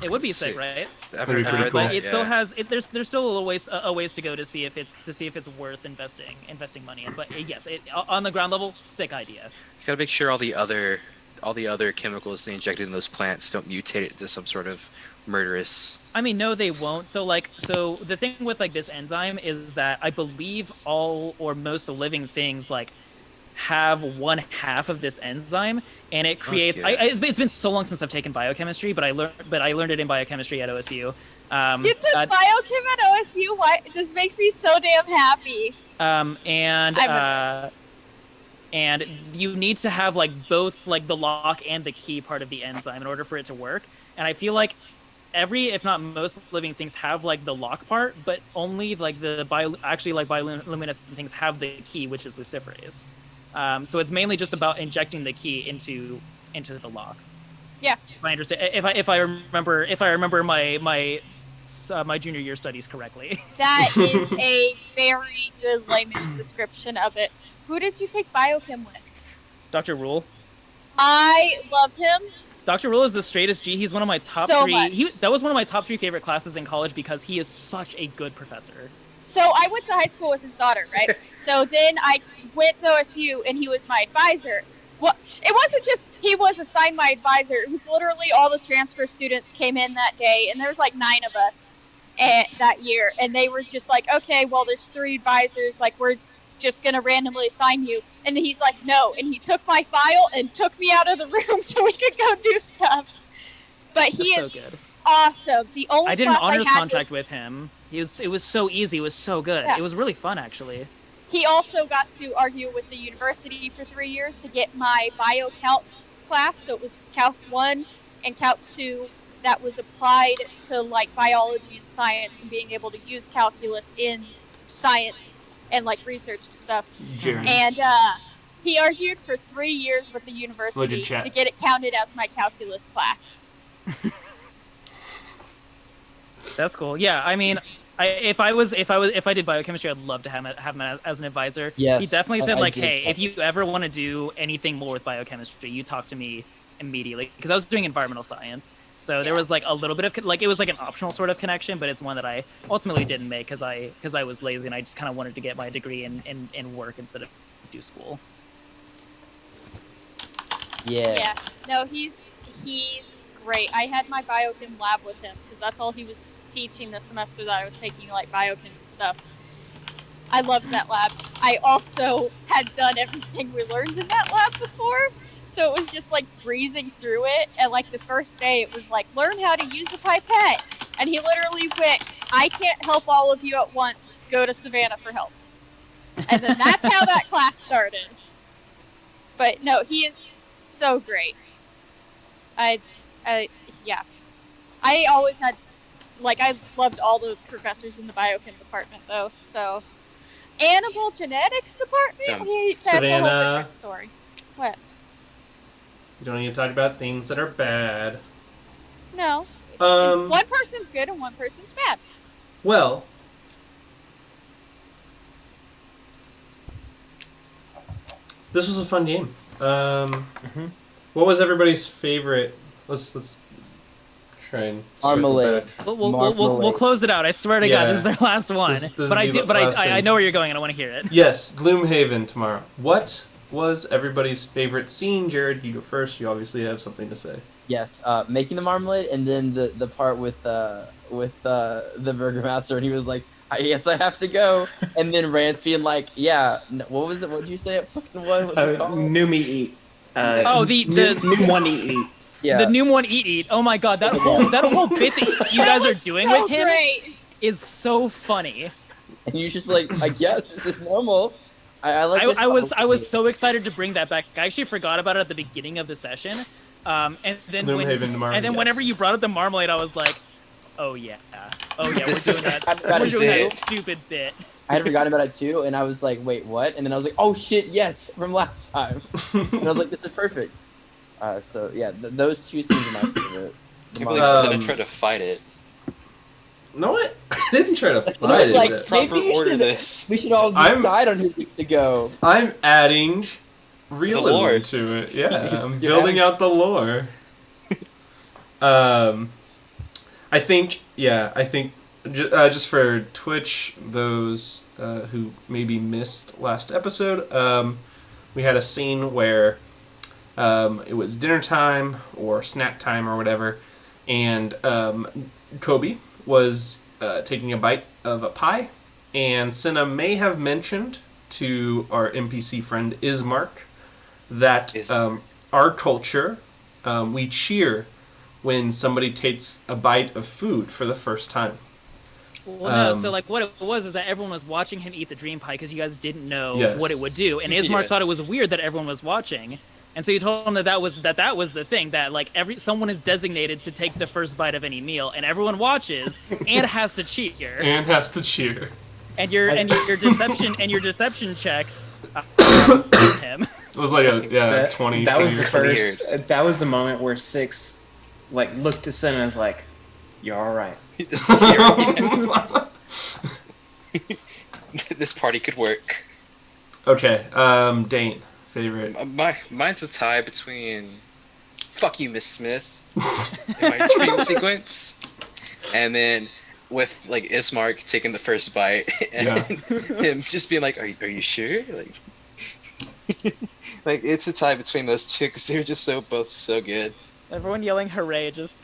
it would be sick, right? I've That'd be heard pretty that, cool. But it still yeah. has there's still a ways to go to see if it's worth investing money in. But yes, on the ground level, sick idea. You gotta make sure all the other chemicals they injected in those plants don't mutate it into some sort of murderous. I mean, no, they won't. So the thing with like this enzyme is that I believe all or most living things like have one half of this enzyme, and it creates. Okay. It's been so long since I've taken biochemistry, but I learned it in biochemistry at OSU. You took biochem at OSU? Why? This makes me so damn happy. And you need to have like both like the lock and the key part of the enzyme in order for it to work. And I feel like every, if not most, living things have like the lock part, but only like bioluminescent things have the key, which is luciferase. So it's mainly just about injecting the key into the lock. Yeah. If I understand, if I remember my junior year studies correctly. That is a very good layman's description of it. Who did you take biochem with? Dr. Rule. I love him. Dr. Rule is the straightest G. He's one of my top So three. much. That was one of my top 3 favorite classes in college because he is such a good professor. So I went to high school with his daughter, right? So then I went to OSU and he was my advisor. Well, it wasn't just he was assigned my advisor. It was literally all the transfer students came in that day, and there was like 9 of us that year, and they were just like, okay, well, there's 3 advisors, like we're just gonna randomly assign you. And he's like, no, and he took my file and took me out of the room so we could go do stuff. But he That's is so good. awesome. The only I did an class honors had contract with him. It was so easy. It was so good. Yeah. It was really fun, actually. He also got to argue with the university for 3 years to get my biocalc class. So it was Calc 1 and Calc 2 that was applied to like biology and science and being able to use calculus in science and like research and stuff. Jeremy. And he argued for 3 years with the university chat. to get it counted as my calculus class. That's cool. Yeah, I mean, if I did biochemistry, I'd love to have him as an advisor. Yes, He definitely I- said I like, did hey, that. if you ever want to do anything more with biochemistry, you talk to me immediately, because I was doing environmental science. So there Yeah. was like a little bit of like, it was like an optional sort of connection, but it's one that I ultimately didn't make because I was lazy and I just kind of wanted to get my degree in work instead of do school. Yeah. No, he's great. I had my biochem lab with him because that's all he was teaching the semester that I was taking, like biochem and stuff. I loved that lab. I also had done everything we learned in that lab before, so it was just like breezing through it. And like the first day, it was like, learn how to use a pipette. And he literally went, I can't help all of you at once. Go to Savannah for help. And then that's how that class started. But no, he is so great. Yeah. I always had, like, I loved all the professors in the biochem department, though. So, animal genetics department? That's a whole Savannah. different story. What? You don't need to talk about things that are bad. No. Um. One person's good and one person's bad. Well. This was a fun game. What was everybody's favorite? Let's try and circle Marmalade. back. We'll close it out. I swear to God, Yeah. this is our last one. This but I will be do, the but last I thing. know where you're going and I want to hear it. Yes, Gloomhaven tomorrow. What was everybody's favorite scene? Jared, you go first. You obviously have something to say. Yes, making the marmalade, and then the part with the Burger Master, and he was like, I guess I have to go. And then Rance being like, yeah, what was it? What did you say? Fucking what? What was it called? New me eat. New one eat. Yeah. The new one eat. Oh my God, that whole bit that you guys are doing so with him great. is so funny. And you're just like, I guess this is normal. I like. this I was so excited to bring that back. I actually forgot about it at the beginning of the session. And then Gloomhaven tomorrow. and then whenever yes. you brought up the marmalade, I was like, oh yeah, we're doing that. I forgot We're to doing say that it. stupid bit. I had forgotten about it too, and I was like, wait, what? And then I was like, oh shit, yes, from last time. And I was like, this is perfect. So yeah, those two scenes are my favorite. I can't believe you said I tried to fight it. No, what? I didn't try to That's fight what I was it. like, Proper maybe we order should- this. We should all decide on who gets to go. I'm adding realism lore. to it. Yeah, I'm You're building adding- out the lore. I think just for Twitch, those who maybe missed last episode, we had a scene where it was dinner time or snack time or whatever, and Kobe was taking a bite of a pie, and Cinna may have mentioned to our NPC friend Ismark that our culture, we cheer when somebody takes a bite of food for the first time. Well, no. So like, what it was is that everyone was watching him eat the dream pie because you guys didn't know Yes. what it would do, and Ismark Yeah. thought it was weird that everyone was watching, and so you told him that was the thing, that like someone is designated to take the first bite of any meal, and everyone watches and has to cheer, And has to cheer. and your deception check him. It was like a 20. That was the 20 first. That was the moment where Six looked at Cinna and was like, "You're all right." This is your- this party could work. Okay, Dane, favorite. Mine's a tie between "Fuck you, Miss Smith" in my dream sequence, and then with like Ismark taking the first bite and him just being like, "Are you sure?" Like, like it's a tie between those two because they're just both so good. Everyone yelling hooray, just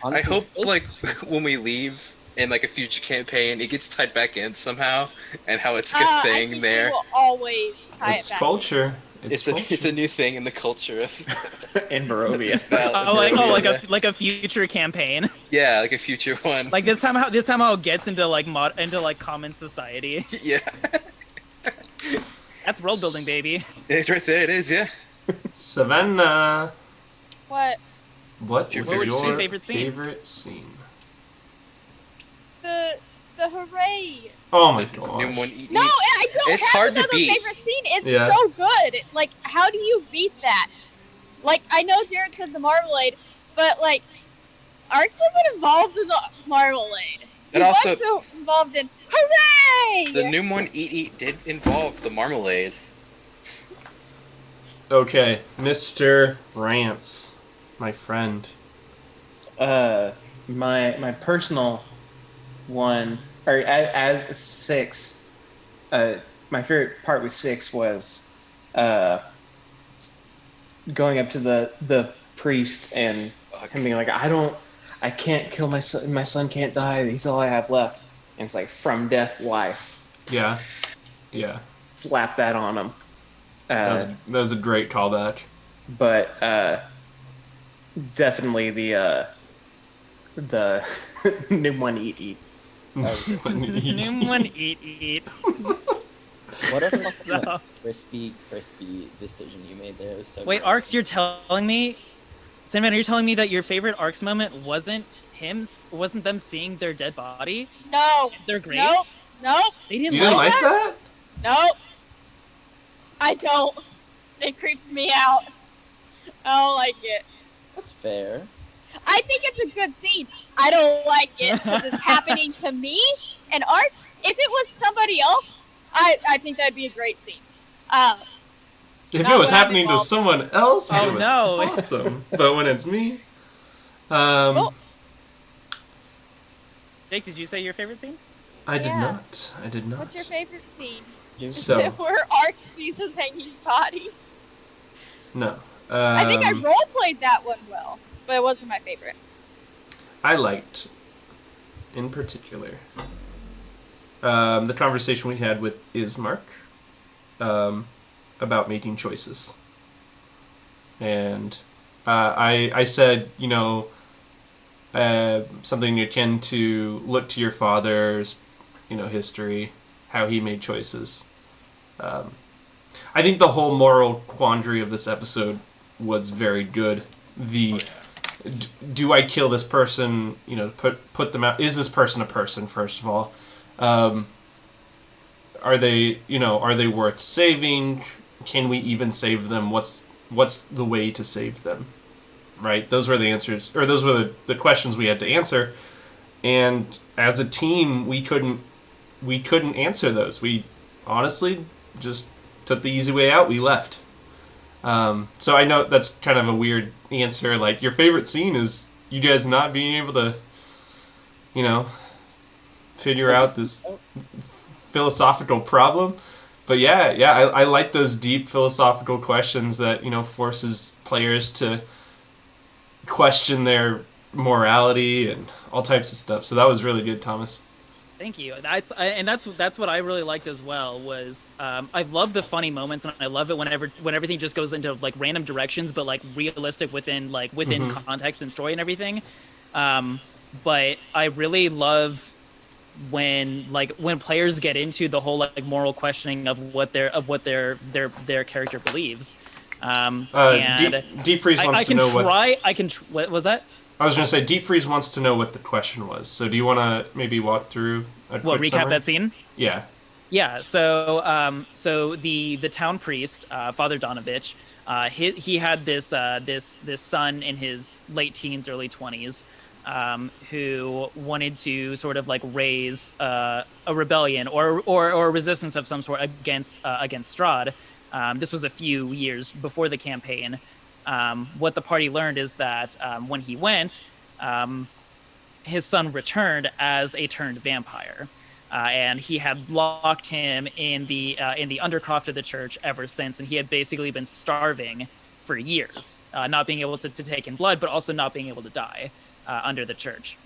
I hope like when we leave in like a future campaign, it gets tied back in somehow, and how it's a good I thing think there. we will always tie It's it back. culture. It's a new thing in the culture of In Barovia. like a future campaign. Yeah, like a future one. Like this somehow gets into like common society. Yeah, That's world building, baby. it's right there. It is. Yeah. Savannah. What? What Your was favorite your scene? favorite scene? The hooray. Oh my New god. one eat. No, I don't It's have hard to another beat. favorite scene. It's Yeah. so good. Like, how do you beat that? Like, I know Jared said the marmalade, but like, Arx wasn't involved in the Marmalade. He And also- was so involved in Hooray! The Numon Eat Eat did involve the marmalade. Okay, Mr. Rance, my friend. My personal one, or as 6, my favorite part with 6 was going up to the priest and him being like, I can't kill my son. My son can't die. He's all I have left. And it's like, from death, life. Yeah. Yeah. Slap that on him. That was a great callback. But definitely the new one eat. Numon eat. What a fucking So- crispy decision you made there. It was so Wait, good. Arx, you're telling me, Sandman, are you telling me that your favorite Arx moment wasn't them seeing their dead body, No. their grave? Nope. They didn't, You didn't like that? Nope. I don't. It creeps me out. I don't like it. That's fair. I think it's a good scene. I don't like it because it's happening to me and Arx. If it was somebody else, I think that'd be a great scene. If Not it was when I'm happening to involved. someone else, Oh, it was no. awesome. But when it's me, Oh. Jake, did you say your favorite scene? I did Yeah. not. I did not. What's your favorite scene? So Where Arx sees his hanging body. no. I think I role played that one well, but it wasn't my favorite. I liked, in particular, the conversation we had with Ismark about making choices. And I said, something akin to look to your father's, history, how he made choices. I think the whole moral quandary of this episode was very good. Do I kill this person? Put them out. Is this person a person? First of all, are they worth saving? Can we even save them? What's the way to save them? Right. Those were the answers, or those were the questions we had to answer. And as a team, we couldn't answer those. We honestly just took the easy way out. We left. So I know that's kind of a weird answer. Like, your favorite scene is you guys not being able to, figure out this philosophical problem. But yeah, I like those deep philosophical questions that, forces players to question their morality and all types of stuff. So that was really good, Thomas. Thank you. That's what I really liked as well. Was I love the funny moments, and I love it when everything just goes into like random directions, but like realistic within context and story and everything. But I really love when players get into the whole like moral questioning of what their character believes. Deep Freeze wants to know what was that? I was going to say, Deep Freeze wants to know what the question was. So do you want to maybe walk through a quick recap summary? that scene? Yeah. Yeah. So the town priest, Father Donovich, he had this son in his late teens, early 20s, who wanted to sort of like raise a rebellion or a resistance of some sort against Strahd. This was a few years before the campaign. What the party learned is that when he went, his son returned as a turned vampire, and he had locked him in the undercroft of the church ever since, and he had basically been starving for years, not being able to take in blood, but also not being able to die under the church.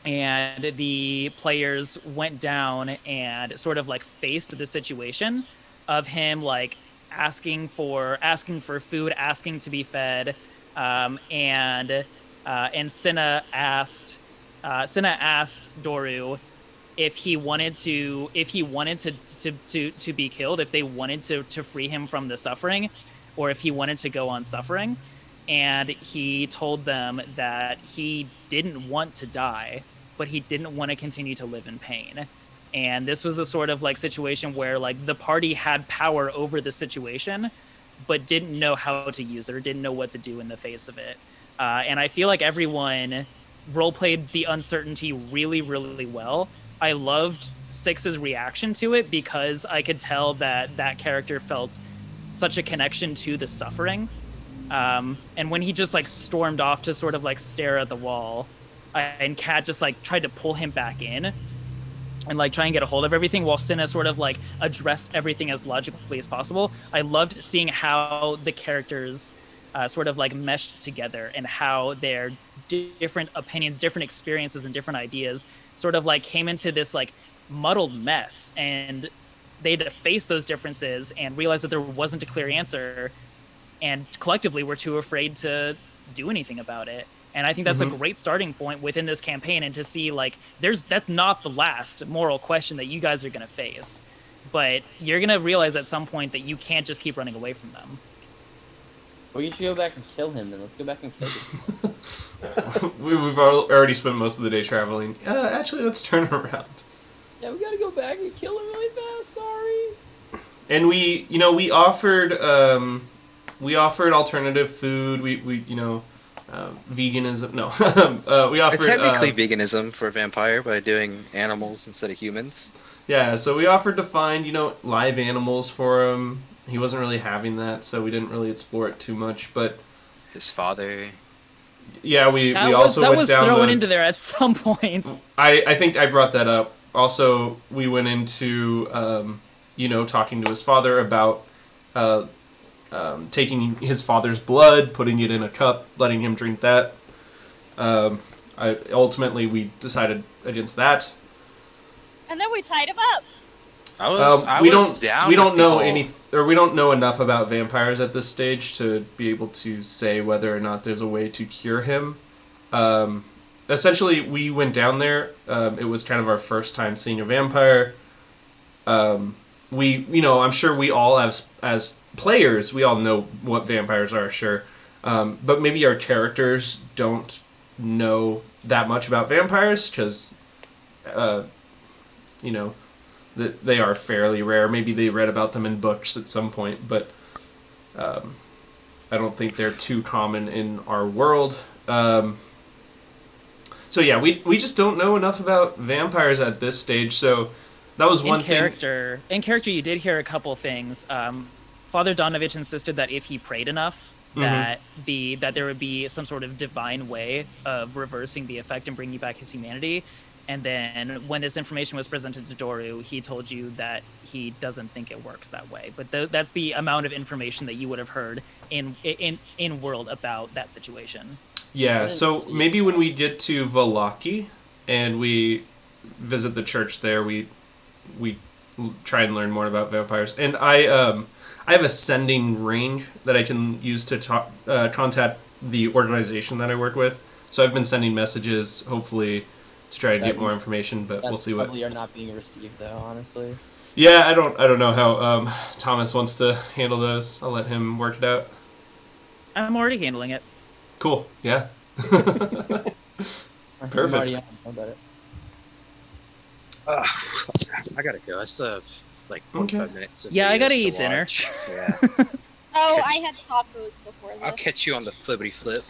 And the players went down and sort of like faced the situation of him like asking for food, asking to be fed, and Cinna asked Doru if he wanted to be killed, if they wanted to free him from the suffering, or if he wanted to go on suffering. And he told them that he didn't want to die, but he didn't want to continue to live in pain. And this was a sort of like situation where like the party had power over the situation, but didn't know how to use it or didn't know what to do in the face of it. And I feel like everyone roleplayed the uncertainty really, really well. I loved Six's reaction to it because I could tell that that character felt such a connection to the suffering. And when he just like stormed off to sort of like stare at the wall, and Kat just like tried to pull him back in and like try and get a hold of everything while Cinna sort of like addressed everything as logically as possible. I loved seeing how the characters sort of like meshed together and how their different opinions, different experiences, and different ideas sort of like came into this like muddled mess, and they had to face those differences and realize that there wasn't a clear answer, and collectively were too afraid to do anything about it. And I think that's a great starting point within this campaign, and to see like that's not the last moral question that you guys are going to face, but you're going to realize at some point that you can't just keep running away from them. Well, you should go back and kill him then. Let's go back and kill him. We've already spent most of the day traveling. Actually, let's turn around. Yeah, we gotta go back and kill him really fast. Sorry. And we offered alternative food. We veganism. No, we offered Technically veganism for a vampire by doing animals instead of humans. Yeah, so we offered to find live animals for him. He wasn't really having that, so we didn't really explore it too much. But his father. Yeah, we also went down thrown into there at some point. I think I brought that up. Also, we went into talking to his father about taking his father's blood, putting it in a cup, letting him drink that. Ultimately, we decided against that. And then we tied him up. We don't know enough about vampires at this stage to be able to say whether or not there's a way to cure him. Essentially, we went down there. It was kind of our first time seeing a vampire. I'm sure we all, as players, we all know what vampires are, sure. But maybe our characters don't know that much about vampires because, that they are fairly rare. Maybe they read about them in books at some point, but I don't think they're too common in our world. So yeah, we just don't know enough about vampires at this stage. So that was one thing. In character, you did hear a couple things. Father Donovich insisted that if he prayed enough, that there would be some sort of divine way of reversing the effect and bringing back his humanity. And then when this information was presented to Doru, he told you that he doesn't think it works that way. But that's the amount of information that you would have heard in world about that situation. Yeah, so maybe when we get to Vallaki and we visit the church there, we try and learn more about vampires. And I have a sending ring that I can use to contact the organization that I work with. So I've been sending messages, hopefully, to try and get more information, but we'll see what. Probably are not being received though, honestly. Yeah, I don't know how Thomas wants to handle those. I'll let him work it out. I'm already handling it. Cool. Yeah. Perfect. I gotta go. I still have like 45 minutes. Yeah, I gotta eat dinner. Yeah. Oh, I had tacos before this. I'll catch you on the flippity flip.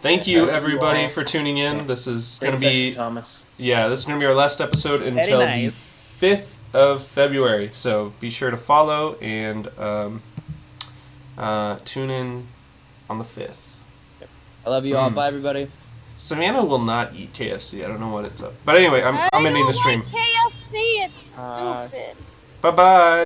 Thank you, everybody, for tuning in. This is going to be Thomas. Yeah, this is going to be our last episode until the 5th of February. So be sure to follow and tune in on the 5th. I love you all. Bye, everybody. Savannah will not eat KFC. I don't know what it's up. But anyway, I'm ending the stream. KFC, it's stupid. Bye-bye.